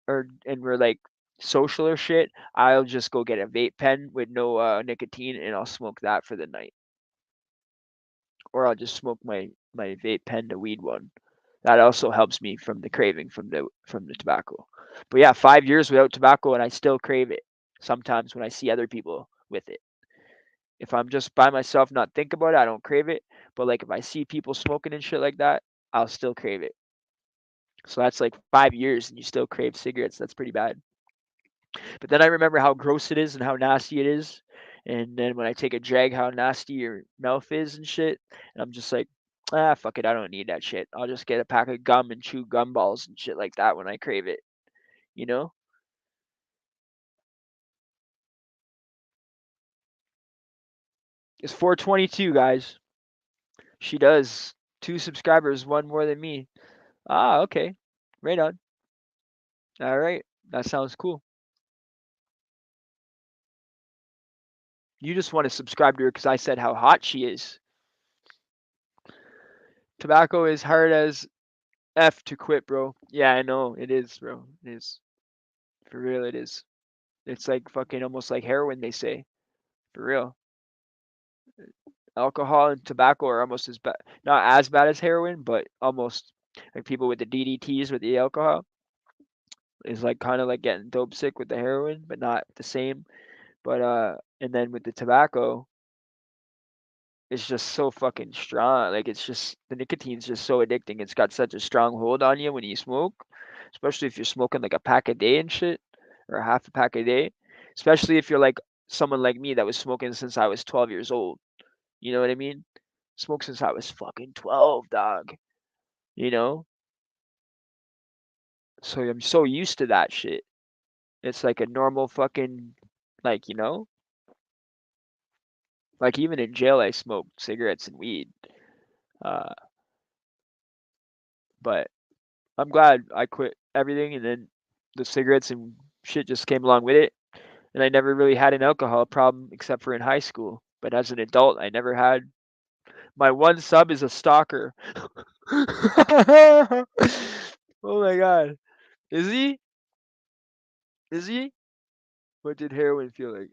and we're like social or shit, I'll just go get a vape pen with no nicotine and I'll smoke that for the night. Or I'll just smoke my vape pen, the weed one. That also helps me from the craving from the tobacco. But yeah, 5 years without tobacco and I still crave it sometimes when I see other people with it. If I'm just by myself, not think about it, I don't crave it. But like if I see people smoking and shit like that, I'll still crave it. So that's like 5 years and you still crave cigarettes. That's pretty bad. But then I remember how gross it is and how nasty it is. And then when I take a drag, how nasty your mouth is and shit. And I'm just like, fuck it, I don't need that shit. I'll just get a pack of gum and chew gum balls and shit like that when I crave it. You know? It's 422, guys. She does. 2 subscribers, one more than me. Ah, okay. Right on. All right. That sounds cool. You just want to subscribe to her because I said how hot she is. Tobacco is hard as F to quit, bro. Yeah, I know. It is, bro. It is. For real, it is. It's like fucking almost like heroin, they say. For real. Alcohol and tobacco are almost as bad. Not as bad as heroin, but almost like people with the DDTs with the alcohol is like kind of like getting dope sick with the heroin, but not the same. But and then with the tobacco, it's just so fucking strong. Like it's just the nicotine's just so addicting. It's got such a strong hold on you when you smoke, especially if you're smoking like a pack a day and shit, or a half a pack a day. Especially if you're like someone like me that was smoking since I was 12 years old. You know what I mean? Smoked since I was fucking 12, dog. You know? So I'm so used to that shit. It's like a normal fucking like, like even in jail I smoked cigarettes and weed. Uh but I'm glad I quit everything and then the cigarettes and shit just came along with it. And I never really had an alcohol problem except for in high school. But as an adult, I never had. My one sub is a stalker. Oh my god. Is he? Is he? What did heroin feel like?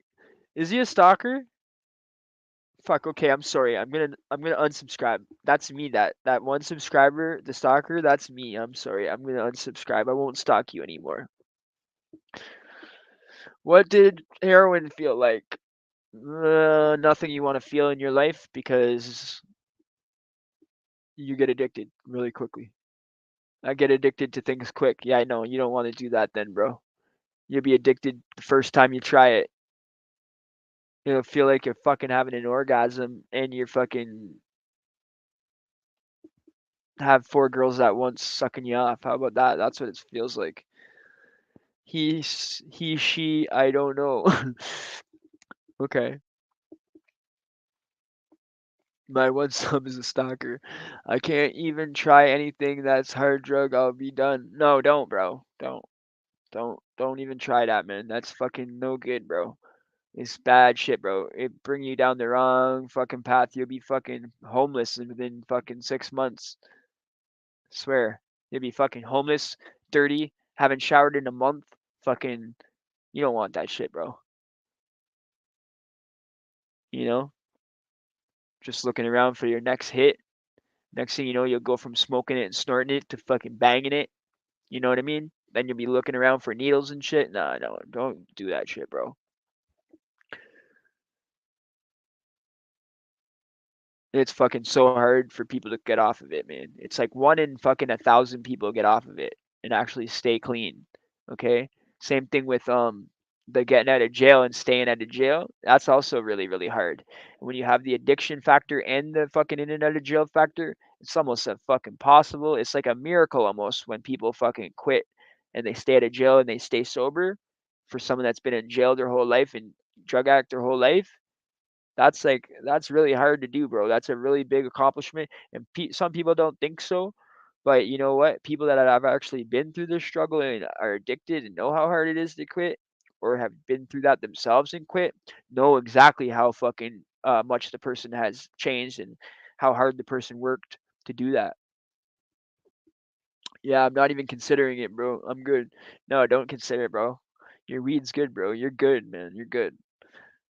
Is he a stalker? Fuck. Okay, I'm sorry. I'm gonna unsubscribe. That's me. That one subscriber, the stalker. That's me. I'm sorry. I'm gonna unsubscribe. I won't stalk you anymore. What did heroin feel like? Nothing you want to feel in your life because you get addicted really quickly. I get addicted to things quick. Yeah, I know. You don't want to do that then, bro. You'll be addicted the first time you try it. You'll feel like you're fucking having an orgasm and you're fucking have four girls at once sucking you off. How about that? That's what it feels like. He, she, I don't know. Okay. My one sub is a stalker. I can't even try anything that's hard drug. I'll be done. No, don't, bro. Don't even try that, man. That's fucking no good, bro. It's bad shit, bro. It bring you down the wrong fucking path. You'll be fucking homeless within fucking 6 months. Swear. You'll be fucking homeless, dirty, haven't showered in a month. Fucking, you don't want that shit, bro. You know? Just looking around for your next hit. Next thing you know, you'll go from smoking it and snorting it to fucking banging it. You know what I mean? Then you'll be looking around for needles and shit. Nah, no, don't do that shit, bro. It's fucking so hard for people to get off of it, man. It's like 1 in fucking 1,000 people get off of it and actually stay clean. Okay? Same thing with the getting out of jail and staying out of jail. That's also really, really hard. And when you have the addiction factor and the fucking in and out of jail factor, it's almost a fucking possible. It's like a miracle almost when people fucking quit and they stay out of jail and they stay sober. For someone that's been in jail their whole life and drug addict their whole life, that's really hard to do, bro. That's a really big accomplishment, and some people don't think so. But you know what? People that have actually been through this struggle and are addicted and know how hard it is to quit, or have been through that themselves and quit, know exactly how fucking much the person has changed and how hard the person worked to do that. Yeah, I'm not even considering it, bro. I'm good. No, don't consider it, bro. Your weed's good, bro. You're good, man. You're good.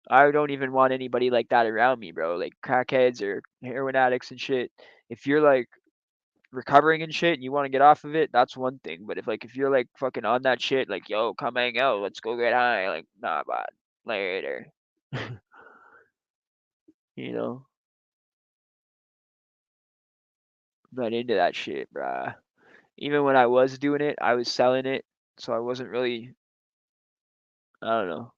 I don't even want anybody like that around me, bro. Like crackheads or heroin addicts and shit. If you're like recovering and shit and you want to get off of it, that's one thing. But if you're like fucking on that shit, like yo, come hang out, let's go get high. Like nah, bud, later. You know, I'm not into that shit, bruh. Even when I was doing it, I was selling it, so I wasn't really. I don't know.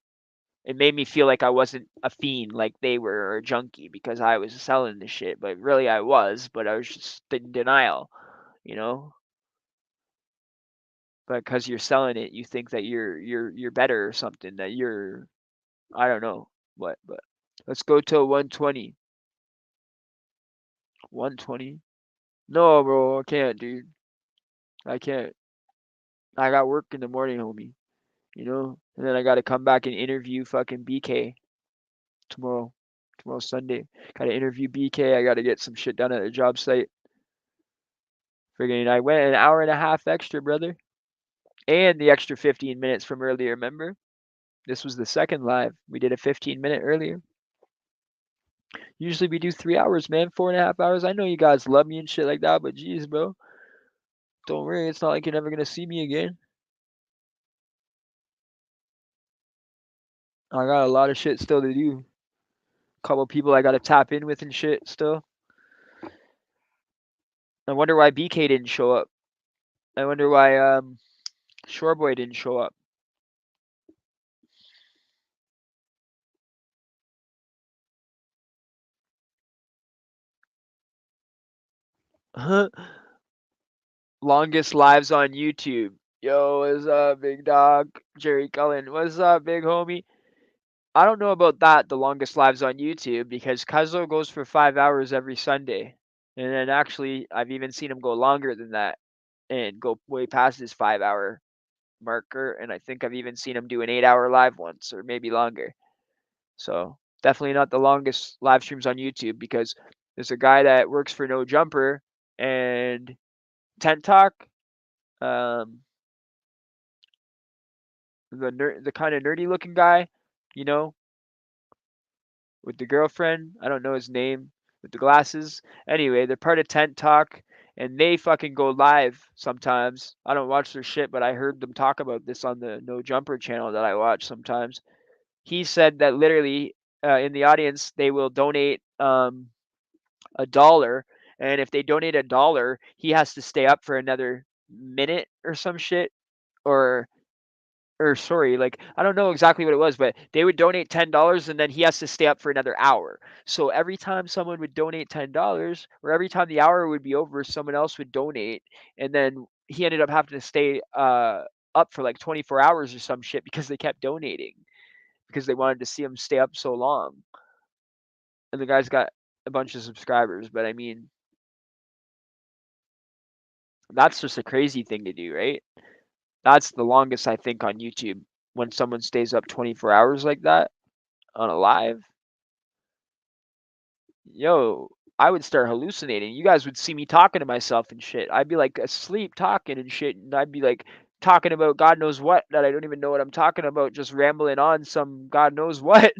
It made me feel like I wasn't a fiend like they were or a junkie because I was selling the shit, but really I was, but I was just in denial, you know? But because you're selling it, you think that you're better or something, that you're I don't know what, but let's go to 120. 120? No, bro, I can't, dude. I can't. I got work in the morning, homie, you know? And then I got to come back and interview fucking BK tomorrow. Tomorrow's Sunday. Got to interview BK. I got to get some shit done at a job site. Friggin' I went an hour and a half extra, brother. And the extra 15 minutes from earlier, remember? This was the second live. We did a 15-minute earlier. Usually we do 3 hours, man. 4.5 hours. I know you guys love me and shit like that, but jeez, bro. Don't worry. It's not like you're never going to see me again. I got a lot of shit still to do. Couple people I got to tap in with and shit still. I wonder why BK didn't show up. I wonder why Shoreboy didn't show up. Longest lives on YouTube. Yo, what's up, big dog? Jerry Cullen. What's up, big homie? I don't know about that, the longest lives on YouTube, because Cuzzo goes for 5 hours every Sunday. And then actually, I've even seen him go longer than that and go way past his 5 hour marker. And I think I've even seen him do an 8 hour live once or maybe longer. So definitely not the longest live streams on YouTube because there's a guy that works for No Jumper and Tent Talk. Um, the kind of nerdy looking guy, you know, with the girlfriend. I don't know his name, with the glasses. Anyway, they're part of Tent Talk, and they fucking go live sometimes. I don't watch their shit, but I heard them talk about this on the No Jumper channel that I watch sometimes. He said that literally in the audience they will donate $1, and if they donate $1, he has to stay up for another minute or some shit, or sorry, like I don't know exactly what it was, but they would donate $10 and then he has to stay up for another hour. So every time someone would donate $10, or every time the hour would be over, someone else would donate, and then he ended up having to stay up for like 24 hours or some shit because they kept donating because they wanted to see him stay up so long. And the guy's got a bunch of subscribers, but I mean, that's just a crazy thing to do, right? That's the longest I think on YouTube, when someone stays up 24 hours like that on a live. Yo, I would start hallucinating. You guys would see me talking to myself and shit. I'd be like asleep talking and shit, and I'd be like talking about God knows what that I don't even know what I'm talking about, just rambling on some God knows what.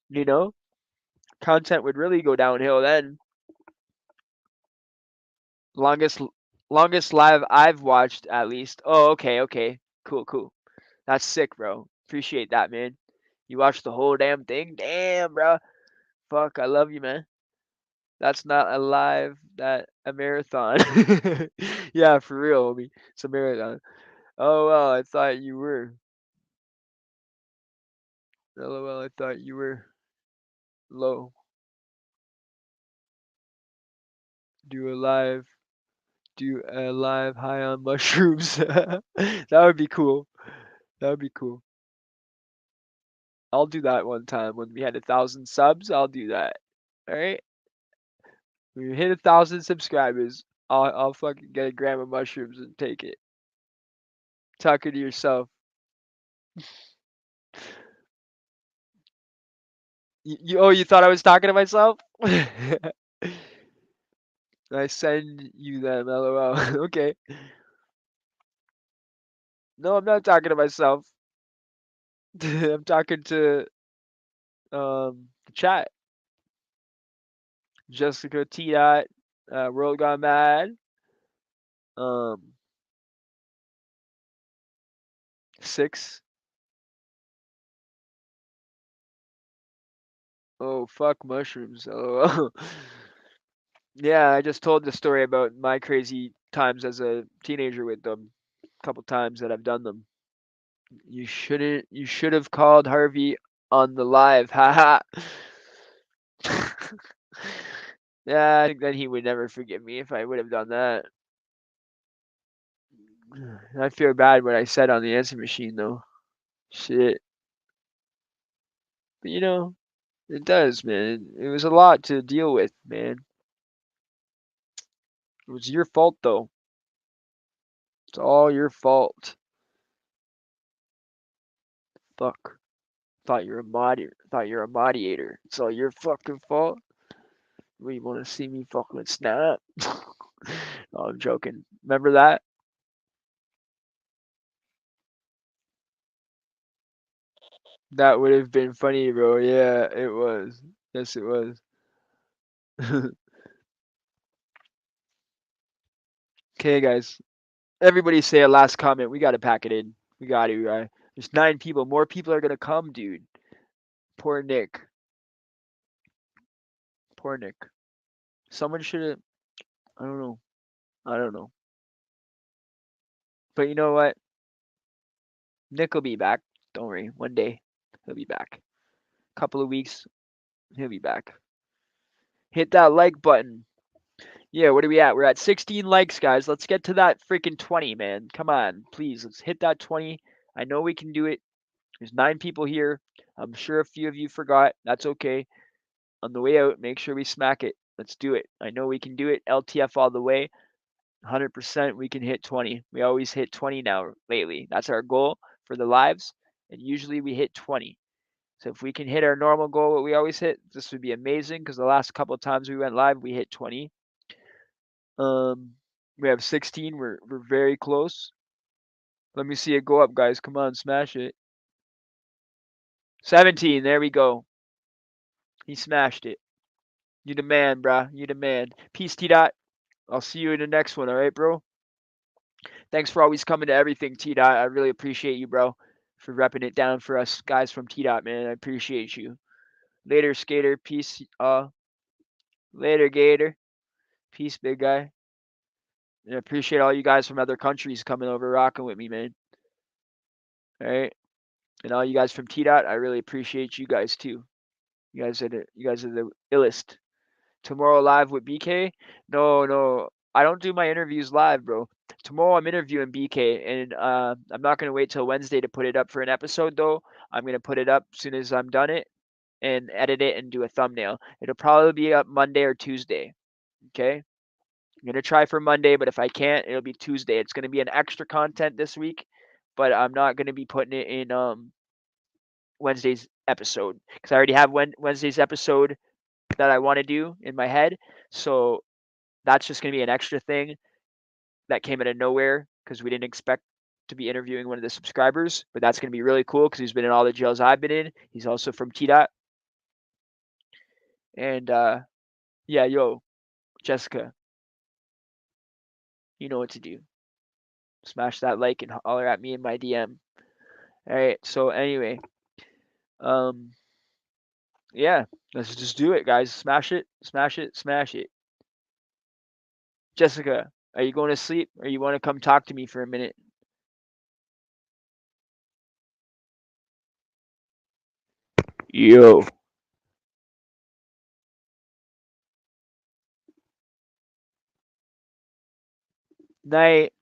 You know? Content would really go downhill then. Longest longest live I've watched, at least. Oh, okay. Cool. That's sick, bro. Appreciate that, man. You watched the whole damn thing? Damn, bro. Fuck, I love you, man. That's not a live, that a marathon. Yeah, for real, homie. It's a marathon. Oh well, I thought you were. LOL, I thought you were low. Do a live. Do a live high on mushrooms. That would be cool. That would be cool. I'll do that one time when we had 1,000 subs. I'll do that. All right. When we hit 1,000 subscribers, I'll fucking get a gram of mushrooms and take it. Talking to yourself. You thought I was talking to myself? I send you them, lol. Okay. No, I'm not talking to myself. I'm talking to the chat. Jessica T. Dot, World Gone Mad. 6. Oh fuck mushrooms. LOL. Yeah, I just told the story about my crazy times as a teenager with them. A couple times that I've done them. You shouldn't. You should have called Harvey on the live. Haha. Yeah, I think then he would never forgive me if I would have done that. I feel bad what I said on the answer machine though. Shit. But it does, man. It was a lot to deal with, man. It was your fault though. It's all your fault. Fuck. Thought you're a moderator. It's all your fucking fault. We want to see me fucking snap. No, I'm joking. Remember that? That would have been funny, bro. Yeah, it was. Yes, it was. Okay, guys. Everybody say a last comment. We gotta pack it in. We got to. There's 9 people. More people are gonna come, dude. Poor Nick. Poor Nick. Someone should have. I don't know. I don't know. But you know what? Nick will be back. Don't worry. One day he'll be back. Couple of weeks, he'll be back. Hit that like button. Yeah, what are we at? We're at 16 likes, guys. Let's get to that freaking 20, man. Come on, please. Let's hit that 20. I know we can do it. There's 9 people here. I'm sure a few of you forgot. That's okay. On the way out, make sure we smack it. Let's do it. I know we can do it. LTF all the way. 100% we can hit 20. We always hit 20 now lately. That's our goal for the lives. And usually we hit 20. So if we can hit our normal goal, what we always hit, this would be amazing because the last couple of times we went live, we hit 20. We have 16. We're very close. Let me see it go up, guys. Come on, smash it. 17. There we go. He smashed it. You the man, bruh. You the man. Peace, T Dot. I'll see you in the next one, alright, bro? Thanks for always coming to everything, T Dot. I really appreciate you, bro, for repping it down for us guys from T Dot, man. I appreciate you. Later, Skater. Peace. Later, Gator. Peace, big guy. And I appreciate all you guys from other countries coming over, rocking with me, man. All right, and all you guys from T Dot, I really appreciate you guys too. You guys are the illest. Tomorrow live with BK? No, I don't do my interviews live, bro. Tomorrow I'm interviewing BK, and I'm not gonna wait till Wednesday to put it up for an episode though. I'm gonna put it up as soon as I'm done it and edit it and do a thumbnail. It'll probably be up Monday or Tuesday. Okay. I'm gonna try for Monday, but if I can't, it'll be Tuesday. It's gonna be an extra content this week, but I'm not gonna be putting it in Wednesday's episode because I already have Wednesday's episode that I want to do in my head. So that's just gonna be an extra thing that came out of nowhere because we didn't expect to be interviewing one of the subscribers, but that's gonna be really cool because he's been in all the jails I've been in. He's also from T Dot, and yeah, yo, Jessica, you know what to do. Smash that like and holler at me in my DM. All right. So anyway, um, yeah, let's just do it, guys. Smash it, smash it, smash it. Jessica, are you going to sleep or you want to come talk to me for a minute? Yo. Night.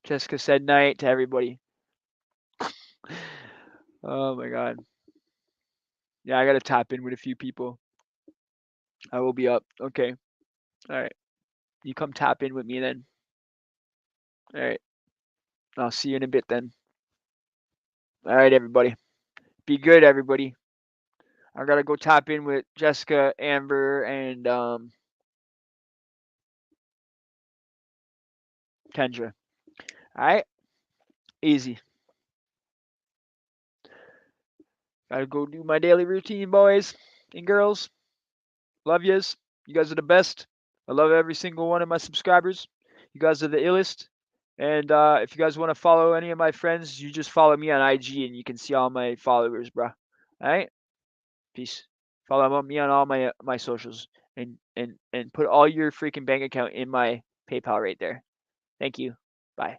Jessica said night to everybody. Oh my god. Yeah, I gotta tap in with a few people. I will be up. Okay. All right. You come tap in with me then. All right. I'll see you in a bit then. All right, everybody. Be good, everybody. I gotta go tap in with Jessica, Amber, and Kendra. All right. Easy. Gotta go do my daily routine, boys and girls. Love yous. You guys are the best. I love every single one of my subscribers. You guys are the illest. And if you guys want to follow any of my friends, you just follow me on IG and you can see all my followers, bro. All right. Peace. Follow me on all my socials and put all your freaking bank account in my PayPal right there. Thank you. Bye.